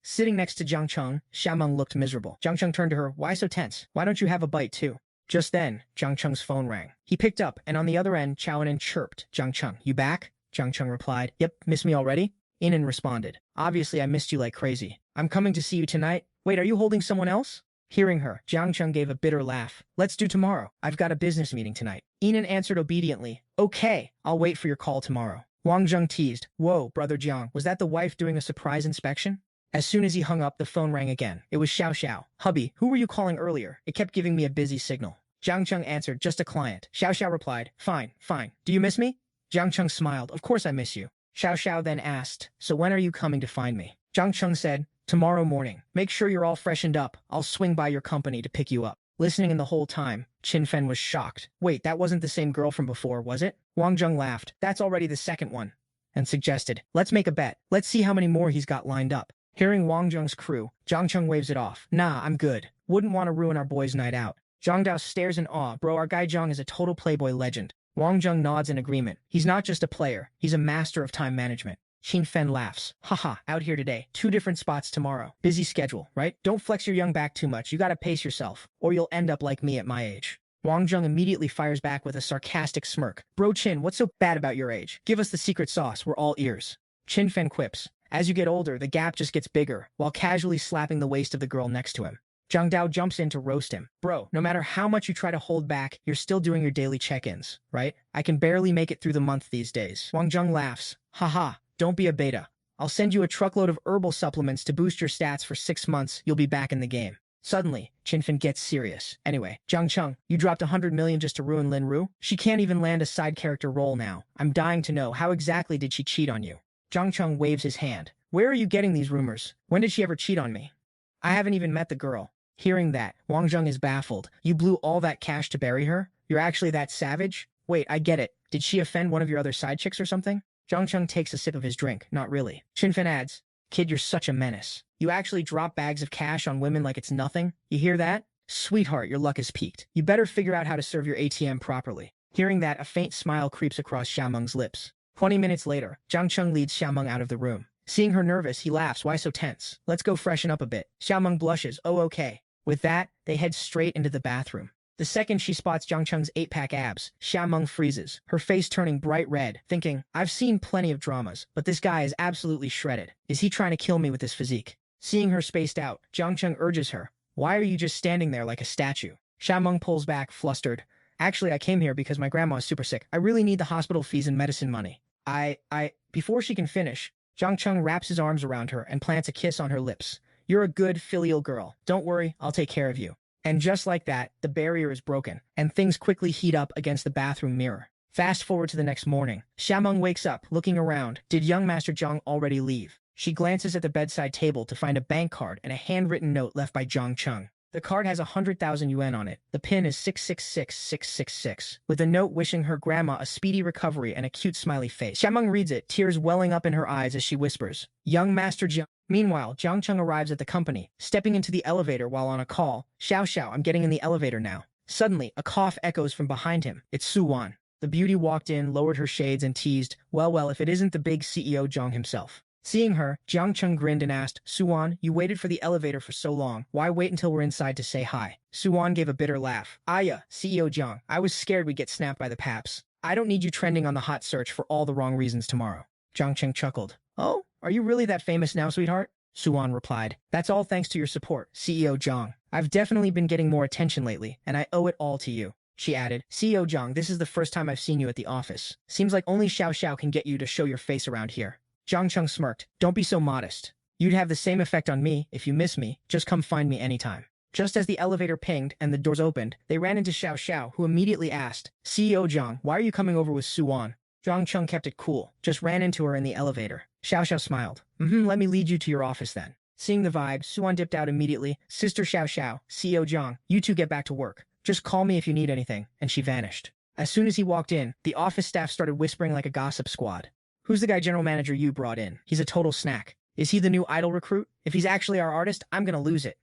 Sitting next to Jiang Cheng, Xiaomeng looked miserable. Jiang Cheng turned to her. Why so tense? Why don't you have a bite too? Just then, Jiang Cheng's phone rang. He picked up, and on the other end, Chaonan chirped. Jiang Cheng, you back? Jiang Cheng replied. Yep, miss me already? Inan responded. Obviously, I missed you like crazy. I'm coming to see you tonight. Wait, are you holding someone else? Hearing her, Jiang Cheng gave a bitter laugh. Let's do tomorrow. I've got a business meeting tonight. Inan answered obediently. Okay, I'll wait for your call tomorrow. Wang Zheng teased. Whoa, brother Jiang, was that the wife doing a surprise inspection? As soon as he hung up, the phone rang again. It was Xiaoxiao. Hubby, who were you calling earlier? It kept giving me a busy signal. Jiang Cheng answered, just a client. Xiaoxiao replied, fine, fine. Do you miss me? Jiang Cheng smiled, of course I miss you. Xiaoxiao then asked, so when are you coming to find me? Jiang Cheng said, tomorrow morning. Make sure you're all freshened up. I'll swing by your company to pick you up. Listening in the whole time, Qin Fen was shocked. Wait, that wasn't the same girl from before, was it? Wang Zheng laughed. That's already the second one. And suggested, let's make a bet. Let's see how many more he's got lined up. Hearing Wang Zheng's crew, Jiang Cheng waves it off. Nah, I'm good. Wouldn't want to ruin our boys' night out. Zhang Dao stares in awe. Bro, our guy Zhang is a total playboy legend. Wang Zheng nods in agreement. He's not just a player. He's a master of time management. Qin Fen laughs. Haha, out here today. 2 different spots tomorrow. Busy schedule, right? Don't flex your young back too much. You gotta pace yourself, or you'll end up like me at my age. Wang Zheng immediately fires back with a sarcastic smirk. Bro Qin, what's so bad about your age? Give us the secret sauce. We're all ears. Qin Fen quips. As you get older, the gap just gets bigger, while casually slapping the waist of the girl next to him. Zhang Dao jumps in to roast him. Bro, no matter how much you try to hold back, you're still doing your daily check-ins, right? I can barely make it through the month these days. Wang Zheng laughs. Haha, don't be a beta. I'll send you a truckload of herbal supplements to boost your stats for 6 months. You'll be back in the game. Suddenly, Qin Fen gets serious. Anyway, Jiang Cheng, you dropped 100 million just to ruin Lin Ru? She can't even land a side character role now. I'm dying to know, how exactly did she cheat on you? Jiang Cheng waves his hand. Where are you getting these rumors? When did she ever cheat on me? I haven't even met the girl. Hearing that, Wang Zheng is baffled. You blew all that cash to bury her? You're actually that savage? Wait, I get it. Did she offend one of your other side chicks or something? Jiang Cheng takes a sip of his drink. Not really. Qin Fen adds, kid, you're such a menace. You actually drop bags of cash on women like it's nothing? You hear that? Sweetheart, your luck is peaked. You better figure out how to serve your ATM properly. Hearing that, a faint smile creeps across Xiaomeng's lips. 20 minutes later, Jiang Cheng leads Xiaomeng out of the room. Seeing her nervous, he laughs. Why so tense? Let's go freshen up a bit. Xiaomeng blushes. Oh, okay. With that, they head straight into the bathroom. The second she spots Jiang Cheng's 8-pack abs, Xiaomeng freezes, her face turning bright red, thinking, I've seen plenty of dramas, but this guy is absolutely shredded. Is he trying to kill me with his physique? Seeing her spaced out, Jiang Cheng urges her, why are you just standing there like a statue? Xiaomeng pulls back, flustered. Actually, I came here because my grandma is super sick. I really need the hospital fees and medicine money. Before she can finish, Jiang Cheng wraps his arms around her and plants a kiss on her lips. You're a good filial girl. Don't worry, I'll take care of you. And just like that, the barrier is broken, and things quickly heat up against the bathroom mirror. Fast forward to the next morning. Xiaomeng wakes up, looking around. Did young Master Zhang already leave? She glances at the bedside table to find a bank card and a handwritten note left by Jiang Cheng. The card has 100,000 yuan on it. The pin is 666666, with a note wishing her grandma a speedy recovery and a cute smiley face. Xiaomeng reads it, tears welling up in her eyes as she whispers, Young Master Jiang. Meanwhile, Jiang Cheng arrives at the company, stepping into the elevator while on a call. Xiaoxiao, I'm getting in the elevator now. Suddenly, a cough echoes from behind him. It's Su Wan. The beauty walked in, lowered her shades, and teased, well, if it isn't the big CEO Zhang himself. Seeing her, Jiang Cheng grinned and asked, Su Wan, you waited for the elevator for so long. Why wait until we're inside to say hi? Su Wan gave a bitter laugh. Aya, CEO Zhang, I was scared we'd get snapped by the paps. I don't need you trending on the hot search for all the wrong reasons tomorrow. Jiang Cheng chuckled. Oh, are you really that famous now, sweetheart? Su Wan replied. That's all thanks to your support, CEO Zhang. I've definitely been getting more attention lately, and I owe it all to you. She added, CEO Zhang, this is the first time I've seen you at the office. Seems like only Xiaoxiao can get you to show your face around here. Jiang Cheng smirked. Don't be so modest. You'd have the same effect on me. If you miss me, just come find me anytime. Just as the elevator pinged and the doors opened, they ran into Xiaoxiao, who immediately asked, CEO Zhang, why are you coming over with Su Wan? Jiang Cheng kept it cool, just ran into her in the elevator. Xiaoxiao smiled. Let me lead you to your office then. Seeing the vibe, Su Wan dipped out immediately. Sister Xiaoxiao, CEO Zhang, you two get back to work. Just call me if you need anything, and she vanished. As soon as he walked in, the office staff started whispering like a gossip squad. Who's the guy general manager you brought in? He's a total snack. Is he the new idol recruit? If he's actually our artist, I'm gonna lose it.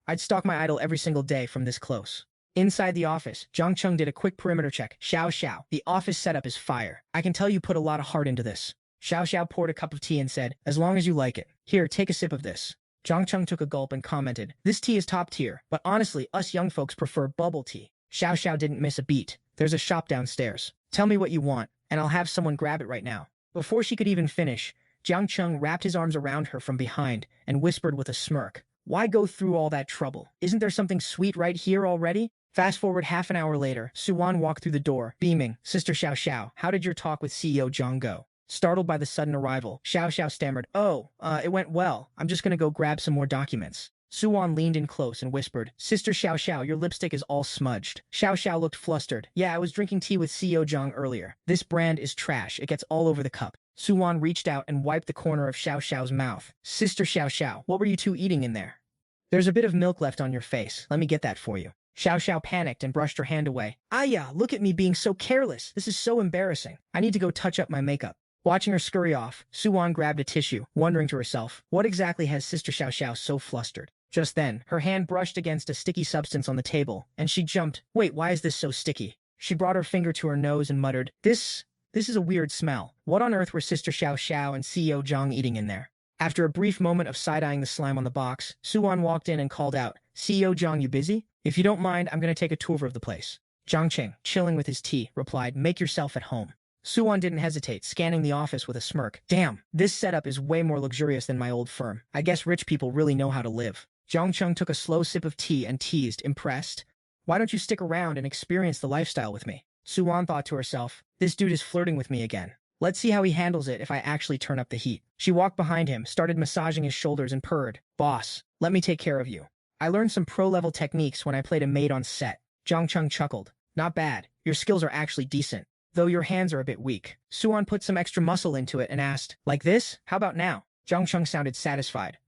I'd stalk my idol every single day from this close. Inside the office, Jiang Cheng did a quick perimeter check. Xiaoxiao, the office setup is fire. I can tell you put a lot of heart into this. Xiaoxiao poured a cup of tea and said, as long as you like it. Here, take a sip of this. Jiang Cheng took a gulp and commented, this tea is top tier, but honestly, us young folks prefer bubble tea. Xiaoxiao didn't miss a beat. There's a shop downstairs. Tell me what you want, and I'll have someone grab it right now. Before she could even finish, Jiang Cheng wrapped his arms around her from behind and whispered with a smirk, why go through all that trouble? Isn't there something sweet right here already? Fast forward half an hour later, Su Wan walked through the door, beaming, Sister Xiaoxiao, how did your talk with CEO Zhang go? Startled by the sudden arrival, Xiaoxiao stammered, it went well. I'm just gonna go grab some more documents. Suwan leaned in close and whispered, Sister Xiaoxiao, your lipstick is all smudged. Xiaoxiao looked flustered. Yeah, I was drinking tea with CEO Zhang earlier. This brand is trash. It gets all over the cup. Suwan reached out and wiped the corner of Xiaoxiao's mouth. Sister Xiaoxiao, what were you two eating in there? There's a bit of milk left on your face. Let me get that for you. Xiaoxiao panicked and brushed her hand away. Aya, look at me being so careless. This is so embarrassing. I need to go touch up my makeup. Watching her scurry off, Suwan grabbed a tissue, wondering to herself, what exactly has Sister Xiaoxiao so flustered? Just then, her hand brushed against a sticky substance on the table, and she jumped. Wait, why is this so sticky? She brought her finger to her nose and muttered, This is a weird smell. What on earth were Sister Xiaoxiao and CEO Zhang eating in there? After a brief moment of side-eyeing the slime on the box, Suwan walked in and called out, CEO Zhang, you busy? If you don't mind, I'm going to take a tour of the place. Jiang Cheng, chilling with his tea, replied, Make yourself at home. Suwan didn't hesitate, scanning the office with a smirk. Damn, this setup is way more luxurious than my old firm. I guess rich people really know how to live. Jiang Cheng took a slow sip of tea and teased, impressed. Why don't you stick around and experience the lifestyle with me? Suwan thought to herself, this dude is flirting with me again. Let's see how he handles it if I actually turn up the heat. She walked behind him, started massaging his shoulders and purred. Boss, let me take care of you. I learned some pro-level techniques when I played a maid on set. Jiang Cheng chuckled. Not bad. Your skills are actually decent, though your hands are a bit weak. Suwan put some extra muscle into it and asked, Like this? How about now? Jiang Cheng sounded satisfied.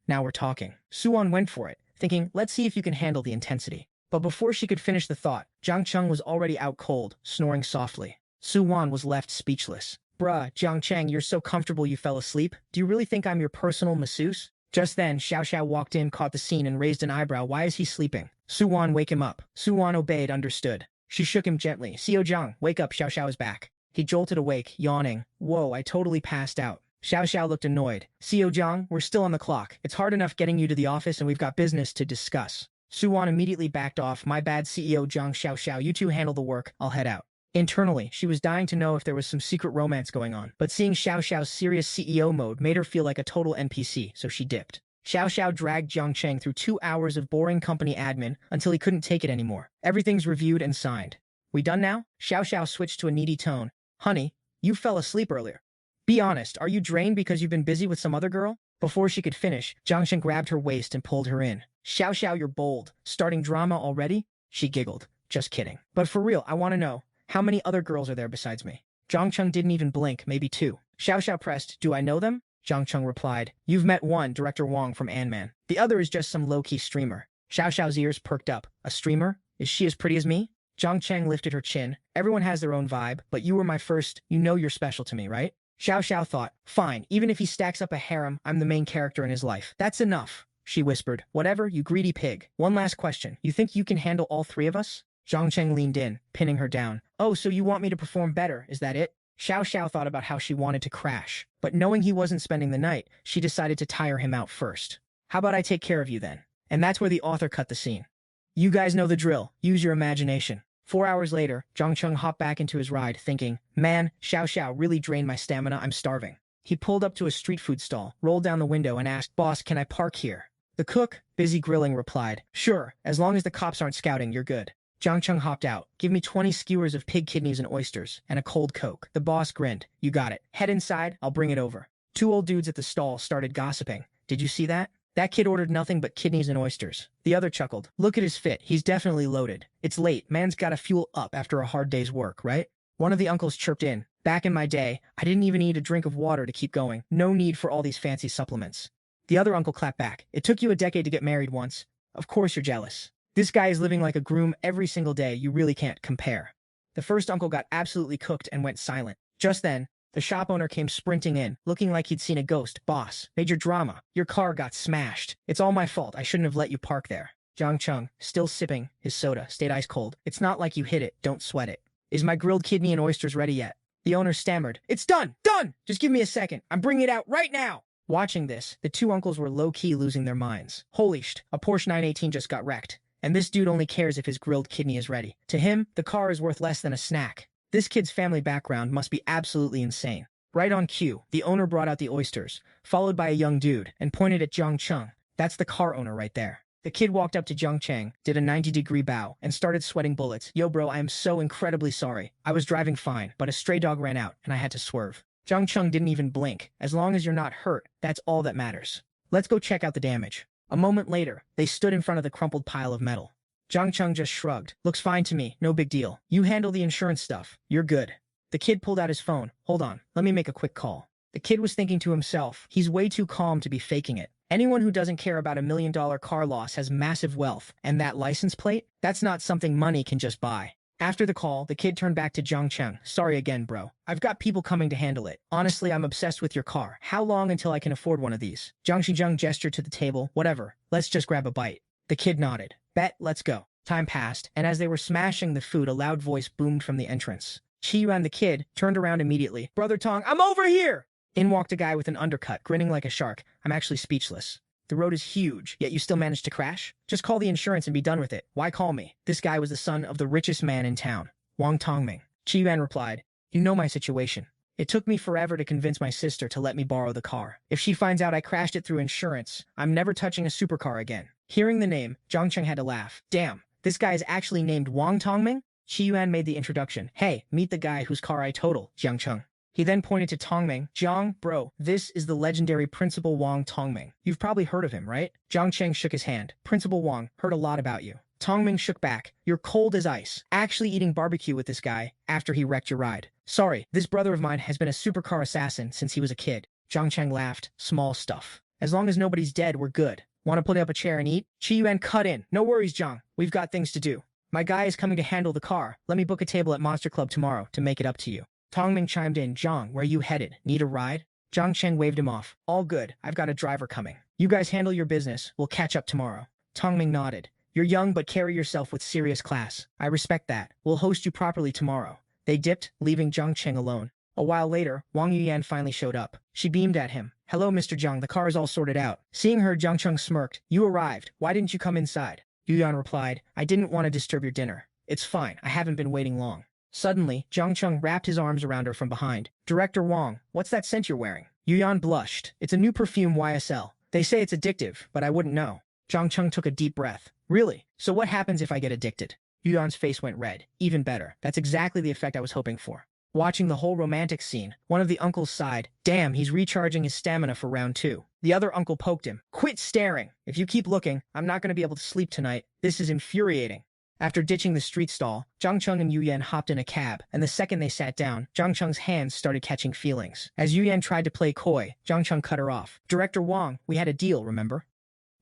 Now we're talking. Suwan went for it, thinking, let's see if you can handle the intensity. But before she could finish the thought, Jiang Cheng was already out cold, snoring softly. Suwan was left speechless. Bruh, Jiang Cheng, you're so comfortable you fell asleep? Do you really think I'm your personal masseuse? Just then, Xiaoxiao walked in, caught the scene, and raised an eyebrow. Why is he sleeping? Suwan, wake him up. Suwan obeyed, understood. She shook him gently. CEO Zhang, wake up, Xiaoxiao is back. He jolted awake, yawning. Whoa, I totally passed out. Xiaoxiao looked annoyed. CEO Zhang, we're still on the clock. It's hard enough getting you to the office and we've got business to discuss. Suwan immediately backed off. My bad, CEO Zhang. Xiaoxiao, you two handle the work. I'll head out. Internally, she was dying to know if there was some secret romance going on, but seeing Xiaoxiao's serious CEO mode made her feel like a total NPC, so she dipped. Xiaoxiao dragged Jiang Cheng through 2 hours of boring company admin until he couldn't take it anymore. Everything's reviewed and signed. We done now? Xiaoxiao switched to a needy tone. Honey, you fell asleep earlier. Be honest, are you drained because you've been busy with some other girl? Before she could finish, Jiang Cheng grabbed her waist and pulled her in. Xiaoxiao, you're bold. Starting drama already? She giggled. Just kidding. But for real, I want to know, how many other girls are there besides me? Jiang Cheng didn't even blink, maybe 2. Xiaoxiao pressed, do I know them? Jiang Cheng replied, you've met one, Director Wang from Ant-Man. The other is just some low-key streamer. Xiaoxiao's ears perked up. A streamer? Is she as pretty as me? Jiang Cheng lifted her chin. Everyone has their own vibe, but you were my first. You know you're special to me, right? Xiaoxiao thought, fine, even if he stacks up a harem, I'm the main character in his life. That's enough, she whispered. Whatever, you greedy pig. One last question. You think you can handle all 3 of us? Jiang Cheng leaned in, pinning her down. Oh, so you want me to perform better, is that it? Xiaoxiao thought about how she wanted to crash, but knowing he wasn't spending the night, she decided to tire him out first. How about I take care of you then? And that's where the author cut the scene. You guys know the drill. Use your imagination. 4 hours later, Jiang Cheng hopped back into his ride, thinking, man, Xiaoxiao really drained my stamina, I'm starving. He pulled up to a street food stall, rolled down the window and asked, boss, can I park here? The cook, busy grilling, replied, sure, as long as the cops aren't scouting, you're good. Jiang Cheng hopped out. Give me 20 skewers of pig kidneys and oysters, and a cold Coke. The boss grinned. You got it. Head inside, I'll bring it over. 2 old dudes at the stall started gossiping. Did you see that? That kid ordered nothing but kidneys and oysters. The other chuckled. Look at his fit. He's definitely loaded. It's late. Man's gotta fuel up after a hard day's work, right? One of the uncles chirped in. Back in my day, I didn't even need a drink of water to keep going. No need for all these fancy supplements. The other uncle clapped back. It took you a decade to get married once. Of course you're jealous. This guy is living like a groom every single day. You really can't compare. The first uncle got absolutely cooked and went silent. Just then, the shop owner came sprinting in, looking like he'd seen a ghost. Boss, major drama. Your car got smashed. It's all my fault. I shouldn't have let you park there. Jiang Cheng, still sipping his soda, stayed ice cold. It's not like you hit it. Don't sweat it. Is my grilled kidney and oysters ready yet? The owner stammered. It's done! Done! Just give me a second. I'm bringing it out right now! Watching this, the 2 uncles were low-key losing their minds. Holy sh! A Porsche 918 just got wrecked. And this dude only cares if his grilled kidney is ready. To him, the car is worth less than a snack. This kid's family background must be absolutely insane. Right on cue, the owner brought out the oysters, followed by a young dude, and pointed at Jiang Cheng. That's the car owner right there. The kid walked up to Jiang Cheng, did a 90-degree bow, and started sweating bullets. Yo bro, I am so incredibly sorry. I was driving fine, but a stray dog ran out, and I had to swerve. Jiang Cheng didn't even blink. As long as you're not hurt, that's all that matters. Let's go check out the damage. A moment later, they stood in front of the crumpled pile of metal. Jiang Cheng just shrugged. Looks fine to me, no big deal. You handle the insurance stuff. You're good. The kid pulled out his phone. Hold on, let me make a quick call. The kid was thinking to himself, he's way too calm to be faking it. Anyone who doesn't care about $1 million car loss has massive wealth, and that license plate? That's not something money can just buy. After the call, the kid turned back to Jiang Cheng. Sorry again, bro. I've got people coming to handle it. Honestly, I'm obsessed with your car. How long until I can afford one of these? Jiang Shizheng gestured to the table. Whatever. Let's just grab a bite. The kid nodded. Bet, let's go. Time passed, and as they were smashing the food, a loud voice boomed from the entrance. Qi Yuan, the kid, turned around immediately. Brother Tong, I'm over here! In walked a guy with an undercut, grinning like a shark. I'm actually speechless. The road is huge, yet you still managed to crash? Just call the insurance and be done with it. Why call me? This guy was the son of the richest man in town, Wang Tongming. Qi Yuan replied, You know my situation. It took me forever to convince my sister to let me borrow the car. If she finds out I crashed it through insurance, I'm never touching a supercar again. Hearing the name, Jiang Cheng had to laugh. Damn, this guy is actually named Wang Tongming? Qi Yuan made the introduction. Hey, meet the guy whose car I totaled, Jiang Cheng. He then pointed to Tongming. Jiang, bro, this is the legendary Principal Wang Tongming. You've probably heard of him, right? Jiang Cheng shook his hand. Principal Wang, heard a lot about you. Tongming shook back. You're cold as ice. Actually eating barbecue with this guy after he wrecked your ride. Sorry, this brother of mine has been a supercar assassin since he was a kid. Jiang Cheng laughed. Small stuff. As long as nobody's dead, we're good. Want to put up a chair and eat? Qi Yuan cut in. No worries, Jiang. We've got things to do. My guy is coming to handle the car. Let me book a table at Monster Club tomorrow to make it up to you. Tongming chimed in. Jiang, where you headed? Need a ride? Jiang Cheng waved him off. All good. I've got a driver coming. You guys handle your business. We'll catch up tomorrow. Tongming nodded. You're young but carry yourself with serious class. I respect that. We'll host you properly tomorrow. They dipped, leaving Jiang Cheng alone. A while later, Wang Yuyan finally showed up. She beamed at him. Hello, Mr. Jiang. The car is all sorted out. Seeing her, Jiang Cheng smirked. You arrived. Why didn't you come inside? Yuyan replied. I didn't want to disturb your dinner. It's fine. I haven't been waiting long. Suddenly, Jiang Cheng wrapped his arms around her from behind. Director Wang, what's that scent you're wearing? Yuyan blushed. It's a new perfume YSL. They say it's addictive, but I wouldn't know. Jiang Cheng took a deep breath. Really? So what happens if I get addicted? Yuyan's face went red. Even better. That's exactly the effect I was hoping for. Watching the whole romantic scene, one of the uncles sighed. Damn, he's recharging his stamina for round 2. The other uncle poked him. Quit staring. If you keep looking, I'm not going to be able to sleep tonight. This is infuriating. After ditching the street stall, Jiang Cheng and Yuyan hopped in a cab, and the second they sat down, Jiang Cheng's hands started catching feelings. As Yuyan tried to play coy, Jiang Cheng cut her off. Director Wang, we had a deal, remember?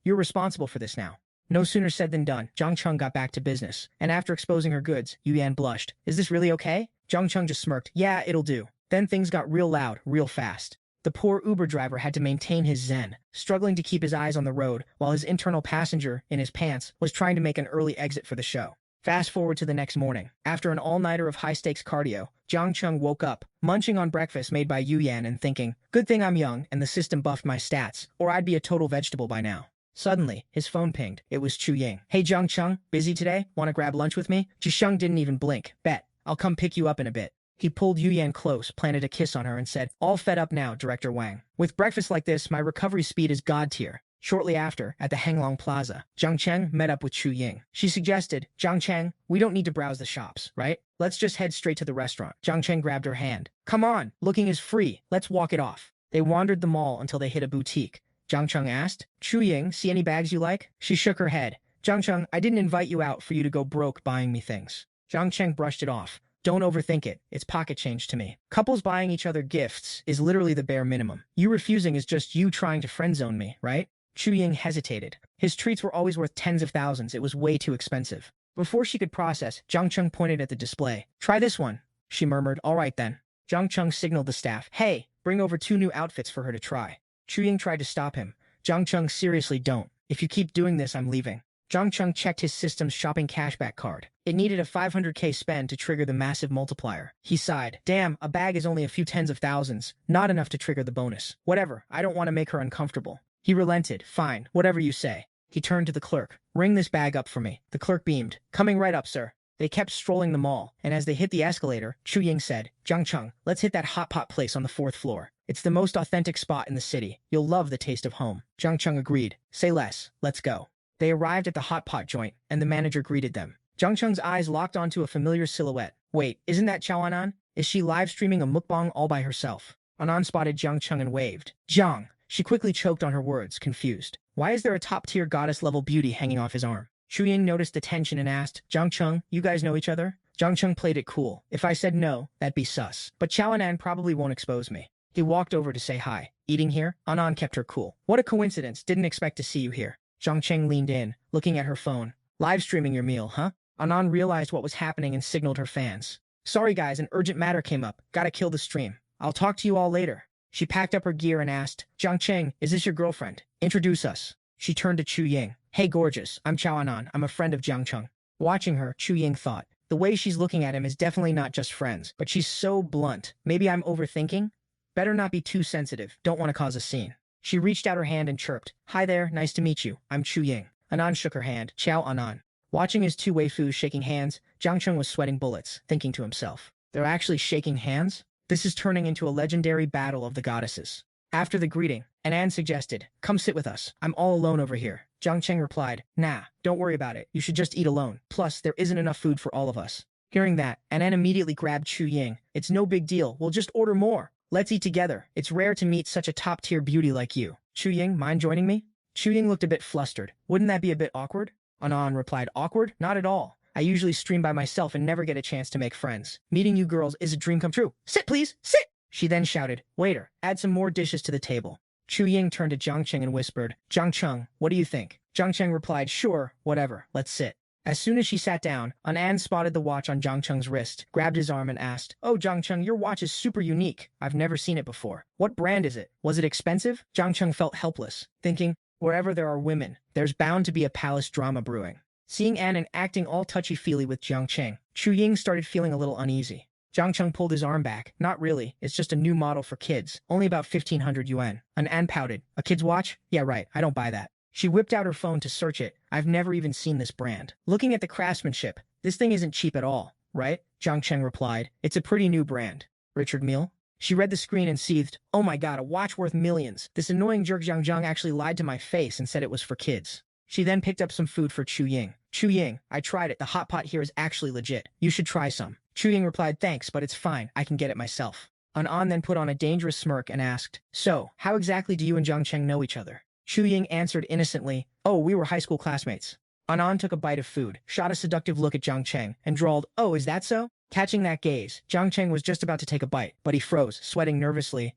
You're responsible for this now. No sooner said than done. Jiang Cheng got back to business, and after exposing her goods, Yuyan blushed. Is this really okay? Jiang Cheng just smirked. Yeah, it'll do. Then things got real loud, real fast. The poor Uber driver had to maintain his zen, struggling to keep his eyes on the road, while his internal passenger, in his pants, was trying to make an early exit for the show. Fast forward to the next morning. After an all-nighter of high-stakes cardio, Jiang Cheng woke up, munching on breakfast made by Yuyan and thinking, good thing I'm young and the system buffed my stats, or I'd be a total vegetable by now. Suddenly, his phone pinged. It was Chu Ying. Hey Jiang Cheng, busy today? Want to grab lunch with me? Zhou didn't even blink. Bet. I'll come pick you up in a bit. He pulled Yuyan close, planted a kiss on her, and said, all fed up now, Director Wang. With breakfast like this, my recovery speed is God-tier. Shortly after, at the Hanglong Plaza, Jiang Cheng met up with Chu Ying. She suggested, Jiang Cheng, we don't need to browse the shops, right? Let's just head straight to the restaurant. Jiang Cheng grabbed her hand. Come on, looking is free. Let's walk it off. They wandered the mall until they hit a boutique. Jiang Cheng asked, Chu Ying, see any bags you like? She shook her head. Jiang Cheng, I didn't invite you out for you to go broke buying me things. Jiang Cheng brushed it off. Don't overthink it. It's pocket change to me. Couples buying each other gifts is literally the bare minimum. You refusing is just you trying to friend-zone me, right? Chu Ying hesitated. His treats were always worth tens of thousands. It was way too expensive. Before she could process, Jiang Cheng pointed at the display. Try this one. She murmured. All right then. Jiang Cheng signaled the staff. Hey, bring over 2 new outfits for her to try. Chu Ying tried to stop him. Jiang Cheng, seriously don't. If you keep doing this, I'm leaving. Jiang Cheng checked his system's shopping cashback card. It needed a 500k spend to trigger the massive multiplier. He sighed. Damn, a bag is only a few tens of thousands. Not enough to trigger the bonus. Whatever, I don't want to make her uncomfortable. He relented. Fine, whatever you say. He turned to the clerk. Ring this bag up for me. The clerk beamed. Coming right up, sir. They kept strolling the mall, and as they hit the escalator, Chu Ying said, Jiang Cheng, let's hit that hot pot place on the 4th floor. It's the most authentic spot in the city. You'll love the taste of home. Jiang Cheng agreed. Say less. Let's go. They arrived at the hot pot joint, and the manager greeted them. Jiang Cheng's eyes locked onto a familiar silhouette. Wait, isn't that Xiao Anan? Is she live streaming a mukbang all by herself? Anan spotted Jiang Cheng and waved. Jiang! She quickly choked on her words, confused. Why is there a top-tier goddess-level beauty hanging off his arm? Chu Ying noticed the tension and asked, Jiang Cheng, you guys know each other? Jiang Cheng played it cool. If I said no, that'd be sus. But Xiaonan probably won't expose me. He walked over to say hi. Eating here? Anan kept her cool. What a coincidence. Didn't expect to see you here. Jiang Cheng leaned in, looking at her phone. Live streaming your meal, huh? Anan realized what was happening and signaled her fans. Sorry guys, an urgent matter came up. Gotta kill the stream. I'll talk to you all later. She packed up her gear and asked, Jiang Cheng, is this your girlfriend? Introduce us. She turned to Chu Ying. Hey gorgeous, I'm Chao Anan. I'm a friend of Jiang Cheng. Watching her, Chu Ying thought, the way she's looking at him is definitely not just friends, but she's so blunt. Maybe I'm overthinking? Better not be too sensitive. Don't want to cause a scene. She reached out her hand and chirped. Hi there, nice to meet you. I'm Chu Ying. Anan shook her hand. Chao Anan. Watching his two waifus shaking hands, Jiang Cheng was sweating bullets, thinking to himself. They're actually shaking hands? This is turning into a legendary battle of the goddesses. After the greeting, Anan suggested, come sit with us. I'm all alone over here. Jiang Cheng replied, nah, don't worry about it. You should just eat alone. Plus, there isn't enough food for all of us. Hearing that, Anan immediately grabbed Chu Ying. It's no big deal. We'll just order more. Let's eat together. It's rare to meet such a top-tier beauty like you. Chu Ying, mind joining me? Chu Ying looked a bit flustered. Wouldn't that be a bit awkward? Anan replied, awkward? Not at all. I usually stream by myself and never get a chance to make friends. Meeting you girls is a dream come true. Sit, please. Sit! She then shouted, waiter, add some more dishes to the table. Chu Ying turned to Jiang Cheng and whispered, Jiang Cheng, what do you think? Jiang Cheng replied, sure, whatever, let's sit. As soon as she sat down, Anan spotted the watch on Jiang Cheng's wrist, grabbed his arm and asked, oh Jiang Cheng, your watch is super unique. I've never seen it before. What brand is it? Was it expensive? Jiang Cheng felt helpless, thinking, wherever there are women, there's bound to be a palace drama brewing. Seeing Anan acting all touchy-feely with Jiang Cheng, Chu Ying started feeling a little uneasy. Jiang Cheng pulled his arm back. Not really, it's just a new model for kids, only about 1,500 yuan. Anan pouted. A kid's watch? Yeah right, I don't buy that. She whipped out her phone to search it. I've never even seen this brand. Looking at the craftsmanship, this thing isn't cheap at all, right? Jiang Cheng replied. It's a pretty new brand. Richard Mille? She read the screen and seethed. Oh my god, a watch worth millions. This annoying jerk Jiang Zhang actually lied to my face and said it was for kids. She then picked up some food for Chu Ying. Chu Ying, I tried it. The hot pot here is actually legit. You should try some. Chu Ying replied, thanks, but it's fine. I can get it myself. Anan then put on a dangerous smirk and asked, so, how exactly do you and Jiang Cheng know each other? Chu Ying answered innocently, oh, we were high school classmates. Anan took a bite of food, shot a seductive look at Jiang Cheng, and drawled, oh, is that so? Catching that gaze, Jiang Cheng was just about to take a bite, but he froze, sweating nervously.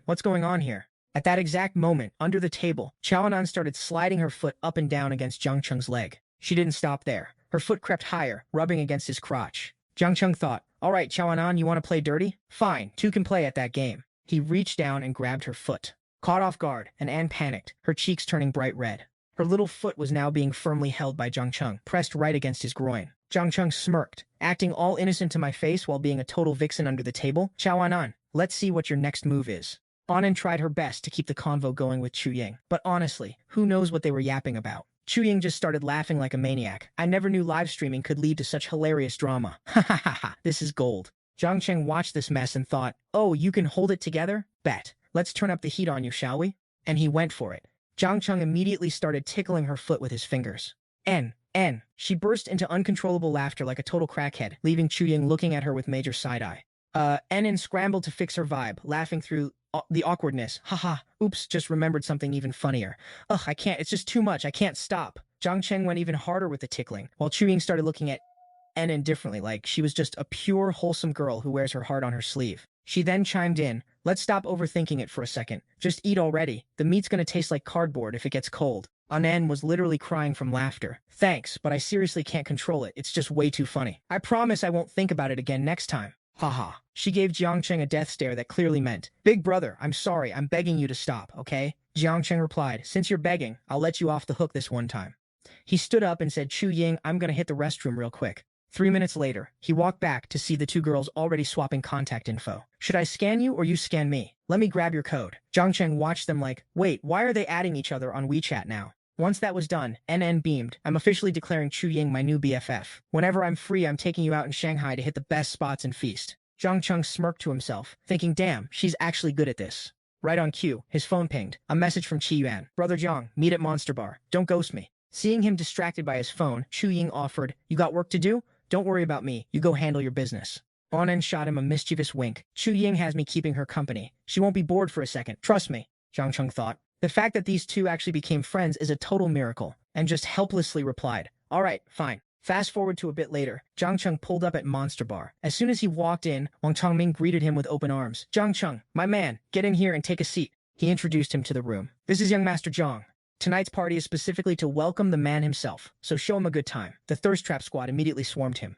What's going on here? At that exact moment, under the table, Xiaonan started sliding her foot up and down against Jiang Cheng's leg. She didn't stop there. Her foot crept higher, rubbing against his crotch. Jiang Cheng thought, all right, Xiaonan, you want to play dirty? Fine, two can play at that game. He reached down and grabbed her foot. Caught off guard, Anan panicked, her cheeks turning bright red. Her little foot was now being firmly held by Jiang Cheng, pressed right against his groin. Jiang Cheng smirked, acting all innocent to my face while being a total vixen under the table. Xiaonan, let's see what your next move is. Anan tried her best to keep the convo going with Chu Ying, but honestly, who knows what they were yapping about. Chu Ying just started laughing like a maniac. I never knew live streaming could lead to such hilarious drama. Ha ha ha ha, this is gold. Jiang Cheng watched this mess and thought, oh, you can hold it together? Bet. Let's turn up the heat on you, shall we? And he went for it. Jiang Cheng immediately started tickling her foot with his fingers. N. She burst into uncontrollable laughter like a total crackhead, leaving Chu Ying looking at her with major side-eye. N scrambled to fix her vibe, laughing through the awkwardness. Haha, oops, just remembered something even funnier. Ugh, I can't, it's just too much, I can't stop. Jiang Cheng went even harder with the tickling, while Chu Ying started looking at N indifferently, like she was just a pure, wholesome girl who wears her heart on her sleeve. She then chimed in, let's stop overthinking it for a second. Just eat already. The meat's gonna taste like cardboard if it gets cold. Anan was literally crying from laughter. Thanks, but I seriously can't control it. It's just way too funny. I promise I won't think about it again next time. Haha. She gave Jiang Cheng a death stare that clearly meant, big brother, I'm sorry, I'm begging you to stop, okay? Jiang Cheng replied, since you're begging, I'll let you off the hook this one time. He stood up and said, Chu Ying, I'm gonna hit the restroom real quick. 3 minutes later, he walked back to see the two girls already swapping contact info. Should I scan you or you scan me? Let me grab your code. Jiang Cheng watched them like, wait, why are they adding each other on WeChat now? Once that was done, NN beamed. I'm officially declaring Chu Ying my new BFF. Whenever I'm free, I'm taking you out in Shanghai to hit the best spots and feast. Jiang Cheng smirked to himself, thinking, damn, she's actually good at this. Right on cue, his phone pinged. A message from Qi Yuan. Brother Jiang, meet at Monster Bar. Don't ghost me. Seeing him distracted by his phone, Chu Ying offered, you got work to do? Don't worry about me. You go handle your business. Onan shot him a mischievous wink. Chu Ying has me keeping her company. She won't be bored for a second. Trust me. Jiang Cheng thought. The fact that these two actually became friends is a total miracle, and just helplessly replied, "All right, fine." Fast forward to a bit later, Jiang Cheng pulled up at Monster Bar. As soon as he walked in, Wang Tongming greeted him with open arms. "Jiang Cheng, my man, get in here and take a seat." He introduced him to the room. "This is young Master Jiang. Tonight's party is specifically to welcome the man himself, so show him a good time." The Thirst Trap squad immediately swarmed him.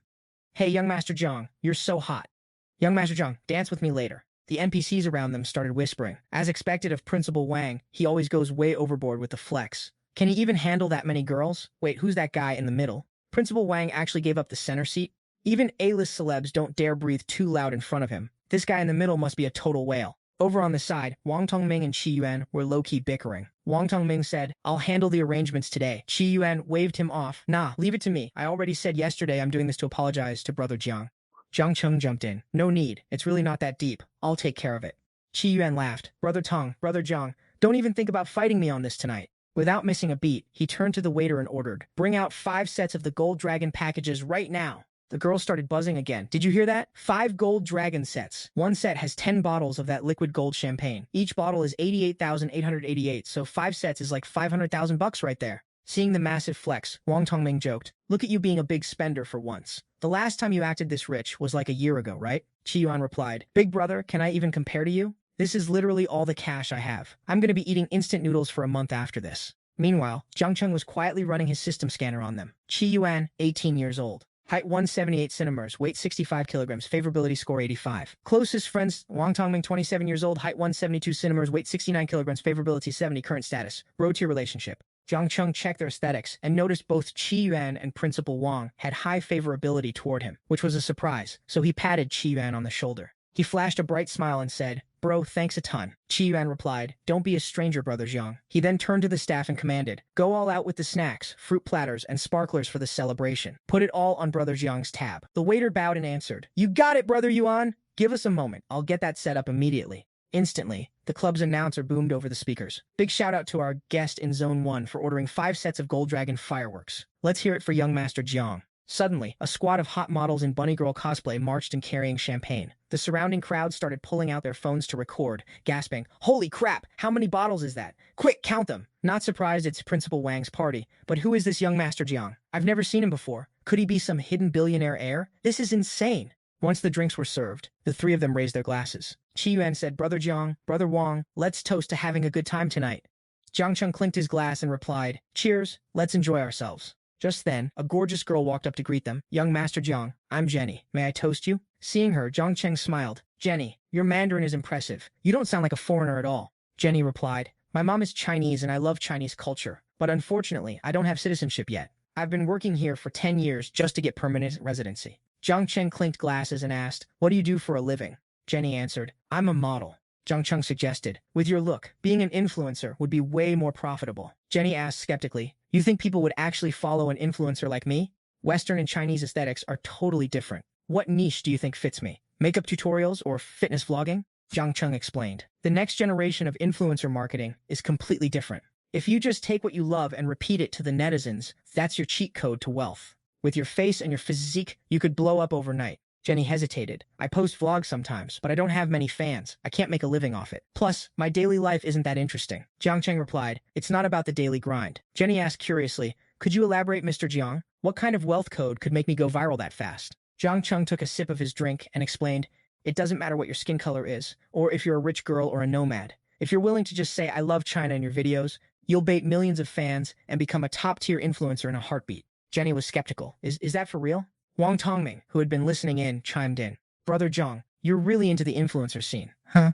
"Hey, young Master Jiang, you're so hot. Young Master Jiang, dance with me later." The NPCs around them started whispering. As expected of Principal Wang, he always goes way overboard with the flex. Can he even handle that many girls? Wait, who's that guy in the middle? Principal Wang actually gave up the center seat. Even A-list celebs don't dare breathe too loud in front of him. This guy in the middle must be a total whale. Over on the side, Wang Tongming and Qi Yuan were low-key bickering. Wang Tongming said, "I'll handle the arrangements today." Qi Yuan waved him off. "Nah, leave it to me. I already said yesterday I'm doing this to apologize to Brother Jiang." Jiang Cheng jumped in. "No need. It's really not that deep. I'll take care of it." Qi Yuan laughed. "Brother Tong, Brother Jiang, don't even think about fighting me on this tonight." Without missing a beat, he turned to the waiter and ordered, "Bring out 5 sets of the Gold Dragon packages right now." The girl started buzzing again. "Did you hear that? 5 Gold Dragon sets. One set has 10 bottles of that liquid gold champagne. Each bottle is 88,888, so 5 sets is like 500,000 bucks right there." Seeing the massive flex, Wang Tongming joked, "Look at you being a big spender for once. The last time you acted this rich was like a year ago, right?" Qi Yuan replied, "Big brother, can I even compare to you? This is literally all the cash I have. I'm going to be eating instant noodles for a month after this." Meanwhile, Jiang Cheng was quietly running his system scanner on them. Qi Yuan, 18 years old. Height 178 centimeters, weight 65 kilograms, favorability score 85. Closest friends, Wang Tongming, 27 years old, height 172 centimeters, weight 69 kilograms, favorability 70, current status, road-tier relationship. Jiang Cheng checked their aesthetics and noticed both Qi Yuan and Principal Wang had high favorability toward him, which was a surprise, so he patted Qi Yuan on the shoulder. He flashed a bright smile and said, "Bro, thanks a ton." Qi Yuan replied, "Don't be a stranger, Brother Jiang." He then turned to the staff and commanded, "Go all out with the snacks, fruit platters, and sparklers for the celebration. Put it all on Brother Jiang's tab." The waiter bowed and answered, "You got it, Brother Yuan. Give us a moment. I'll get that set up immediately." Instantly, the club's announcer boomed over the speakers. "Big shout out to our guest in Zone 1 for ordering 5 sets of Gold Dragon fireworks. Let's hear it for young Master Jiang." Suddenly, a squad of hot models in bunny girl cosplay marched in carrying champagne. The surrounding crowd started pulling out their phones to record, gasping, "Holy crap, how many bottles is that? Quick, count them!" Not surprised it's Principal Wang's party, but who is this young Master Jiang? I've never seen him before. Could he be some hidden billionaire heir? This is insane. Once the drinks were served, the 3 of them raised their glasses. Qi Yuan said, "Brother Jiang, Brother Wang, let's toast to having a good time tonight." Jiang Cheng clinked his glass and replied, "Cheers, let's enjoy ourselves." Just then, a gorgeous girl walked up to greet them. "Young Master Jiang, I'm Jenny. May I toast you?" Seeing her, Jiang Cheng smiled. "Jenny, your Mandarin is impressive. You don't sound like a foreigner at all." Jenny replied, "My mom is Chinese and I love Chinese culture, but unfortunately, I don't have citizenship yet. I've been working here for 10 years just to get permanent residency." Jiang Cheng clinked glasses and asked, "What do you do for a living?" Jenny answered, "I'm a model." Jiang Cheng suggested, "With your look, being an influencer would be way more profitable." Jenny asked skeptically, "You think people would actually follow an influencer like me? Western and Chinese aesthetics are totally different. What niche do you think fits me? Makeup tutorials or fitness vlogging?" Jiang Cheng explained, "The next generation of influencer marketing is completely different. If you just take what you love and repeat it to the netizens, that's your cheat code to wealth. With your face and your physique, you could blow up overnight." Jenny hesitated. "I post vlogs sometimes, but I don't have many fans. I can't make a living off it. Plus, my daily life isn't that interesting." Jiang Cheng replied, "It's not about the daily grind." Jenny asked curiously, "Could you elaborate, Mr. Jiang? What kind of wealth code could make me go viral that fast?" Jiang Cheng took a sip of his drink and explained, "It doesn't matter what your skin color is, or if you're a rich girl or a nomad. If you're willing to just say, 'I love China' in your videos, you'll bait millions of fans and become a top-tier influencer in a heartbeat." Jenny was skeptical. Is that for real?" Wang Tongming, who had been listening in, chimed in. "Brother Jiang, you're really into the influencer scene, huh?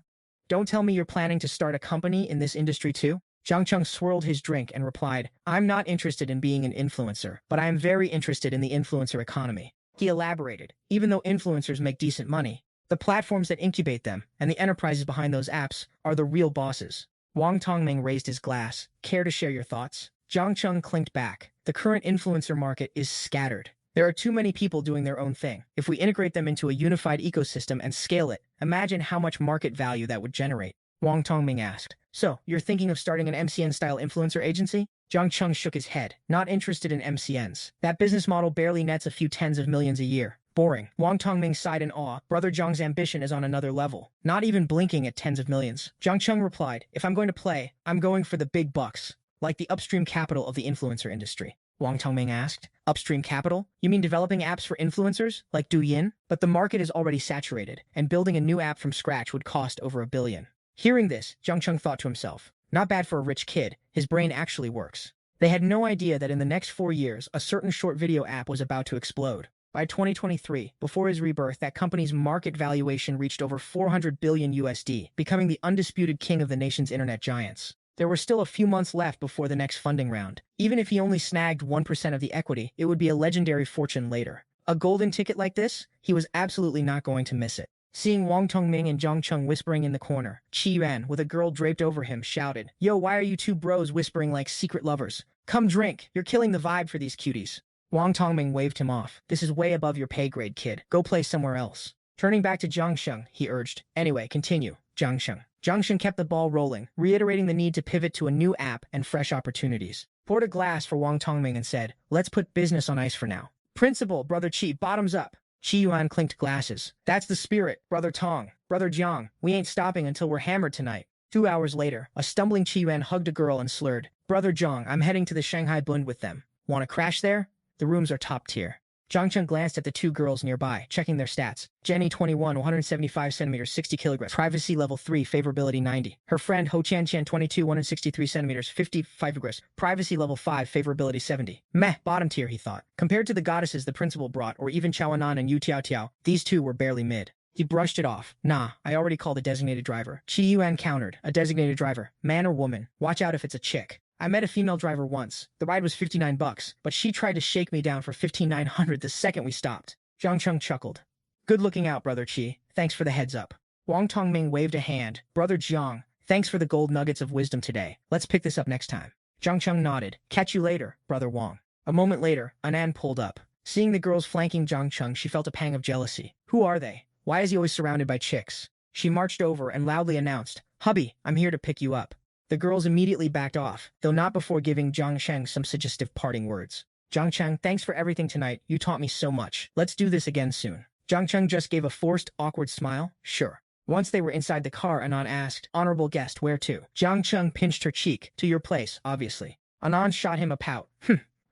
Don't tell me you're planning to start a company in this industry too?" Jiang Cheng swirled his drink and replied, "I'm not interested in being an influencer, but I am very interested in the influencer economy." He elaborated, "Even though influencers make decent money, the platforms that incubate them and the enterprises behind those apps are the real bosses." Wang Tongming raised his glass. "Care to share your thoughts?" Jiang Cheng clinked back. "The current influencer market is scattered. There are too many people doing their own thing. If we integrate them into a unified ecosystem and scale it, imagine how much market value that would generate." Wang Tongming asked, "So, you're thinking of starting an MCN-style influencer agency?" Jiang Cheng shook his head. "Not interested in MCNs. That business model barely nets a few tens of millions a year. Boring. Wang Tongming sighed in awe. Brother Zhang's ambition is on another level. Not even blinking at tens of millions. Jiang Cheng replied, if I'm going to play, I'm going for the big bucks. Like the upstream capital of the influencer industry. Wang Tongming asked. Upstream capital? You mean developing apps for influencers, like Douyin? But the market is already saturated, and building a new app from scratch would cost over $1 billion. Hearing this, Jiang Cheng thought to himself, not bad for a rich kid, his brain actually works. They had no idea that in the next 4 years, a certain short video app was about to explode. By 2023, before his rebirth, that company's market valuation reached over 400 billion USD, becoming the undisputed king of the nation's internet giants. There were still a few months left before the next funding round. Even if he only snagged 1% of the equity, it would be a legendary fortune later. A golden ticket like this? He was absolutely not going to miss it. Seeing Wang Tongming and Jiang Cheng whispering in the corner, Qi Yuan, with a girl draped over him, shouted, Yo, why are you two bros whispering like secret lovers? Come drink, you're killing the vibe for these cuties. Wang Tongming waved him off. This is way above your pay grade, kid. Go play somewhere else. Turning back to Jiang Cheng, he urged. Anyway, continue, Jiang Cheng. Jiang Cheng kept the ball rolling, reiterating the need to pivot to a new app and fresh opportunities. Poured a glass for Wang Tongming and said, let's put business on ice for now. Principal, Brother Qi, bottoms up. Qi Yuan clinked glasses. That's the spirit, Brother Tong. Brother Jiang, we ain't stopping until we're hammered tonight. 2 hours later, a stumbling Qi Yuan hugged a girl and slurred, Brother Jiang, I'm heading to the Shanghai Bund with them. Want to crash there? The rooms are top tier. Jiang Cheng glanced at the 2 girls nearby, checking their stats. Jenny 21, 175 centimeters, 60 kilograms. Privacy level 3, favorability 90. Her friend Ho Qian 22, 163 centimeters, 55 kilograms. Privacy level 5, favorability 70. Meh, bottom tier, he thought. Compared to the goddesses the principal brought, or even Chaoanan and Yu Tiao, these 2 were barely mid. He brushed it off. Nah, I already called a designated driver. Qi Yuan countered. A designated driver. Man or woman? Watch out if it's a chick. I met a female driver once. The ride was $59, but she tried to shake me down for $1,500 the second we stopped. Jiang Cheng chuckled. Good looking out, Brother Qi. Thanks for the heads up. Wang Tongming waved a hand. Brother Jiang, thanks for the gold nuggets of wisdom today. Let's pick this up next time. Jiang Cheng nodded. Catch you later, Brother Wang. A moment later, Anan pulled up. Seeing the girls flanking Jiang Cheng, she felt a pang of jealousy. Who are they? Why is he always surrounded by chicks? She marched over and loudly announced, Hubby, I'm here to pick you up. The girls immediately backed off, though not before giving Jiang Cheng some suggestive parting words. Jiang Cheng, thanks for everything tonight. You taught me so much. Let's do this again soon. Jiang Cheng just gave a forced, awkward smile. Sure. Once they were inside the car, Anan asked, Honorable guest, where to? Jiang Cheng pinched her cheek. To your place, obviously. Anan shot him a pout.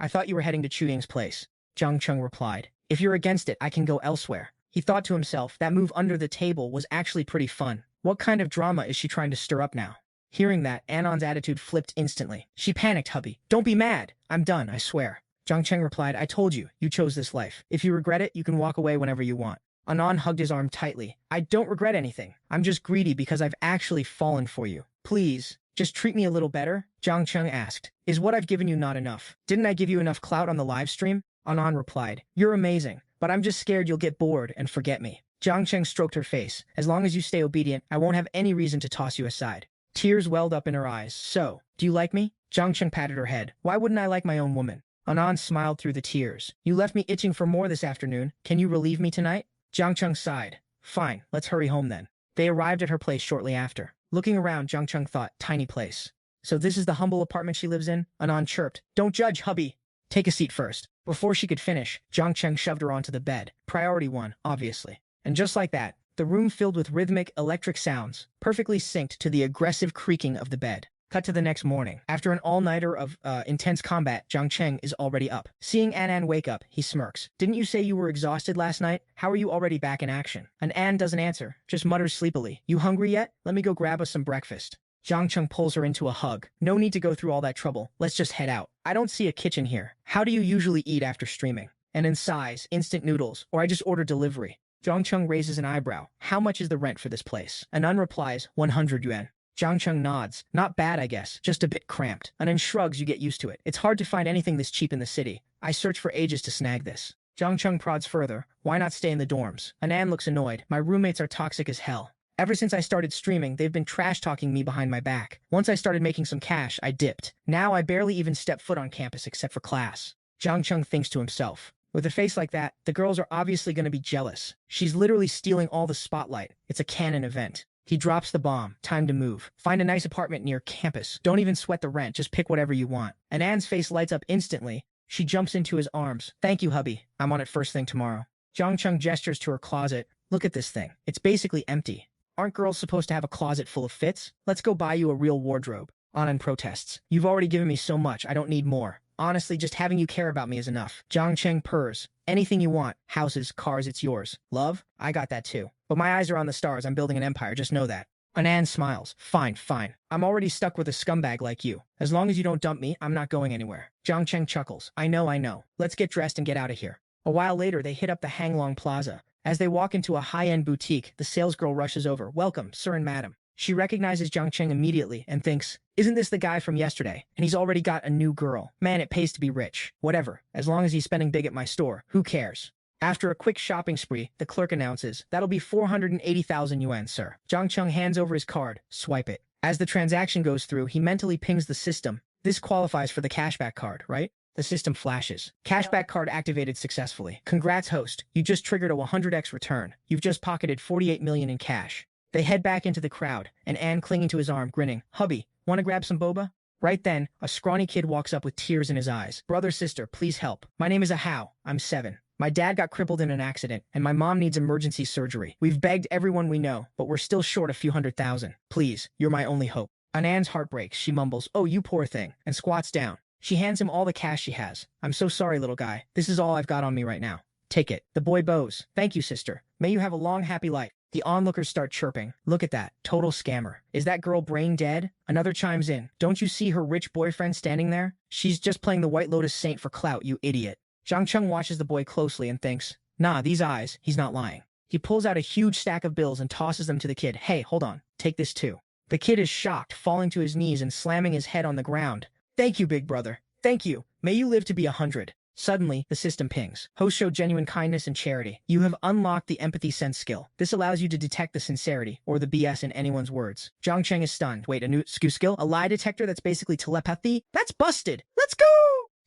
I thought you were heading to Chu Ying's place. Jiang Cheng replied. If you're against it, I can go elsewhere. He thought to himself, that move under the table was actually pretty fun. What kind of drama is she trying to stir up now? Hearing that, Anon's attitude flipped instantly. She panicked, hubby. Don't be mad. I'm done, I swear. Jiang Cheng replied, I told you, you chose this life. If you regret it, you can walk away whenever you want. Anon hugged his arm tightly. I don't regret anything. I'm just greedy because I've actually fallen for you. Please, just treat me a little better? Jiang Cheng asked. Is what I've given you not enough? Didn't I give you enough clout on the live stream? Anon replied, You're amazing, but I'm just scared you'll get bored and forget me. Jiang Cheng stroked her face. As long as you stay obedient, I won't have any reason to toss you aside. Tears welled up in her eyes. So, do you like me? Jiang Cheng patted her head. Why wouldn't I like my own woman? Anon smiled through the tears. You left me itching for more this afternoon. Can you relieve me tonight? Jiang Cheng sighed. Fine, let's hurry home then. They arrived at her place shortly after. Looking around, Jiang Cheng thought, tiny place. So this is the humble apartment she lives in? Anon chirped. Don't judge, hubby. Take a seat first. Before she could finish, Jiang Cheng shoved her onto the bed. Priority 1, obviously. And just like that, the room filled with rhythmic, electric sounds, perfectly synced to the aggressive creaking of the bed. Cut to the next morning. After an all-nighter of intense combat, Jiang Cheng is already up. Seeing Anan wake up, he smirks. Didn't you say you were exhausted last night? How are you already back in action? And An doesn't answer, just mutters sleepily. You hungry yet? Let me go grab us some breakfast. Jiang Cheng pulls her into a hug. No need to go through all that trouble. Let's just head out. I don't see a kitchen here. How do you usually eat after streaming? And in size, instant noodles, or I just order delivery. Jiang Cheng raises an eyebrow. How much is the rent for this place? Anan replies, 100 yuan. Jiang Cheng nods. Not bad, I guess. Just a bit cramped. Anan shrugs. You get used to it. It's hard to find anything this cheap in the city. I searched for ages to snag this. Jiang Cheng prods further. Why not stay in the dorms? Anan looks annoyed. My roommates are toxic as hell. Ever since I started streaming, they've been trash-talking me behind my back. Once I started making some cash, I dipped. Now I barely even step foot on campus except for class. Jiang Cheng thinks to himself. With a face like that, the girls are obviously going to be jealous. She's literally stealing all the spotlight. It's a canon event. He drops the bomb. Time to move. Find a nice apartment near campus. Don't even sweat the rent. Just pick whatever you want. Anan's face lights up instantly. She jumps into his arms. Thank you, hubby. I'm on it first thing tomorrow. Jiang Cheng gestures to her closet. Look at this thing. It's basically empty. Aren't girls supposed to have a closet full of fits? Let's go buy you a real wardrobe. Anand protests. You've already given me so much, I don't need more. Honestly, just having you care about me is enough. Jiang Cheng purrs. Anything you want. Houses, cars, it's yours. Love? I got that too. But my eyes are on the stars. I'm building an empire, just know that. Anand smiles. Fine, fine. I'm already stuck with a scumbag like you. As long as you don't dump me, I'm not going anywhere. Jiang Cheng chuckles. I know. Let's get dressed and get out of here. A while later, they hit up the Hanglong Plaza. As they walk into a high-end boutique, the salesgirl rushes over. Welcome, sir and madam. She recognizes Jiang Cheng immediately and thinks, isn't this the guy from yesterday? And he's already got a new girl. Man, it pays to be rich. Whatever. As long as he's spending big at my store, who cares? After a quick shopping spree, the clerk announces, that'll be 480,000 yuan, sir. Jiang Cheng hands over his card. Swipe it. As the transaction goes through, he mentally pings the system. This qualifies for the cashback card, right? The system flashes. Cashback card activated successfully. Congrats, host. You just triggered a 100x return. You've just pocketed 48 million in cash. They head back into the crowd, and Anne clinging to his arm, grinning. Hubby, wanna grab some boba? Right then, a scrawny kid walks up with tears in his eyes. Brother, sister, please help. My name is Ahao. I'm 7. My dad got crippled in an accident, and my mom needs emergency surgery. We've begged everyone we know, but we're still short a few 100,000. Please, you're my only hope. Anand's heart breaks. She mumbles, oh, you poor thing, and squats down. She hands him all the cash she has. I'm so sorry, little guy. This is all I've got on me right now. Take it. The boy bows. Thank you, sister. May you have a long, happy life. The onlookers start chirping. Look at that. Total scammer. Is that girl brain dead? Another chimes in. Don't you see her rich boyfriend standing there? She's just playing the White Lotus Saint for clout, you idiot. Jiang Cheng watches the boy closely and thinks, nah, these eyes, he's not lying. He pulls out a huge stack of bills and tosses them to the kid. Hey, hold on. Take this too. The kid is shocked, falling to his knees and slamming his head on the ground. Thank you, big brother. Thank you. May you live to be 100. Suddenly, the system pings. Host show genuine kindness and charity. You have unlocked the empathy sense skill. This allows you to detect the sincerity or the BS in anyone's words. Jiang Cheng is stunned. Wait, a new skill? A lie detector that's basically telepathy? That's busted! Let's go!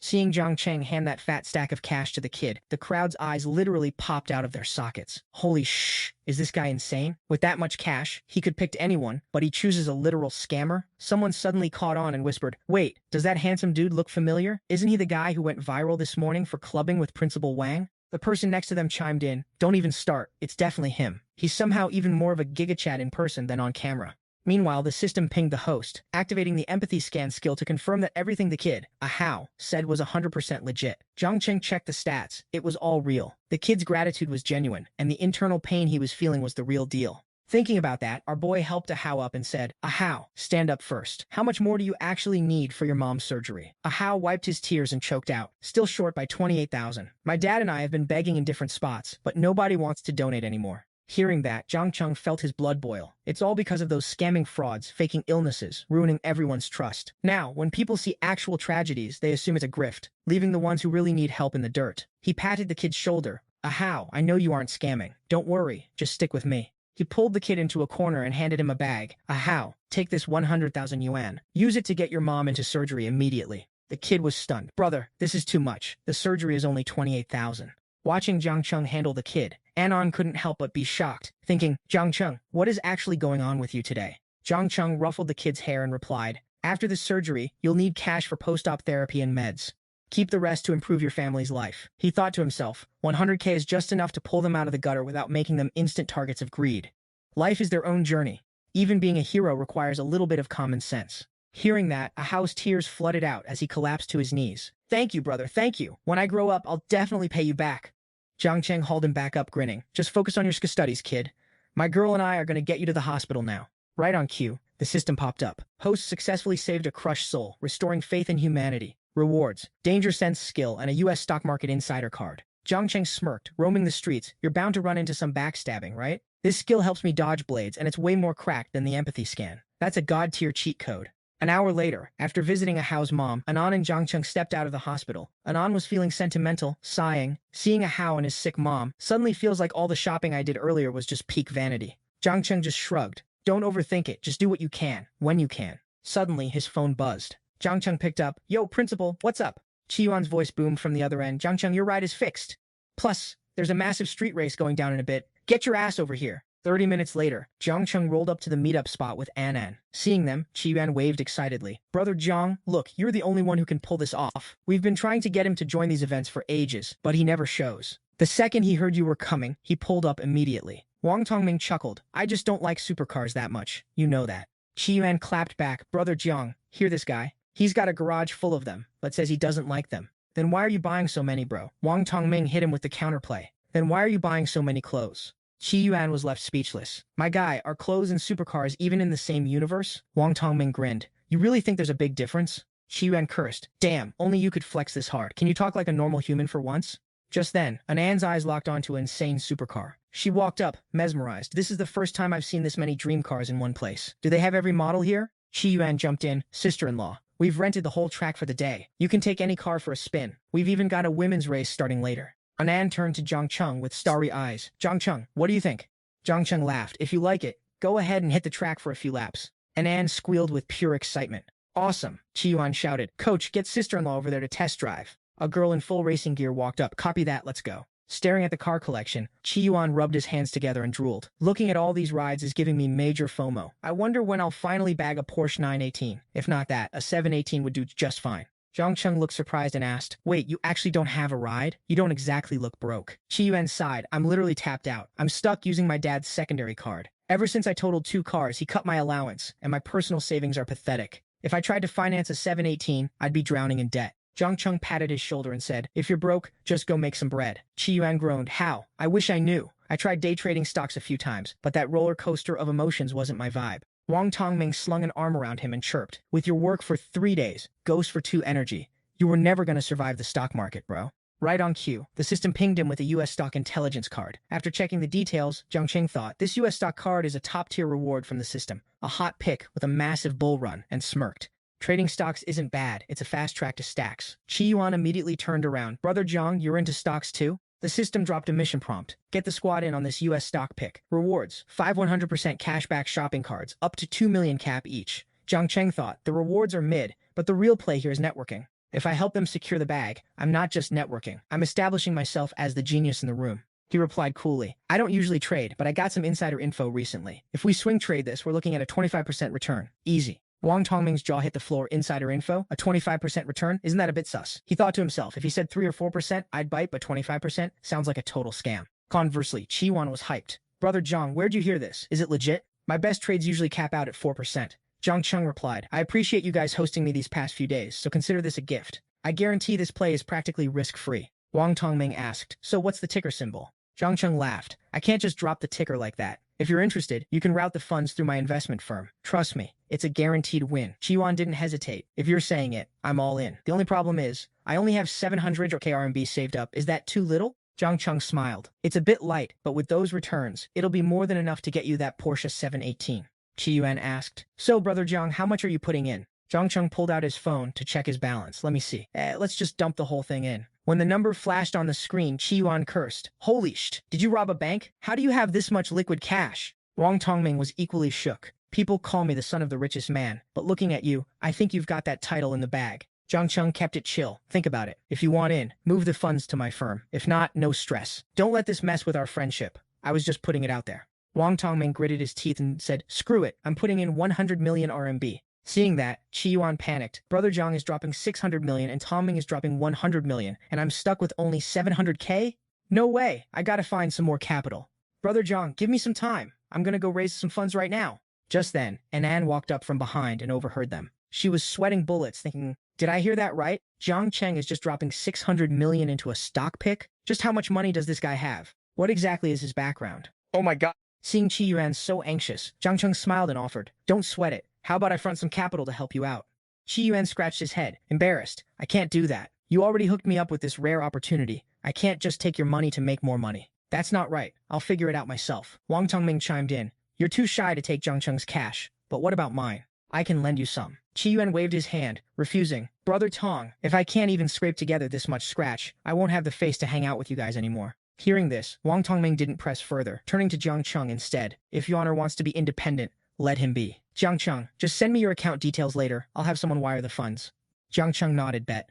Seeing Jiang Cheng hand that fat stack of cash to the kid, the crowd's eyes literally popped out of their sockets. Holy shh! Is this guy insane? With that much cash, he could pick anyone, but he chooses a literal scammer? Someone suddenly caught on and whispered, wait, does that handsome dude look familiar? Isn't he the guy who went viral this morning for clubbing with Principal Wang? The person next to them chimed in, don't even start, it's definitely him. He's somehow even more of a gigachat in person than on camera. Meanwhile, the system pinged the host, activating the empathy scan skill to confirm that everything the kid, Ahao, said was 100% legit. Jiang Cheng checked the stats. It was all real. The kid's gratitude was genuine, and the internal pain he was feeling was the real deal. Thinking about that, our boy helped Ahao up and said, Ahao, stand up first. How much more do you actually need for your mom's surgery? Ahao wiped his tears and choked out, still short by 28,000. My dad and I have been begging in different spots, but nobody wants to donate anymore. Hearing that, Jiang Cheng felt his blood boil. It's all because of those scamming frauds, faking illnesses, ruining everyone's trust. Now, when people see actual tragedies, they assume it's a grift, leaving the ones who really need help in the dirt. He patted the kid's shoulder. Ahao, I know you aren't scamming. Don't worry, just stick with me. He pulled the kid into a corner and handed him a bag. Ahao, take this 100,000 yuan. Use it to get your mom into surgery immediately. The kid was stunned. Brother, this is too much. The surgery is only 28,000. Watching Jiang Cheng handle the kid, Anon couldn't help but be shocked, thinking, Jiang Cheng, what is actually going on with you today? Jiang Cheng ruffled the kid's hair and replied, after the surgery, you'll need cash for post-op therapy and meds. Keep the rest to improve your family's life. He thought to himself, 100k is just enough to pull them out of the gutter without making them instant targets of greed. Life is their own journey. Even being a hero requires a little bit of common sense. Hearing that, Ahao's tears flooded out as he collapsed to his knees. Thank you, brother, thank you. When I grow up, I'll definitely pay you back. Jiang Cheng hauled him back up, grinning. Just focus on your studies, kid. My girl and I are going to get you to the hospital now. Right on cue, the system popped up. Host successfully saved a crushed soul, restoring faith in humanity. Rewards, danger sense skill, and a US stock market insider card. Jiang Cheng smirked, roaming the streets. You're bound to run into some backstabbing, right? This skill helps me dodge blades, and it's way more cracked than the empathy scan. That's a God-Tier cheat code. An hour later, after visiting Ahao's mom, Anan and Jiang Cheng stepped out of the hospital. Anan was feeling sentimental, sighing. Seeing Ahao and his sick mom suddenly feels like all the shopping I did earlier was just peak vanity. Jiang Cheng just shrugged. Don't overthink it, just do what you can, when you can. Suddenly, his phone buzzed. Jiang Cheng picked up. Yo, principal, what's up? Chi Yuan's voice boomed from the other end. Jiang Cheng, your ride is fixed. Plus, there's a massive street race going down in a bit. Get your ass over here. 30 minutes later, Jiang Cheng rolled up to the meetup spot with Anan. Seeing them, Chi Yuan waved excitedly. Brother Jiang, look, you're the only one who can pull this off. We've been trying to get him to join these events for ages, but he never shows. The second he heard you were coming, he pulled up immediately. Wang Tongming chuckled. I just don't like supercars that much. You know that. Qi Yuan clapped back. Brother Jiang, hear this guy? He's got a garage full of them, but says he doesn't like them. Then why are you buying so many, bro? Wang Tongming hit him with the counterplay. Then why are you buying so many clothes? Qi Yuan was left speechless. My guy, are clothes and supercars even in the same universe? Wang Tongming grinned. You really think there's a big difference? Qi Yuan cursed. Damn, only you could flex this hard. Can you talk like a normal human for once? Just then, Anan's eyes locked onto an insane supercar. She walked up, mesmerized. This is the first time I've seen this many dream cars in one place. Do they have every model here? Qi Yuan jumped in. Sister-in-law, we've rented the whole track for the day. You can take any car for a spin. We've even got a women's race starting later. Anan turned to Jiang Cheng with starry eyes. Jiang Cheng, what do you think? Jiang Cheng laughed. If you like it, go ahead and hit the track for a few laps. Anan squealed with pure excitement. Awesome, Qi Yuan shouted. Coach, get sister-in-law over there to test drive. A girl in full racing gear walked up. Copy that, let's go. Staring at the car collection, Qi Yuan rubbed his hands together and drooled. Looking at all these rides is giving me major FOMO. I wonder when I'll finally bag a Porsche 918. If not that, a 718 would do just fine. Jiang Cheng looked surprised and asked, wait, you actually don't have a ride? You don't exactly look broke. Qi Yuan sighed. I'm literally tapped out. I'm stuck using my dad's secondary card. Ever since I totaled 2 cars, he cut my allowance, and my personal savings are pathetic. If I tried to finance a 718, I'd be drowning in debt. Jiang Cheng patted his shoulder and said, if you're broke, just go make some bread. Qi Yuan groaned. How? I wish I knew. I tried day trading stocks a few times, but that roller coaster of emotions wasn't my vibe. Wang Tongming slung an arm around him and chirped. With your work for 3 days, ghost for 2 energy, you were never going to survive the stock market, bro. Right on cue, the system pinged him with a US stock intelligence card. After checking the details, Jiang Cheng thought, this US stock card is a top-tier reward from the system. A hot pick with a massive bull run, and smirked. Trading stocks isn't bad, it's a fast track to stacks. Qi Yuan immediately turned around. Brother Jiang, you're into stocks too? The system dropped a mission prompt. Get the squad in on this US stock pick. Rewards, 5 100% cashback shopping cards, up to 2 million cap each. Jiang Cheng thought, the rewards are mid, but the real play here is networking. If I help them secure the bag, I'm not just networking. I'm establishing myself as the genius in the room. He replied coolly. I don't usually trade, but I got some insider info recently. If we swing trade this, we're looking at a 25% return. Easy. Wang Tongming's jaw hit the floor. Insider info? A 25% return? Isn't that a bit sus? He thought to himself, if he said 3 or 4%, I'd bite, but 25% sounds like a total scam. Conversely, Qi Yuan was hyped. Brother Jiang, where'd you hear this? Is it legit? My best trades usually cap out at 4%. Jiang Cheng replied, I appreciate you guys hosting me these past few days, so consider this a gift. I guarantee this play is practically risk-free. Wang Tongming asked, so what's the ticker symbol? Jiang Cheng laughed. I can't just drop the ticker like that. If you're interested, you can route the funds through my investment firm. Trust me, it's a guaranteed win. Qi Yuan didn't hesitate. If you're saying it, I'm all in. The only problem is, I only have 700 RMB saved up. Is that too little? Jiang Cheng smiled. It's a bit light, but with those returns, it'll be more than enough to get you that Porsche 718. Qi Yuan asked. So, Brother Jiang, how much are you putting in? Jiang Cheng pulled out his phone to check his balance. Let me see. Let's just dump the whole thing in. When the number flashed on the screen, Qi Yuan cursed. Holy sh! Did you rob a bank? How do you have this much liquid cash? Wang Tongming was equally shook. People call me the son of the richest man, but looking at you, I think you've got that title in the bag. Jiang Cheng kept it chill. Think about it. If you want in, move the funds to my firm. If not, no stress. Don't let this mess with our friendship. I was just putting it out there. Wang Tongming gritted his teeth and said, screw it, I'm putting in 100 million RMB. Seeing that, Qi Yuan panicked. Brother Jiang is dropping 600 million and Tongming is dropping 100 million, and I'm stuck with only 700k? No way, I gotta find some more capital. Brother Jiang, give me some time. I'm gonna go raise some funds right now. Just then, Anan walked up from behind and overheard them. She was sweating bullets, thinking, did I hear that right? Jiang Cheng is just dropping 600 million into a stock pick? Just how much money does this guy have? What exactly is his background? Oh my god. Seeing Qi Yuan so anxious, Jiang Cheng smiled and offered, don't sweat it. How about I front some capital to help you out? Qi Yuan scratched his head, embarrassed. I can't do that. You already hooked me up with this rare opportunity. I can't just take your money to make more money. That's not right. I'll figure it out myself. Wang Tongming chimed in. You're too shy to take Jiang Cheng's cash. But what about mine? I can lend you some. Qi Yuan waved his hand, refusing. Brother Tong, if I can't even scrape together this much scratch, I won't have the face to hang out with you guys anymore. Hearing this, Wang Tongming didn't press further, turning to Jiang Cheng instead. If your honor wants to be independent, let him be. Jiang Cheng, just send me your account details later. I'll have someone wire the funds. Jiang Cheng nodded, bet.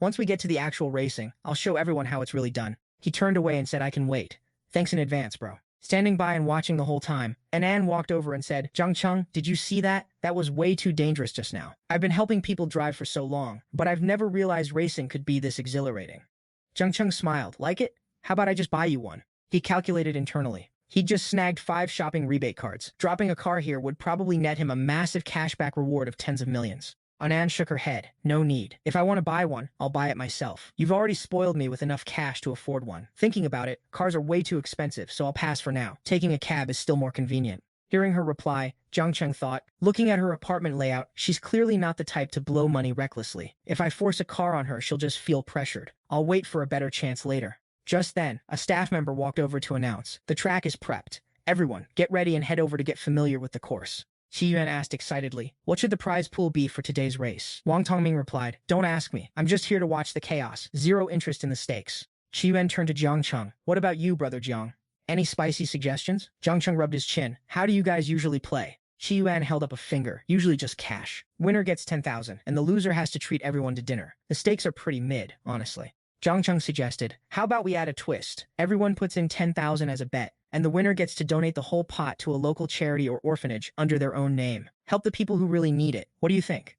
Once we get to the actual racing, I'll show everyone how it's really done. He turned away and said, I can wait. Thanks in advance, bro. Standing by and watching the whole time, Anan walked over and said, Jiang Cheng, did you see that? That was way too dangerous just now. I've been helping people drive for so long, but I've never realized racing could be this exhilarating. Jiang Cheng smiled. Like it? How about I just buy you one? He calculated internally. He'd just snagged 5 shopping rebate cards. Dropping a car here would probably net him a massive cashback reward of tens of millions. Anan shook her head. No need. If I want to buy one, I'll buy it myself. You've already spoiled me with enough cash to afford one. Thinking about it, cars are way too expensive, so I'll pass for now. Taking a cab is still more convenient. Hearing her reply, Jiang Cheng thought, looking at her apartment layout, she's clearly not the type to blow money recklessly. If I force a car on her, she'll just feel pressured. I'll wait for a better chance later. Just then, a staff member walked over to announce, the track is prepped. Everyone, get ready and head over to get familiar with the course. Qi Yuan asked excitedly, what should the prize pool be for today's race? Wang Tongming replied, don't ask me. I'm just here to watch the chaos. Zero interest in the stakes. Qi Yuan turned to Jiang Cheng. What about you, brother Jiang? Any spicy suggestions? Jiang Cheng rubbed his chin. How do you guys usually play? Qi Yuan held up a finger. Usually just cash. Winner gets 10,000, and the loser has to treat everyone to dinner. The stakes are pretty mid, honestly. Jiang Cheng suggested, how about we add a twist? Everyone puts in 10,000 as a bet, and the winner gets to donate the whole pot to a local charity or orphanage under their own name. Help the people who really need it. What do you think?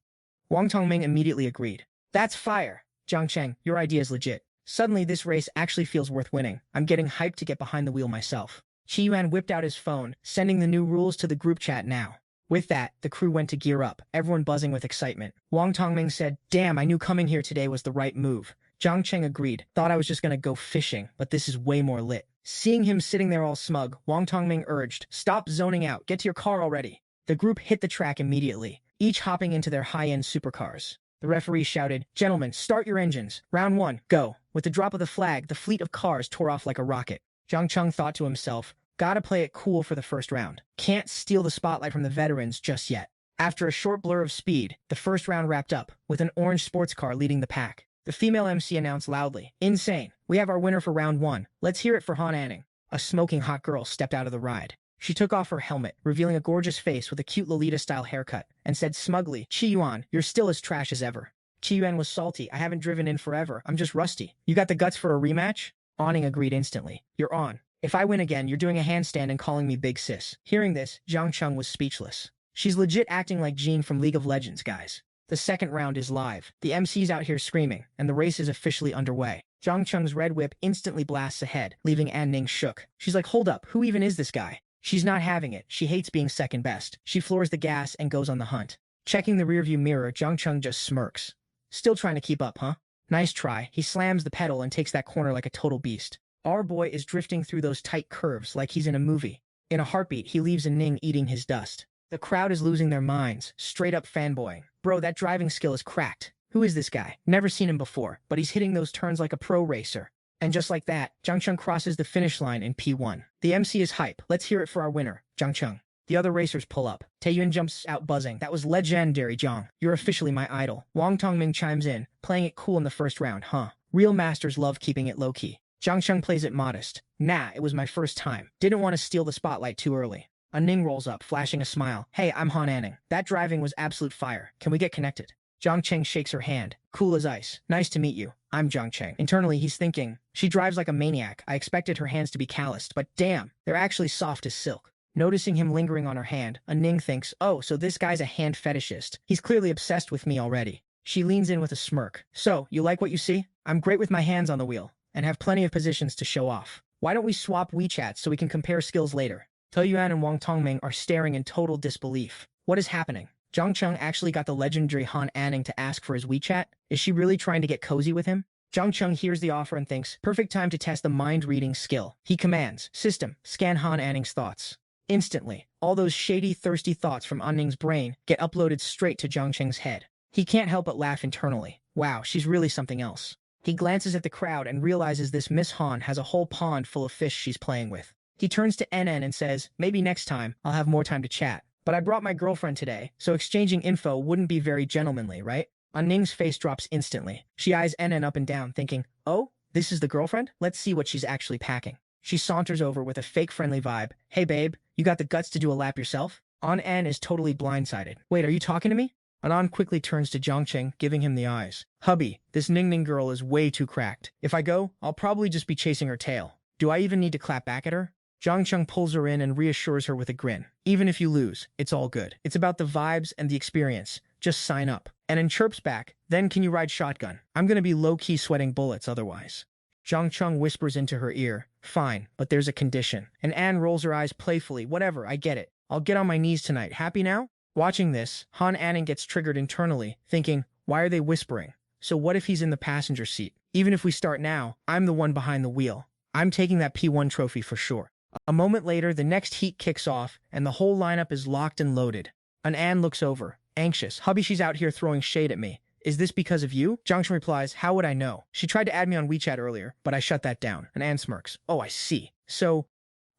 Wang Tongming immediately agreed. That's fire! Jiang Cheng, your idea is legit. Suddenly, this race actually feels worth winning. I'm getting hyped to get behind the wheel myself. Qi Yuan whipped out his phone, sending the new rules to the group chat now. With that, the crew went to gear up, everyone buzzing with excitement. Wang Tongming said, damn, I knew coming here today was the right move. Jiang Cheng agreed. Thought I was just gonna go fishing, but this is way more lit. Seeing him sitting there all smug, Wang Tongming urged, stop zoning out, get to your car already. The group hit the track immediately, each hopping into their high-end supercars. The referee shouted, gentlemen, start your engines. Round 1, go. With the drop of the flag, the fleet of cars tore off like a rocket. Jiang Cheng thought to himself, gotta play it cool for the first round. Can't steal the spotlight from the veterans just yet. After a short blur of speed, the first round wrapped up, with an orange sports car leading the pack. The female MC announced loudly, insane, we have our winner for round 1. Let's hear it for Han Anning. A smoking hot girl stepped out of the ride. She took off her helmet, revealing a gorgeous face with a cute Lolita-style haircut, and said smugly, Qi Yuan, you're still as trash as ever. Qi Yuan was salty. I haven't driven in forever. I'm just rusty. You got the guts for a rematch? Anning agreed instantly. You're on. If I win again, you're doing a handstand and calling me big sis. Hearing this, Jiang Cheng was speechless. She's legit acting like Jing from League of Legends, guys. The second round is live. The MC's out here screaming, and the race is officially underway. Jiang Cheng's red whip instantly blasts ahead, leaving An Ning shook. She's like, hold up, who even is this guy? She's not having it. She hates being second best. She floors the gas and goes on the hunt. Checking the rearview mirror, Jiang Cheng just smirks. Still trying to keep up, huh? Nice try. He slams the pedal and takes that corner like a total beast. Our boy is drifting through those tight curves like he's in a movie. In a heartbeat, he leaves An Ning eating his dust. The crowd is losing their minds, straight up fanboying. Bro, that driving skill is cracked. Who is this guy? Never seen him before, but he's hitting those turns like a pro racer. And just like that, Jiang Cheng crosses the finish line in P1. The MC is hype. Let's hear it for our winner, Jiang Cheng. The other racers pull up. Taiyuan jumps out buzzing. That was legendary, Jiang. You're officially my idol. Wang Tongming chimes in, playing it cool in the first round, huh? Real masters love keeping it low-key. Jiang Cheng plays it modest. Nah, it was my first time. Didn't want to steal the spotlight too early. An Ning rolls up, flashing a smile. Hey, I'm Han Anning. That driving was absolute fire. Can we get connected? Jiang Cheng shakes her hand. Cool as ice. Nice to meet you. I'm Jiang Cheng. Internally, he's thinking, she drives like a maniac. I expected her hands to be calloused, but damn, they're actually soft as silk. Noticing him lingering on her hand, An Ning thinks, oh, so this guy's a hand fetishist. He's clearly obsessed with me already. She leans in with a smirk. So, you like what you see? I'm great with my hands on the wheel, and have plenty of positions to show off. Why don't we swap WeChats so we can compare skills later? Taiyuan and Wang Tongming are staring in total disbelief. What is happening? Jiang Cheng actually got the legendary Han Anning to ask for his WeChat? Is she really trying to get cozy with him? Jiang Cheng hears the offer and thinks, perfect time to test the mind-reading skill. He commands, system, scan Han Anning's thoughts. Instantly, all those shady, thirsty thoughts from An Ning's brain get uploaded straight to Jiang Cheng's head. He can't help but laugh internally. Wow, she's really something else. He glances at the crowd and realizes this Miss Han has a whole pond full of fish she's playing with. He turns to NN and says, maybe next time, I'll have more time to chat. But I brought my girlfriend today, so exchanging info wouldn't be very gentlemanly, right? An Ning's face drops instantly. She eyes NN up and down, thinking, oh, this is the girlfriend? Let's see what she's actually packing. She saunters over with a fake friendly vibe. Hey babe, you got the guts to do a lap yourself? An N is totally blindsided. Wait, are you talking to me? Anan quickly turns to Jiang Cheng, giving him the eyes. Hubby, this Ning Ning girl is way too cracked. If I go, I'll probably just be chasing her tail. Do I even need to clap back at her? Jiang Cheng pulls her in and reassures her with a grin. Even if you lose, it's all good. It's about the vibes and the experience. Just sign up. And then chirps back, then can you ride shotgun? I'm gonna be low-key sweating bullets otherwise. Jiang Cheng whispers into her ear, "Fine, but there's a condition." And Anne rolls her eyes playfully. "Whatever, I get it. I'll get on my knees tonight. Happy now?" Watching this, Han Anning gets triggered internally, thinking, why are they whispering? So what if he's in the passenger seat? Even if we start now, I'm the one behind the wheel. I'm taking that P1 trophy for sure. A moment later, the next heat kicks off, and the whole lineup is locked and loaded. And Anne looks over, anxious. "Hubby, she's out here throwing shade at me. Is this because of you?" Jiang Cheng replies, "How would I know? She tried to add me on WeChat earlier, but I shut that down." And Anne smirks. "Oh, I see. So,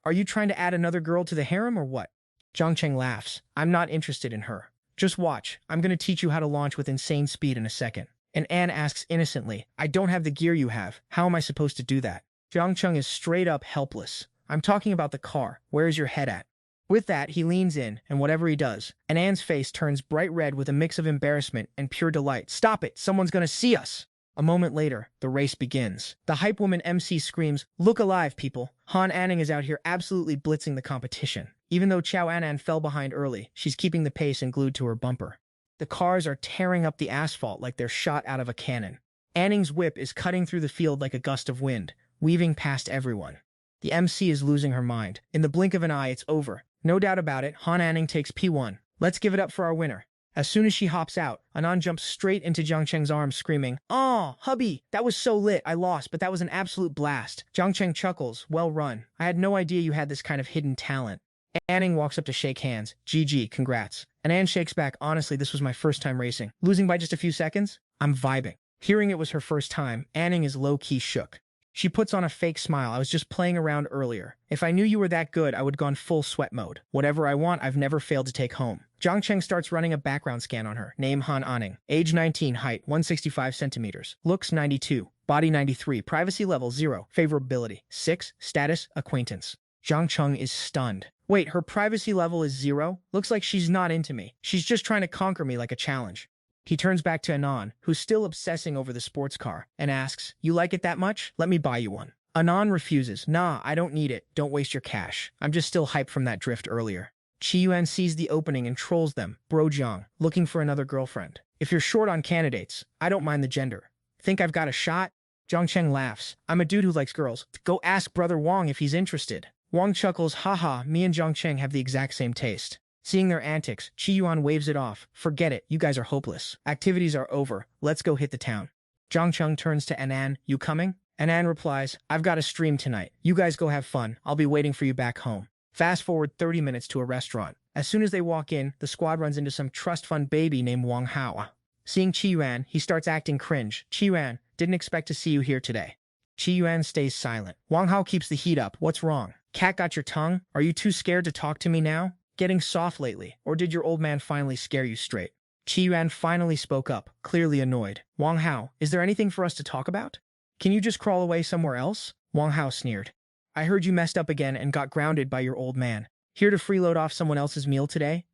are you trying to add another girl to the harem or what?" Jiang Cheng laughs. "I'm not interested in her. Just watch. I'm going to teach you how to launch with insane speed in a second." And Anne asks innocently, "I don't have the gear you have. How am I supposed to do that?" Jiang Cheng is straight up helpless. "I'm talking about the car. Where is your head at?" With that, he leans in, and whatever he does, and Anne's face turns bright red with a mix of embarrassment and pure delight. "Stop it! Someone's gonna see us!" A moment later, the race begins. The hype woman MC screams, "Look alive, people! Han Anning is out here absolutely blitzing the competition." Even though Xiao Anan fell behind early, she's keeping the pace and glued to her bumper. The cars are tearing up the asphalt like they're shot out of a cannon. Anning's whip is cutting through the field like a gust of wind, weaving past everyone. The MC is losing her mind. In the blink of an eye, it's over. No doubt about it, Han Anning takes P1. Let's give it up for our winner. As soon as she hops out, Anan jumps straight into Jiang Cheng's arms, screaming, "Aw, hubby, that was so lit. I lost, but that was an absolute blast." Jiang Cheng chuckles, "Well run. I had no idea you had this kind of hidden talent." Anning walks up to shake hands. "GG, congrats." And Anne shakes back, "Honestly, this was my first time racing. Losing by just a few seconds? I'm vibing." Hearing it was her first time, Anning is low-key shook. She puts on a fake smile. "I was just playing around earlier. If I knew you were that good, I would gone full sweat mode. Whatever I want, I've never failed to take home." Jiang Cheng starts running a background scan on her. Name Han Anning. Age 19, height 165 centimeters. Looks 92. Body 93. Privacy level 0. Favorability 6. Status acquaintance. Jiang Cheng is stunned. Wait, her privacy level is 0? Looks like she's not into me. She's just trying to conquer me like a challenge. He turns back to Anan, who's still obsessing over the sports car, and asks, "You like it that much? Let me buy you one." Anan refuses. "Nah, I don't need it. Don't waste your cash. I'm just still hyped from that drift earlier." Qi Yuan sees the opening and trolls them. "Bro Jiang, looking for another girlfriend. If you're short on candidates, I don't mind the gender. Think I've got a shot?" Jiang Cheng laughs. "I'm a dude who likes girls. Go ask Brother Wang if he's interested." Wang chuckles, "Haha, me and Jiang Cheng have the exact same taste." Seeing their antics, Qi Yuan waves it off. "Forget it, you guys are hopeless. Activities are over. Let's go hit the town." Jiang Cheng turns to Anan. "You coming?" Anan replies, "I've got a stream tonight. You guys go have fun. I'll be waiting for you back home." Fast forward 30 minutes to a restaurant. As soon as they walk in, the squad runs into some trust fund baby named Wang Hao. Seeing Qi Yuan, he starts acting cringe. "Qi Yuan, didn't expect to see you here today." Qi Yuan stays silent. Wang Hao keeps the heat up. "What's wrong? Cat got your tongue? Are you too scared to talk to me now? Getting soft lately, or did your old man finally scare you straight?" Qi Yuan finally spoke up, clearly annoyed. "Wang Hao, is there anything for us to talk about? Can you just crawl away somewhere else?" Wang Hao sneered. "I heard you messed up again and got grounded by your old man. Here to freeload off someone else's meal today?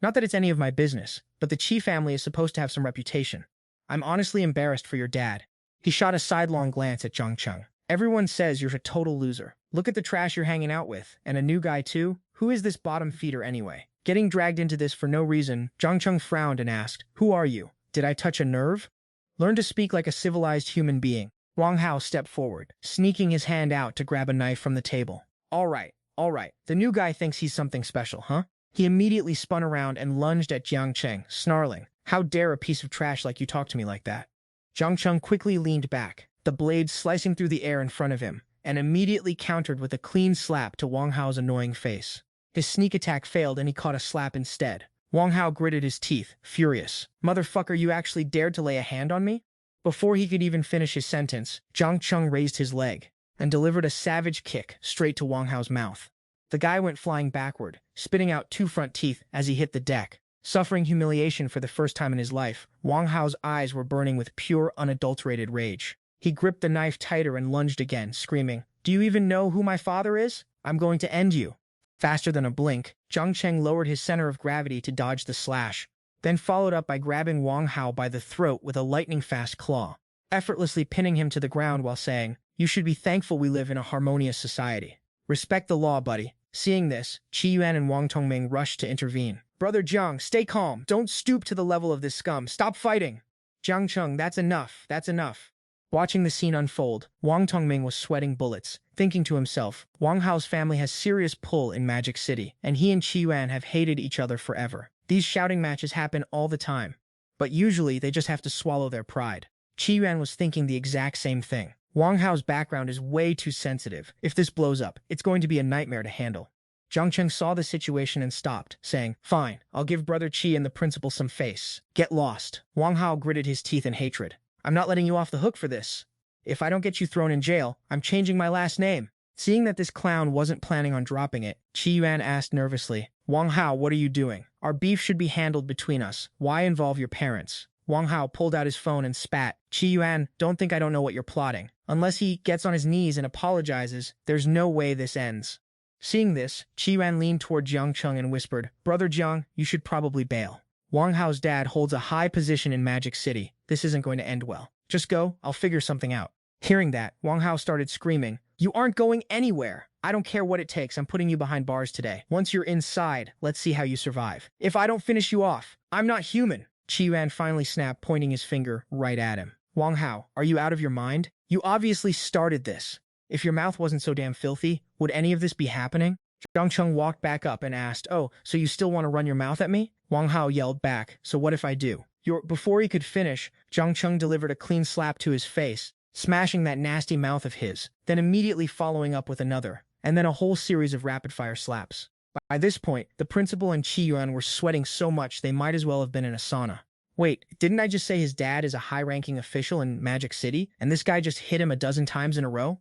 Not that it's any of my business, but the Qi family is supposed to have some reputation. I'm honestly embarrassed for your dad." He shot a sidelong glance at Jiang Cheng. "Everyone says you're a total loser. Look at the trash you're hanging out with, and a new guy too? Who is this bottom feeder anyway? Getting dragged into this for no reason." Jiang Cheng frowned and asked, "Who are you? Did I touch a nerve? Learn to speak like a civilized human being." Wang Hao stepped forward, sneaking his hand out to grab a knife from the table. All right. The new guy thinks he's something special, huh?" He immediately spun around and lunged at Jiang Cheng, snarling, "How dare a piece of trash like you talk to me like that?" Jiang Cheng quickly leaned back, the blade slicing through the air in front of him, and immediately countered with a clean slap to Wang Hao's annoying face. His sneak attack failed and he caught a slap instead. Wang Hao gritted his teeth, furious. "Motherfucker, you actually dared to lay a hand on me?" Before he could even finish his sentence, Jiang Cheng raised his leg and delivered a savage kick straight to Wang Hao's mouth. The guy went flying backward, spitting out 2 front teeth as he hit the deck. Suffering humiliation for the first time in his life, Wang Hao's eyes were burning with pure, unadulterated rage. He gripped the knife tighter and lunged again, screaming, "Do you even know who my father is? I'm going to end you." Faster than a blink, Jiang Cheng lowered his center of gravity to dodge the slash, then followed up by grabbing Wang Hao by the throat with a lightning-fast claw, effortlessly pinning him to the ground while saying, "You should be thankful we live in a harmonious society. Respect the law, buddy." Seeing this, Qi Yuan and Wang Tongming rushed to intervene. "Brother Jiang, stay calm. Don't stoop to the level of this scum. Stop fighting." "Jiang Cheng, that's enough. That's enough." Watching the scene unfold, Wang Tongming was sweating bullets, thinking to himself, Wang Hao's family has serious pull in Magic City, and he and Qi Yuan have hated each other forever. These shouting matches happen all the time, but usually they just have to swallow their pride. Qi Yuan was thinking the exact same thing. Wang Hao's background is way too sensitive. If this blows up, it's going to be a nightmare to handle. Jiang Cheng saw the situation and stopped, saying, Fine, I'll give Brother Qi and the principal some face. Get lost. Wang Hao gritted his teeth in hatred. I'm not letting you off the hook for this. If I don't get you thrown in jail, I'm changing my last name. Seeing that this clown wasn't planning on dropping it, Qi Yuan asked nervously, Wang Hao, what are you doing? Our beef should be handled between us. Why involve your parents? Wang Hao pulled out his phone and spat. Qi Yuan, don't think I don't know what you're plotting. Unless he gets on his knees and apologizes, there's no way this ends. Seeing this, Qi Yuan leaned toward Jiang Cheng and whispered, Brother Jiang, you should probably bail. Wang Hao's dad holds a high position in Magic City. This isn't going to end well. Just go, I'll figure something out. Hearing that, Wang Hao started screaming, You aren't going anywhere. I don't care what it takes, I'm putting you behind bars today. Once you're inside, let's see how you survive. If I don't finish you off, I'm not human. Qi Yuan finally snapped, pointing his finger right at him. Wang Hao, are you out of your mind? You obviously started this. If your mouth wasn't so damn filthy, would any of this be happening? Jiang Cheng walked back up and asked, Oh, so you still want to run your mouth at me? Wang Hao yelled back, So what if I do? Before he could finish, Jiang Cheng delivered a clean slap to his face, smashing that nasty mouth of his, then immediately following up with another, and then a whole series of rapid-fire slaps. By this point, the principal and Qi Yuan were sweating so much they might as well have been in a sauna. Wait, didn't I just say his dad is a high-ranking official in Magic City, and this guy just hit him a dozen times in a row?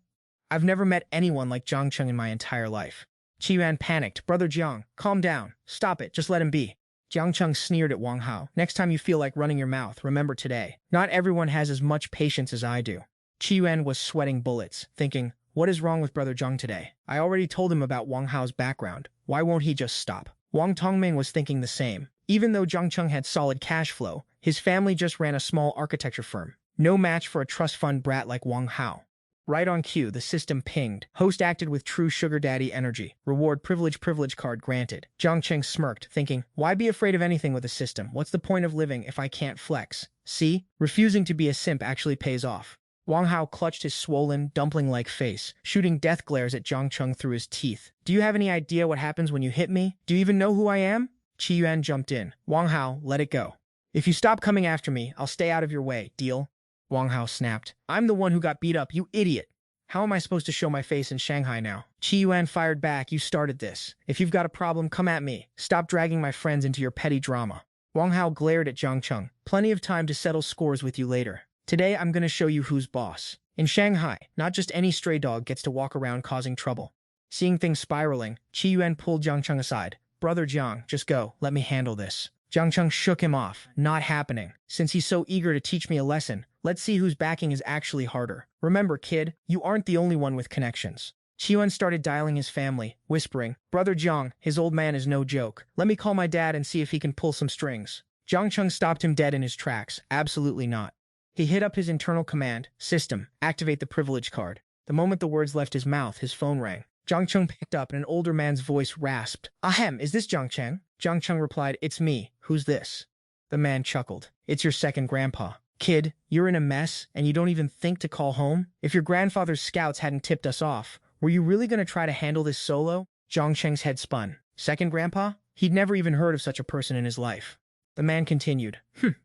I've never met anyone like Jiang Cheng in my entire life. Qi Yuan panicked. Brother Jiang, calm down. Stop it, just let him be. Jiang Cheng sneered at Wang Hao. Next time you feel like running your mouth, remember today. Not everyone has as much patience as I do. Qi Yuan was sweating bullets, thinking, What is wrong with Brother Jiang today? I already told him about Wang Hao's background. Why won't he just stop? Wang Tongming was thinking the same. Even though Jiang Cheng had solid cash flow, his family just ran a small architecture firm. No match for a trust fund brat like Wang Hao. Right on cue, the system pinged. Host acted with true sugar daddy energy. Reward privilege card granted. Jiang Cheng smirked, thinking, Why be afraid of anything with a system? What's the point of living if I can't flex? See? Refusing to be a simp actually pays off. Wang Hao clutched his swollen, dumpling-like face, shooting death glares at Jiang Cheng through his teeth. Do you have any idea what happens when you hit me? Do you even know who I am? Qi Yuan jumped in. Wang Hao, let it go. If you stop coming after me, I'll stay out of your way. Deal? Wang Hao snapped. I'm the one who got beat up, you idiot. How am I supposed to show my face in Shanghai now? Qi Yuan fired back. You started this. If you've got a problem, come at me. Stop dragging my friends into your petty drama. Wang Hao glared at Jiang Cheng. Plenty of time to settle scores with you later. Today, I'm going to show you who's boss. In Shanghai, not just any stray dog gets to walk around causing trouble. Seeing things spiraling, Qi Yuan pulled Jiang Cheng aside. Brother Jiang, just go. Let me handle this. Jiang Cheng shook him off. Not happening. Since he's so eager to teach me a lesson, let's see whose backing is actually harder. Remember, kid, you aren't the only one with connections. Qi Yuan started dialing his family, whispering, Brother Jiang, his old man is no joke. Let me call my dad and see if he can pull some strings. Jiang Cheng stopped him dead in his tracks. Absolutely not. He hit up his internal command, System, activate the privilege card. The moment the words left his mouth, his phone rang. Jiang Cheng picked up and an older man's voice rasped. Ahem, is this Jiang Cheng? Jiang Cheng replied, It's me. Who's this? The man chuckled. It's your second grandpa. Kid, you're in a mess and you don't even think to call home? If your grandfather's scouts hadn't tipped us off, were you really going to try to handle this solo? Jiang Cheng's head spun. Second grandpa? He'd never even heard of such a person in his life. The man continued.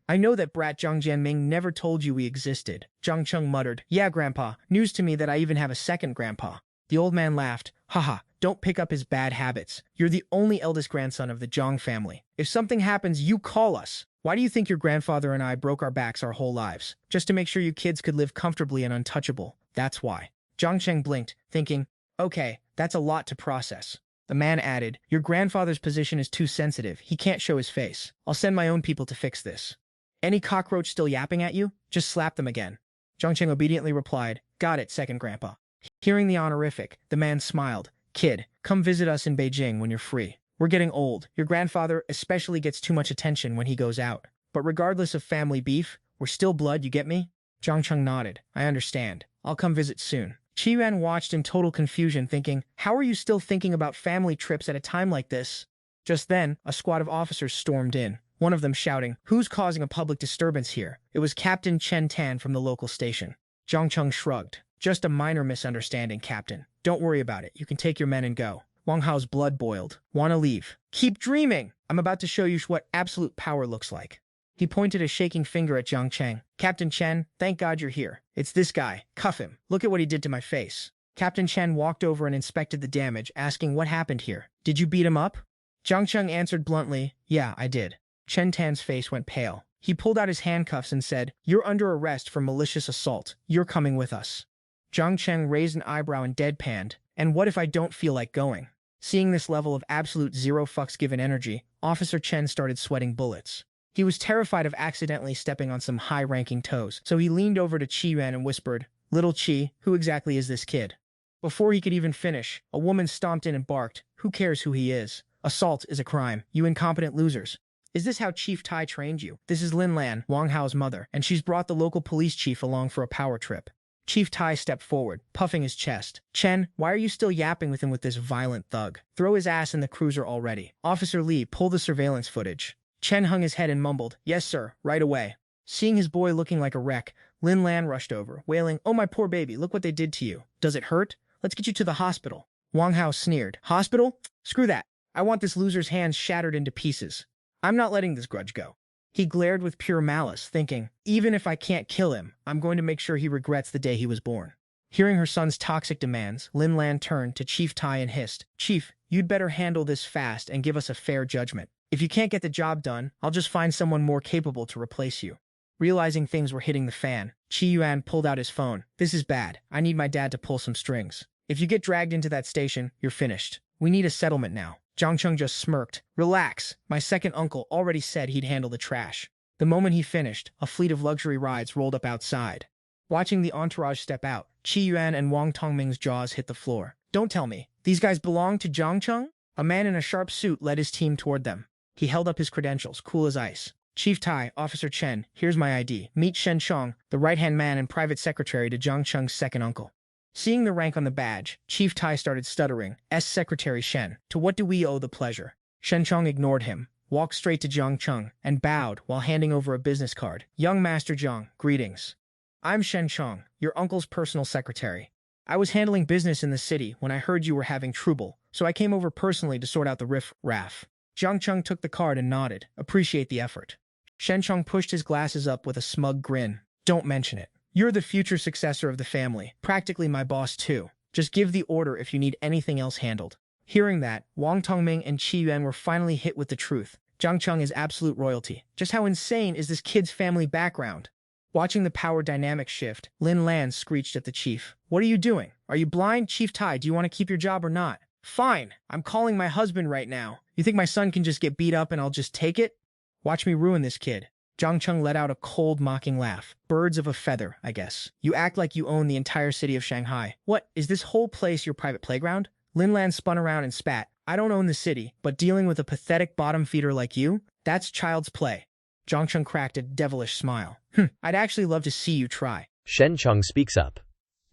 I know that brat Jiang Jianming never told you we existed. Jiang Cheng muttered. Yeah, grandpa. News to me that I even have a second grandpa. The old man laughed. Haha, don't pick up his bad habits. You're the only eldest grandson of the Zhang family. If something happens, you call us. Why do you think your grandfather and I broke our backs our whole lives? Just to make sure you kids could live comfortably and untouchable. That's why. Jiang Cheng blinked, thinking, Okay, that's a lot to process. The man added, Your grandfather's position is too sensitive. He can't show his face. I'll send my own people to fix this. Any cockroach still yapping at you? Just slap them again. Jiang Cheng obediently replied, Got it, second grandpa. Hearing the honorific, the man smiled. Kid, come visit us in Beijing when you're free. We're getting old. Your grandfather especially gets too much attention when he goes out. But regardless of family beef, we're still blood, you get me? Jiang Cheng nodded. I understand. I'll come visit soon. Qi Yuan watched in total confusion, thinking, How are you still thinking about family trips at a time like this? Just then, a squad of officers stormed in, one of them shouting, Who's causing a public disturbance here? It was Captain Chen Tan from the local station. Jiang Cheng shrugged. Just a minor misunderstanding, Captain. Don't worry about it. You can take your men and go. Wang Hao's blood boiled. Wanna leave? Keep dreaming! I'm about to show you what absolute power looks like. He pointed a shaking finger at Jiang Cheng. Captain Chen, thank God you're here. It's this guy. Cuff him. Look at what he did to my face. Captain Chen walked over and inspected the damage, asking what happened here. Did you beat him up? Jiang Cheng answered bluntly, yeah, I did. Chen Tan's face went pale. He pulled out his handcuffs and said, you're under arrest for malicious assault. You're coming with us. Jiang Cheng raised an eyebrow and deadpanned. And what if I don't feel like going? Seeing this level of absolute zero fucks given energy, Officer Chen started sweating bullets. He was terrified of accidentally stepping on some high-ranking toes, so he leaned over to Qi Yuan and whispered, Little Qi, who exactly is this kid? Before he could even finish, a woman stomped in and barked, who cares who he is? Assault is a crime, you incompetent losers. Is this how Chief Tai trained you? This is Lin Lan, Wang Hao's mother, and she's brought the local police chief along for a power trip. Chief Tai stepped forward, puffing his chest. Chen, why are you still yapping with him with this violent thug? Throw his ass in the cruiser already. Officer Li, pull the surveillance footage. Chen hung his head and mumbled, yes sir, right away. Seeing his boy looking like a wreck, Lin Lan rushed over, wailing, oh my poor baby, look what they did to you. Does it hurt? Let's get you to the hospital. Wang Hao sneered. Hospital? Screw that. I want this loser's hands shattered into pieces. I'm not letting this grudge go. He glared with pure malice, thinking, even if I can't kill him, I'm going to make sure he regrets the day he was born. Hearing her son's toxic demands, Lin Lan turned to Chief Tai and hissed, Chief, you'd better handle this fast and give us a fair judgment. If you can't get the job done, I'll just find someone more capable to replace you. Realizing things were hitting the fan, Qi Yuan pulled out his phone. This is bad. I need my dad to pull some strings. If you get dragged into that station, you're finished. We need a settlement now. Jiang Cheng just smirked. Relax. My second uncle already said he'd handle the trash. The moment he finished, a fleet of luxury rides rolled up outside. Watching the entourage step out, Qi Yuan and Wang Tongming's jaws hit the floor. Don't tell me. These guys belong to Jiang Cheng? A man in a sharp suit led his team toward them. He held up his credentials, cool as ice. Chief Tai, Officer Chen, here's my ID. Meet Shen Chong, the right-hand man and private secretary to Jiang Cheng's second uncle. Seeing the rank on the badge, Chief Tai started stuttering, Secretary Shen, to what do we owe the pleasure? Shen Chong ignored him, walked straight to Jiang Cheng, and bowed while handing over a business card. Young Master Jiang, greetings. I'm Shen Chong, your uncle's personal secretary. I was handling business in the city when I heard you were having trouble, so I came over personally to sort out the riff-raff. Jiang Cheng took the card and nodded. Appreciate the effort. Shen Chong pushed his glasses up with a smug grin. Don't mention it. You're the future successor of the family, practically my boss too. Just give the order if you need anything else handled. Hearing that, Wang Tongming and Qi Yuan were finally hit with the truth. Jiang Cheng is absolute royalty. Just how insane is this kid's family background? Watching the power dynamic shift, Lin Lan screeched at the chief. What are you doing? Are you blind? Chief Tai, do you want to keep your job or not? Fine. I'm calling my husband right now. You think my son can just get beat up and I'll just take it? Watch me ruin this kid. Jiang Cheng let out a cold, mocking laugh. Birds of a feather, I guess. You act like you own the entire city of Shanghai. What, is this whole place your private playground? Lin Lan spun around and spat. I don't own the city, but dealing with a pathetic bottom feeder like you? That's child's play. Jiang Cheng cracked a devilish smile. I'd actually love to see you try. Shen Chong speaks up.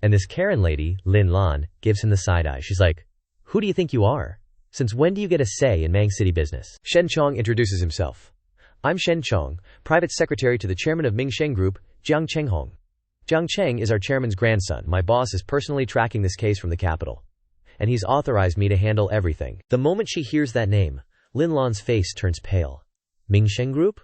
And this Karen lady, Lin Lan, gives him the side eye. She's like, who do you think you are? Since when do you get a say in Mang City business? Shen Chong introduces himself. I'm Shen Chong, private secretary to the chairman of Mingsheng Group, Jiang Cheng Hong. Jiang Cheng is our chairman's grandson. My boss is personally tracking this case from the capital. And he's authorized me to handle everything. The moment she hears that name, Lin Lan's face turns pale. Mingsheng Group?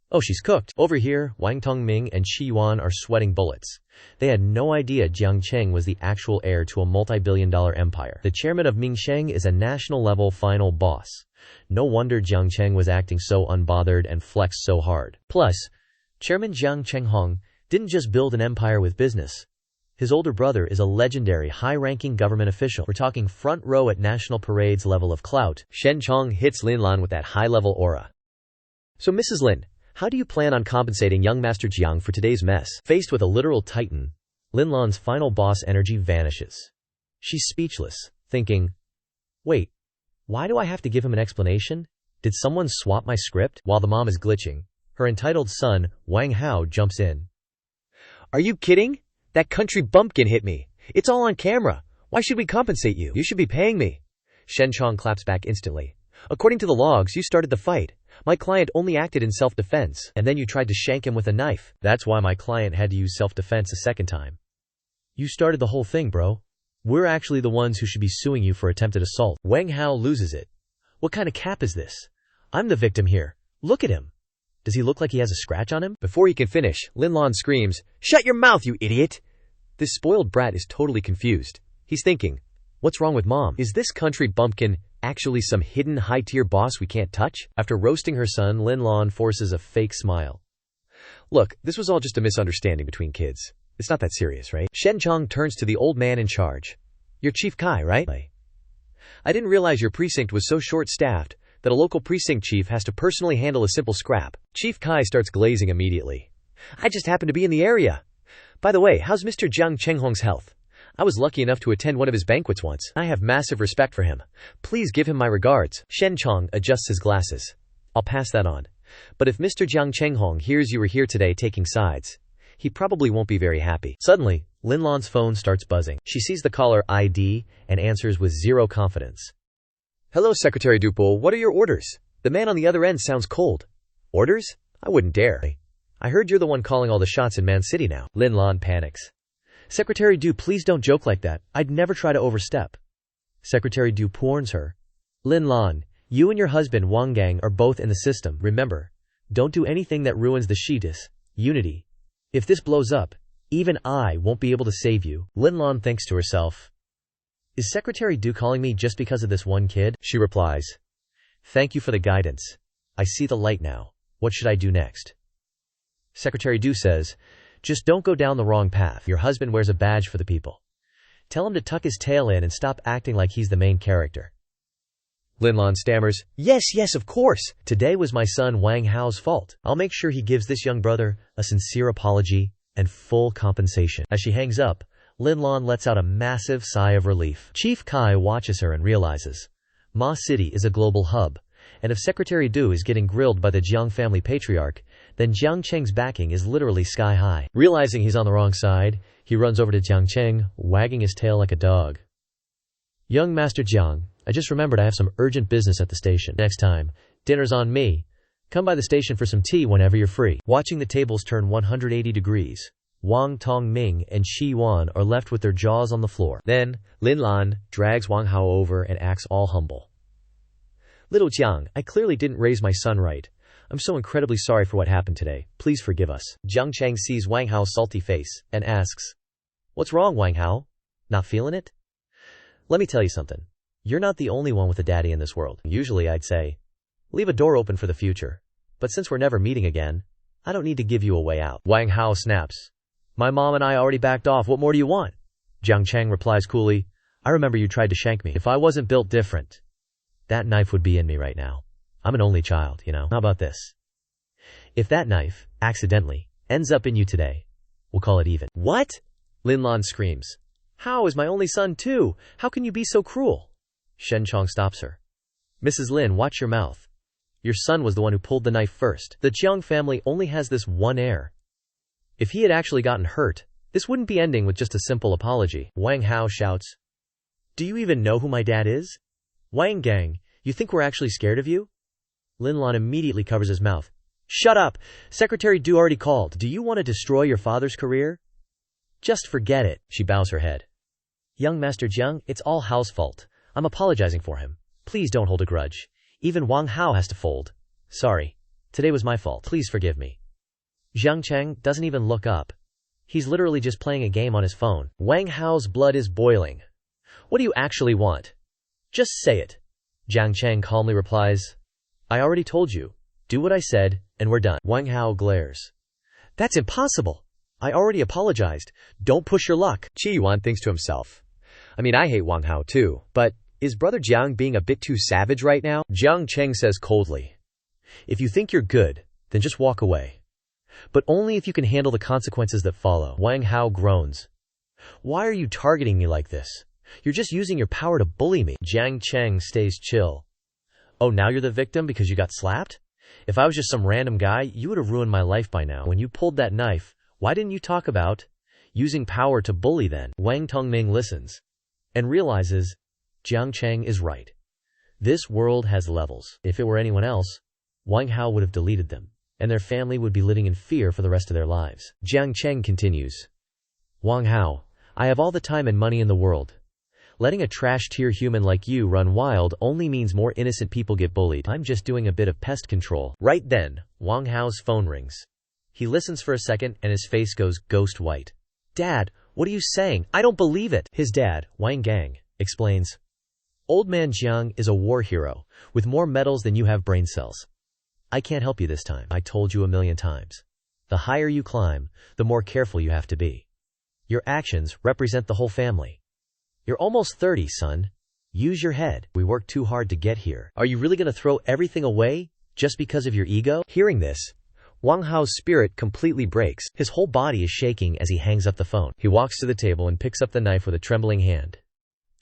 Oh, she's cooked. Over here, Wang Tongming and Qi Yuan are sweating bullets. They had no idea Jiang Cheng was the actual heir to a multi-billion-dollar empire. The chairman of Mingsheng is a national-level final boss. No wonder Jiang Cheng was acting so unbothered and flexed so hard. Plus, Chairman Jiang Cheng Hong didn't just build an empire with business. His older brother is a legendary high-ranking government official. We're talking front row at national parades level of clout. Shen Chong hits Lin Lan with that high-level aura. So Mrs. Lin, how do you plan on compensating young Master Jiang for today's mess? Faced with a literal titan, Lin Lan's final boss energy vanishes. She's speechless, thinking, wait, why do I have to give him an explanation? Did someone swap my script? While the mom is glitching, her entitled son, Wang Hao, jumps in. Are you kidding? That country bumpkin hit me. It's all on camera. Why should we compensate you? You should be paying me. Shen Chong claps back instantly. According to the logs, you started the fight. My client only acted in self-defense, and then you tried to shank him with a knife. That's why my client had to use self-defense a second time. You started the whole thing, bro. We're actually the ones who should be suing you for attempted assault. Wang Hao loses it. What kind of cap is this? I'm the victim here. Look at him. Does he look like he has a scratch on him? Before he can finish, Lin Lan screams, "Shut your mouth, you idiot!" This spoiled brat is totally confused. He's thinking, what's wrong with mom? Is this country bumpkin actually some hidden high-tier boss we can't touch? After roasting her son, Lin Lan forces a fake smile. Look, this was all just a misunderstanding between kids. It's not that serious, right? Shen Chong turns to the old man in charge. You're Chief Kai, right? I didn't realize your precinct was so short-staffed that a local precinct chief has to personally handle a simple scrap. Chief Kai starts glazing immediately. I just happened to be in the area. By the way, how's Mr. Jiang Chenghong's health? I was lucky enough to attend one of his banquets once. I have massive respect for him. Please give him my regards. Shen Chong adjusts his glasses. I'll pass that on. But if Mr. Jiang Chenghong hears you were here today taking sides, he probably won't be very happy. Suddenly, Lin Lan's phone starts buzzing. She sees the caller ID and answers with zero confidence. Hello, Secretary Dupo, what are your orders? The man on the other end sounds cold. Orders? I wouldn't dare. I heard you're the one calling all the shots in Man City now. Lin Lan panics. Secretary Du, please don't joke like that. I'd never try to overstep. Secretary Du warns her. Lin Lan, you and your husband Wang Gang are both in the system. Remember, don't do anything that ruins the Shiites. Unity. If this blows up, even I won't be able to save you. Lin Lan thinks to herself. Is Secretary Du calling me just because of this one kid? She replies. Thank you for the guidance. I see the light now. What should I do next? Secretary Du says, just don't go down the wrong path. Your husband wears a badge for the people. Tell him to tuck his tail in and stop acting like he's the main character. Lin Lan stammers, yes, of course. Today was my son Wang Hao's fault. I'll make sure he gives this young brother a sincere apology and full compensation. As she hangs up, Lin Lan lets out a massive sigh of relief. Chief Kai watches her and realizes, Ma City is a global hub, and if Secretary Du is getting grilled by the Jiang family patriarch, then Jiang Cheng's backing is literally sky high. Realizing he's on the wrong side, he runs over to Jiang Cheng, wagging his tail like a dog. Young Master Jiang, I just remembered I have some urgent business at the station. Next time, dinner's on me. Come by the station for some tea whenever you're free. Watching the tables turn 180 degrees, Wang Tongming and Shi Yuan are left with their jaws on the floor. Then, Lin Lan drags Wang Hao over and acts all humble. Little Jiang, I clearly didn't raise my son right. I'm so incredibly sorry for what happened today. Please forgive us. Jiang Cheng sees Wang Hao's salty face and asks, What's wrong, Wang Hao? Not feeling it? Let me tell you something. You're not the only one with a daddy in this world. Usually I'd say, leave a door open for the future. But since we're never meeting again, I don't need to give you a way out. Wang Hao snaps. My mom and I already backed off. What more do you want? Jiang Cheng replies coolly, I remember you tried to shank me. If I wasn't built different, that knife would be in me right now. I'm an only child, you know. How about this? If that knife, accidentally, ends up in you today, we'll call it even. What? Lin Lan screams. How is my only son too? How can you be so cruel? Shen Chong stops her. Mrs. Lin, watch your mouth. Your son was the one who pulled the knife first. The Jiang family only has this one heir. If he had actually gotten hurt, this wouldn't be ending with just a simple apology. Wang Hao shouts. Do you even know who my dad is? Wang Gang, you think we're actually scared of you? Lin Lan immediately covers his mouth. Shut up! Secretary Du already called. Do you want to destroy your father's career? Just forget it. She bows her head. Young Master Jiang, it's all Hao's fault. I'm apologizing for him. Please don't hold a grudge. Even Wang Hao has to fold. Sorry. Today was my fault. Please forgive me. Jiang Cheng doesn't even look up. He's literally just playing a game on his phone. Wang Hao's blood is boiling. What do you actually want? Just say it. Jiang Cheng calmly replies, I already told you. Do what I said, and we're done. Wang Hao glares. That's impossible. I already apologized. Don't push your luck. Qi Yuan thinks to himself. I mean, I hate Wang Hao too, but is Brother Jiang being a bit too savage right now? Jiang Cheng says coldly. If you think you're good, then just walk away. But only if you can handle the consequences that follow. Wang Hao groans. Why are you targeting me like this? You're just using your power to bully me. Jiang Cheng stays chill. Oh, now you're the victim because you got slapped? If I was just some random guy, you would have ruined my life by now. When you pulled that knife, why didn't you talk about using power to bully then? Wang Tongming listens and realizes Jiang Cheng is right. This world has levels. If it were anyone else, Wang Hao would have deleted them, and their family would be living in fear for the rest of their lives. Jiang Cheng continues. Wang Hao, I have all the time and money in the world. Letting a trash-tier human like you run wild only means more innocent people get bullied. I'm just doing a bit of pest control." Right then, Wang Hao's phone rings. He listens for a second and his face goes ghost white. "Dad, what are you saying? I don't believe it." His dad, Wang Gang, explains. "Old man Jiang is a war hero, with more medals than you have brain cells. I can't help you this time. I told you a million times. The higher you climb, the more careful you have to be. Your actions represent the whole family. You're almost 30, son. Use your head. We worked too hard to get here. Are you really going to throw everything away just because of your ego?" Hearing this, Wang Hao's spirit completely breaks. His whole body is shaking as he hangs up the phone. He walks to the table and picks up the knife with a trembling hand.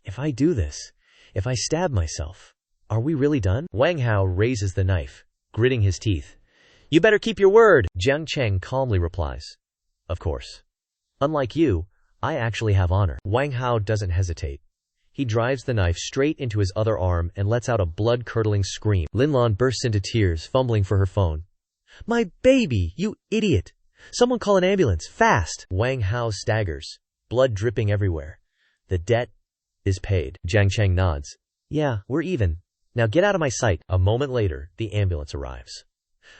"If I do this, if I stab myself, are we really done?" Wang Hao raises the knife, gritting his teeth. "You better keep your word," Jiang Cheng calmly replies. "Of course. Unlike you, I actually have honor." Wang Hao doesn't hesitate. He drives the knife straight into his other arm and lets out a blood-curdling scream. Linlan bursts into tears, fumbling for her phone. "My baby, you idiot! Someone call an ambulance, fast!" Wang Hao staggers, blood dripping everywhere. "The debt is paid." Jiang Cheng nods. "Yeah, we're even. Now get out of my sight." A moment later, the ambulance arrives.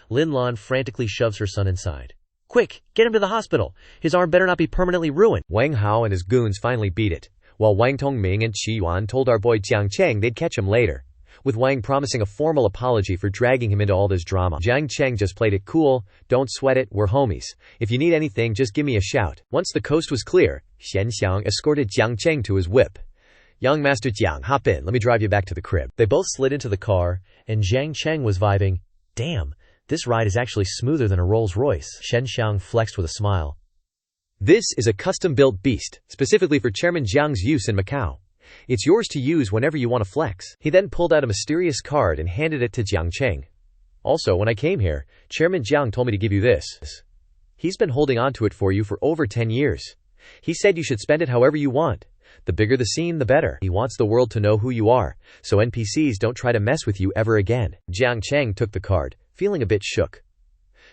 Linlan frantically shoves her son inside. "Quick, get him to the hospital. His arm better not be permanently ruined." Wang Hao and his goons finally beat it, while Wang Tongming and Qi Yuan told our boy Jiang Cheng they'd catch him later, with Wang promising a formal apology for dragging him into all this drama. Jiang Cheng just played it cool. "Don't sweat it, we're homies. If you need anything, just give me a shout." Once the coast was clear, Xiaoxiao escorted Jiang Cheng to his whip. "Young Master Jiang, hop in, let me drive you back to the crib." They both slid into the car, and Jiang Cheng was vibing. "Damn, this ride is actually smoother than a Rolls Royce." Shen Xiang flexed with a smile. "This is a custom-built beast, specifically for Chairman Jiang's use in Macau. It's yours to use whenever you want to flex." He then pulled out a mysterious card and handed it to Jiang Cheng. "Also, when I came here, Chairman Jiang told me to give you this. He's been holding on to it for you for over 10 years. He said you should spend it however you want. The bigger the scene, the better. He wants the world to know who you are, so NPCs don't try to mess with you ever again." Jiang Cheng took the card, feeling a bit shook.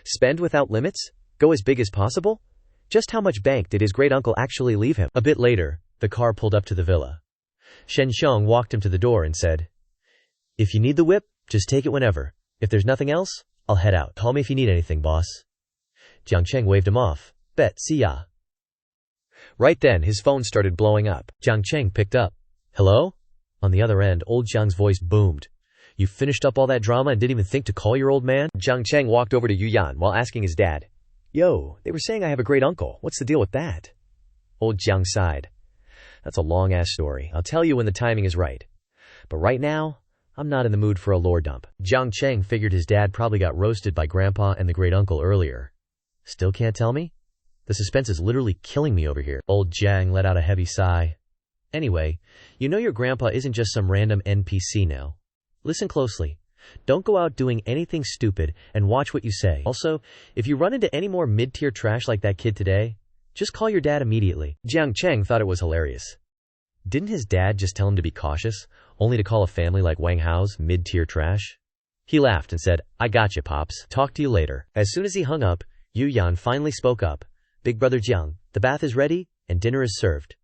Spend without limits? Go as big as possible? Just how much bank did his great-uncle actually leave him? A bit later, the car pulled up to the villa. Shen Xiang walked him to the door and said, "If you need the whip, just take it whenever. If there's nothing else, I'll head out. Call me if you need anything, boss." Jiang Cheng waved him off. "Bet, see ya." Right then, his phone started blowing up. Jiang Cheng picked up. "Hello?" On the other end, old Jiang's voice boomed. "You finished up all that drama and didn't even think to call your old man?" Jiang Cheng walked over to Yu Yan while asking his dad, "Yo, they were saying I have a great uncle. What's the deal with that?" Old Jiang sighed. "That's a long-ass story. I'll tell you when the timing is right. But right now, I'm not in the mood for a lore dump." Jiang Cheng figured his dad probably got roasted by Grandpa and the great-uncle earlier. "Still can't tell me? The suspense is literally killing me over here." Old Jiang let out a heavy sigh. "Anyway, you know your grandpa isn't just some random NPC now. Listen closely. Don't go out doing anything stupid and watch what you say. Also, if you run into any more mid-tier trash like that kid today, just call your dad immediately." Jiang Cheng thought it was hilarious. Didn't his dad just tell him to be cautious, only to call a family like Wang Hao's mid-tier trash? He laughed and said, "I gotcha, Pops. Talk to you later." As soon as he hung up, Yu Yan finally spoke up. "Big brother Jiang, the bath is ready and dinner is served.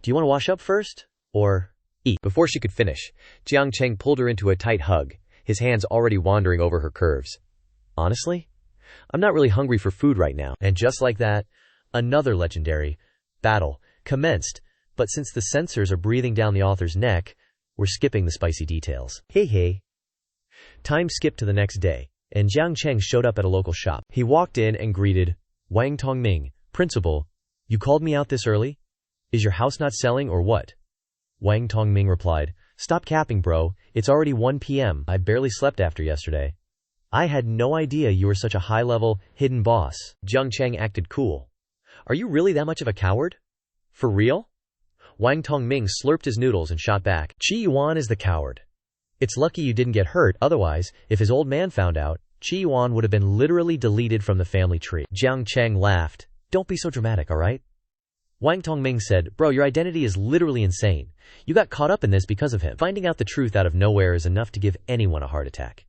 Do you want to wash up first? Or eat?" Before she could finish, Jiang Cheng pulled her into a tight hug, his hands already wandering over her curves. "Honestly, I'm not really hungry for food right now." And just like that, another legendary battle commenced, but since the censors are breathing down the author's neck, we're skipping the spicy details. Hey. Time skipped to the next day, and Jiang Cheng showed up at a local shop. He walked in and greeted, "Wang Tongming, principal, you called me out this early? Is your house not selling or what?" Wang Tongming replied, "Stop capping, bro. It's already 1 p.m. I barely slept after yesterday. I had no idea you were such a high-level, hidden boss." Jiang Cheng acted cool. "Are you really that much of a coward? For real?" Wang Tongming slurped his noodles and shot back, "Qi Yuan is the coward. It's lucky you didn't get hurt, otherwise, if his old man found out, Qi Yuan would have been literally deleted from the family tree." Jiang Cheng laughed. "Don't be so dramatic, alright?" Wang Tongming said, "Bro, your identity is literally insane. You got caught up in this because of him. Finding out the truth out of nowhere is enough to give anyone a heart attack.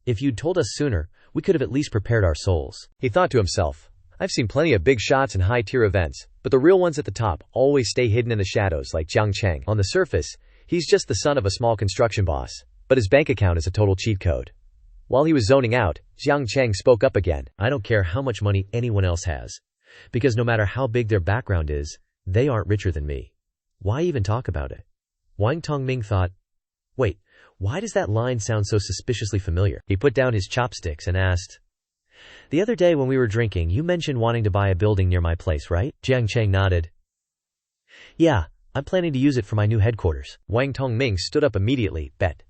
If you'd told us sooner, we could have at least prepared our souls." He thought to himself, "I've seen plenty of big shots and high-tier events, but But the real ones at the top always stay hidden in the shadows like Jiang Cheng. On the surface, he's just the son of a small construction boss, but his bank account is a total cheat code. While he was zoning out, Jiang Cheng spoke up again. I don't care how much money anyone else has, because no matter how big their background is, they aren't richer than me. Why even talk about it? Wang Tongming thought, wait, why does that line sound so suspiciously familiar? He put down his chopsticks and asked, the other day when we were drinking, you mentioned wanting to buy a building near my place, right? Jiang Cheng nodded. Yeah, I'm planning to use it for my new headquarters. Wang Tongming stood up immediately. Bet.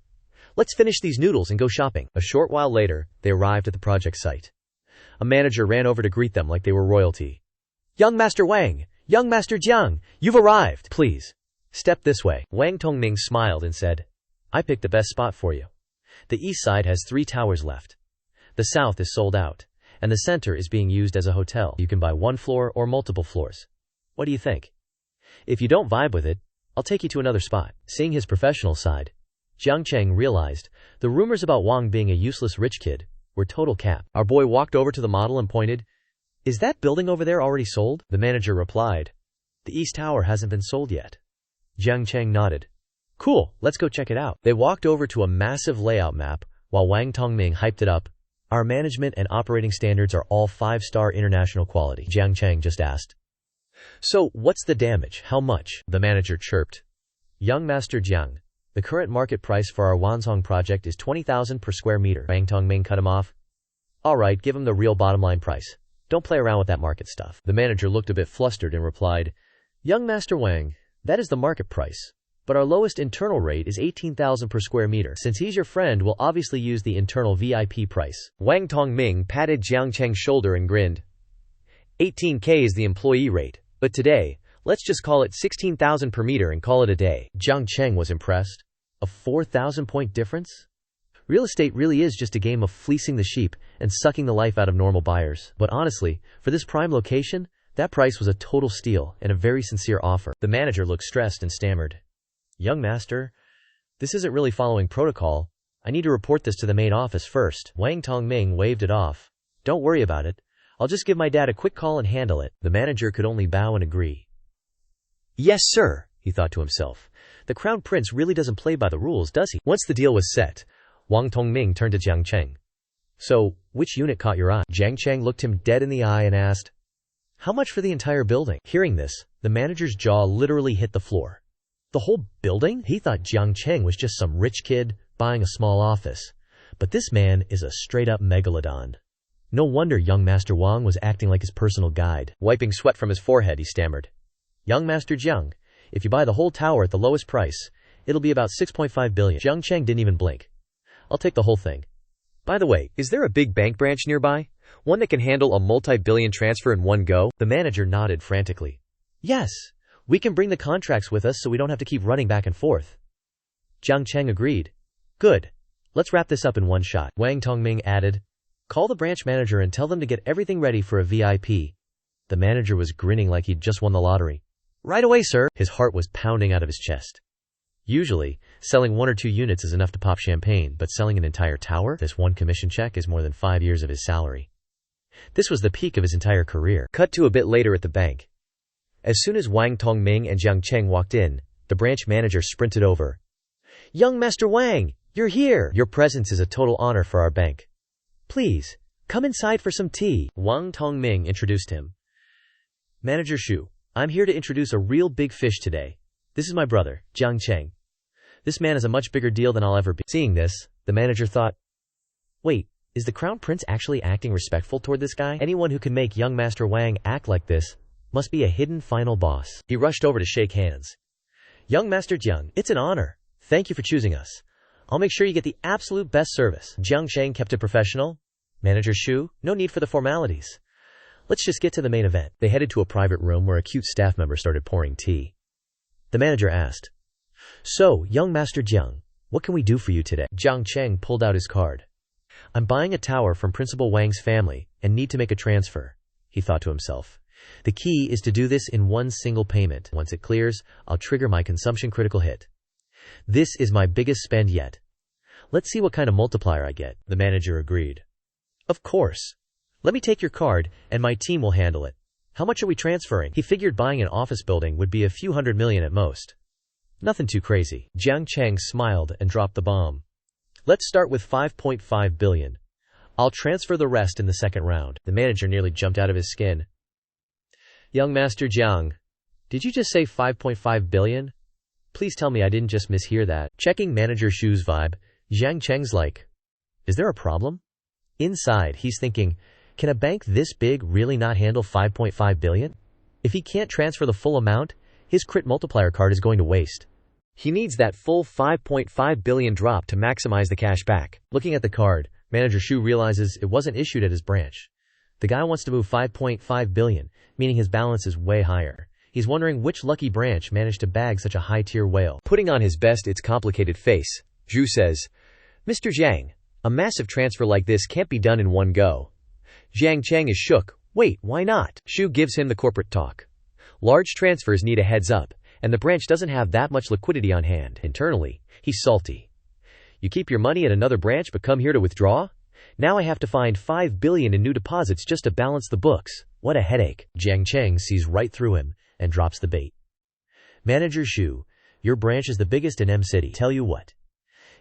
Let's finish these noodles and go shopping. A short while later, they arrived at the project site. A manager ran over to greet them like they were royalty. Young Master Wang, Young Master Jiang, you've arrived. Please, step this way. Wang Tongming smiled and said, I picked the best spot for you. The east side has 3 towers left. The south is sold out, and the center is being used as a hotel. You can buy 1 floor or multiple floors. What do you think? If you don't vibe with it, I'll take you to another spot. Seeing his professional side, Jiang Cheng realized the rumors about Wang being a useless rich kid were total cap. Our boy walked over to the model and pointed, Is that building over there already sold? The manager replied, The east tower hasn't been sold yet. Jiang Cheng nodded. Cool, let's go check it out. They walked over to a massive layout map while Wang Tongming hyped it up. Our management and operating standards are all 5-star international quality. Jiang Cheng just asked. So, what's the damage? How much? The manager chirped. Young Master Jiang, the current market price for our Wanzhong project is 20,000 per square meter. Wang Tongming cut him off. Alright, give him the real bottom line price. Don't play around with that market stuff. The manager looked a bit flustered and replied, Young Master Wang, that is the market price. But our lowest internal rate is 18,000 per square meter. Since he's your friend, we'll obviously use the internal VIP price. Wang Tongming patted Jiang Cheng's shoulder and grinned. 18K is the employee rate, but today, let's just call it 16,000 per meter and call it a day. Jiang Cheng was impressed. A 4,000-point difference? Real estate really is just a game of fleecing the sheep and sucking the life out of normal buyers. But honestly, for this prime location, that price was a total steal and a very sincere offer. The manager looked stressed and stammered. Young master, this isn't really following protocol. I need to report this to the main office first. Wang Tongming waved it off. Don't worry about it. I'll just give my dad a quick call and handle it. The manager could only bow and agree. Yes, sir, he thought to himself. The crown prince really doesn't play by the rules, does he? Once the deal was set, Wang Tongming turned to Jiang Cheng. So, which unit caught your eye? Jiang Cheng looked him dead in the eye and asked, How much for the entire building? Hearing this, the manager's jaw literally hit the floor. The whole building? He thought Jiang Cheng was just some rich kid buying a small office. But this man is a straight-up megalodon. No wonder young Master Wang was acting like his personal guide. Wiping sweat from his forehead, he stammered. Young Master Jiang, if you buy the whole tower at the lowest price, it'll be about 6.5 billion. Jiang Cheng didn't even blink. I'll take the whole thing. By the way, is there a big bank branch nearby? One that can handle a multi-billion transfer in one go? The manager nodded frantically. Yes. We can bring the contracts with us so we don't have to keep running back and forth. Jiang Cheng agreed. Good. Let's wrap this up in one shot. Wang Tongming added, Call the branch manager and tell them to get everything ready for a VIP. The manager was grinning like he'd just won the lottery. Right away, sir. His heart was pounding out of his chest. Usually, selling 1 or 2 units is enough to pop champagne, but selling an entire tower? This one commission check is more than 5 years of his salary. This was the peak of his entire career. Cut to a bit later at the bank. As soon as Wang Tongming and Jiang Cheng walked in, the branch manager sprinted over. Young Master Wang, you're here! Your presence is a total honor for our bank. Please, come inside for some tea. Wang Tongming introduced him. Manager Shu, I'm here to introduce a real big fish today. This is my brother, Jiang Cheng. This man is a much bigger deal than I'll ever be. Seeing this, the manager thought, Wait, is the crown prince actually acting respectful toward this guy? Anyone who can make young Master Wang act like this must be a hidden final boss. He rushed over to shake hands. Young Master Jiang, it's an honor. Thank you for choosing us. I'll make sure you get the absolute best service. Jiang Cheng kept it professional. Manager Shu, no need for the formalities. Let's just get to the main event. They headed to a private room where a cute staff member started pouring tea. The manager asked, So, young Master Jiang, what can we do for you today? Jiang Cheng pulled out his card. I'm buying a tower from Principal Wang's family and need to make a transfer, he thought to himself. The key is to do this in one single payment. Once it clears, I'll trigger my consumption critical hit. This is my biggest spend yet. Let's see what kind of multiplier I get. The manager agreed. Of course. Let me take your card, and my team will handle it. How much are we transferring? He figured buying an office building would be a few $100 million at most. Nothing too crazy. Jiang Cheng smiled and dropped the bomb. Let's start with 5.5 billion. I'll transfer the rest in the second round. The manager nearly jumped out of his skin. Young Master Jiang, did you just say 5.5 billion? Please tell me I didn't just mishear that. Checking Manager Shu's vibe, Jiang Cheng's like, is there a problem? Inside, he's thinking, can a bank this big really not handle 5.5 billion? If he can't transfer the full amount, his crit multiplier card is going to waste. He needs that full 5.5 billion drop to maximize the cash back. Looking at the card, Manager Shu realizes it wasn't issued at his branch. The guy wants to move 5.5 billion, meaning his balance is way higher. He's wondering which lucky branch managed to bag such a high-tier whale. Putting on his best it's complicated face, Zhou says, Mr. Jiang, a massive transfer like this can't be done in one go. Jiang Cheng is shook. Wait, why not? Shu gives him the corporate talk. Large transfers need a heads up, and the branch doesn't have that much liquidity on hand. Internally, he's salty. You keep your money at another branch but come here to withdraw? Now I have to find 5 billion in new deposits just to balance the books. What a headache. Jiang Cheng sees right through him and drops the bait. Manager Shu, your branch is the biggest in M City. Tell you what.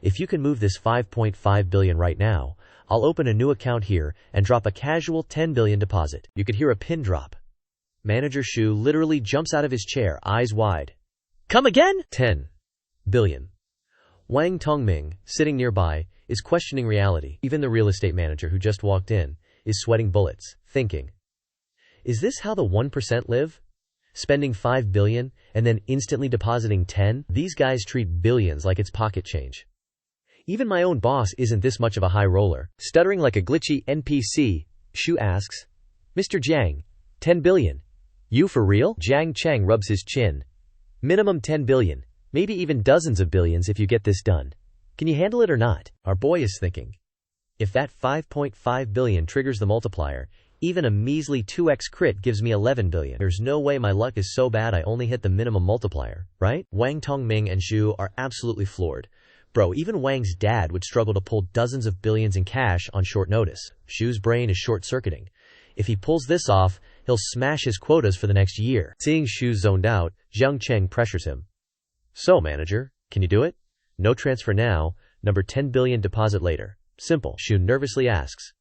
If you can move this 5.5 billion right now, I'll open a new account here and drop a casual 10 billion deposit. You could hear a pin drop. Manager Shu literally jumps out of his chair, eyes wide. Come again? 10 billion. Wang Tongming, sitting nearby, is questioning reality. Even the real estate manager who just walked in is sweating bullets, thinking, is this how the 1% live? Spending 5 billion and then instantly depositing 10? These guys treat billions like it's pocket change. Even my own boss isn't this much of a high roller. Stuttering like a glitchy NPC, Shu asks, Mr. Jiang, 10 billion. You for real? Jiang Cheng rubs his chin. Minimum 10 billion, maybe even dozens of billions if you get this done. Can you handle it or not? Our boy is thinking. If that 5.5 billion triggers the multiplier, even a measly 2x crit gives me 11 billion. There's no way my luck is so bad I only hit the minimum multiplier, right? Wang Tongming and Zhu are absolutely floored. Bro, even Wang's dad would struggle to pull dozens of billions in cash on short notice. Shu's brain is short-circuiting. If he pulls this off, he'll smash his quotas for the next year. Seeing Shu zoned out, Jiang Cheng pressures him. So, manager, can you do it? No transfer now, number 10 billion deposit later. Simple. Shu nervously asks.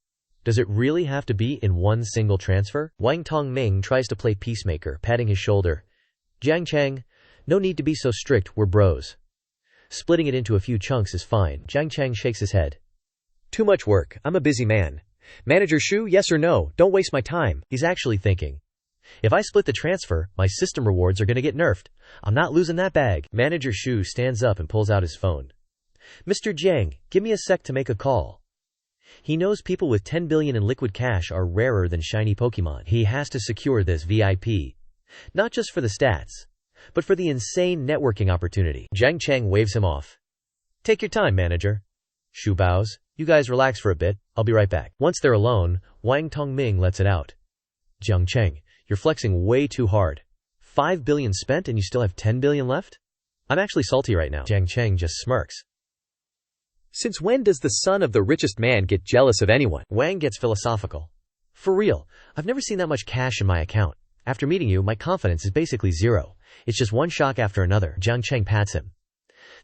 Does it really have to be in one single transfer? Wang Tongming tries to play peacemaker, patting his shoulder. Jiang Cheng, no need to be so strict, we're bros. Splitting it into a few chunks is fine. Jiang Cheng shakes his head. Too much work, I'm a busy man. Manager Shu, yes or no, don't waste my time. He's actually thinking. If I split the transfer, my system rewards are gonna get nerfed. I'm not losing that bag. Manager Shu stands up and pulls out his phone. Mr. Jiang, give me a sec to make a call. He knows people with 10 billion in liquid cash are rarer than shiny Pokemon. He has to secure this VIP. Not just for the stats, but for the insane networking opportunity. Jiang Cheng waves him off. Take your time, manager. Shu bows. You guys relax for a bit, I'll be right back. Once they're alone, Wang Tongming lets it out. Jiang Cheng, you're flexing way too hard. 5 billion spent and you still have 10 billion left? I'm actually salty right now. Jiang Cheng just smirks. Since when does the son of the richest man get jealous of anyone? Wang gets philosophical. For real, I've never seen that much cash in my account. After meeting you, my confidence is basically zero. It's just one shock after another. Jiang Cheng pats him.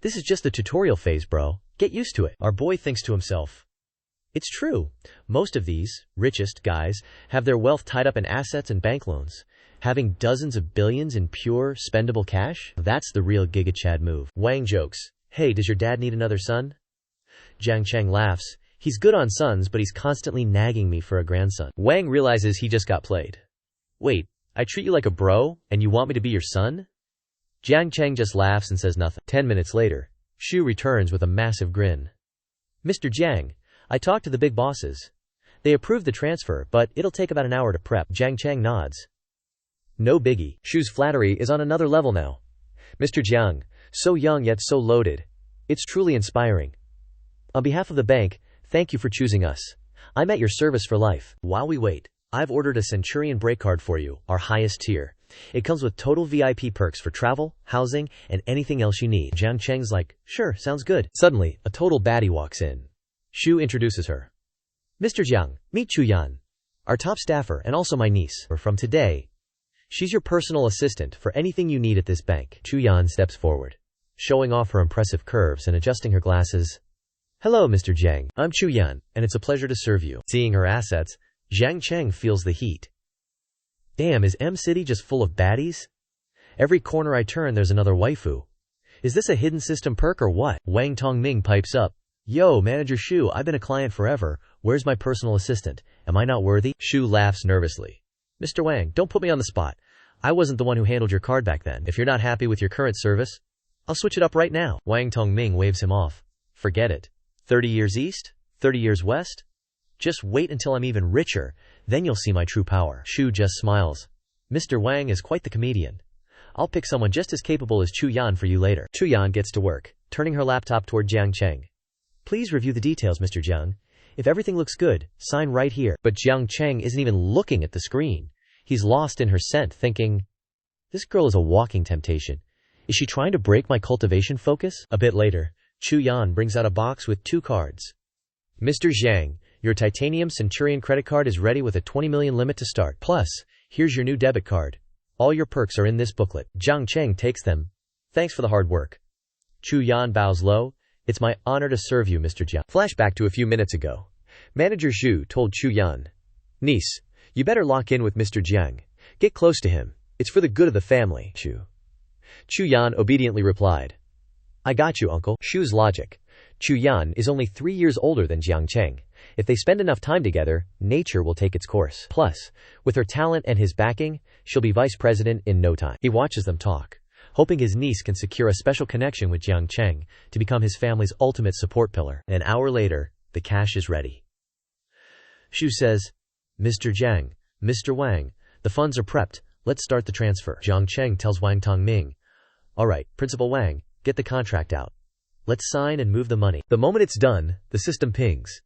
This is just the tutorial phase, bro. Get used to it. Our boy thinks to himself. It's true. Most of these, richest guys, have their wealth tied up in assets and bank loans. Having dozens of billions in pure, spendable cash? That's the real Giga Chad move. Wang jokes. Hey, does your dad need another son? Jiang Cheng laughs. He's good on sons, but he's constantly nagging me for a grandson. Wang realizes he just got played. Wait, I treat you like a bro, and you want me to be your son? Jiang Cheng just laughs and says nothing. 10 minutes later, Shu returns with a massive grin. Mr. Jiang, I talked to the big bosses. They approved the transfer, but it'll take about an hour to prep. Jiang Cheng nods. No biggie. Shu's flattery is on another level now. Mr. Jiang, so young yet so loaded. It's truly inspiring. On behalf of the bank, thank you for choosing us. I'm at your service for life. While we wait, I've ordered a Centurion break card for you, our highest tier. It comes with total VIP perks for travel, housing, and anything else you need. Jiang Cheng's like, sure, sounds good. Suddenly, a total baddie walks in. Shu introduces her. Mr. Jiang, meet Chu Yan, our top staffer and also my niece. From today, She's your personal assistant for anything you need at this bank. Chu Yan steps forward, showing off her impressive curves and adjusting her glasses. Hello, Mr. Jiang. I'm Chu Yan, and it's a pleasure to serve you. Seeing her assets, Jiang Cheng feels the heat. Damn, is M-City just full of baddies? Every corner I turn there's another waifu. Is this a hidden system perk or what? Wang Tongming pipes up. Yo, Manager Shu, I've been a client forever. Where's my personal assistant? Am I not worthy? Shu laughs nervously. Mr. Wang, don't put me on the spot. I wasn't the one who handled your card back then. If you're not happy with your current service, I'll switch it up right now. Wang Tongming waves him off. Forget it. 30 years east? 30 years west? Just wait until I'm even richer, then you'll see my true power. Shu just smiles. Mr. Wang is quite the comedian. I'll pick someone just as capable as Chu Yan for you later. Chu Yan gets to work, turning her laptop toward Jiang Cheng. Please review the details, Mr. Jiang. If everything looks good, sign right here. But Jiang Cheng isn't even looking at the screen. He's lost in her scent, thinking, this girl is a walking temptation. Is she trying to break my cultivation focus? A bit later, Chu Yan brings out a box with 2 cards. Mr. Jiang, your Titanium Centurion credit card is ready with a 20 million limit to start. Plus, here's your new debit card. All your perks are in this booklet. Jiang Cheng takes them. Thanks for the hard work. Chu Yan bows low. It's my honor to serve you, Mr. Jiang. Flashback to a few minutes ago. Manager Zhou told Chu Yan, niece, you better lock in with Mr. Jiang. Get close to him. It's for the good of the family. Chu Yan obediently replied, I got you, uncle. Shu's logic. Chu Yan is only 3 years older than Jiang Cheng. If they spend enough time together, nature will take its course. Plus, with her talent and his backing, she'll be vice president in no time. He watches them talk, hoping his niece can secure a special connection with Jiang Cheng to become his family's ultimate support pillar. An hour later, the cash is ready. Shu says, Mr. Jiang, Mr. Wang, the funds are prepped. Let's start the transfer. Jiang Cheng tells Wang Tongming, all right, Principal Wang, get the contract out. Let's sign and move the money. The moment it's done, the system pings.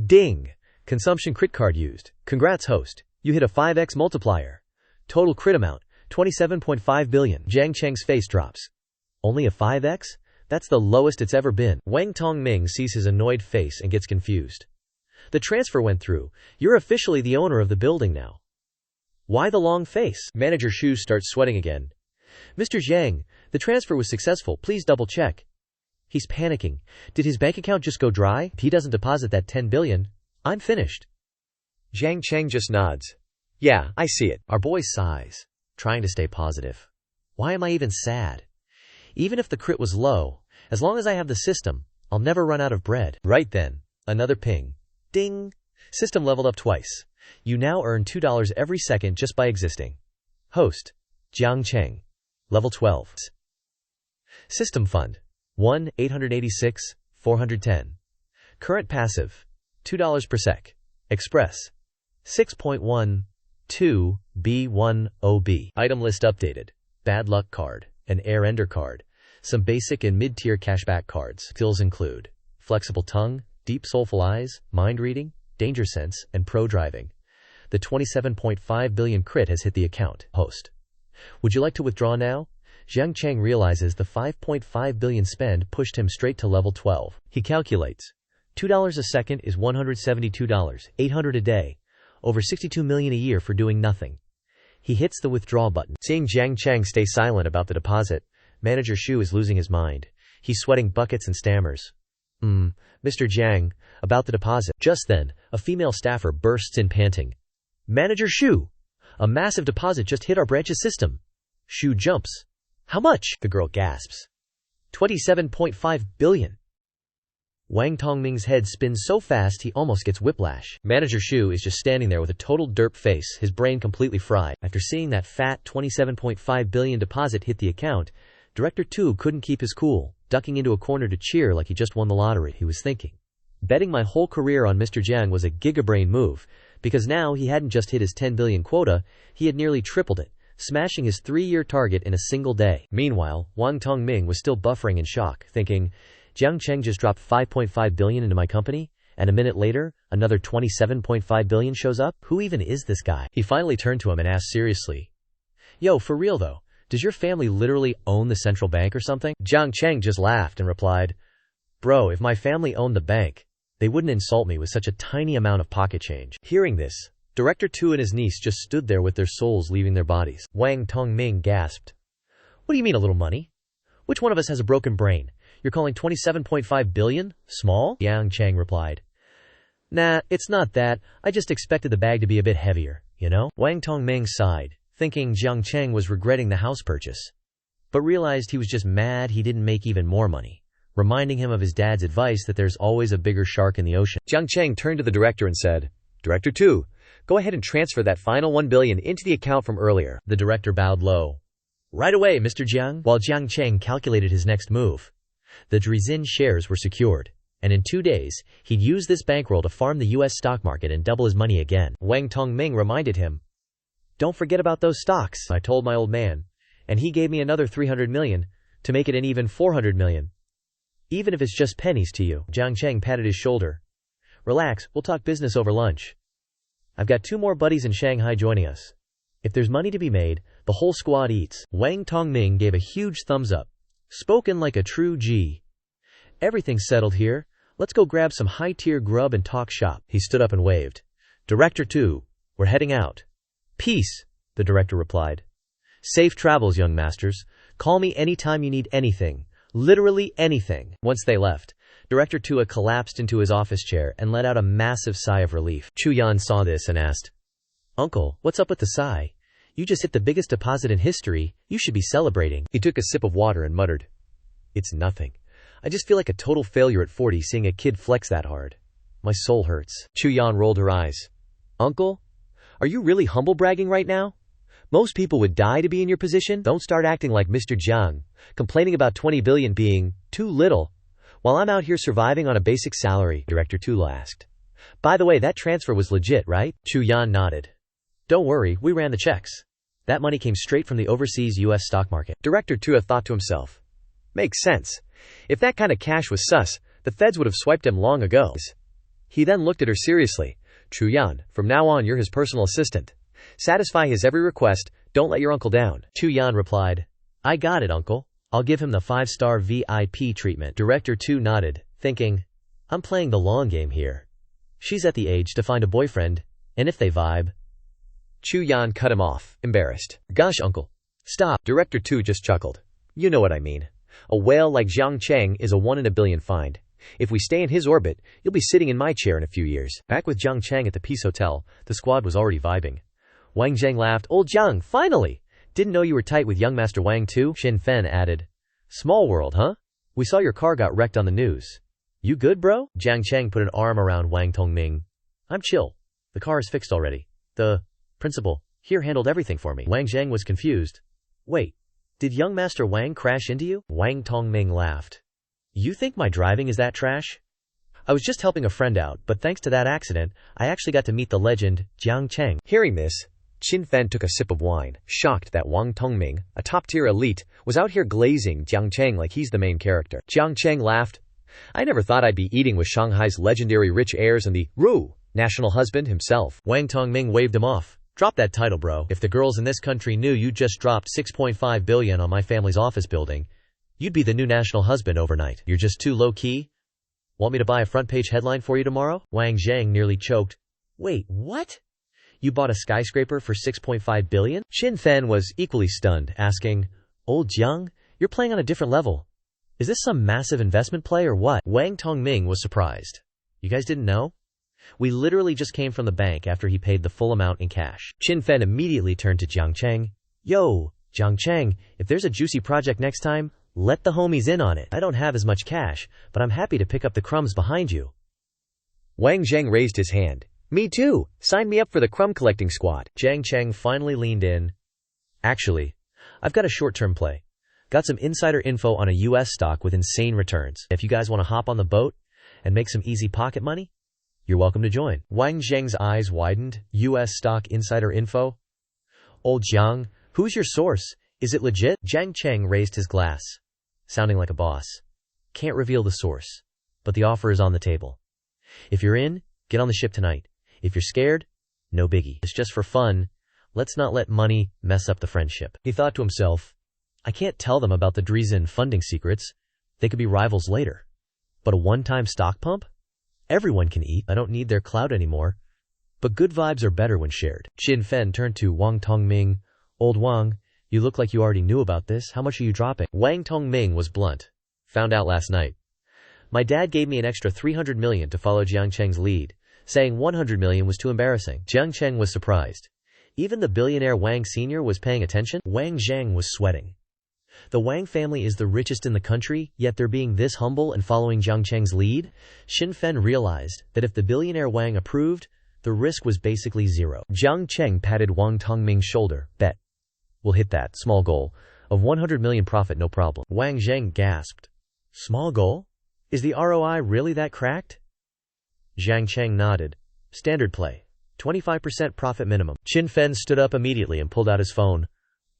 Ding! Consumption crit card used. Congrats, host. You hit a 5x multiplier. Total crit amount, 27.5 billion. Jiang Cheng's face drops. Only a 5x? That's the lowest it's ever been. Wang Tongming sees his annoyed face and gets confused. The transfer went through. You're officially the owner of the building now. Why the long face? Manager Shu starts sweating again. Mr. Jiang, the transfer was successful. Please double check. He's panicking. Did his bank account just go dry? If he doesn't deposit that 10 billion, I'm finished. Jiang Cheng just nods. Yeah, I see it. Our boy sighs, trying to stay positive. Why am I even sad? Even if the crit was low, as long as I have the system, I'll never run out of bread. Right then, another ping. Ding! System leveled up twice. You now earn $2 every second just by existing. Host, Jiang Cheng. Level 12. System fund, 1,886,410. Current passive, $2 per sec. Express, 6.12 B10B. Item list updated. Bad luck card, an air ender card, some basic and mid-tier cashback cards. Skills include flexible tongue, deep soulful eyes, mind reading, danger sense, and pro driving. The 27.5 billion crit has hit the account. Host, would you like to withdraw now? Jiang Cheng realizes the 5.5 billion spend pushed him straight to level 12. He calculates. $2 a second is $172, 800 a day, over 62 million a year for doing nothing. He hits the withdraw button. Seeing Jiang Cheng stay silent about the deposit, Manager Shu is losing his mind. He's sweating buckets and stammers. Mr. Jiang, about the deposit. Just then, a female staffer bursts in panting. Manager Shu! A massive deposit just hit our branch's system. Shu jumps. How much? The girl gasps. 27.5 billion. Wang Tongming's head spins so fast he almost gets whiplash. Manager Shu is just standing there with a total derp face, his brain completely fried. After seeing that fat 27.5 billion deposit hit the account, Director Tu couldn't keep his cool, ducking into a corner to cheer like he just won the lottery. He was thinking, betting my whole career on Mr. Jiang was a gigabrain move, because now he hadn't just hit his 10 billion quota, he had nearly tripled it, smashing his 3-year target in a single day. Meanwhile, Wang Tongming was still buffering in shock, thinking, Jiang Cheng just dropped 5.5 billion into my company, and a minute later, another 27.5 billion shows up? Who even is this guy? He finally turned to him and asked seriously, Yo, for real though, does your family literally own the central bank or something? Jiang Cheng just laughed and replied, Bro, if my family owned the bank, they wouldn't insult me with such a tiny amount of pocket change. Hearing this, Director Tu and his niece just stood there with their souls leaving their bodies. Wang Tongming gasped. What do you mean a little money? Which one of us has a broken brain? You're calling 27.5 billion small? Jiang Cheng replied. Nah, it's not that. I just expected the bag to be a bit heavier, you know? Wang Tongming sighed, thinking Jiang Cheng was regretting the house purchase, but realized he was just mad he didn't make even more money, reminding him of his dad's advice that there's always a bigger shark in the ocean. Jiang Cheng turned to the director and said, Director Tu, go ahead and transfer that final 1 billion into the account from earlier. The director bowed low. Right away, Mr. Jiang. While Jiang Cheng calculated his next move, the Drizin shares were secured, and in 2 days, he'd use this bankroll to farm the U.S. stock market and double his money again. Wang Tongming reminded him, Don't forget about those stocks, I told my old man, and he gave me another 300 million to make it an even 400 million. Even if it's just pennies to you. Jiang Cheng patted his shoulder. Relax, we'll talk business over lunch. I've got 2 more buddies in Shanghai joining us. If there's money to be made, the whole squad eats. Wang Tongming gave a huge thumbs up. Spoken like a true G. Everything's settled here. Let's go grab some high-tier grub and talk shop. He stood up and waved. Director Tu, we're heading out. Peace, the director replied. Safe travels, young masters. Call me anytime you need anything. Literally anything. Once they left, Director Tu collapsed into his office chair and let out a massive sigh of relief. Chu Yan saw this and asked, Uncle, what's up with the sigh? You just hit the biggest deposit in history. You should be celebrating. He took a sip of water and muttered, It's nothing. I just feel like a total failure at 40 seeing a kid flex that hard. My soul hurts. Chu Yan rolled her eyes. Uncle, are you really humble bragging right now? Most people would die to be in your position. Don't start acting like Mr. Jiang, complaining about 20 billion being too little, while I'm out here surviving on a basic salary, Director Tu asked. By the way, that transfer was legit, right? Chu Yan nodded. Don't worry, we ran the checks. That money came straight from the overseas U.S. stock market. Director Tu thought to himself, Makes sense. If that kind of cash was sus, the feds would have swiped him long ago. He then looked at her seriously. Chu Yan, from now on you're his personal assistant. Satisfy his every request, don't let your uncle down. Chu Yan replied, I got it, uncle. I'll give him the 5-star VIP treatment. Director Tu nodded, thinking, I'm playing the long game here. She's at the age to find a boyfriend, and if they vibe. Chu Yan cut him off, embarrassed. Gosh, uncle. Stop. Director Tu just chuckled. You know what I mean. A whale like Jiang Cheng is a 1 in a billion find. If we stay in his orbit, you'll be sitting in my chair in a few years. Back with Jiang Cheng at the Peace Hotel, the squad was already vibing. Wang Zheng laughed. Old Jiang, finally! Didn't know you were tight with young Master Wang too? Xin Fen added. Small world, huh? We saw your car got wrecked on the news. You good, bro? Jiang Cheng put an arm around Wang Tongming. I'm chill. The car is fixed already. The principal here handled everything for me. Wang Zheng was confused. Wait, did young Master Wang crash into you? Wang Tongming laughed. You think my driving is that trash? I was just helping a friend out, but thanks to that accident, I actually got to meet the legend, Jiang Cheng. Hearing this, Qin Fen took a sip of wine, shocked that Wang Tongming, a top-tier elite, was out here glazing Jiang Cheng like he's the main character. Jiang Cheng laughed. I never thought I'd be eating with Shanghai's legendary rich heirs and the Ru national husband himself. Wang Tongming waved him off. Drop that title, bro. If the girls in this country knew you just dropped 6.5 billion on my family's office building, you'd be the new national husband overnight. You're just too low-key? Want me to buy a front-page headline for you tomorrow? Wang Zheng nearly choked. Wait, what? You bought a skyscraper for 6.5 billion? Xin Fen was equally stunned, asking, Old Jiang, you're playing on a different level. Is this some massive investment play or what? Wang Tongming was surprised. You guys didn't know? We literally just came from the bank after he paid the full amount in cash. Xin Fen immediately turned to Jiang Cheng. Yo, Jiang Cheng, if there's a juicy project next time, let the homies in on it. I don't have as much cash, but I'm happy to pick up the crumbs behind you. Wang Zheng raised his hand. Me too. Sign me up for the crumb collecting squad. Jiang Cheng finally leaned in. Actually, I've got a short-term play. Got some insider info on a U.S. stock with insane returns. If you guys want to hop on the boat and make some easy pocket money, you're welcome to join. Wang Zheng's eyes widened. U.S. stock insider info? Old Jiang, who's your source? Is it legit? Jiang Cheng raised his glass, sounding like a boss. Can't reveal the source, but the offer is on the table. If you're in, get on the ship tonight. If you're scared, no biggie. It's just for fun. Let's not let money mess up the friendship. He thought to himself, I can't tell them about the Drizin funding secrets. They could be rivals later. But a one-time stock pump? Everyone can eat. I don't need their clout anymore. But good vibes are better when shared. Qin Fen turned to Wang Tongming. Old Wang, you look like you already knew about this. How much are you dropping? Wang Tongming was blunt. Found out last night. My dad gave me an extra 300 million to follow Jiang Cheng's lead, saying 100 million was too embarrassing. Jiang Cheng was surprised. Even the billionaire Wang Sr. was paying attention. Wang Zhang was sweating. The Wang family is the richest in the country, yet they're being this humble and following Jiang Cheng's lead? Qin Fen realized that if the billionaire Wang approved, the risk was basically zero. Jiang Cheng patted Wang Tongming's shoulder. Bet. We'll hit that small goal of 100 million profit, no problem. Wang Zhang gasped. Small goal? Is the ROI really that cracked? Jiang Cheng nodded. Standard play. 25% profit minimum. Qin Fen stood up immediately and pulled out his phone.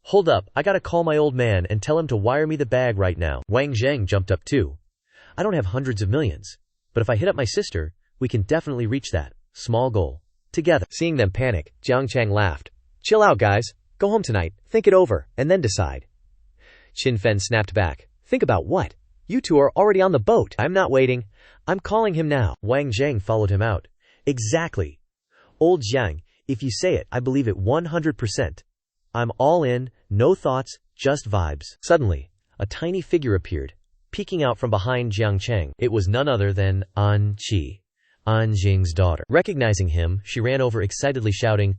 Hold up, I gotta call my old man and tell him to wire me the bag right now. Wang Zhang jumped up too. I don't have hundreds of millions, but if I hit up my sister, we can definitely reach that. Small goal. Together. Seeing them panic, Jiang Cheng laughed. Chill out, guys. Go home tonight, think it over, and then decide. Qin Fen snapped back. Think about what? You two are already on the boat. I'm not waiting. I'm calling him now. Wang Zhang followed him out. Exactly. Old Jiang, if you say it, I believe it 100%. I'm all in, no thoughts, just vibes. Suddenly, a tiny figure appeared, peeking out from behind Jiang Cheng. It was none other than An Qi, An Jing's daughter. Recognizing him, she ran over excitedly shouting,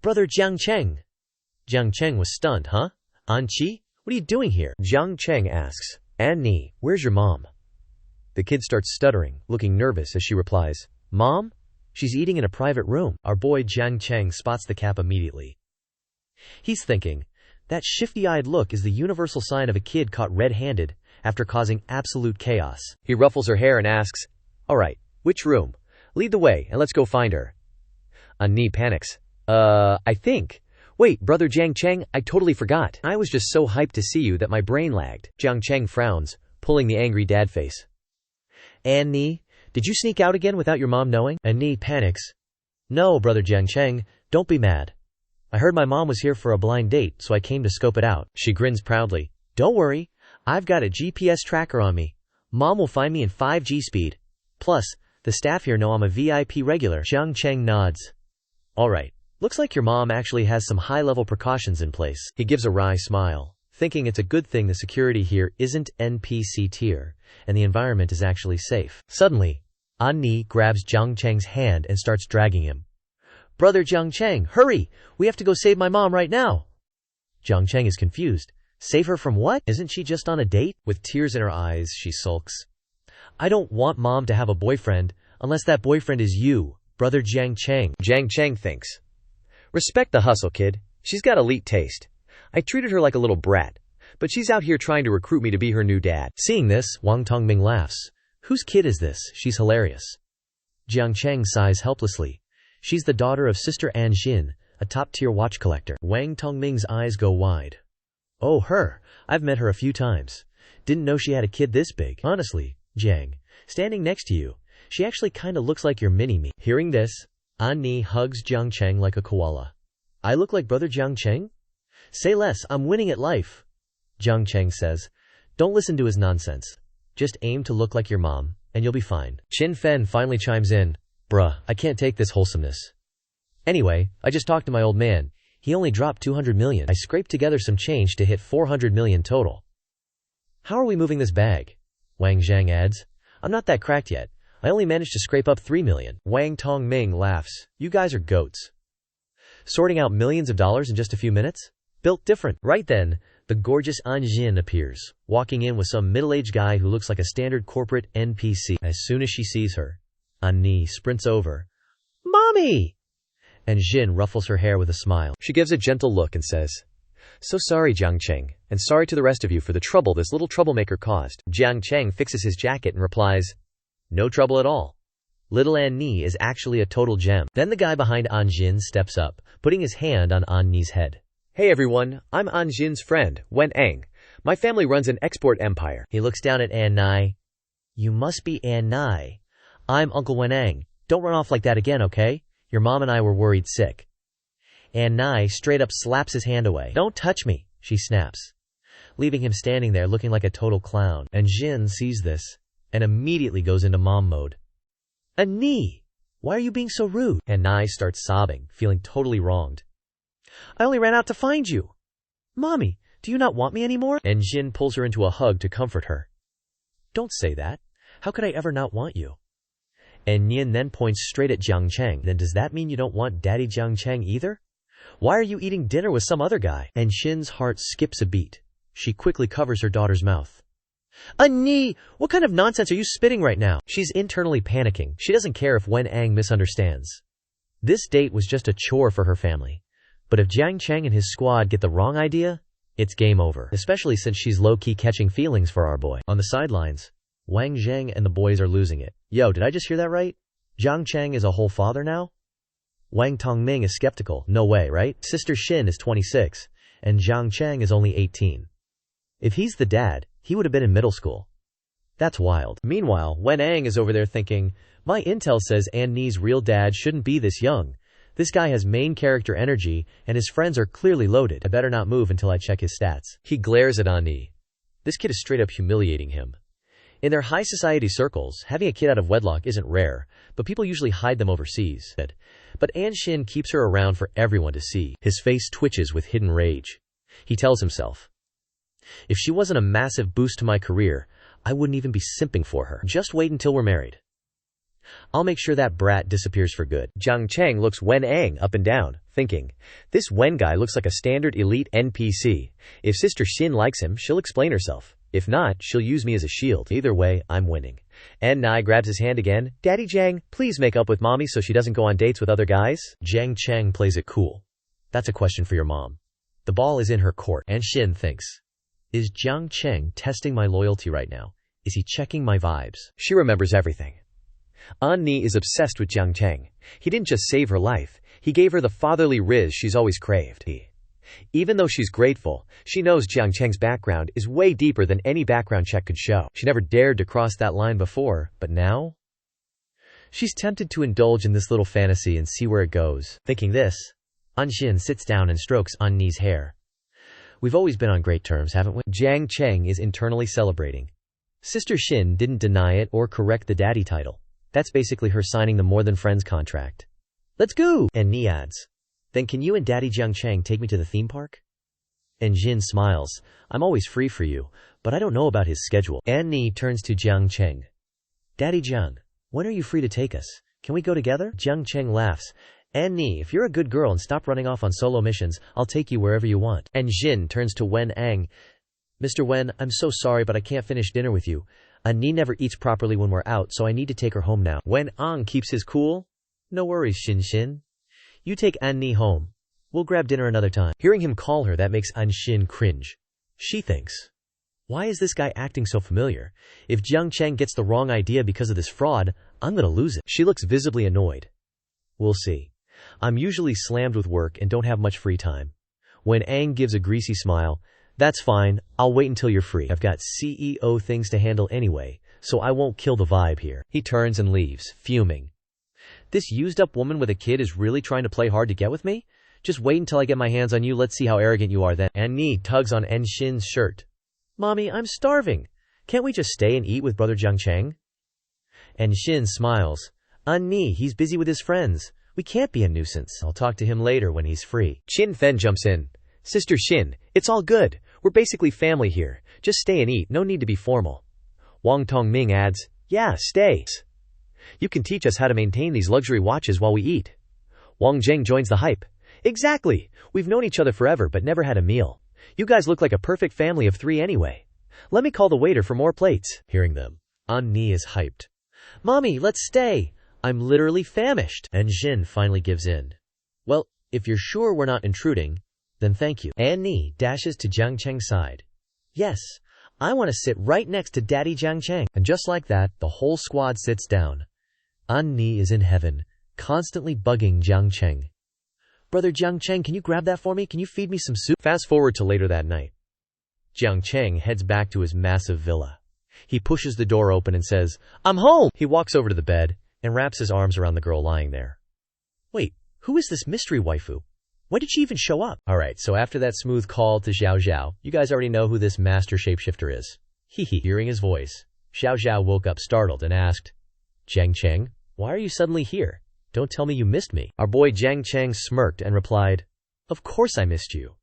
Brother Jiang Cheng. Jiang Cheng was stunned. Huh? An Qi? What are you doing here? Jiang Cheng asks, An Ni, where's your mom? The kid starts stuttering, looking nervous as she replies, Mom? She's eating in a private room. Our boy Jiang Cheng spots the cap immediately. He's thinking, that shifty-eyed look is the universal sign of a kid caught red-handed after causing absolute chaos. He ruffles her hair and asks, All right, which room? Lead the way and let's go find her. An Ni panics. I think. Wait, brother Jiang Cheng, I totally forgot. I was just so hyped to see you that my brain lagged. Jiang Cheng frowns, pulling the angry dad face. An Ni, did you sneak out again without your mom knowing? An Ni panics. No, brother Jiang Cheng, don't be mad. I heard my mom was here for a blind date, so I came to scope it out. She grins proudly. Don't worry, I've got a GPS tracker on me. Mom will find me in 5G speed. Plus, the staff here know I'm a VIP regular. Jiang Cheng nods. All right, looks like your mom actually has some high-level precautions in place. He gives a wry smile, thinking it's a good thing the security here isn't NPC tier, and the environment is actually safe. Suddenly, An Ni grabs Jiang Cheng's hand and starts dragging him. Brother Jiang Cheng, hurry! We have to go save my mom right now. Jiang Cheng is confused. Save her from what? Isn't she just on a date? With tears in her eyes, she sulks. I don't want mom to have a boyfriend, unless that boyfriend is you, brother Jiang Cheng. Jiang Cheng thinks. Respect the hustle, kid. She's got elite taste. I treated her like a little brat, but she's out here trying to recruit me to be her new dad. Seeing this, Wang Tongming laughs. Whose kid is this? She's hilarious. Jiang Cheng sighs helplessly. She's the daughter of Sister An Xin, a top-tier watch collector. Wang Tongming's eyes go wide. Oh, her. I've met her a few times. Didn't know she had a kid this big. Honestly, Jiang, standing next to you, she actually kinda looks like your mini-me. Hearing this, An Ni hugs Jiang Cheng like a koala. I look like brother Jiang Cheng? Say less, I'm winning at life. Jiang Cheng says, don't listen to his nonsense. Just aim to look like your mom, and you'll be fine. Qin Fen finally chimes in. Bruh, I can't take this wholesomeness. Anyway, I just talked to my old man. He only dropped 200 million. I scraped together some change to hit 400 million total. How are we moving this bag? Wang Zhang adds. I'm not that cracked yet. I only managed to scrape up 3 million. Wang Tongming laughs. You guys are goats. Sorting out millions of dollars in just a few minutes? Built different. Right then, the gorgeous An Jin appears, walking in with some middle-aged guy who looks like a standard corporate NPC. As soon as she sees her, An Ni sprints over. Mommy! And Jin ruffles her hair with a smile. She gives a gentle look and says, So sorry, Jiang Cheng, and sorry to the rest of you for the trouble this little troublemaker caused. Jiang Cheng fixes his jacket and replies, No trouble at all. Little An Ni is actually a total gem. Then the guy behind An Jin steps up, putting his hand on An Ni's head. Hey everyone, I'm An Jin's friend, Wen Ang. My family runs an export empire. He looks down at An Ni. You must be An Ni. I'm Uncle Wen Ang. Don't run off like that again, okay? Your mom and I were worried sick. An Ni straight up slaps his hand away. Don't touch me, she snaps, leaving him standing there looking like a total clown. And Jin sees this, and immediately goes into mom mode. An Ni! Why are you being so rude? And Nai starts sobbing, feeling totally wronged. I only ran out to find you. Mommy, do you not want me anymore? And Jin pulls her into a hug to comfort her. Don't say that. How could I ever not want you? And Nian then points straight at Jiang Cheng. Then does that mean you don't want Daddy Jiang Cheng either? Why are you eating dinner with some other guy? And Shin's heart skips a beat. She quickly covers her daughter's mouth. Ni, what kind of nonsense are you spitting right now? She's internally panicking. She doesn't care if Wen Ang misunderstands. This date was just a chore for her family. But if Jiang Cheng and his squad get the wrong idea, it's game over. Especially since she's low-key catching feelings for our boy. On the sidelines, Wang Zheng and the boys are losing it. Yo, did I just hear that right? Jiang Cheng is a whole father now? Wang Tongming is skeptical. No way, right? Sister Xin is 26, and Jiang Cheng is only 18. If he's the dad, he would have been in middle school. That's wild. Meanwhile, Wen Ang is over there thinking, my intel says An Ni's real dad shouldn't be this young. This guy has main character energy, and his friends are clearly loaded. I better not move until I check his stats. He glares at An Ni. This kid is straight up humiliating him. In their high society circles, having a kid out of wedlock isn't rare, but people usually hide them overseas. But An Xin keeps her around for everyone to see. His face twitches with hidden rage. He tells himself, if she wasn't a massive boost to my career, I wouldn't even be simping for her. Just wait until we're married. I'll make sure that brat disappears for good. Jiang Cheng looks Wen Ang up and down, thinking, this Wen guy looks like a standard elite NPC. If Sister Xin likes him, she'll explain herself. If not, she'll use me as a shield. Either way, I'm winning. And Nai grabs his hand again. Daddy Jiang, please make up with mommy so she doesn't go on dates with other guys. Jiang Cheng plays it cool. That's a question for your mom. The ball is in her court. And Xin thinks, is Jiang Cheng testing my loyalty right now? Is he checking my vibes? She remembers everything. An Ni is obsessed with Jiang Cheng. He didn't just save her life. He gave her the fatherly riz she's always craved. Even though she's grateful, she knows Jiang Cheng's background is way deeper than any background check could show. She never dared to cross that line before, but now? She's tempted to indulge in this little fantasy and see where it goes. Thinking this, An Xin sits down and strokes An Ni's hair. We've always been on great terms, haven't we? Jiang Cheng is internally celebrating. Sister Xin didn't deny it or correct the daddy title. That's basically her signing the more than friends contract. Let's go! And Ni adds, then can you and Daddy Jiang Cheng take me to the theme park? And Jin smiles, I'm always free for you, but I don't know about his schedule. And Ni turns to Jiang Cheng. Daddy Jiang, when are you free to take us? Can we go together? Jiang Cheng laughs. And Ni, if you're a good girl and stop running off on solo missions, I'll take you wherever you want. And Jin turns to Wen Ang. Mr. Wen, I'm so sorry but I can't finish dinner with you. An Ni never eats properly when we're out, so I need to take her home now. Wen Ang keeps his cool. No worries, Xin. You take An Ni home. We'll grab dinner another time. Hearing him call her, that makes An Xin cringe. She thinks, why is this guy acting so familiar? If Jiang Cheng gets the wrong idea because of this fraud, I'm gonna lose it. She looks visibly annoyed. We'll see. I'm usually slammed with work and don't have much free time. When Ang gives a greasy smile, that's fine, I'll wait until you're free. I've got CEO things to handle anyway, so I won't kill the vibe here. He turns and leaves, fuming. This used-up woman with a kid is really trying to play hard to get with me? Just wait until I get my hands on you, let's see how arrogant you are then. An Ni tugs on En Shin's shirt. Mommy, I'm starving. Can't we just stay and eat with Brother Jiang Cheng? En Shin smiles. An Ni, he's busy with his friends. We can't be a nuisance. I'll talk to him later when he's free. Qin Fen jumps in. Sister Xin, it's all good. We're basically family here. Just stay and eat, no need to be formal. Wang Tongming adds, yeah, stay. You can teach us how to maintain these luxury watches while we eat. Wang Zheng joins the hype. Exactly. We've known each other forever but never had a meal. You guys look like a perfect family of 3 anyway. Let me call the waiter for more plates. Hearing them, An Ni is hyped. Mommy, let's stay. I'm literally famished. And Jin finally gives in. Well, if you're sure we're not intruding, then thank you. An Ni dashes to Jiang Cheng's side. Yes, I want to sit right next to Daddy Jiang Cheng. And just like that, the whole squad sits down. An Ni is in heaven, constantly bugging Jiang Cheng. Brother Jiang Cheng, can you grab that for me? Can you feed me some soup? Fast forward to later that night. Jiang Cheng heads back to his massive villa. He pushes the door open and says, I'm home! He walks over to the bed and wraps his arms around the girl lying there. Wait, who is this mystery waifu? When did she even show up? Alright, so after that smooth call to Xiaoxiao, you guys already know who this master shapeshifter is. Hehe. Hearing his voice, Xiaoxiao woke up startled and asked, Jiang Cheng, why are you suddenly here? Don't tell me you missed me. Our boy Jiang Cheng smirked and replied, Of course I missed you.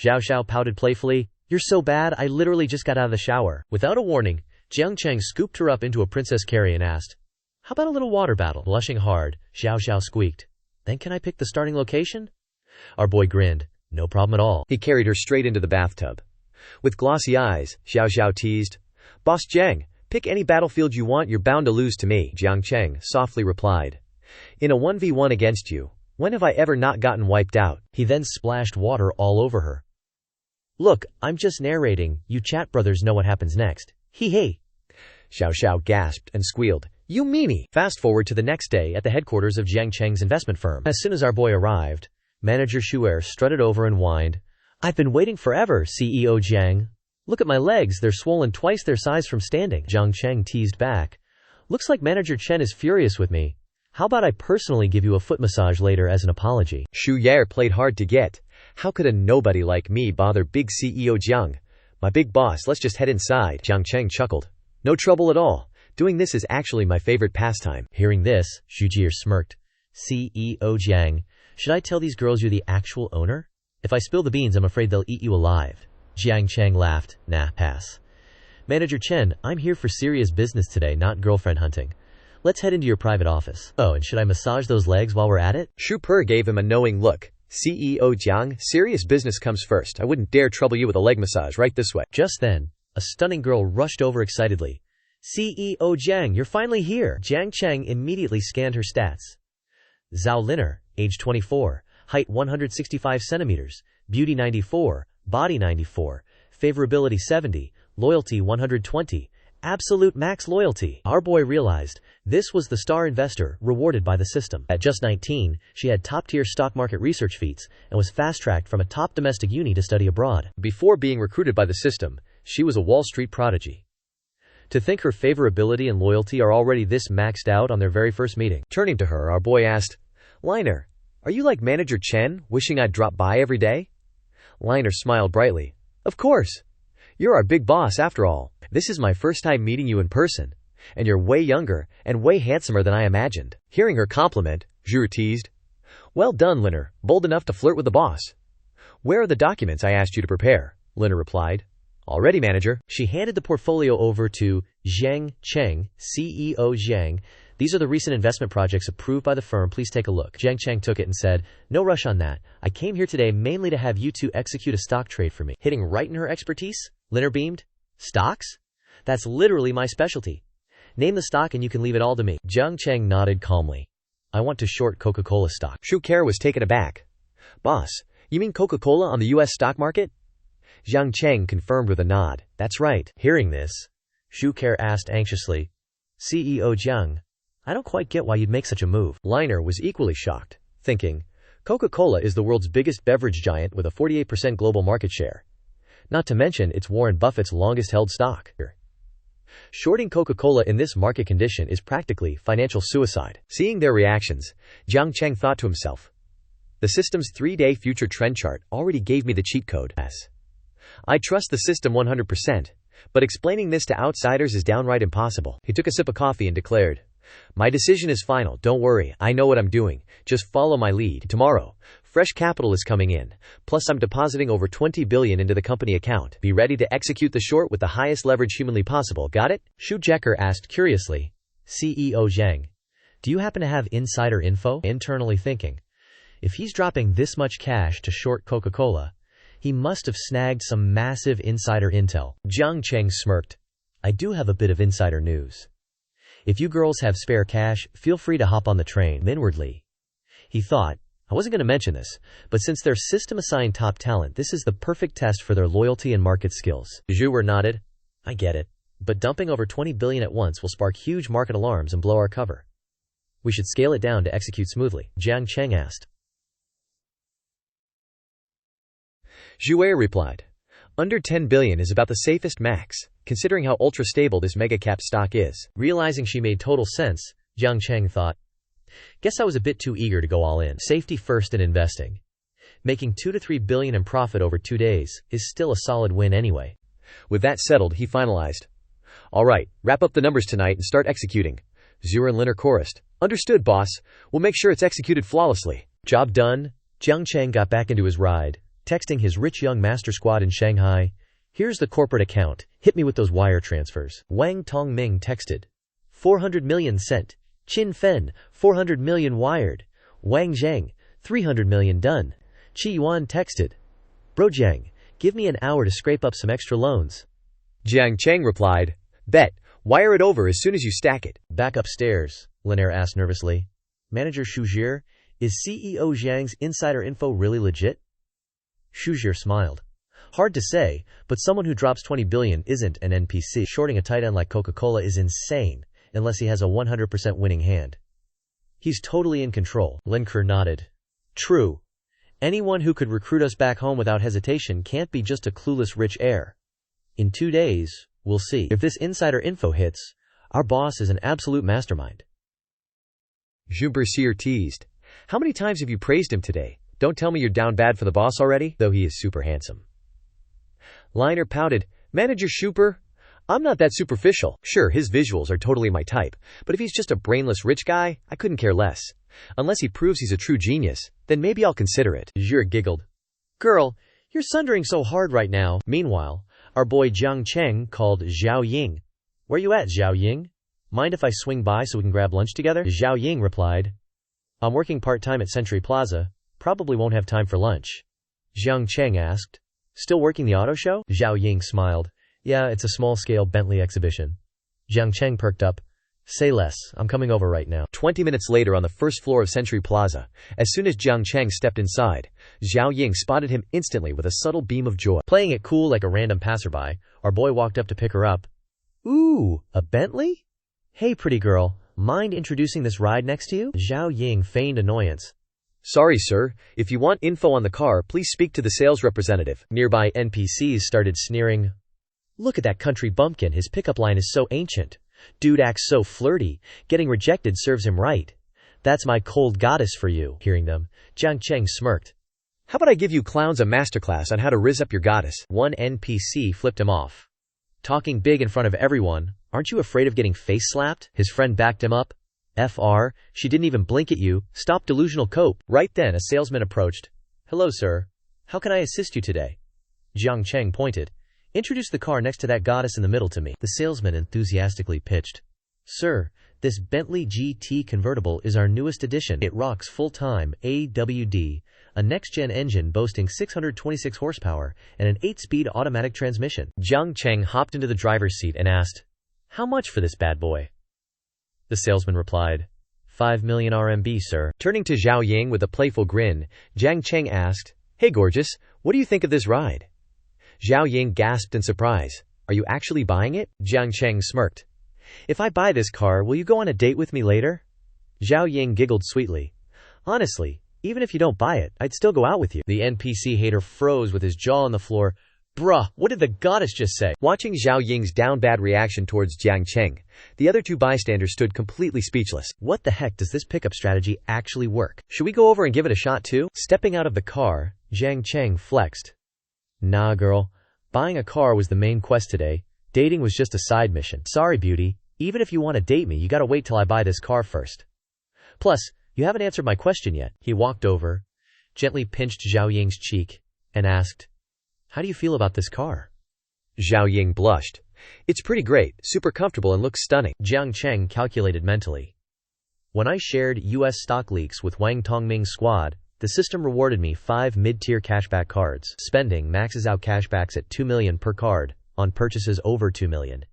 Xiaoxiao pouted playfully, You're so bad, I literally just got out of the shower. Without a warning, Jiang Cheng scooped her up into a princess carry and asked, How about a little water battle? Blushing hard, Xiaoxiao squeaked, Then can I pick the starting location? Our boy grinned, No problem at all. He carried her straight into the bathtub. With glossy eyes, Xiaoxiao teased, Boss Jiang, pick any battlefield you want, you're bound to lose to me. Jiang Cheng softly replied, In a 1v1 against you, when have I ever not gotten wiped out? He then splashed water all over her. Look, I'm just narrating, you chat brothers know what happens next. Hee. Xiaoxiao gasped and squealed, You meanie! Fast forward to the next day at the headquarters of Jiang Cheng's investment firm. As soon as our boy arrived, manager Shuer strutted over and whined, I've been waiting forever, CEO Jiang. Look at my legs, they're swollen twice their size from standing. Jiang Cheng teased back, Looks like Manager Chen is furious with me. How about I personally give you a foot massage later as an apology? Shuer played hard to get. How could a nobody like me bother big CEO Jiang? My big boss, let's just head inside. Jiang Cheng chuckled. No trouble at all. Doing this is actually my favorite pastime. Hearing this, Shujier smirked. CEO Jiang, should I tell these girls you're the actual owner? If I spill the beans, I'm afraid they'll eat you alive. Jiang Cheng laughed. Nah, pass. Manager Chen, I'm here for serious business today, not girlfriend hunting. Let's head into your private office. Oh, and should I massage those legs while we're at it? Shu Per gave him a knowing look. CEO Jiang, serious business comes first. I wouldn't dare trouble you with a leg massage right this way. Just then, a stunning girl rushed over excitedly. CEO Jiang, you're finally here. Jiang Cheng immediately scanned her stats. Zhou Liner, age 24, height 165 centimeters, beauty 94, body 94, favorability 70, loyalty 120, absolute max loyalty. Our boy realized this was the star investor rewarded by the system. At just 19, she had top-tier stock market research feats and was fast-tracked from a top domestic uni to study abroad. Before being recruited by the system, she was a Wall Street prodigy. To think her favorability and loyalty are already this maxed out on their very first meeting. Turning to her, our boy asked, Liner, are you like Manager Chen, wishing I'd drop by every day? Liner smiled brightly. Of course. You're our big boss after all. This is my first time meeting you in person. And you're way younger and way handsomer than I imagined. Hearing her compliment, Zhou teased. Well done, Liner. Bold enough to flirt with the boss. Where are the documents I asked you to prepare? Liner replied. Already, manager. She handed the portfolio over to Jiang Cheng, CEO Jiang. These are the recent investment projects approved by the firm. Please take a look. Jiang Cheng took it and said, No rush on that. I came here today mainly to have you two execute a stock trade for me. Hitting right in her expertise, Liner beamed. Stocks? That's literally my specialty. Name the stock and you can leave it all to me. Jiang Cheng nodded calmly. I want to short Coca-Cola stock. Shu Care was taken aback. Boss, you mean Coca-Cola on the U.S. stock market? Jiang Cheng confirmed with a nod. That's right. Hearing this, Shu Care asked anxiously, CEO Jiang, I don't quite get why you'd make such a move. Liner was equally shocked, thinking, Coca-Cola is the world's biggest beverage giant with a 48% global market share. Not to mention, it's Warren Buffett's longest-held stock. Shorting Coca-Cola in this market condition is practically financial suicide. Seeing their reactions, Jiang Cheng thought to himself, the system's 3-day future trend chart already gave me the cheat code. I trust the system 100%, but explaining this to outsiders is downright impossible. He took a sip of coffee and declared, My decision is final, don't worry, I know what I'm doing, just follow my lead. Tomorrow, fresh capital is coming in, plus I'm depositing over $20 billion into the company account. Be ready to execute the short with the highest leverage humanly possible, got it? Shu Jecker asked curiously, CEO Jiang, do you happen to have insider info? Internally thinking, if he's dropping this much cash to short Coca-Cola, he must have snagged some massive insider intel. Jiang Cheng smirked. I do have a bit of insider news. If you girls have spare cash, feel free to hop on the train. Inwardly, he thought, I wasn't going to mention this, but since they're system-assigned top talent, this is the perfect test for their loyalty and market skills. Zhou nodded. I get it, but dumping over $20 billion at once will spark huge market alarms and blow our cover. We should scale it down to execute smoothly. Jiang Cheng asked. Zhou replied, Under $10 billion is about the safest max, considering how ultra-stable this mega-cap stock is. Realizing she made total sense, Jiang Cheng thought, Guess I was a bit too eager to go all in. Safety first in investing. Making $2 to $3 billion in profit over 2 days is still a solid win anyway. With that settled, he finalized. All right, wrap up the numbers tonight and start executing. Zhou and Lin are chorused. Understood, boss. We'll make sure it's executed flawlessly. Job done. Jiang Cheng got back into his ride, texting his rich young master squad in Shanghai. Here's the corporate account. Hit me with those wire transfers. Wang Tongming texted. 400 million sent. Qin Fen, 400 million wired. Wang Zheng, 300 million done. Qi Yuan texted. Bro Jiang, give me an hour to scrape up some extra loans. Jiang Cheng replied. Bet. Wire it over as soon as you stack it. Back upstairs, Linaire asked nervously. Manager Shujir, is CEO Zhang's insider info really legit? Shujir smiled. Hard to say, but someone who drops 20 billion isn't an NPC. Shorting a tight end like Coca-Cola is insane, unless he has a 100% winning hand. He's totally in control. Lin Ke nodded. True. Anyone who could recruit us back home without hesitation can't be just a clueless rich heir. In 2 days, we'll see. If this insider info hits, our boss is an absolute mastermind. Zhu Bersier teased. How many times have you praised him today? Don't tell me you're down bad for the boss already, though he is super handsome. Liner pouted. Manager Schuper, I'm not that superficial. Sure, his visuals are totally my type, but if he's just a brainless rich guy, I couldn't care less. Unless he proves he's a true genius, then maybe I'll consider it. Zhu giggled. Girl, you're sundering so hard right now. Meanwhile, our boy Jiang Cheng called Zhao Ying. Where you at, Zhao Ying? Mind if I swing by so we can grab lunch together? Zhao Ying replied. I'm working part-time at Century Plaza. Probably won't have time for lunch. Jiang Cheng asked. Still working the auto show? Zhao Ying smiled. Yeah, it's a small-scale Bentley exhibition. Jiang Cheng perked up. Say less, I'm coming over right now. 20 minutes later on the first floor of Century Plaza, as soon as Jiang Cheng stepped inside, Zhao Ying spotted him instantly with a subtle beam of joy. Playing it cool like a random passerby, our boy walked up to pick her up. Ooh, a Bentley? Hey pretty girl, mind introducing this ride next to you? Zhao Ying feigned annoyance. Sorry sir, if you want info on the car, please speak to the sales representative. Nearby NPCs started sneering. Look at that country bumpkin, his pickup line is so ancient. Dude acts so flirty, getting rejected serves him right. That's my cold goddess for you. Hearing them, Jiang Cheng smirked. How about I give you clowns a masterclass on how to rizz up your goddess? One NPC flipped him off. Talking big in front of everyone, aren't you afraid of getting face slapped? His friend backed him up. FR, she didn't even blink at you. Stop delusional cope. Right then a salesman approached. Hello sir, how can I assist you today? Jiang Cheng pointed. Introduce the car next to that goddess in the middle to me. The salesman enthusiastically pitched. Sir, this Bentley GT convertible is our newest addition. It rocks full-time AWD, a next-gen engine boasting 626 horsepower and an 8-speed automatic transmission. Jiang Cheng hopped into the driver's seat and asked, How much for this bad boy? The salesman replied, 5 million RMB, sir. Turning to Zhao Ying with a playful grin, Jiang Cheng asked, Hey gorgeous, what do you think of this ride? Zhao Ying gasped in surprise. Are you actually buying it? Jiang Cheng smirked. If I buy this car, will you go on a date with me later? Zhao Ying giggled sweetly. Honestly, even if you don't buy it, I'd still go out with you. The NPC hater froze with his jaw on the floor. Bruh, what did the goddess just say? Watching Zhao Ying's down bad reaction towards Jiang Cheng, the other two bystanders stood completely speechless. What the heck does this pickup strategy actually work? Should we go over and give it a shot too? Stepping out of the car, Jiang Cheng flexed. Nah girl, buying a car was the main quest today. Dating was just a side mission. Sorry beauty, even if you want to date me, you gotta wait till I buy this car first. Plus, you haven't answered my question yet. He walked over, gently pinched Zhao Ying's cheek, and asked, How do you feel about this car? Zhao Ying blushed. It's pretty great, super comfortable and looks stunning. Jiang Cheng calculated mentally. When I shared US stock leaks with Wang Tongming's squad, the system rewarded me 5 mid-tier cashback cards. Spending maxes out cashbacks at 2 million per card, on purchases over 2 million.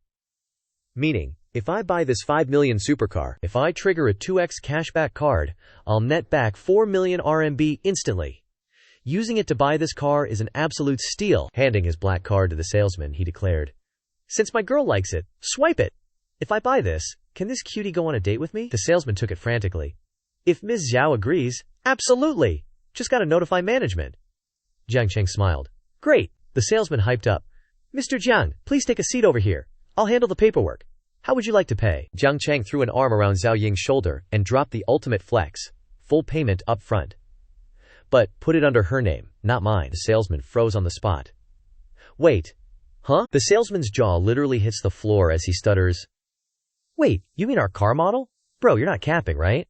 Meaning, if I buy this 5 million supercar, if I trigger a 2x cashback card, I'll net back 4 million RMB instantly. Using it to buy this car is an absolute steal. Handing his black card to the salesman, he declared. Since my girl likes it, swipe it. If I buy this, can this cutie go on a date with me? The salesman took it frantically. If Ms. Zhao agrees, absolutely. Just gotta notify management. Jiang Cheng smiled. Great. The salesman hyped up. Mr. Jiang, please take a seat over here. I'll handle the paperwork. How would you like to pay? Jiang Cheng threw an arm around Zhao Ying's shoulder and dropped the ultimate flex. Full payment up front. But put it under her name, not mine. The salesman froze on the spot. Wait. Huh? The salesman's jaw literally hits the floor as he stutters. Wait, you mean our car model? Bro, you're not capping, right?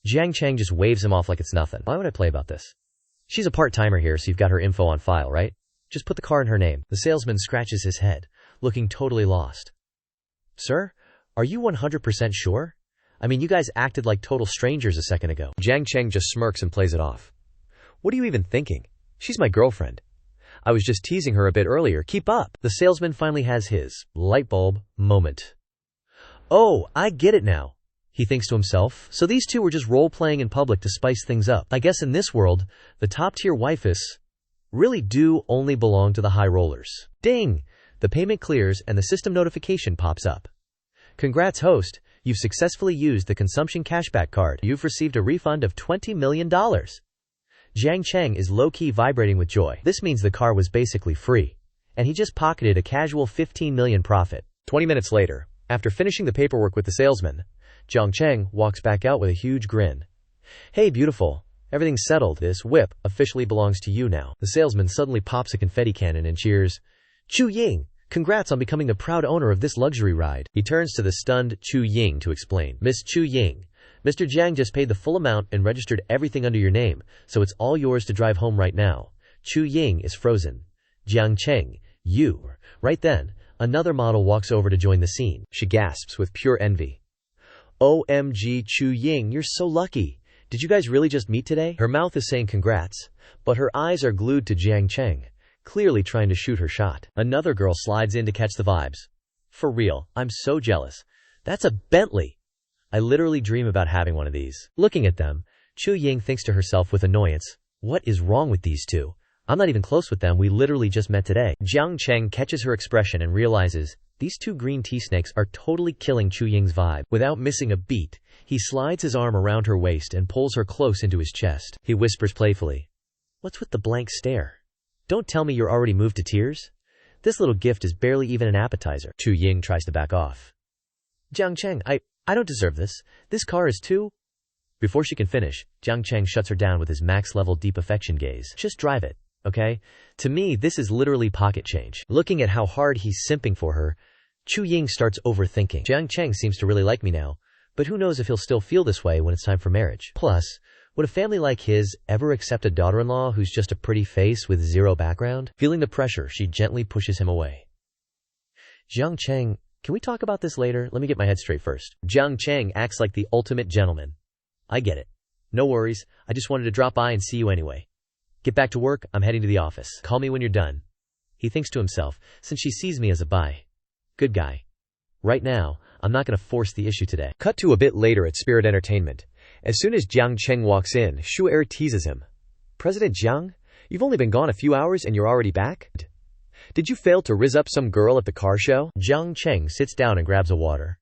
Jiang Cheng just waves him off like it's nothing. Why would I play about this? She's a part-timer here, so you've got her info on file, right? Just put the car in her name. The salesman scratches his head, looking totally lost. Sir, are you 100% sure? I mean, you guys acted like total strangers a second ago. Jiang Cheng just smirks and plays it off. What are you even thinking? She's my girlfriend. I was just teasing her a bit earlier. Keep up. The salesman finally has his light bulb moment. Oh, I get it now, he thinks to himself. So these two were just role-playing in public to spice things up. I guess in this world, the top-tier waifus really do only belong to the high rollers. Ding! The payment clears and the system notification pops up. Congrats, host. You've successfully used the consumption cashback card. You've received a refund of $20 million. Jiang Cheng is low-key vibrating with joy. This means the car was basically free, and he just pocketed a casual $15 million profit. 20 minutes later, after finishing the paperwork with the salesman, Jiang Cheng walks back out with a huge grin. Hey, beautiful. Everything's settled. This whip officially belongs to you now. The salesman suddenly pops a confetti cannon and cheers. Chu Ying, congrats on becoming the proud owner of this luxury ride. He turns to the stunned Chu Ying to explain. Miss Chu Ying, Mr. Jiang just paid the full amount and registered everything under your name, so it's all yours to drive home right now. Chu Ying is frozen. Jiang Cheng, you. Right then, another model walks over to join the scene. She gasps with pure envy. OMG, Chu Ying, you're so lucky. Did you guys really just meet today? Her mouth is saying congrats, but her eyes are glued to Jiang Cheng, clearly trying to shoot her shot. Another girl slides in to catch the vibes. For real, I'm so jealous. That's a Bentley. I literally dream about having one of these. Looking at them, Chu Ying thinks to herself with annoyance, what is wrong with these two? I'm not even close with them, we literally just met today. Jiang Cheng catches her expression and realizes these two green tea snakes are totally killing Chu Ying's vibe. Without missing a beat, he slides his arm around her waist and pulls her close into his chest. He whispers playfully, what's with the blank stare? Don't tell me you're already moved to tears? This little gift is barely even an appetizer. Chu Ying tries to back off. Jiang Cheng, I don't deserve this. This car is too... Before she can finish, Jiang Cheng shuts her down with his max-level deep affection gaze. Just drive it, okay? To me, this is literally pocket change. Looking at how hard he's simping for her, Chu Ying starts overthinking. Jiang Cheng seems to really like me now, but who knows if he'll still feel this way when it's time for marriage. Plus, would a family like his ever accept a daughter-in-law who's just a pretty face with zero background? Feeling the pressure, she gently pushes him away. Jiang Cheng, can we talk about this later? Let me get my head straight first. Jiang Cheng acts like the ultimate gentleman. I get it. No worries, I just wanted to drop by and see you anyway. Get back to work, I'm heading to the office. Call me when you're done. He thinks to himself, since she sees me as a bye. Good guy. Right now, I'm not going to force the issue today. Cut to a bit later at Spirit Entertainment. As soon as Jiang Cheng walks in, Shu teases him. President Jiang, you've only been gone a few hours and you're already back? Did you fail to rizz up some girl at the car show? Jiang Cheng sits down and grabs a water.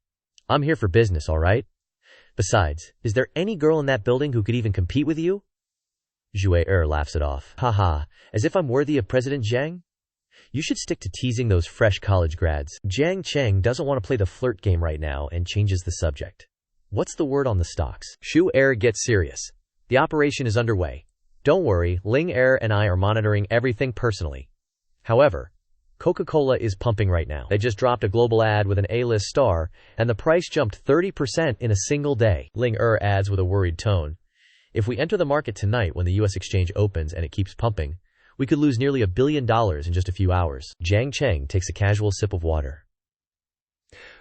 I'm here for business, alright? Besides, is there any girl in that building who could even compete with you? Zhou laughs it off. Haha, as if I'm worthy of President Jiang? You should stick to teasing those fresh college grads. Jiang Cheng doesn't want to play the flirt game right now and changes the subject. What's the word on the stocks? Shu gets serious. The operation is underway. Don't worry, Ling and I are monitoring everything personally. However, Coca-Cola is pumping right now. They just dropped a global ad with an A-list star, and the price jumped 30% in a single day. Ling adds with a worried tone, if we enter the market tonight when the US exchange opens and it keeps pumping, we could lose nearly $1 billion in just a few hours. Jiang Cheng takes a casual sip of water.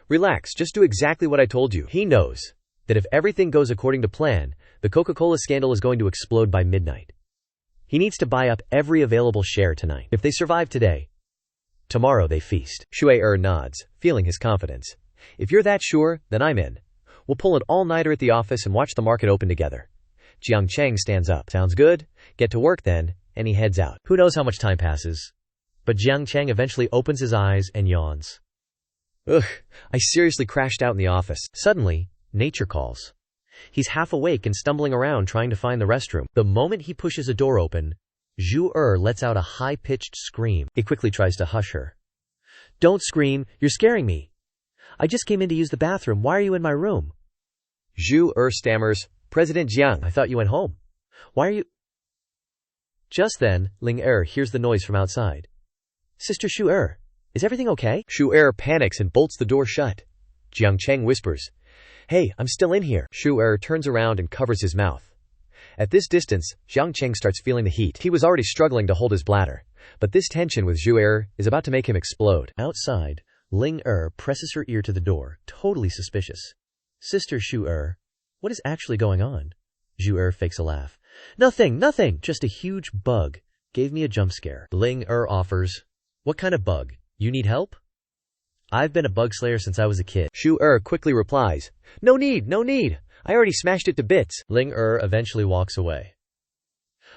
Relax, just do exactly what I told you. He knows that if everything goes according to plan, the Coca-Cola scandal is going to explode by midnight. He needs to buy up every available share tonight. If they survive today, tomorrow they feast. Shu nods, feeling his confidence. If you're that sure, then I'm in. We'll pull an all-nighter at the office and watch the market open together. Jiang Cheng stands up. Sounds good? Get to work then, and he heads out. Who knows how much time passes? But Jiang Cheng eventually opens his eyes and yawns. Ugh, I seriously crashed out in the office. Suddenly, nature calls. He's half awake and stumbling around trying to find the restroom. The moment he pushes a door open, Zhu lets out a high-pitched scream. He quickly tries to hush her. Don't scream, you're scaring me. I just came in to use the bathroom, why are you in my room? Zhu stammers, President Jiang, I thought you went home. Why are you... Just then, Ling hears the noise from outside. Sister Shu is everything okay? Shu panics and bolts the door shut. Jiang Cheng whispers, Hey, I'm still in here. Zhou turns around and covers his mouth. At this distance, Jiang Cheng starts feeling the heat. He was already struggling to hold his bladder, but this tension with Zhou is about to make him explode. Outside, Ling presses her ear to the door, totally suspicious. Sister Zhou, what is actually going on? Zhou fakes a laugh. Nothing, just a huge bug. Gave me a jump scare. Ling offers, what kind of bug? You need help? I've been a bug slayer since I was a kid. Zhou quickly replies, No need. I already smashed it to bits. Ling eventually walks away.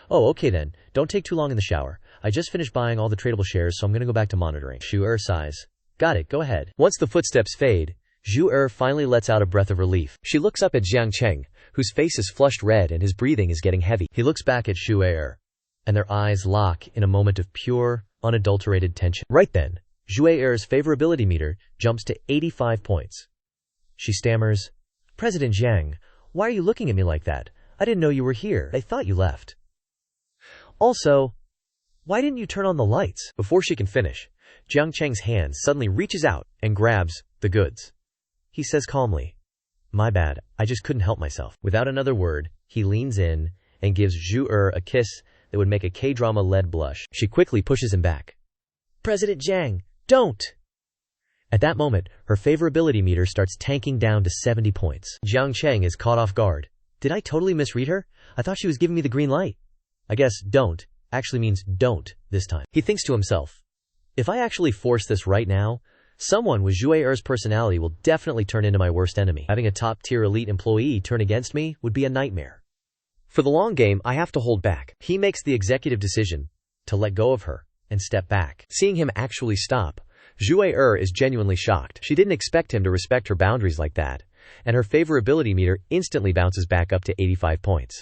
Oh, okay then. Don't take too long in the shower. I just finished buying all the tradable shares, so I'm gonna go back to monitoring. Zhou sighs. Got it, go ahead. Once the footsteps fade, Zhou finally lets out a breath of relief. She looks up at Jiang Cheng, whose face is flushed red and his breathing is getting heavy. He looks back at Zhou, and their eyes lock in a moment of pure, unadulterated tension. Right then, Zhou's favorability meter jumps to 85 points. She stammers, President Jiang, why are you looking at me like that? I didn't know you were here. I thought you left. Also, why didn't you turn on the lights? Before she can finish, Jiang Cheng's hand suddenly reaches out and grabs the goods. He says calmly, My bad, I just couldn't help myself. Without another word, he leans in and gives Zhou a kiss that would make a K-drama lead blush. She quickly pushes him back. President Jiang, don't! At that moment, her favorability meter starts tanking down to 70 points. Jiang Cheng is caught off guard. Did I totally misread her? I thought she was giving me the green light. I guess don't actually means don't this time. He thinks to himself, if I actually force this right now, someone with Zhou's personality will definitely turn into my worst enemy. Having a top-tier elite employee turn against me would be a nightmare. For the long game, I have to hold back. He makes the executive decision to let go of her and step back. Seeing him actually stop, Zhou is genuinely shocked. She didn't expect him to respect her boundaries like that, and her favorability meter instantly bounces back up to 85 points.